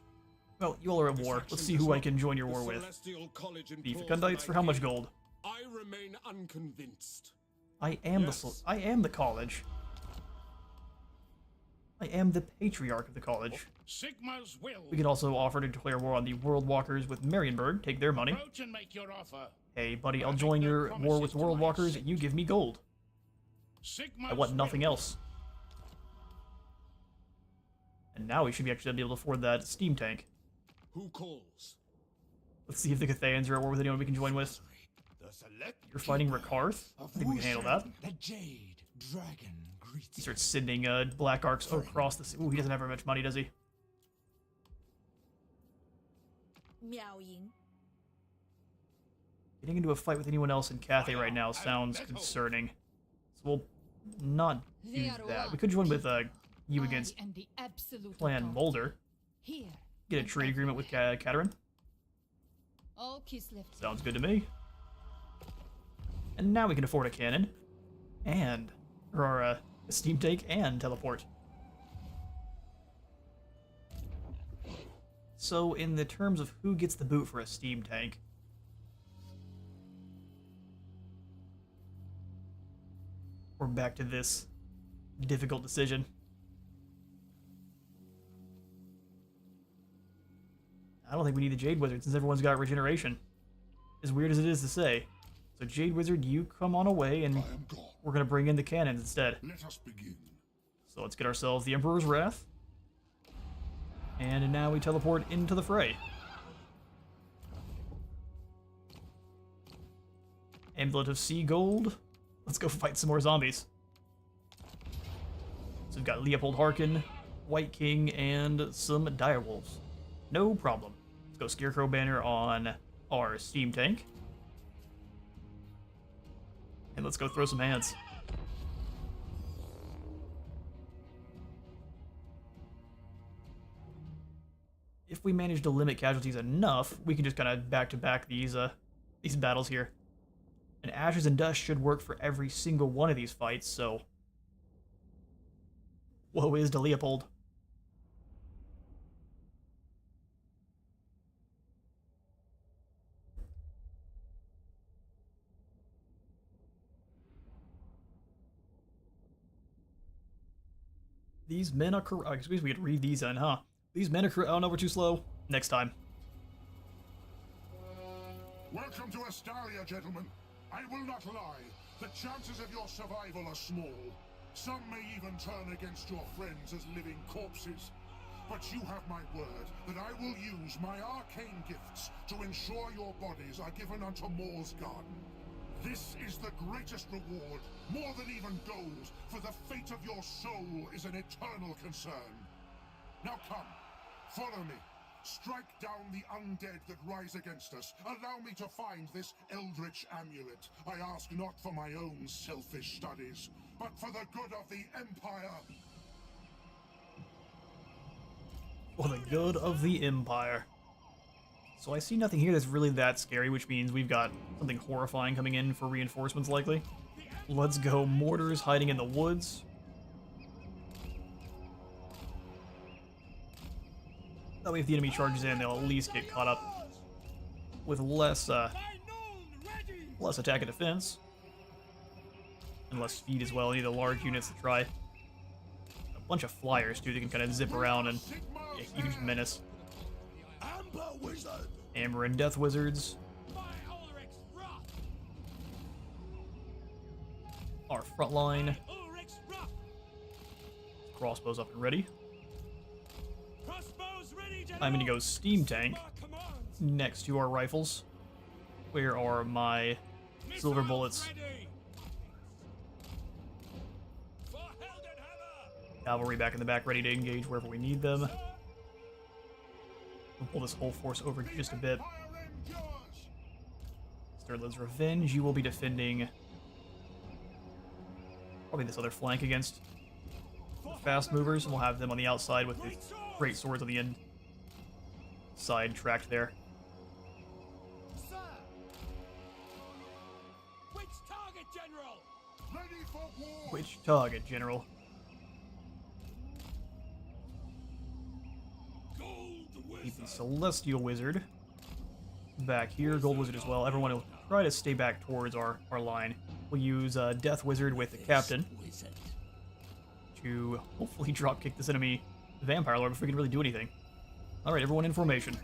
Well, you all are at war. Let's see who I can join your war with. The Fecundites for how much gold? I remain unconvinced. I am the college. I am the patriarch of the college. Sigma's will. We can also offer to declare war on the World Walkers with Marienburg. Take their money. Approach and make your offer. Hey, buddy, I'll join your war with the World Walkers. You give me gold. I want nothing else. And now we should be actually be able to afford that steam tank. Who calls? Let's see if the Cathayans are at war with anyone we can join with. You're fighting Rakarth? I think we can handle that. The Jade Dragon greets He starts sending black arcs across the sea. Ooh, he doesn't have very much money, does he? Miao Ying. Getting into a fight with anyone else in Cathay right now sounds concerning. So we'll not do that. We could join with you against Clan Mulder. Get a trade agreement with Catherine. Sounds good to me. And now we can afford a cannon. Or a steam tank and teleport. So in the terms of who gets the boot for a steam tank, we're back to this difficult decision. I don't think we need the Jade Wizard since everyone's got regeneration. As weird as it is to say. So Jade Wizard, you come on away and we're going to bring in the cannons instead. Let us begin. So let's get ourselves the Emperor's Wrath. And now we teleport into the fray. Amulet of Sea Gold. Let's go fight some more zombies. So we've got Leopold Harkin, White King, and some direwolves. No problem. Let's go Scarecrow Banner on our steam tank. And let's go throw some hands. If we manage to limit casualties enough, we can just kind of back-to-back these battles here. And Ashes and Dust should work for every single one of these fights, so... woe is to Leopold. These men are excuse me, we could read these in, huh? These men are oh no, we're too slow. Next time. Welcome to Astalia, gentlemen. I will not lie. The chances of your survival are small. Some may even turn against your friends as living corpses. But you have my word that I will use my arcane gifts to ensure your bodies are given unto Moor's garden. This is the greatest reward, more than even gold, for the fate of your soul is an eternal concern. Now come, follow me. Strike down the undead that rise against us. Allow me to find this eldritch amulet. I ask not for my own selfish studies, but for the good of the Empire. For the good of the Empire. So I see nothing here that's really that scary, which means we've got something horrifying coming in for reinforcements likely. Let's go. Mortars hiding in the woods. That way if the enemy charges in, they'll at least get caught up with less attack and defense. And less speed as well. Need the large units to try. A bunch of flyers too that can kind of zip around and be a huge menace. Amber and Death Wizards. Our front line. Crossbows up and ready. I'm gonna go Steam Tank next to our rifles. Where are my silver bullets? Cavalry back in the back, ready to engage wherever we need them. We'll pull this whole force over just a bit. Sterlin's Revenge, you will be defending probably this other flank against the fast movers, and we'll have them on the outside with the great swords on the end side tracked there. Which target, General? Ready for war! Which target, General? Keep the Celestial Wizard back here. Gold Wizard as well. Everyone will try to stay back towards our line. We'll use Death Wizard with the Captain to hopefully dropkick this enemy Vampire Lord before we can really do anything. Alright, everyone in formation.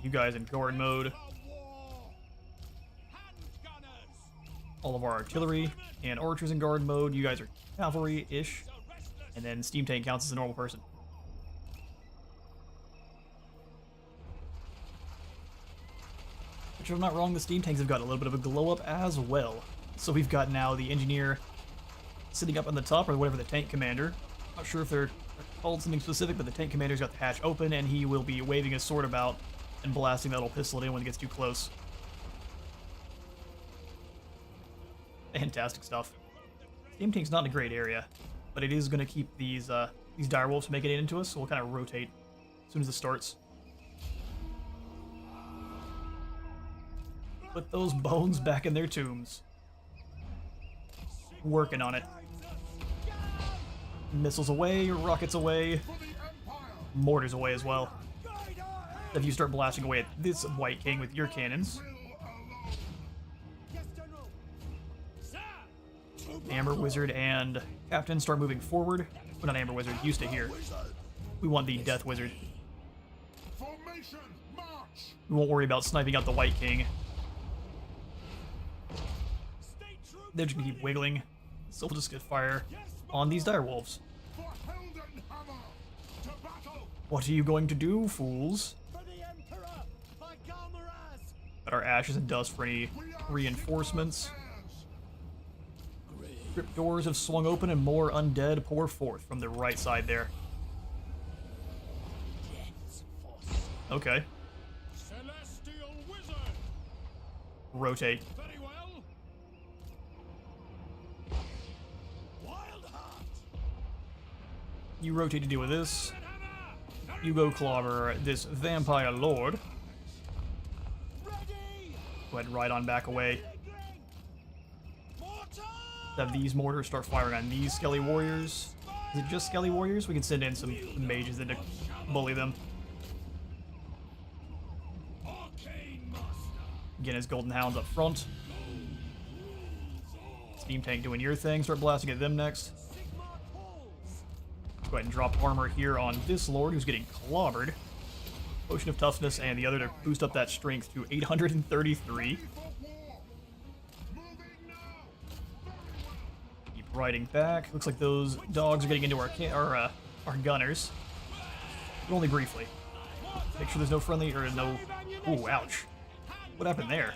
You guys in guard mode. All of our artillery and archers in guard mode. You guys are cavalry-ish. And then Steam Tank counts as a normal person. Which, if I'm not wrong, the Steam Tanks have got a little bit of a glow-up as well. So we've got now the Engineer sitting up on the top, or whatever, the Tank Commander. Not sure if they're called something specific, but the Tank Commander's got the hatch open, and he will be waving his sword about and blasting that little pistol at anyone that gets too close. Fantastic stuff. Steam Tank's not in a great area, but it is going to keep these direwolves from making it into us, so we'll kind of rotate as soon as it starts. Put those bones back in their tombs. Working on it. Missiles away, rockets away, mortars away as well. If you start blasting away at this White King with your cannons, Amber Wizard and Captain start moving forward. Well, not Amber Wizard, used to here. We want the Death Wizard. Formation, march! We won't worry about sniping out the White King. They're just gonna keep wiggling. So we'll just get fire on these direwolves. For Heldenhammer! To battle! What are you going to do, fools? For the Emperor! By Galmaraz! Got our ashes and dust for any reinforcements. Crypt doors have swung open and more undead pour forth from the right side there. Okay. Celestial Wizard! Rotate. Very well. Wild Heart! You rotate to deal with this. You go clobber this Vampire Lord. Ready! Go ahead and ride on back away. Mortar! Have these mortars start firing on these Skelly Warriors. Is it just Skelly Warriors? We can send in some mages in to bully them. Arcane Master! Again, his Golden Hounds up front. Steam Tank doing your thing. Start blasting at them next. Sigmar calls! Go ahead and drop armor here on this Lord who's getting clobbered. Potion of Toughness and the other to boost up that strength to 833. Keep riding back. Looks like those dogs are getting into our gunners. But only briefly. Make sure there's no friendly or no... Ooh, ouch. What happened there?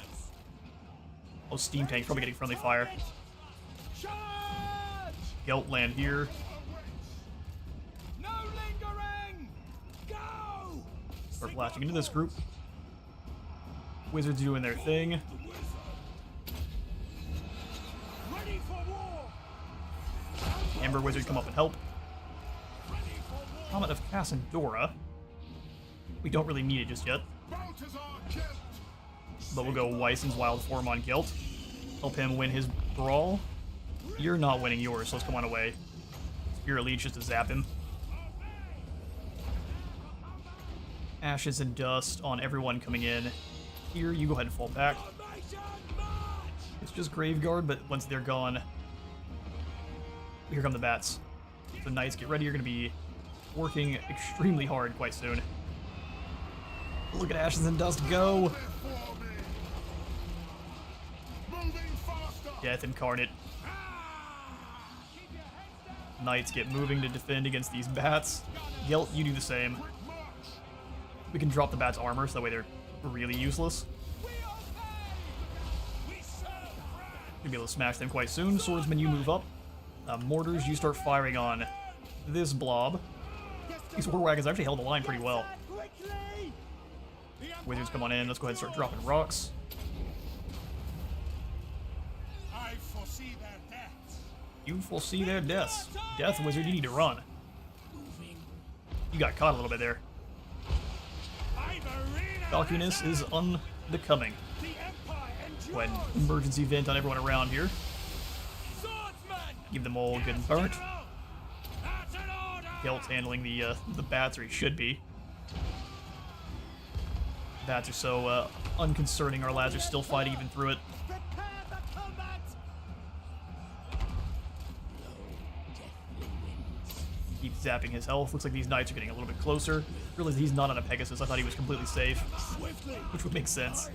Oh, Steam Tank's probably getting friendly fire. Gelt land here. No lingering! Go! Start blasting into this group. Wizards doing their thing. Ready for war! Amber Wizard come up and help. Comet of Cassandora. We don't really need it just yet. But we'll go Weisson's Wild Form on Gelt. Help him win his brawl. You're not winning yours, so let's come on away. Spirit Leech just to zap him. Ashes and dust on everyone coming in. Here, you go ahead and fall back. It's just Graveguard, but once they're gone, here come the bats. So Knights, get ready. You're going to be working extremely hard quite soon. Look at Ashes and Dust go! Death Incarnate. Knights get moving to defend against these bats. Gelt, you do the same. We can drop the bats' armor, so that way they're really useless. You'll be able to smash them quite soon. Swordsman, you move up. Mortars, you start firing on this blob. These war wagons actually held the line pretty well. Wizards, come on in. Let's go ahead and start dropping rocks. I foresee their deaths. You foresee their deaths. Death Wizard, you need to run. You got caught a little bit there. Falconess is unbecoming. Go ahead and emergency vent on everyone around here. Give them all a good burnt. Gelt's handling the bats, or he should be. Bats are so unconcerning. Our lads are still fighting even through it. Keep zapping his health. Looks like these knights are getting a little bit closer. Realize he's not on a Pegasus. I thought he was completely safe, which would make sense.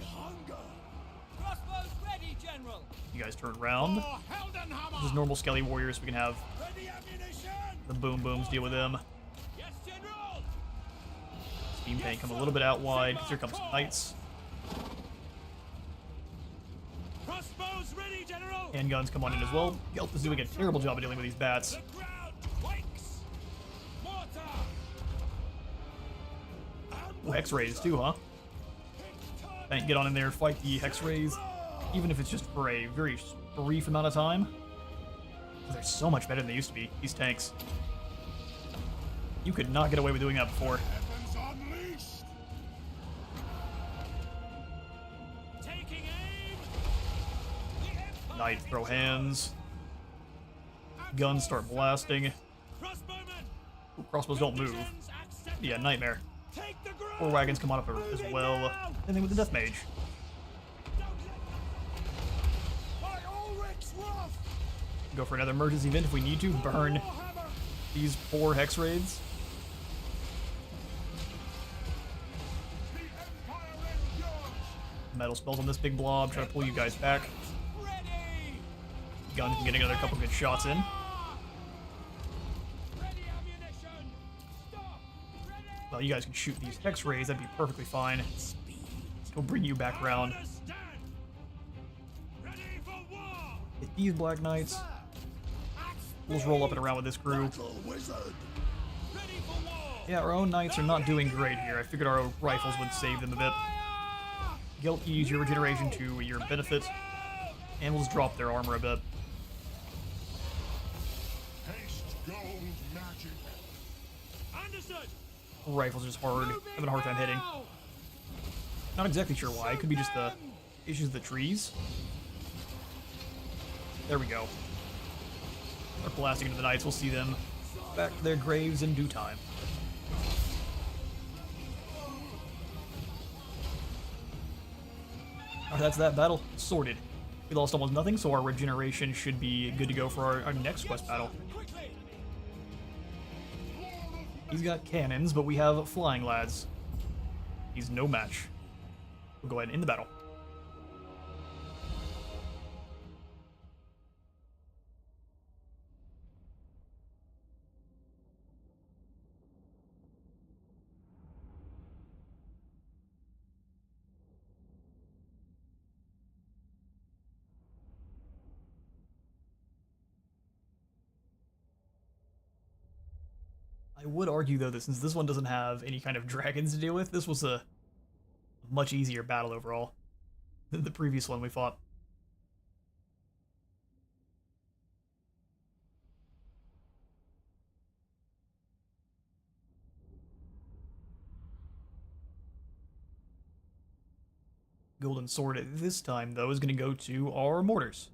Crossbows ready, General! You guys turn around. This is normal Skelly Warriors. We can have Ready ammunition! the Boom Booms deal with them. Yes, General! Steam Tank come a little bit out wide. Here comes some Knights. Crossbows ready, General! Handguns come on in as well. Gelt is doing a terrible job of dealing with these bats. The ground quakes! Mortar! Oh, X-rays too, huh? get on in there, fight the Hex Rays, even if it's just for a very brief amount of time. They're so much better than they used to be, these tanks. You could not get away with doing that before. Heavens unleashed! Taking aim. The Knight throw hands. Guns start blasting. Crossbowmen. Ooh, crossbows don't move. Conditions accepted. Yeah, nightmare. Take the ground. 4 wagons come on up as well. And then with the Death Mage. By Ulrich's wrath! Go for another emergency event if we need to. Burn Warhammer! these 4 Hex Raids. The Empire and Gelt! Metal spells on this big blob. Try to pull you guys back. Ready. Gun can get another couple good shots in. Ready ammunition. Stop. Ready. Well, you guys can shoot these Hex Rays. That'd be perfectly fine. We'll bring you back around. Understand. Ready for war. Hit these Black Knights. We'll just roll up and around with this crew. Wizard! Ready for war. Yeah, our own Knights are not doing great here. I figured our rifles would save them a bit. Gelt, use your regeneration to your benefit. And we'll just drop their armor a bit. Haste gold magic! Understood. Rifles are just hard. Having a hard time hitting. Not exactly sure why. It could be just the issues of the trees. There we go. Start blasting into the Knights. We'll see them back to their graves in due time. Alright, that's that battle sorted. We lost almost nothing, so our regeneration should be good to go for our next quest battle. Quickly. He's got cannons, but we have flying lads. He's no match. We'll go ahead and end the battle. I would argue, though, that since this one doesn't have any kind of dragons to deal with, this was a much easier battle overall than the previous one we fought. Golden Sword at this time, though, is going to go to our mortars.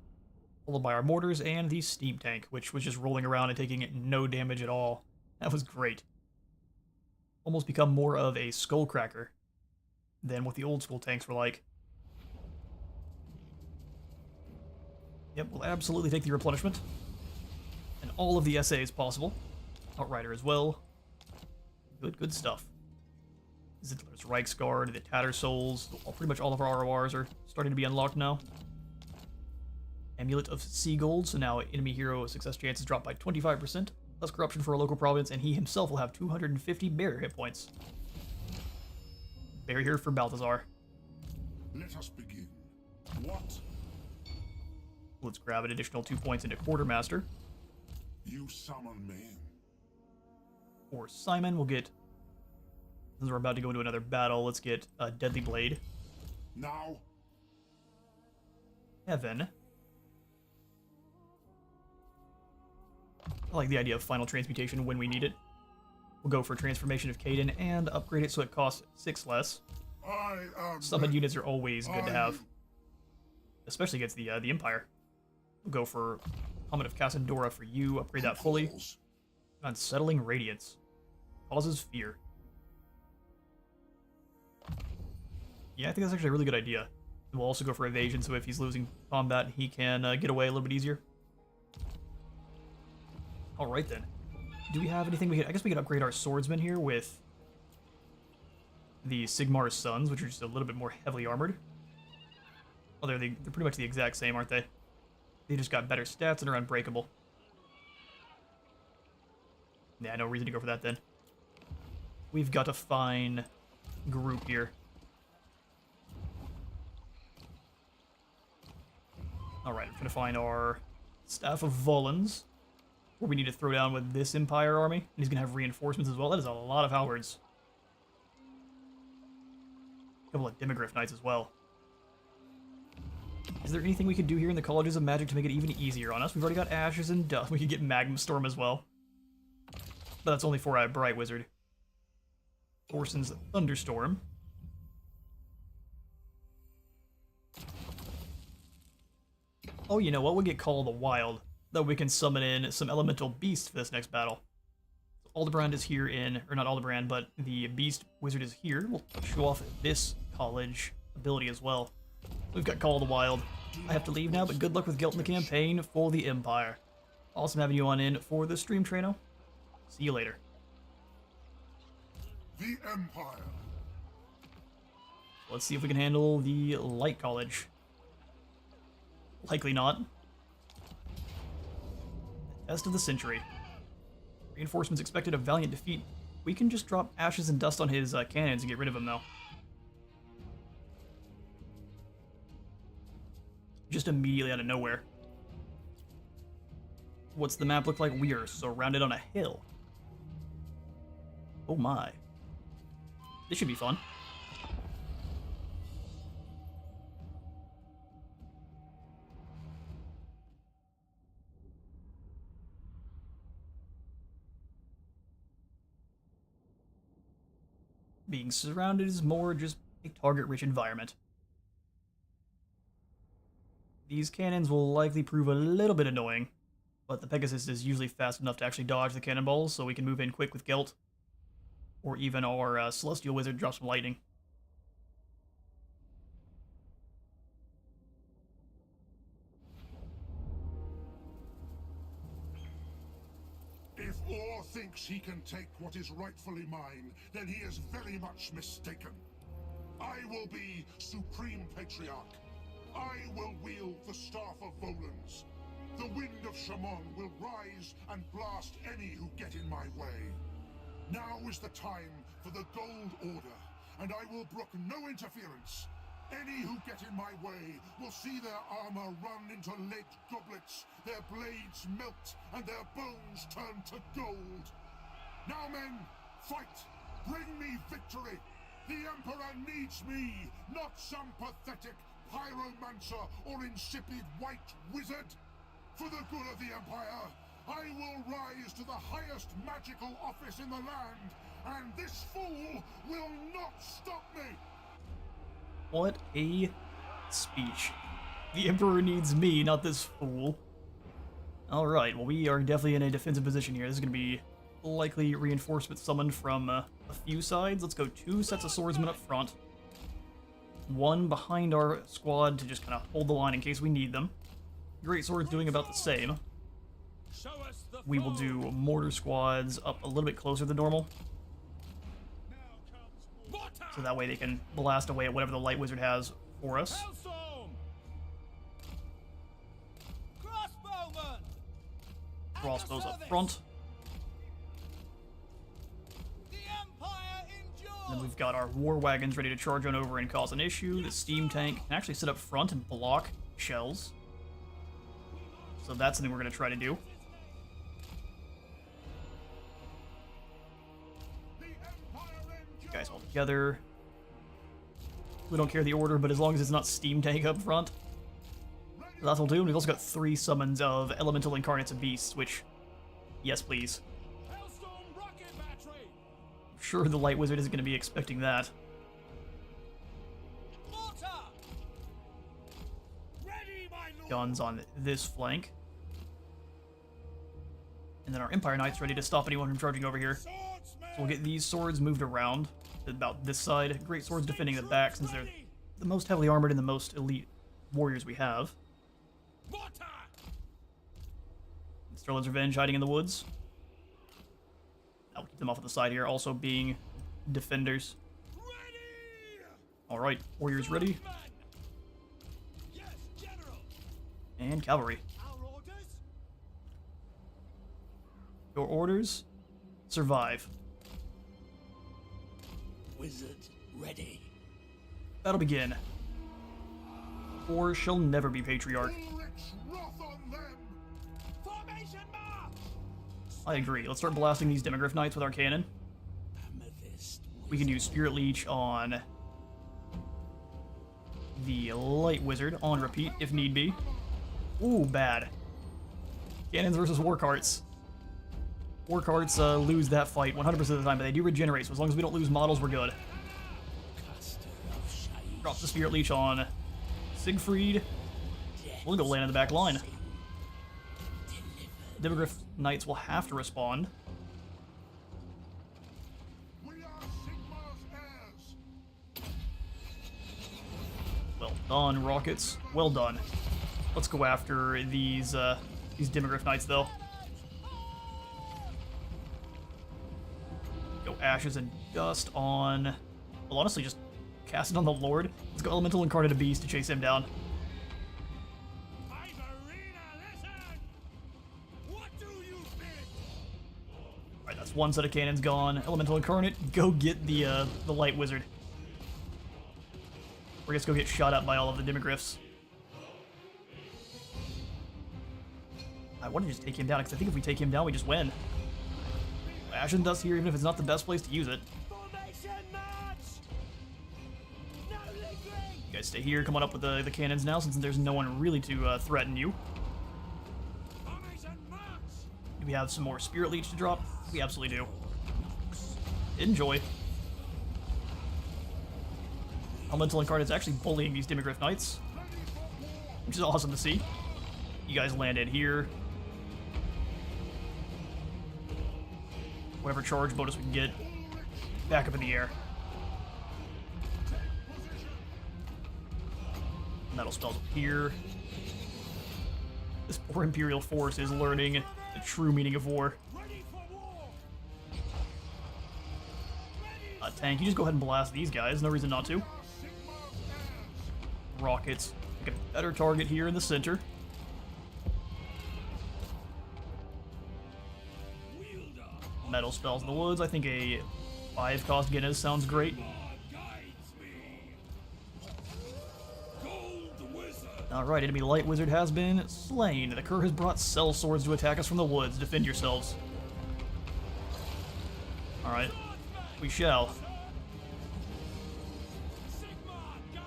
Followed by our mortars and the steam tank, which was just rolling around and taking no damage at all. That was great. Almost become more of a skullcracker than what the old school tanks were like. Yep, we'll absolutely take the replenishment. And all of the SAs possible. Outrider as well. Good stuff. Zittler's Reichsguard, the Tattersouls, pretty much all of our RORs are starting to be unlocked now. Amulet of Seagold, so now enemy hero success chances drop by 25%. Less corruption for a local province, and he himself will have 250 barrier hit points. Barrier for Balthazar. Let us begin. What? Let's grab an additional 2 points into Quartermaster. You summon me? For Simon, we'll get... Since we're about to go into another battle, let's get a Deadly Blade. Now? Heaven. I like the idea of Final Transmutation when we need it. We'll go for Transformation of Caden and upgrade it so it costs 6 less. I am... Summon units are always good to have. Especially against the Empire. We'll go for Helmet of Cassandora for you, upgrade that fully. Unsettling Radiance. Causes fear. Yeah, I think that's actually a really good idea. We'll also go for Evasion, so if he's losing combat, he can get away a little bit easier. Alright then. Do we have anything we could... I guess we could upgrade our swordsmen here with the Sigmar's Sons, which are just a little bit more heavily armored. Well, they're pretty much the exact same, aren't they? They just got better stats and are unbreakable. Yeah, no reason to go for that then. We've got a fine group here. Alright, I'm trying to find our Staff of Volans. Where we need to throw down with this Empire army. And he's going to have reinforcements as well. That is a lot of halberds. A couple of Demogryph Knights as well. Is there anything we could do here in the Colleges of Magic to make it even easier on us? We've already got Ashes and Dust. We could get Magma Storm as well. But that's only for a Bright Wizard. Orson's Thunderstorm. Oh, you know what? We'll get Call of the Wild. That we can summon in some elemental beasts for this next battle. Aldebrand is here in, or not Aldebrand, but the Beast Wizard is here. We'll show off this college ability as well. We've got Call of the Wild. I have to leave now, but good luck with Gelt in the campaign for the Empire. Awesome having you on in for the stream, Trano. See you later. The Empire. Let's see if we can handle the Light College. Likely not. Test of the Century. Reinforcements expected a valiant defeat. We can just drop Ashes and Dust on his cannons and get rid of him, though. Just immediately out of nowhere. What's the map look like? We are surrounded on a hill. Oh my. This should be fun. Being surrounded is more just a target-rich environment. These cannons will likely prove a little bit annoying, but the Pegasus is usually fast enough to actually dodge the cannonballs, so we can move in quick with Gelt. Or even our Celestial Wizard drops some lightning. If Orr thinks he can take what is rightfully mine, then he is very much mistaken. I will be Supreme Patriarch. I will wield the Staff of Volans. The wind of Shamon will rise and blast any who get in my way. Now is the time for the Gold Order, and I will brook no interference. Any who get in my way will see their armor run into lead goblets, their blades melt, and their bones turn to gold. Now, men, fight! Bring me victory! The Emperor needs me, not some pathetic pyromancer or insipid white wizard. For the good of the Empire, I will rise to the highest magical office in the land, and this fool will not stop me! What a speech. The Emperor needs me, not this fool. Alright, well we are definitely in a defensive position here. This is going to be likely reinforcement summoned from a few sides. Let's go 2 sets of swordsmen up front. 1 behind our squad to just kind of hold the line in case we need them. Great Sword's doing about the same. We will do mortar squads up a little bit closer than normal. So that way they can blast away at whatever the Light Wizard has for us. Crossbows up front. And then we've got our war wagons ready to charge on over and cause an issue. The steam tank can actually sit up front and block shells. So that's something we're going to try to do. You guys all together. We don't care the order, but as long as it's not steam tank up front, that'll do. And we've also got 3 summons of elemental incarnates of beasts, which, yes please. I'm sure the Light Wizard isn't going to be expecting that. Guns on this flank. And then our Empire Knights ready to stop anyone from charging over here. So we'll get these swords moved around to about this side. Great Swords defending the back since they're the most heavily armored and the most elite warriors we have. Sterling's Revenge hiding in the woods. I'll keep them off of the side here, also being defenders. Alright, warriors ready. And cavalry. Your orders? Survive. Wizard ready. That'll begin. Or she'll never be Patriarch. I agree. Let's start blasting these Demogryph Knights with our cannon. We can use Spirit Leech on the Light Wizard on repeat if need be. Ooh, bad. Cannons versus War Carts. War Carts lose that fight 100% of the time, but they do regenerate, so as long as we don't lose models, we're good. Drop the Spirit Leech on Siegfried. We'll go land in the back line. Demogryph Knights will have to respond. We are Sigmar's heirs. Well done, Rockets. Well done. Let's go after these Demogryph Knights, though. Go Ashes and Dust on... Well, honestly, just cast it on the Lord. Let's go Elemental Incarnate Beast to chase him down. Alright, that's one set of cannons gone. Elemental Incarnate, go get the Light Wizard. Or just go get shot up by all of the Demogryphs. I want to just take him down, because I think if we take him down, we just win. Ash and Dust here, even if it's not the best place to use it. You guys stay here, come on up with the cannons now, since there's no one really to threaten you. Do we have some more Spirit Leech to drop? We absolutely do. Enjoy. Elemental Incarnate's actually bullying these Demogryph Knights, which is awesome to see. You guys land in here. Whatever charge bonus we can get, back up in the air. Metal spells up here. This poor Imperial force is learning the true meaning of war. Tank, you just go ahead and blast these guys. No reason not to. Rockets. Pick a better target here in the center. Metal spells in the woods. I think a 5-cost Guinness sounds great. Alright, enemy Light Wizard has been slain. The Cur has brought Cell Swords to attack us from the woods. Defend yourselves. Alright, we shall.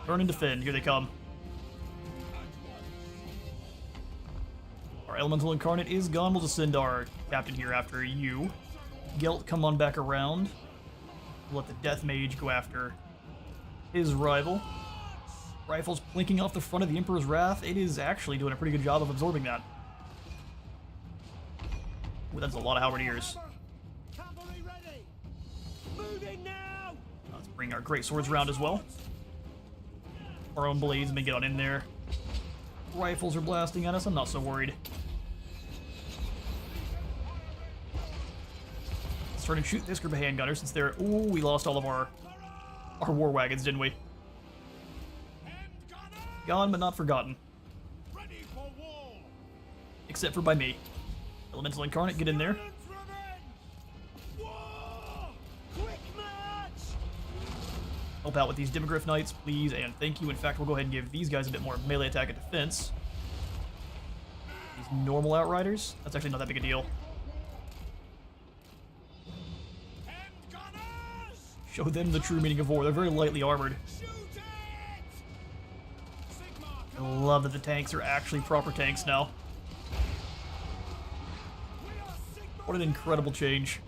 Turn and defend. Here they come. Our Elemental Incarnate is gone. We'll just send our captain here after you. Gelt, come on back around. We'll let the Death Mage go after his rival. Rifles plinking off the front of the Emperor's Wrath. It is actually doing a pretty good job of absorbing that. Ooh, that's a lot of halberdiers. Let's bring our great swords around as well. Our own blades may get on in there. Rifles are blasting at us. I'm not so worried. Let's try to shoot this group of handgunners since they're... Ooh, we lost all of our war wagons, didn't we? Gone, but not forgotten. Except for by me. Elemental Incarnate, get in there. Help out with these Demogryph Knights, please, and thank you. In fact, we'll go ahead and give these guys a bit more melee attack and defense. These normal Outriders, that's actually not that big a deal. Show them the true meaning of war. They're very lightly armored. I love that the tanks are actually proper tanks now. What an incredible change.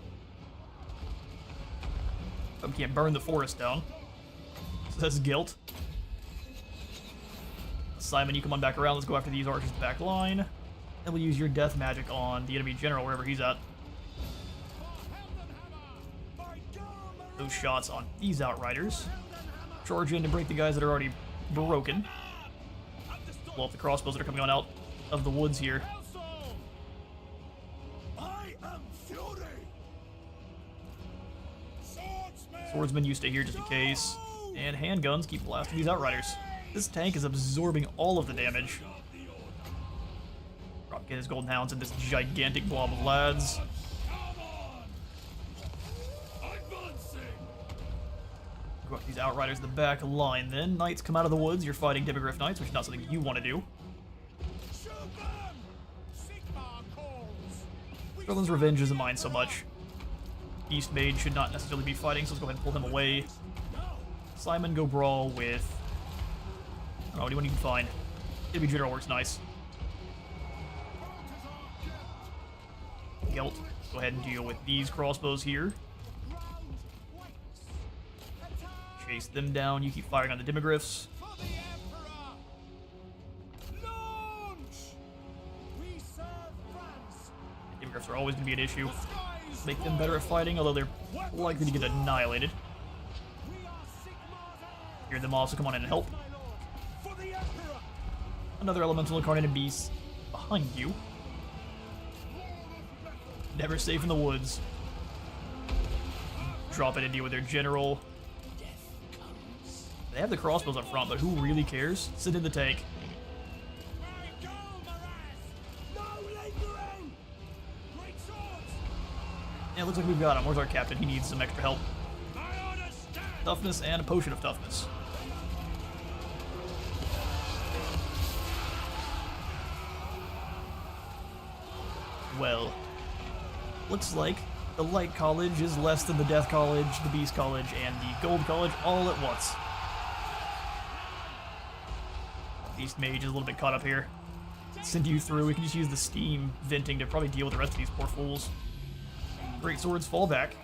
But we can't burn the forest down. So that's Gelt. Simon, you come on back around. Let's go after these archers back line. And we'll use your death magic on the enemy general, wherever he's at. Those shots on these Outriders. Charge in to break the guys that are already broken. Blow up the crossbows that are coming on out of the woods here. Swordsmen, you stay here just in case. And handguns keep blasting these Outriders. This tank is absorbing all of the damage. Drop get his Golden Hounds in this gigantic blob of lads. Go up these Outriders in the back line then. Knights come out of the woods. You're fighting Demogryph Knights, which is not something you want to do. Sterling's Revenge isn't mine so much. East Mage should not necessarily be fighting, so let's go ahead and pull him away. Simon, go brawl with Oh, anyone you can find. Maybe General works nice. Gelt, go ahead and deal with these crossbows here. Chase them down. You keep firing on the demogryphs. For the Emperor! Launch! We serve France. Demogryphs are always going to be an issue. Skies Make them better at fighting, although they're likely to get annihilated. We are Sigmar's heirs, Hear them also come on in and help. my lord. For the Emperor! Another elemental incarnated beast behind you. Never safe in the woods. Drop it into you with their general. They have the crossbows up front, but who really cares? Sit in the tank. Go, Maraz! No lingering! Great swords! Yeah, it looks like we've got him. Where's our captain? He needs some extra help. My orders stand! Toughness and a potion of toughness. Well, looks like the Light College is less than the Death College, the Beast College, and the Gold College all at once. Beast Mage is a little bit caught up here. Send you through. We can just use the steam venting to probably deal with the rest of these poor fools. Great swords fall back.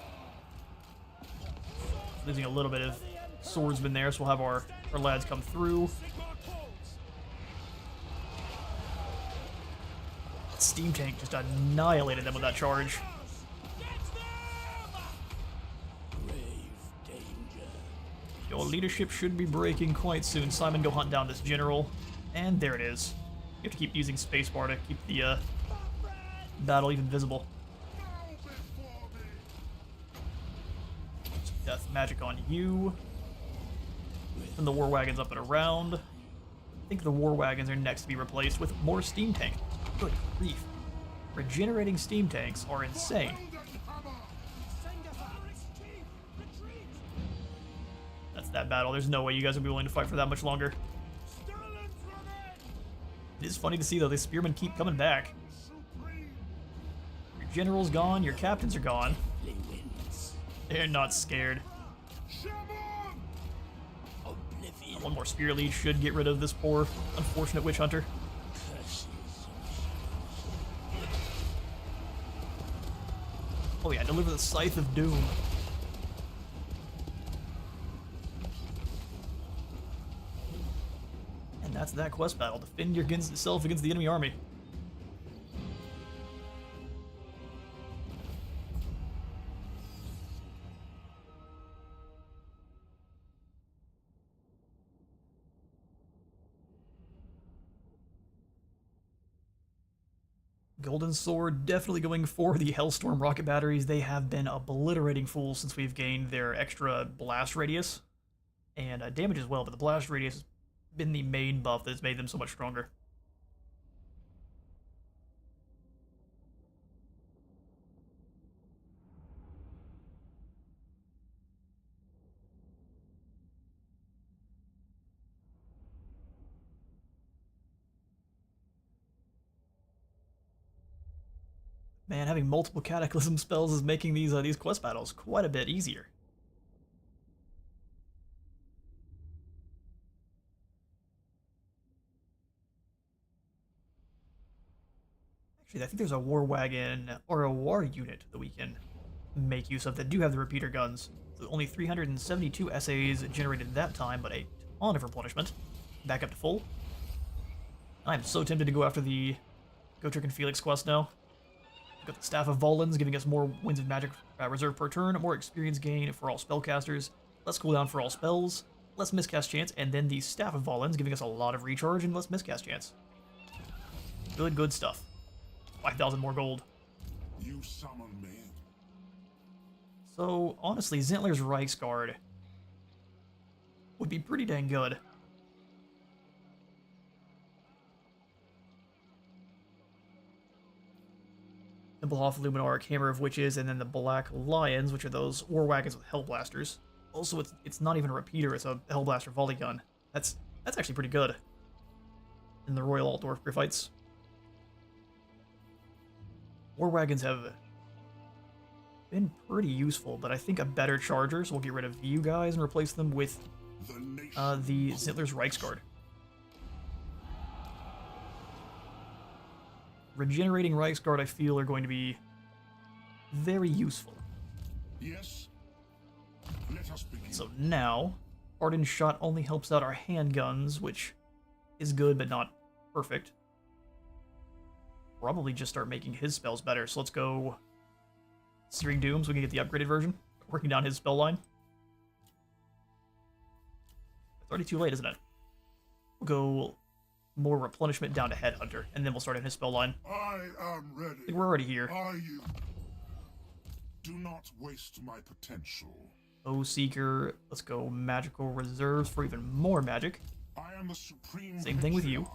Losing a little bit of swordsman there, so we'll have our lads come through. Sigmar calls! Steam tank just annihilated them with that charge. Get them! Grave danger. Your leadership should be breaking quite soon. Simon, go hunt down this general. And there it is. You have to keep using spacebar to keep the battle even visible. Some death magic on you. And the war wagons up and around. I think the war wagons are next to be replaced with more steam tank. Good grief. Regenerating steam tanks are insane. That's that battle. There's no way you guys will be willing to fight for that much longer. It is funny to see, though, the spearmen keep coming back. Your general's gone, your captains are gone. They're not scared. Oblivion. One more spear lead should get rid of this poor, unfortunate witch hunter. Oh yeah, deliver the Scythe of Doom. And that's that quest battle. Defend yourself against the enemy army. Golden Sword definitely going for the Hellstorm rocket batteries. They have been obliterating fools since we've gained their extra blast radius. And damage as well, but the blast radius has been the main buff that's made them so much stronger. Man, having multiple Cataclysm spells is making these quest battles quite a bit easier. Actually, I think there's a war wagon or a war unit that we can make use of that do have the repeater guns. So only 372 SAs generated that time, but a ton of replenishment. Back up to full. I'm so tempted to go after the Gotrek and Felix quest now. Got the Staff of Volans giving us more Winds of Magic reserve per turn, more experience gain for all spellcasters, less cooldown for all spells, less miscast chance, and then the Staff of Volans giving us a lot of recharge and less miscast chance. Good, good stuff. 5,000 more gold. You summon me. So, honestly, Zentler's Reichsguard would be pretty dang good. Templehof, Luminarch, Hammer of Witches, and then the Black Lions, which are those war wagons with Hellblasters. Also, it's not even a repeater, it's a Hellblaster volley gun. That's actually pretty good. In the Royal Altdorf Griffites. War wagons have been pretty useful, but I think a better charger, so we'll get rid of you guys and replace them with the Zentler's Reichsguard. regenerating Reichsguard, I feel, are going to be very useful. Yes? Let us begin. So now, Hardened Shot only helps out our handguns, which is good but not perfect. Probably just start making his spells better. So let's go Searing Doom so we can get the upgraded version. Working down his spell line. It's already too late, isn't it? We'll go more replenishment down to Headhunter, and then we'll start in his spell line. I am ready. I think we're already here. Are you? Do not waste my potential. Bow Seeker. Let's go Magical Reserves for even more magic. I am the supreme. Same thing with you.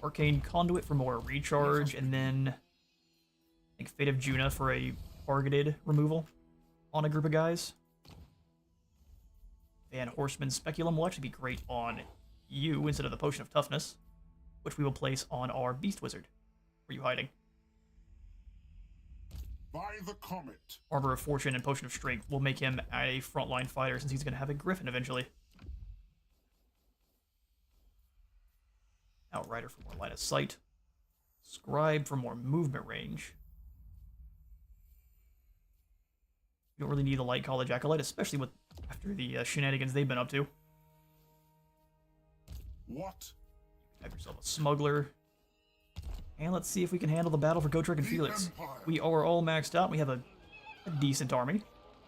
Arcane Conduit for more recharge, and then I think Fate of Juna for a targeted removal on a group of guys. Van Horseman Speculum will actually be great on you instead of the Potion of Toughness, which we will place on our Beast Wizard. Where are you hiding? By the comet. Arbor of Fortune and Potion of Strength will make him a frontline fighter since he's going to have a Griffin eventually. Outrider for more line of sight. Scribe for more movement range. You don't really need the Light College Acolyte, especially with after the shenanigans they've been up to. What? Have yourself a Smuggler. And let's see if we can handle the battle for Gotrek and Felix. Empire. We are all maxed out. We have a decent army.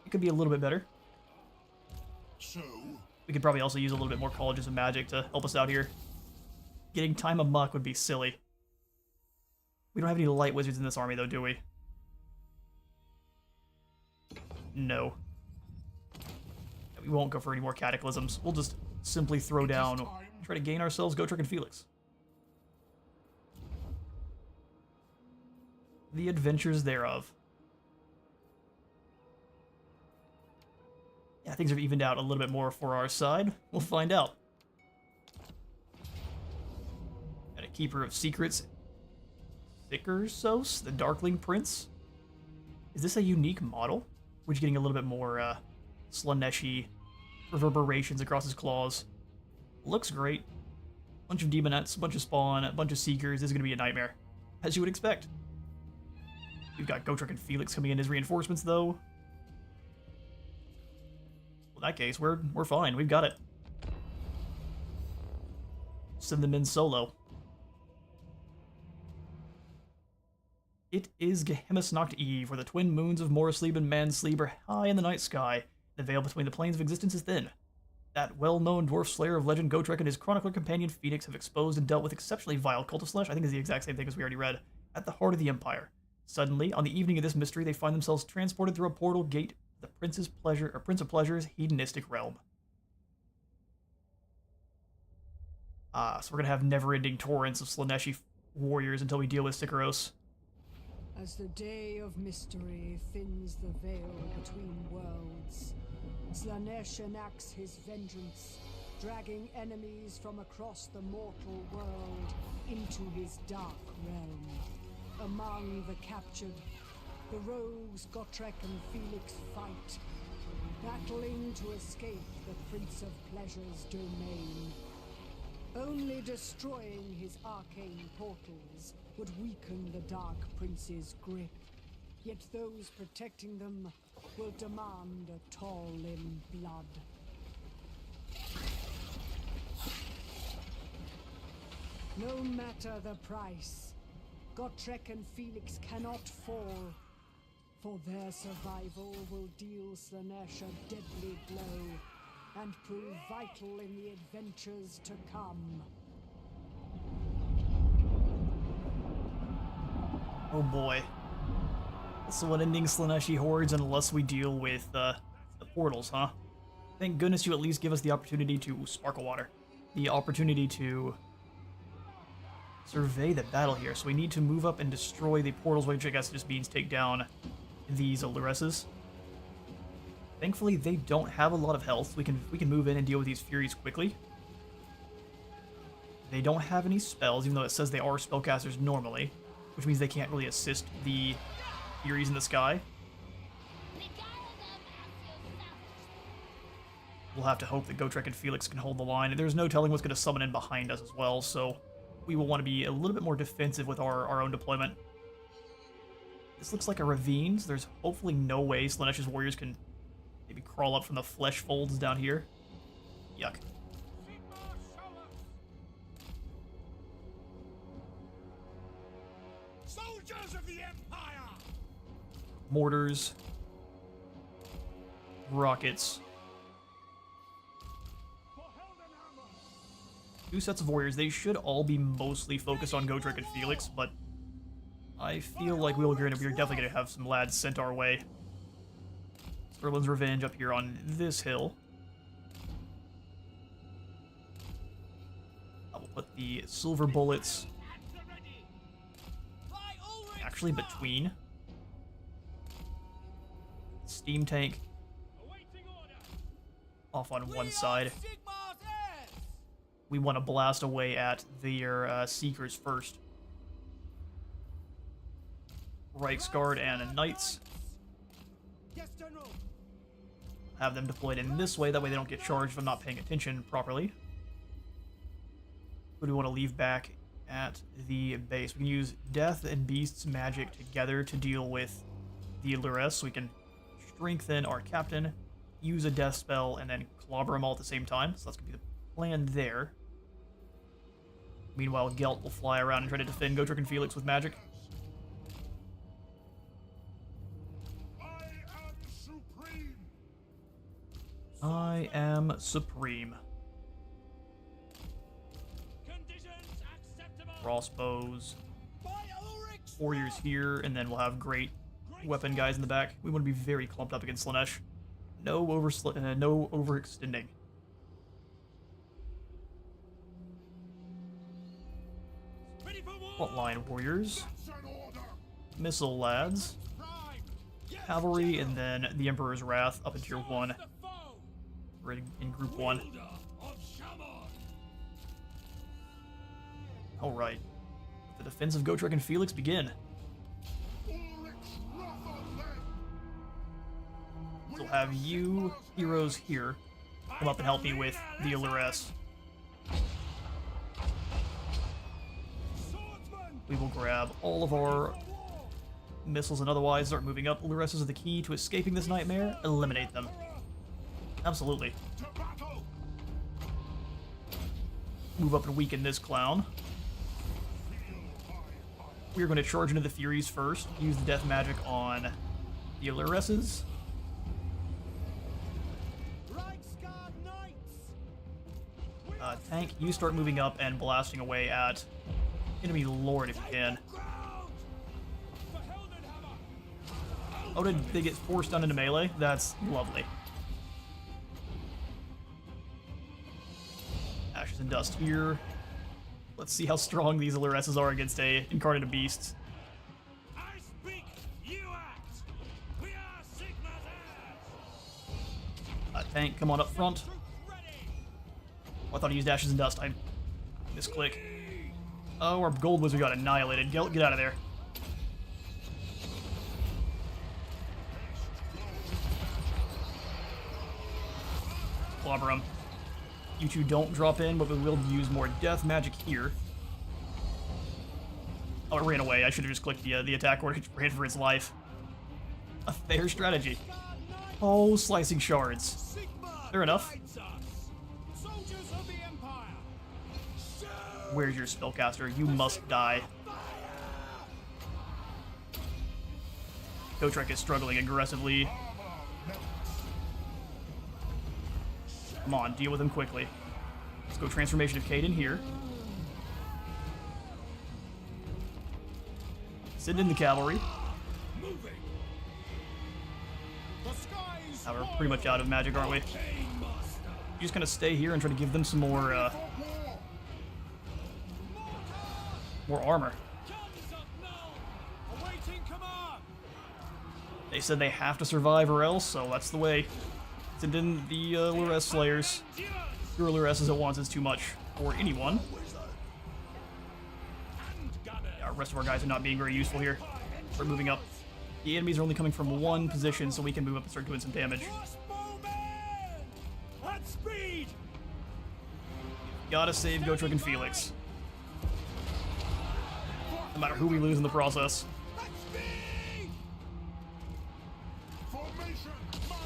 It could be a little bit better. So? We could probably also use a little bit more Colleges of Magic to help us out here. Getting Time of Muck would be silly. We don't have any Light Wizards in this army, though, do we? No. We won't go for any more Cataclysms. We'll just simply throw down, try to gain ourselves Gotrek and Felix. The adventures thereof. Yeah, things have evened out a little bit more for our side. We'll find out. And a Keeper of Secrets. Sikersos, the Darkling Prince. Is this a unique model? We're just getting a little bit more Slaneshi reverberations across his claws. Looks great. Bunch of Demonettes, bunch of Spawn, a bunch of Seekers. This is going to be a nightmare, as you would expect. We've got Gotrek and Felix coming in as reinforcements, though. Well, in that case, we're fine. We've got it. Send them in solo. It is Gehemus Nacht Eve, where the twin moons of Morsleeb and Mansleeb are high in the night sky. The veil between the planes of existence is thin. That well-known dwarf slayer of legend Gotrek and his chronicler companion Phoenix have exposed and dealt with exceptionally vile cultist flesh. I think is the exact same thing as we already read. At the heart of the Empire. Suddenly, on the evening of this mystery, they find themselves transported through a portal gate to the Prince of Pleasure's hedonistic realm. So we're gonna have never-ending torrents of Slaneshi warriors until we deal with Sikaros. As the day of mystery thins the veil between worlds, Slanesh enacts his vengeance, dragging enemies from across the mortal world into his dark realm. Among the captured, the rogues Gotrek and Felix fight, battling to escape the Prince of Pleasure's domain. Only destroying his arcane portals would weaken the Dark Prince's grip. Yet those protecting them will demand a toll in blood. No matter the price, Gotrek and Felix cannot fall, for their survival will deal Slanesh a deadly blow and prove vital in the adventures to come. Oh boy. So unending Slaneshi hordes unless we deal with the portals, huh? Thank goodness you at least give us the opportunity to Sparkle Water. The opportunity to survey the battle here. So we need to move up and destroy the portals, which I guess just means take down these Alureses. Thankfully, they don't have a lot of health. We can move in and deal with these Furies quickly. They don't have any spells, even though it says they are spellcasters normally, which means they can't really assist the Furies in the sky. We'll have to hope that Gotrek and Felix can hold the line. And there's no telling what's going to summon in behind us as well, so we will want to be a little bit more defensive with our own deployment. This looks like a ravine, so there's hopefully no way Slanesh's warriors can maybe crawl up from the flesh folds down here. Yuck. Soldiers of the Empire! Mortars. Rockets. 2 sets of warriors. They should all be mostly focused on Gotrek and Felix, but I feel like we're definitely going to have some lads sent our way. Sterling's Revenge up here on this hill. I will put the silver bullets actually between. Steam tank off on one side. We want to blast away at their Seekers first. Reichsguard and Knights. Have them deployed in this way, that way they don't get charged if I'm not paying attention properly. Who do we want to leave back at the base? We can use Death and Beast's magic together to deal with the Lures, so we can strengthen our captain, use a death spell, and then clobber them all at the same time. So that's going to be the plan there. Meanwhile, Gelt will fly around and try to defend Gotrek and Felix with magic. I am supreme. Crossbows. Warriors here, and then we'll have great weapon guys in the back. We want to be very clumped up against Slaanesh. No overextending. Frontline warriors. Missile lads. Cavalry, and then the Emperor's Wrath up in tier 1. We're in group 1. Alright. The defense of Gotrek and Felix begin. We'll have you heroes here come up and help me with the Lures. We will grab all of our missiles and otherwise start moving up. Lureses are the key to escaping this nightmare. Eliminate them. Absolutely. Move up and weaken this clown. We're going to charge into the Furies first. Use the death magic on the Lureses. Tank, you start moving up and blasting away at enemy lord if you can. Oh, did they get forced down into melee? That's lovely. Ashes and dust here. Let's see how strong these Lureses are against a incarnate beast. I speak, you act. We are Sigma's heirs. Tank, come on up front. Oh, I thought he used Ashes and Dust. I misclick. Oh, our gold wizard got annihilated. Get out of there. Clobber him. You two don't drop in, but we will use more death magic here. Oh, it ran away. I should have just clicked the attack order. It ran for its life. A fair strategy. Oh, slicing shards. Fair enough. Where's your spellcaster? You must die. Gotrek is struggling aggressively. Come on, deal with him quickly. Let's go Transformation of Caden here. Send in the cavalry. Now we're pretty much out of magic, aren't we? You're just gonna stay here and try to give them some more armor. They said they have to survive or else, so that's the way. Send in the Lures Slayers. Fewer Lureses at once is too much for anyone. Yeah, our rest of our guys are not being very useful here. We're moving up. The enemies are only coming from one position, so we can move up and start doing some damage. Gotta save Gotrek and Felix. no matter who we lose in the process. That's me! Formation, march!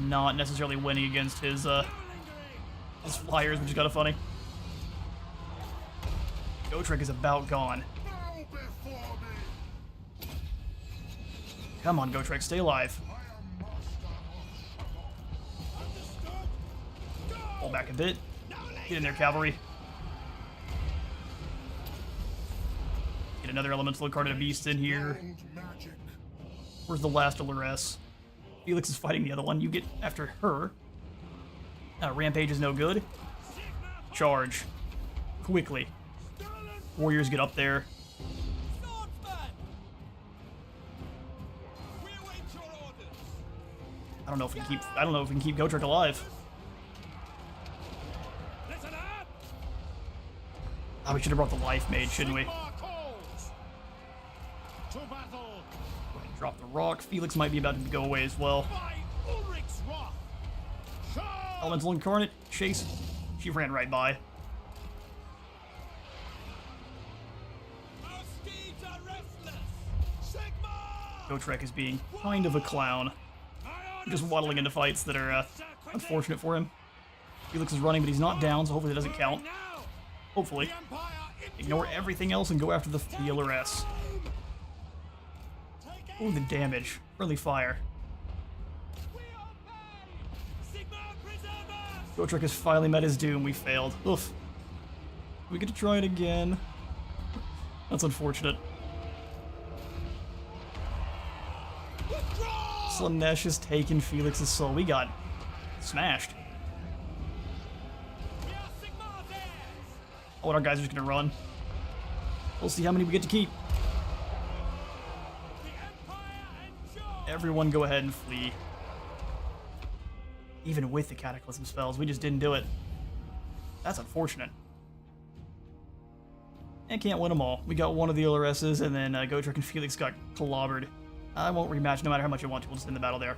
Not necessarily winning against his flyers, which is kind of funny. Gotrek is about gone. Bow before me! Come on, Gotrek, stay alive. I am master of Shabbat. Understood? Go! Pull back a bit. No Get in there, cavalry. Get another elemental incarnate beast in here. Gold magic. Where's the last Dolores? Felix is fighting the other one. You get after her. Rampage is no good. Charge. Quickly. Warriors get up there. Swordsman! We await your orders. I don't know if we can keep Gotrek alive. Listen up! Oh, we should have brought the life mage, shouldn't we? Sigmar calls. To battle Go ahead and drop the rock. Felix might be about to go away as well. by Ulrich's wrath. Charge! Elemental incarnate. Chase. She ran right by. Our steeds are restless. Sigmar! Gotrek is being kind of a clown. My Just orders waddling into fights that are stand quickly. unfortunate for him. Felix is running, but he's not down, so hopefully that doesn't count. Now! Hopefully. The Empire into Ignore yours. everything else and go after the LRS. Take Ooh, the damage. Friendly fire. We obey! Sigmar preserve us! Gotrek has finally met his doom. We failed. Oof. We get to try it again. That's unfortunate. Withdraw! Slanesh has taken Felix's soul. We got smashed. We are Sigmar's heirs! Oh, and our guys are just gonna run. We'll see how many we get to keep. The Empire and Gelt! Everyone go ahead and flee. Even with the Cataclysm spells, we just didn't do it. That's unfortunate. And can't win them all. We got one of the LRSs, and then Gotrek and Felix got clobbered. I won't rematch no matter how much I want to. We'll just end the battle there.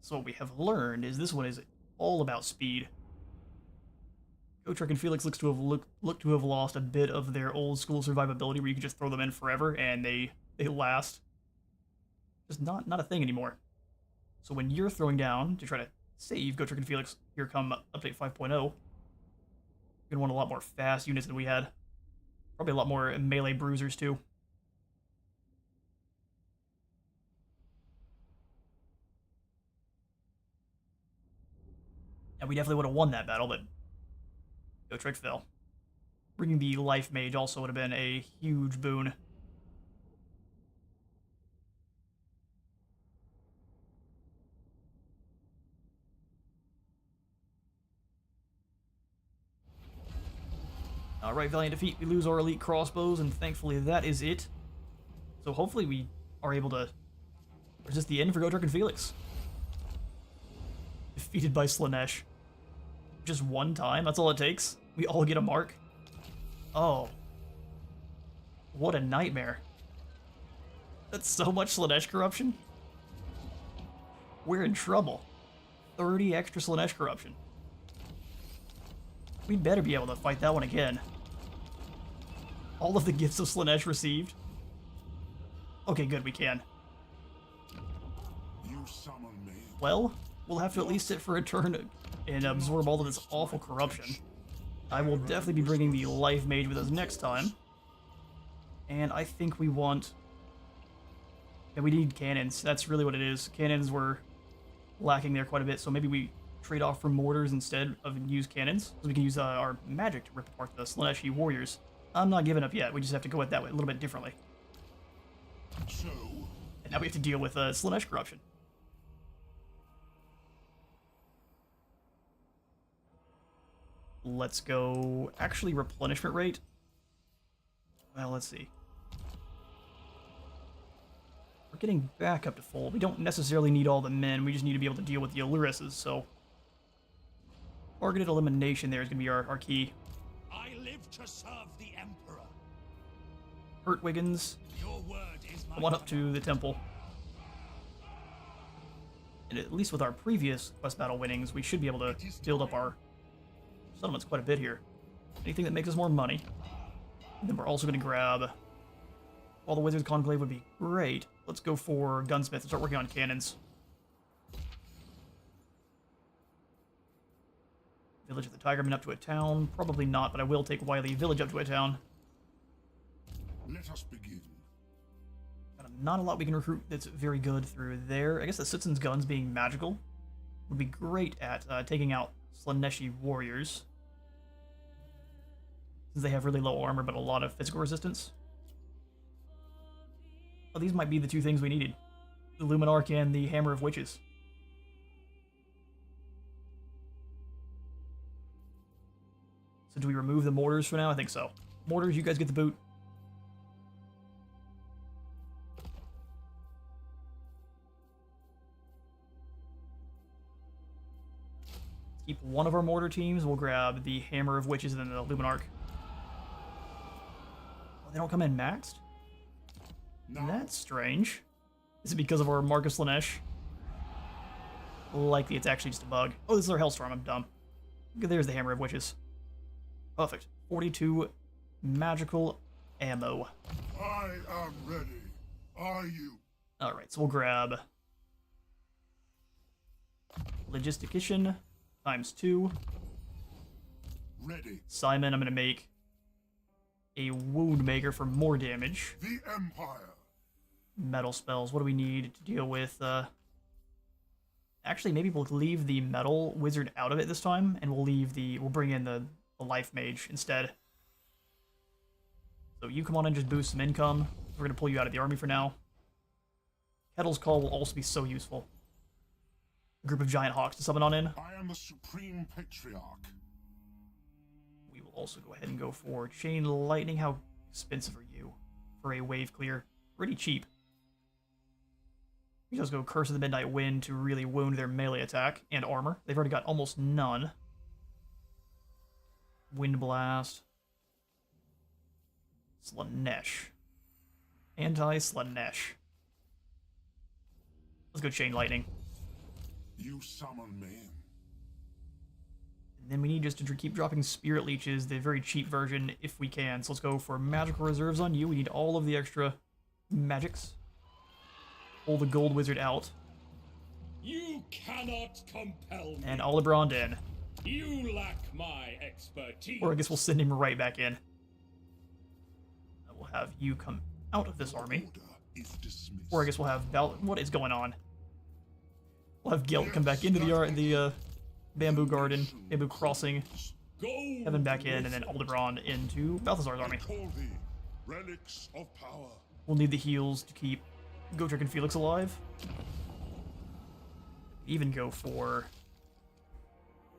So what we have learned is this one is all about speed. Gotrek and Felix look to have lost a bit of their old school survivability, where you can just throw them in forever and they last. Just not a thing anymore. So when you're throwing down to try to save Gotrek and Felix, here come update 5.0. You're gonna want a lot more fast units than we had. Probably a lot more melee bruisers too. And we definitely would have won that battle, but Gotrek fell. Bringing the life mage also would have been a huge boon. Alright, valiant defeat. We lose our elite crossbows, and thankfully that is it. So hopefully we are able to resist the end for Gotrek and Felix. Defeated by Slanesh. Just one time? That's all it takes? We all get a mark? Oh. What a nightmare. That's so much Slanesh corruption. We're in trouble. 30 extra Slanesh corruption. We better be able to fight that one again. All of the gifts of Slanesh received. Okay, good, we can. You summon me. Well, we'll have to at least sit for a turn and absorb all of this awful corruption. I will definitely be bringing the Life Mage with us next time. And I think we want... Yeah, we need cannons. That's really what it is. Cannons were lacking there quite a bit, so maybe we trade off for mortars instead of use cannons. So we can use our magic to rip apart the Slaneshi warriors. I'm not giving up yet. We just have to go at that way a little bit differently. So, And now we have to deal with Slanesh corruption. Let's go... Actually, replenishment rate? Well, let's see. We're getting back up to full. We don't necessarily need all the men. We just need to be able to deal with the Illyrises, so... Targeted elimination there is going to be our key. I live to serve the Emperor. Hurt Wiggins. Your word is my Come on up to the temple. And at least with our previous quest battle winnings, we should be able to build up our settlements quite a bit here. Anything that makes us more money. And then we're also going to grab... While the Wizard's Conclave would be great, let's go for Gunsmith and start working on cannons. Village of the Tigermen up to a town. Probably not, but I will take Wily Village up to a town. Let us begin. Not a lot we can recruit that's very good through there. I guess the Citizen's Guns being magical would be great at taking out Slaneshi warriors, since they have really low armor but a lot of physical resistance. Oh, these might be the two things we needed. The Luminarch and the Hammer of Witches. So do we remove the mortars for now? I think so. Mortars, you guys get the boot. Keep one of our mortar teams. We'll grab the Hammer of Witches and then the Luminarch. Oh, they don't come in maxed? No. That's strange. Is it because of our Marcus Slanesh? Likely it's actually just a bug. Oh, this is our Hellstorm. I'm dumb. There's the Hammer of Witches. Perfect. 42 magical ammo. I am ready. Are you? Alright, so we'll grab Logistician ×2. Ready. Simon, I'm going to make a Wound Maker for more damage. The Empire. Metal spells. What do we need to deal with? Actually, maybe we'll leave the Metal Wizard out of it this time, and we'll bring in the Life Mage instead. So you come on and just boost some income. We're going to pull you out of the army for now. Kettle's Call will also be so useful. A group of giant hawks to summon on in. I am the Supreme Patriarch. We will also go ahead and go for Chain Lightning. How expensive are you for a wave clear? Pretty cheap. We just go Curse of the Midnight Wind to really wound their melee attack and armor. They've already got almost none. Wind Blast. Slanesh. Anti-Slanesh. Let's go Chain Lightning. You summon me. And then we need just to keep dropping Spirit Leeches, the very cheap version, if we can. So let's go for Magical Reserves on you. We need all of the extra magics. Pull the Gold Wizard out. You cannot compel me. And Aldebrand in. You lack my expertise. Or I guess we'll send him right back in. We'll have you come out of this army. Order is dismissed. Or I guess we'll have what is going on? We'll have Gelt come back into the Bamboo Garden, Bamboo Crossing, Heaven back in, and then Aldebrand into Balthazar's army. Call thee relics of power. We'll need the heals to keep Gotrek and Felix alive. Even go for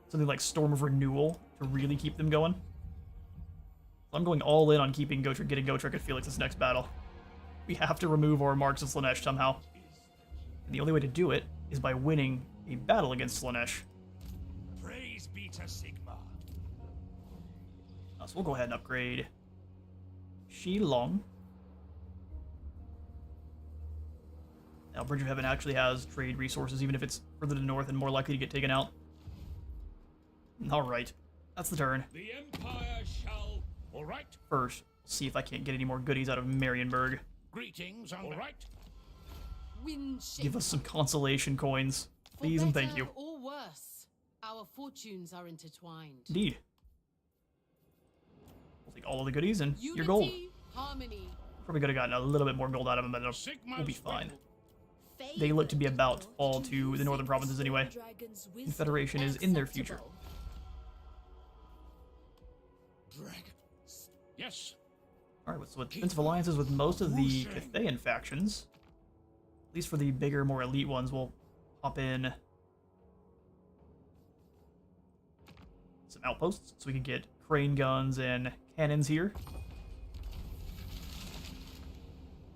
something like Storm of Renewal to really keep them going. I'm going all in on getting Gotrek and Felix this next battle. We have to remove our Marks of Slanesh somehow. And the only way to do it is by winning a battle against Slanesh. Praise be to Sigma. So we'll go ahead and upgrade Shilong. Now, Bridge of Heaven actually has trade resources, even if it's further to the north and more likely to get taken out. Alright, that's the turn. The Empire shall... All right. First, see if I can't get any more goodies out of Marienburg. Greetings, all right. Give us some consolation coins, please and thank you. Or worse, our fortunes are intertwined. Indeed. We'll take all of the goodies and your gold. Harmony. Probably could have gotten a little bit more gold out of them, but we'll be fine. They look to be about to fall to the northern provinces anyway. Confederation is in their future. Dragons. Yes. Alright, so with defensive alliances with most of the Cathayan factions, at least for the bigger, more elite ones, we'll hop in some outposts so we can get crane guns and cannons here.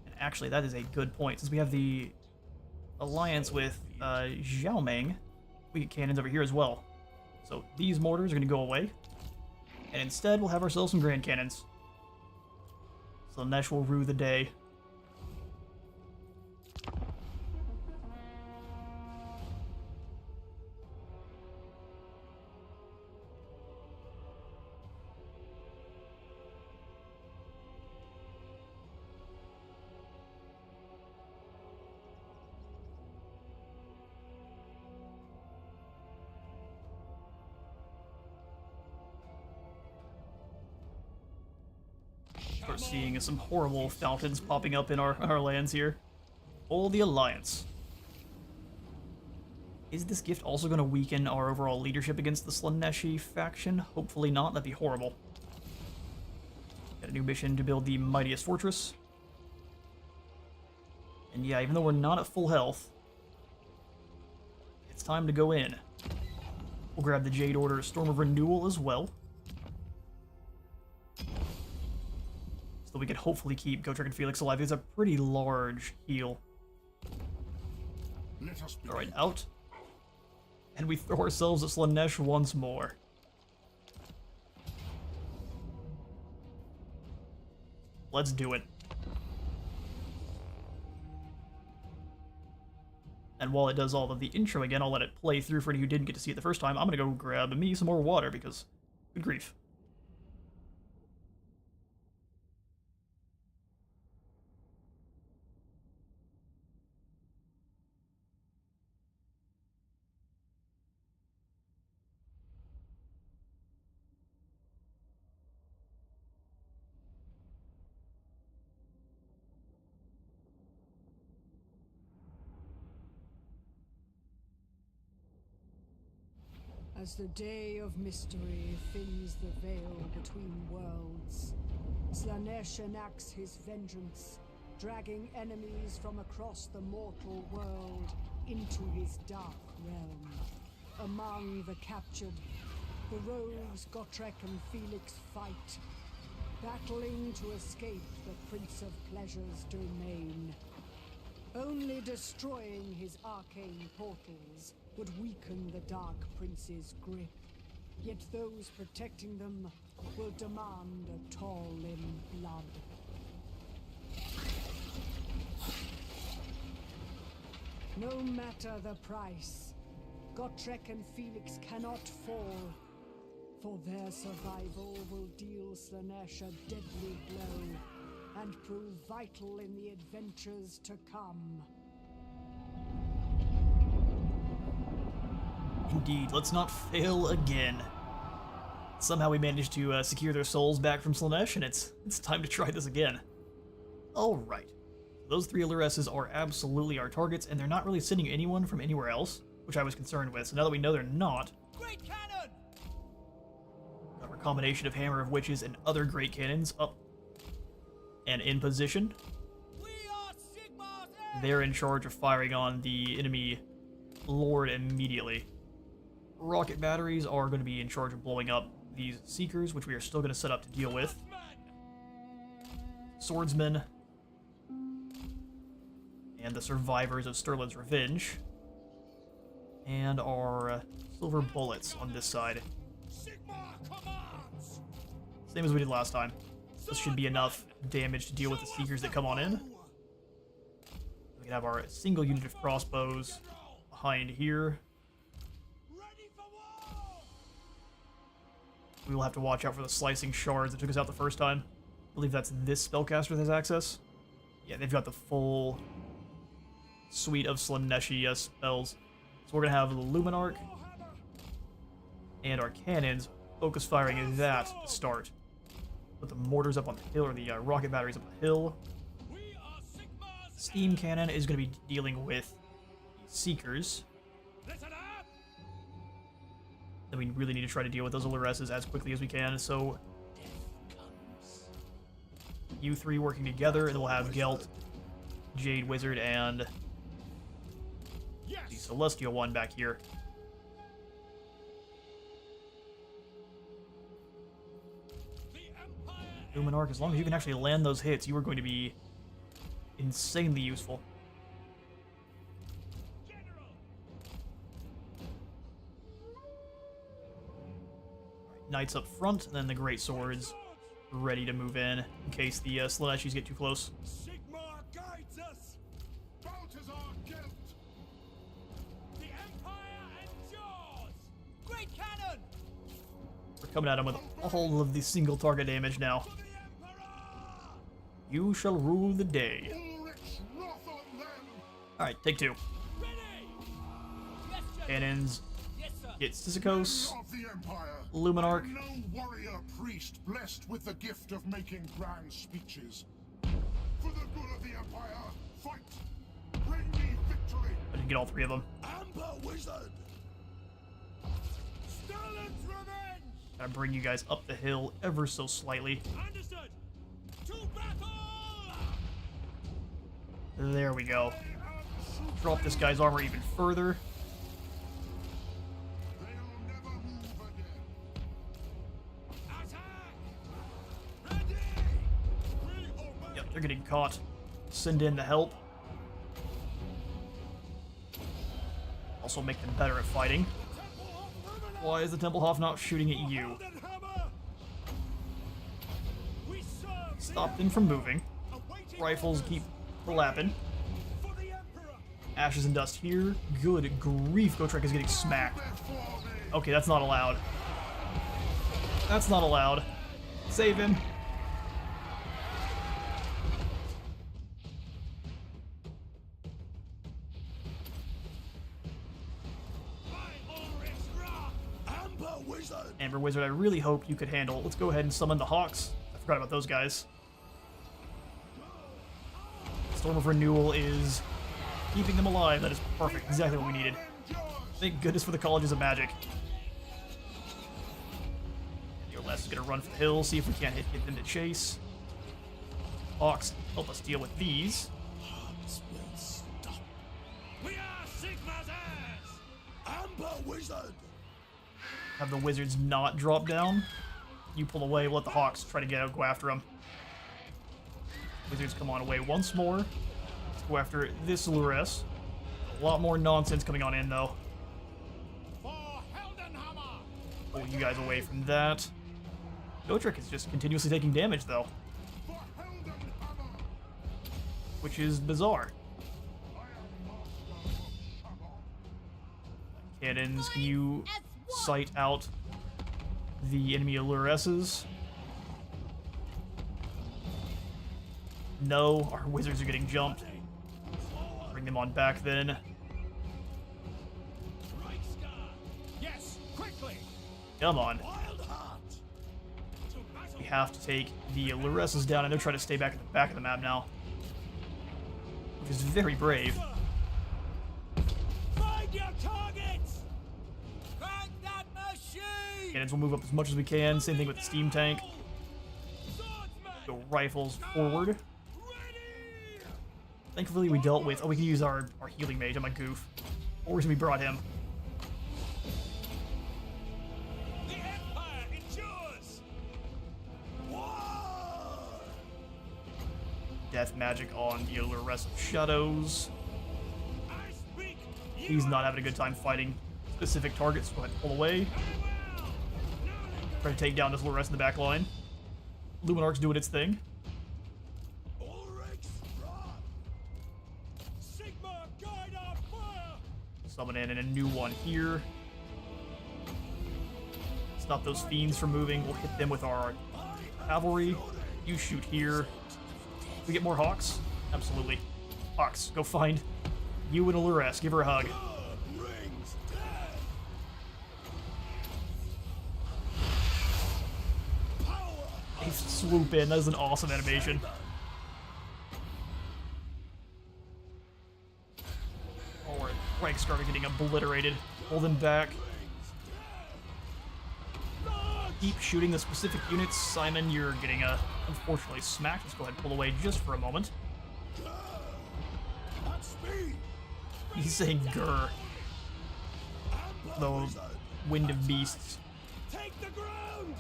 And actually, that is a good point. Since we have the alliance with Xiaoming, we get cannons over here as well. So these mortars are going to go away. And instead, we'll have ourselves some grand cannons. So Nesh will rue the day. Start seeing some horrible fountains popping up in our lands here. All the Alliance. Is this gift also going to weaken our overall leadership against the Slaaneshi faction? Hopefully not, that'd be horrible. Got a new mission to build the mightiest fortress. And yeah, even though we're not at full health, it's time to go in. We'll grab the Jade Order Storm of Renewal as well. So we can hopefully keep Gotrek and Felix alive. It's a pretty large heal. Alright, out. And we throw ourselves at Slaanesh once more. Let's do it. And while it does all of the intro again, I'll let it play through for any who didn't get to see it the first time. I'm gonna go grab me some more water because, good grief. As the day of mystery thins the veil between worlds, Slaanesh enacts his vengeance, dragging enemies from across the mortal world into his dark realm. Among the captured, the rogues Gotrek and Felix fight, battling to escape the Prince of Pleasure's domain. Only destroying his arcane portals would weaken the Dark Prince's grip. Yet those protecting them will demand a toll in blood. No matter the price, Gotrek and Felix cannot fall, for their survival will deal Slaanesh a deadly blow and prove vital in the adventures to come. Indeed, let's not fail again. Somehow we managed to secure their souls back from Slaanesh, and it's time to try this again. Alright. Those three Alluresses are absolutely our targets, and they're not really sending anyone from anywhere else, which I was concerned with. So now that we know they're not, Great cannon! got our combination of Hammer of Witches and other great cannons up and in position. We are Sigmar's heirs! They're in charge of firing on the enemy Lord immediately. Rocket batteries are going to be in charge of blowing up these Seekers, which we are still going to set up to deal with. Swordsmen. And the survivors of Sterlin's Revenge. And our silver bullets on this side. Sigmar commands! Same as we did last time. This should be enough damage to deal with the Seekers that come on in. We can have our single unit of crossbows behind here. Ready for war! We will have to watch out for the slicing shards that took us out the first time. I believe that's this spellcaster that has access. Yeah, they've got the full suite of Slaaneshi spells. So we're going to have the Luminarch and our cannons focus firing at that to start. Put the mortars up on the hill, or the rocket batteries up the hill. We are Sigmar's Steam cannon is going to be dealing with the Seekers. Listen up! Then we really need to try to deal with those Alluresses as quickly as we can, so you three working together, and then we'll have Gelt, Jade Wizard, and the Celestial one back here. The Empire Luminarch, as long as you can actually land those hits, you are going to be insanely useful. General! Knights up front, and then the Great Swords ready to move in case the Slaaneshis get too close. Sigmar guides us! Balthazar Gelt! The Empire endures! Great cannon! We're coming at them with all of the single target damage now. For the Emperor! You shall rule the day. Ulrich wrath on them! Alright, take two. Ready! Yes, General! Cannons Yes, Get Sisychos, Of the Empire, Luminarch. no warrior priest blessed with the gift of making grand speeches. For the good of the Empire, fight! Bring me victory! I didn't get all 3 of them. Amber Wizard! Stalin's revenge! Gotta bring you guys up the hill ever so slightly. Understood! To battle! There we go. Drop this guy's armor even further. They'll never move again. Attack! Ready! Reorganize! Yep, they're getting caught. Send in the help. Also make them better at fighting. Why is the Templehof not shooting at you? We serve Stop them from moving. awaiting Rifles keep lapping. for the Emperor! Ashes and dust here. Good grief, Gotrek is getting smacked. Before me! Okay, that's not allowed. That's not allowed. Save him. Amber Wizard! Amber Wizard, I really hope you could handle. Let's go ahead and summon the Hawks. I forgot about those guys. Storm of Renewal is keeping them alive. That is perfect. Exactly what we needed. Thank goodness for the Colleges of Magic. Your Les is going to run for the hill, see if we can't hit them to chase. Hawks, help us deal with these. Hearts will stop. We are Sigma's heirs! Amber Wizard! Have the wizards not drop down. You pull away, we'll let the Hawks try to go after them. Wizards come on away once more. Let's go after this Lures. A lot more nonsense coming on in, though. For Heldenhammer! Pull you guys away from that. Gotrek is just continuously taking damage, though, For Heldenhammer! which is bizarre. I am master of Shabbat. Cannons, can you sight out the enemy Aluresses? No, our wizards are getting jumped. Bring them on back then. Reichsguard! Yes, quickly! Come on. Wild Heart! To battle! We have to take the Aluresses down, and they're trying to stay back at the back of the map now. Which is very brave. Find your targets! Crank that machine! Cannons will move up as much as we can. Same thing with the steam tank. Swordsman! Go rifles forward. Ready! Thankfully we dealt with... Oh, we can use our healing mage. I'm a goof. Or we brought him. The Empire endures! Death magic on the Allure-Rest of Shadows. I speak! He's not having a good time fighting specific targets. Go ahead and pull away. Try to take down this Allure-Rest in the back line. Luminarch's doing its thing. Ulrich's wrath! Sigma, guide our fire! Summon in and a new one here. Stop those fiends from moving. We'll hit them with our cavalry. You shoot here. We get more Hawks? Absolutely. Hawks, go find you and Allure-Rest. Give her a hug. Rings dead! They swoop in. That is an awesome animation. Oh, our ranks are getting obliterated. Pull them back. Keep shooting the specific units. Simon, you're getting unfortunately smacked. Let's go ahead and pull away just for a moment. At speed! He's saying grr. The wind of beasts. Take the ground!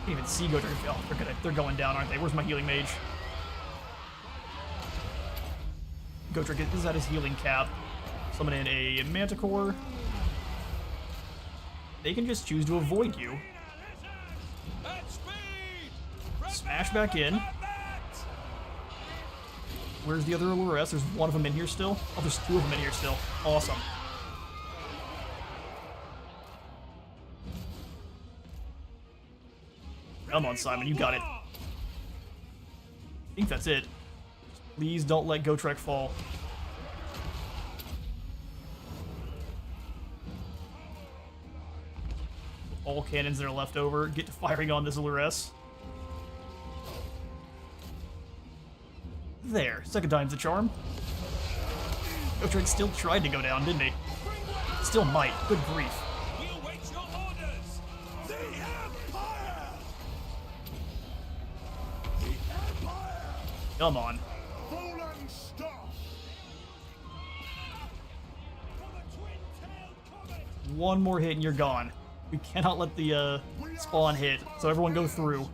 Can't even see Gotrek. Oh, they're going down, aren't they? Where's my healing mage? Gotrek is at his healing cap. Summon in a Manticore. They can just choose to avoid you. At speed! Smash back in. Where's the other Allure-Rest? There's one of them in here still. Oh, there's two of them in here still. Awesome. Come on, Simon, you got it. I think that's it. Please don't let Gotrek fall. all cannons that are left over get to firing on this Luress. There, second time's the charm. Gotrek still tried to go down, didn't he? Still might. Good grief. We await your orders! The Empire! Come on. Volan staff! For the twin-tailed comet! One more hit and you're gone. We cannot let the spawn hit, so everyone go through.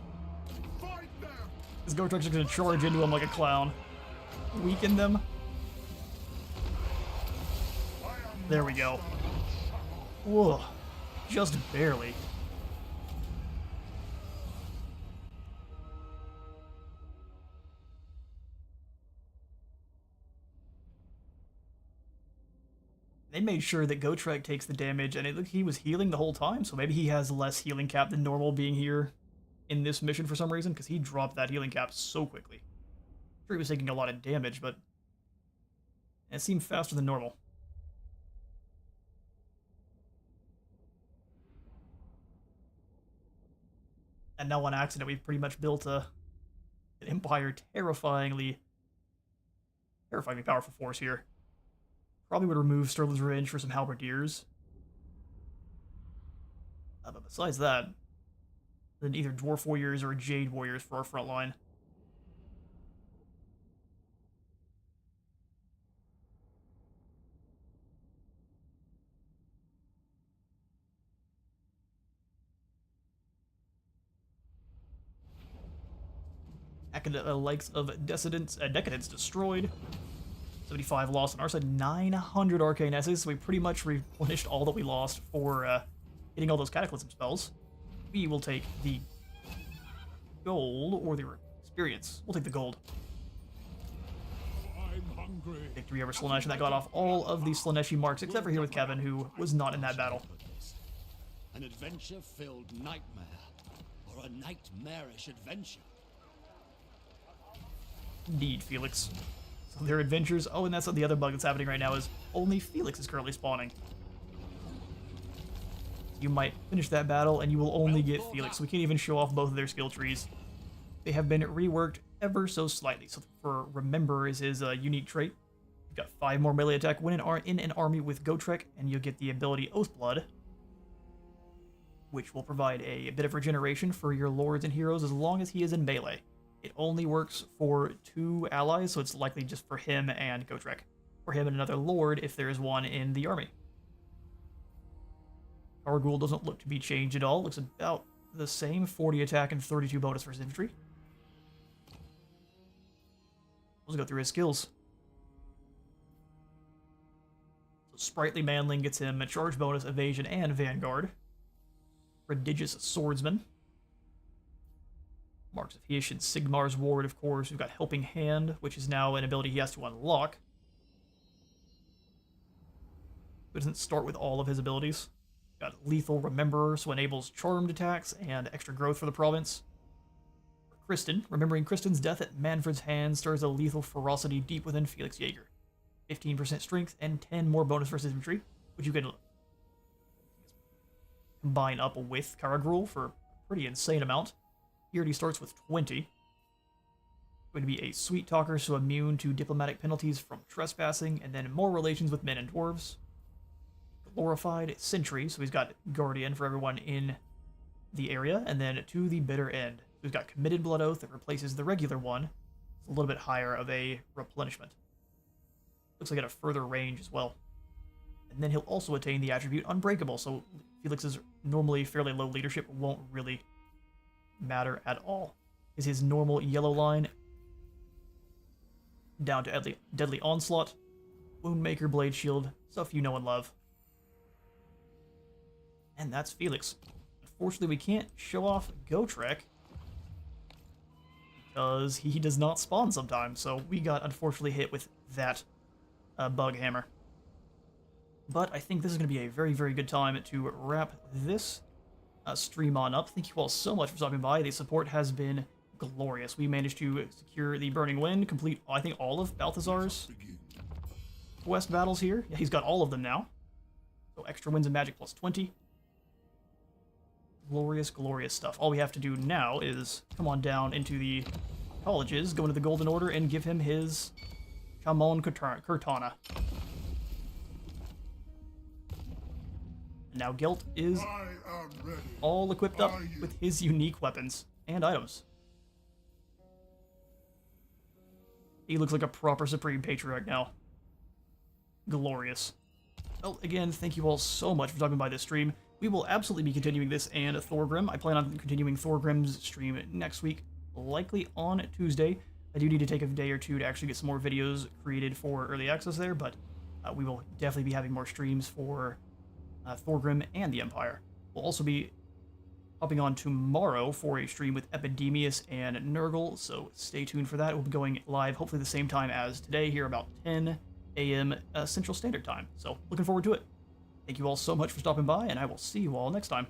Fight them! This Gotrek's just gonna charge into him like a clown. Weaken them. There we go. Whoa. Just barely. They made sure that Gotrek takes the damage, and it looked he was healing the whole time, so maybe he has less healing cap than normal being here in this mission for some reason, because he dropped that healing cap so quickly. I'm sure he was taking a lot of damage, but it seemed faster than normal. And now on accident, we've pretty much built an Empire terrifyingly powerful force here. Probably would remove Sterling's Revenge for some Halberdiers. But besides that, then either Dwarf Warriors or Jade Warriors for our front line. Likes of Decadence destroyed. 75 lost on our side, 900 Arcane Esses, so we pretty much replenished all that we lost for hitting all those Cataclysm spells. We will take the gold or the experience. We'll take the gold. I'm hungry. Victory over Slanesh, and that got off all of the Slaneshi marks, except for here with Kevin, who was not in that battle. An adventure-filled nightmare, or a nightmarish adventure. Indeed, Felix. So their adventures. Oh, and that's the other bug that's happening right now is only Felix is currently spawning. You might finish that battle and you will only get Felix. So we can't even show off both of their skill trees. They have been reworked ever so slightly. So for Remember is his unique trait. You've got 5 more melee attack when in an army with Gotrek, and you'll get the ability Oathblood, which will provide a bit of regeneration for your lords and heroes as long as he is in melee. It only works for 2 allies, so it's likely just for him and Gotrek. For him and another lord if there is one in the army. Gargoyle doesn't look to be changed at all. Looks about the same, 40 attack and 32 bonus for his infantry. Let's go through his skills. So Sprightly Manling gets him a charge bonus, evasion, and vanguard. Prodigious Swordsman. Marks of Hysh and Sigmar's Ward, of course. We've got Helping Hand, which is now an ability he has to unlock. But doesn't start with all of his abilities. Got Lethal Rememberer, so enables charmed attacks and extra growth for the province. Kristen, remembering Kristen's death at Manfred's hands stirs a lethal ferocity deep within Felix Jaeger. 15% strength and 10 more bonus for his infantry, which you can combine up with Karagrul for a pretty insane amount. He already starts with 20. Going to be a Sweet Talker, so immune to diplomatic penalties from trespassing, and then more relations with men and dwarves. Glorified Sentry, so he's got Guardian for everyone in the area, and then To the Bitter End. So we've got Committed Blood Oath that replaces the regular one. It's a little bit higher of a replenishment. Looks like at a further range as well. And then he'll also attain the attribute Unbreakable, so Felix's normally fairly low leadership won't really matter at all. Is his normal yellow line down to Deadly Onslaught, Woundmaker, Blade Shield, stuff you know and love. And that's Felix. Unfortunately, we can't show off Gotrek because he does not spawn sometimes, so we got unfortunately hit with that bug hammer. But I think this is going to be a very, very good time to wrap this stream on up. Thank you all so much for stopping by. The support has been glorious. We managed to secure the Burning Wind, complete, I think, all of Balthazar's quest battles here. Yeah, he's got all of them now. So extra wins in magic plus 20. Glorious, glorious stuff. All we have to do now is come on down into the colleges, go into the Golden Order, and give him his Chamon Kurtana. Now Gelt is I am ready. all equipped up with his unique weapons and items. He looks like a proper Supreme Patriarch now. Glorious. Well, again, thank you all so much for stopping by this stream. We will absolutely be continuing this and Thorgrim. I plan on continuing Thorgrim's stream next week, likely on Tuesday. I do need to take a day or two to actually get some more videos created for early access there, but we will definitely be having more streams for Thorgrim and the Empire. We'll also be hopping on tomorrow for a stream with Epidemius and Nurgle, so stay tuned for that. We'll be going live hopefully the same time as today, here about 10 a.m. Central Standard Time. So looking forward to it. Thank you all so much for stopping by, and I will see you all next time.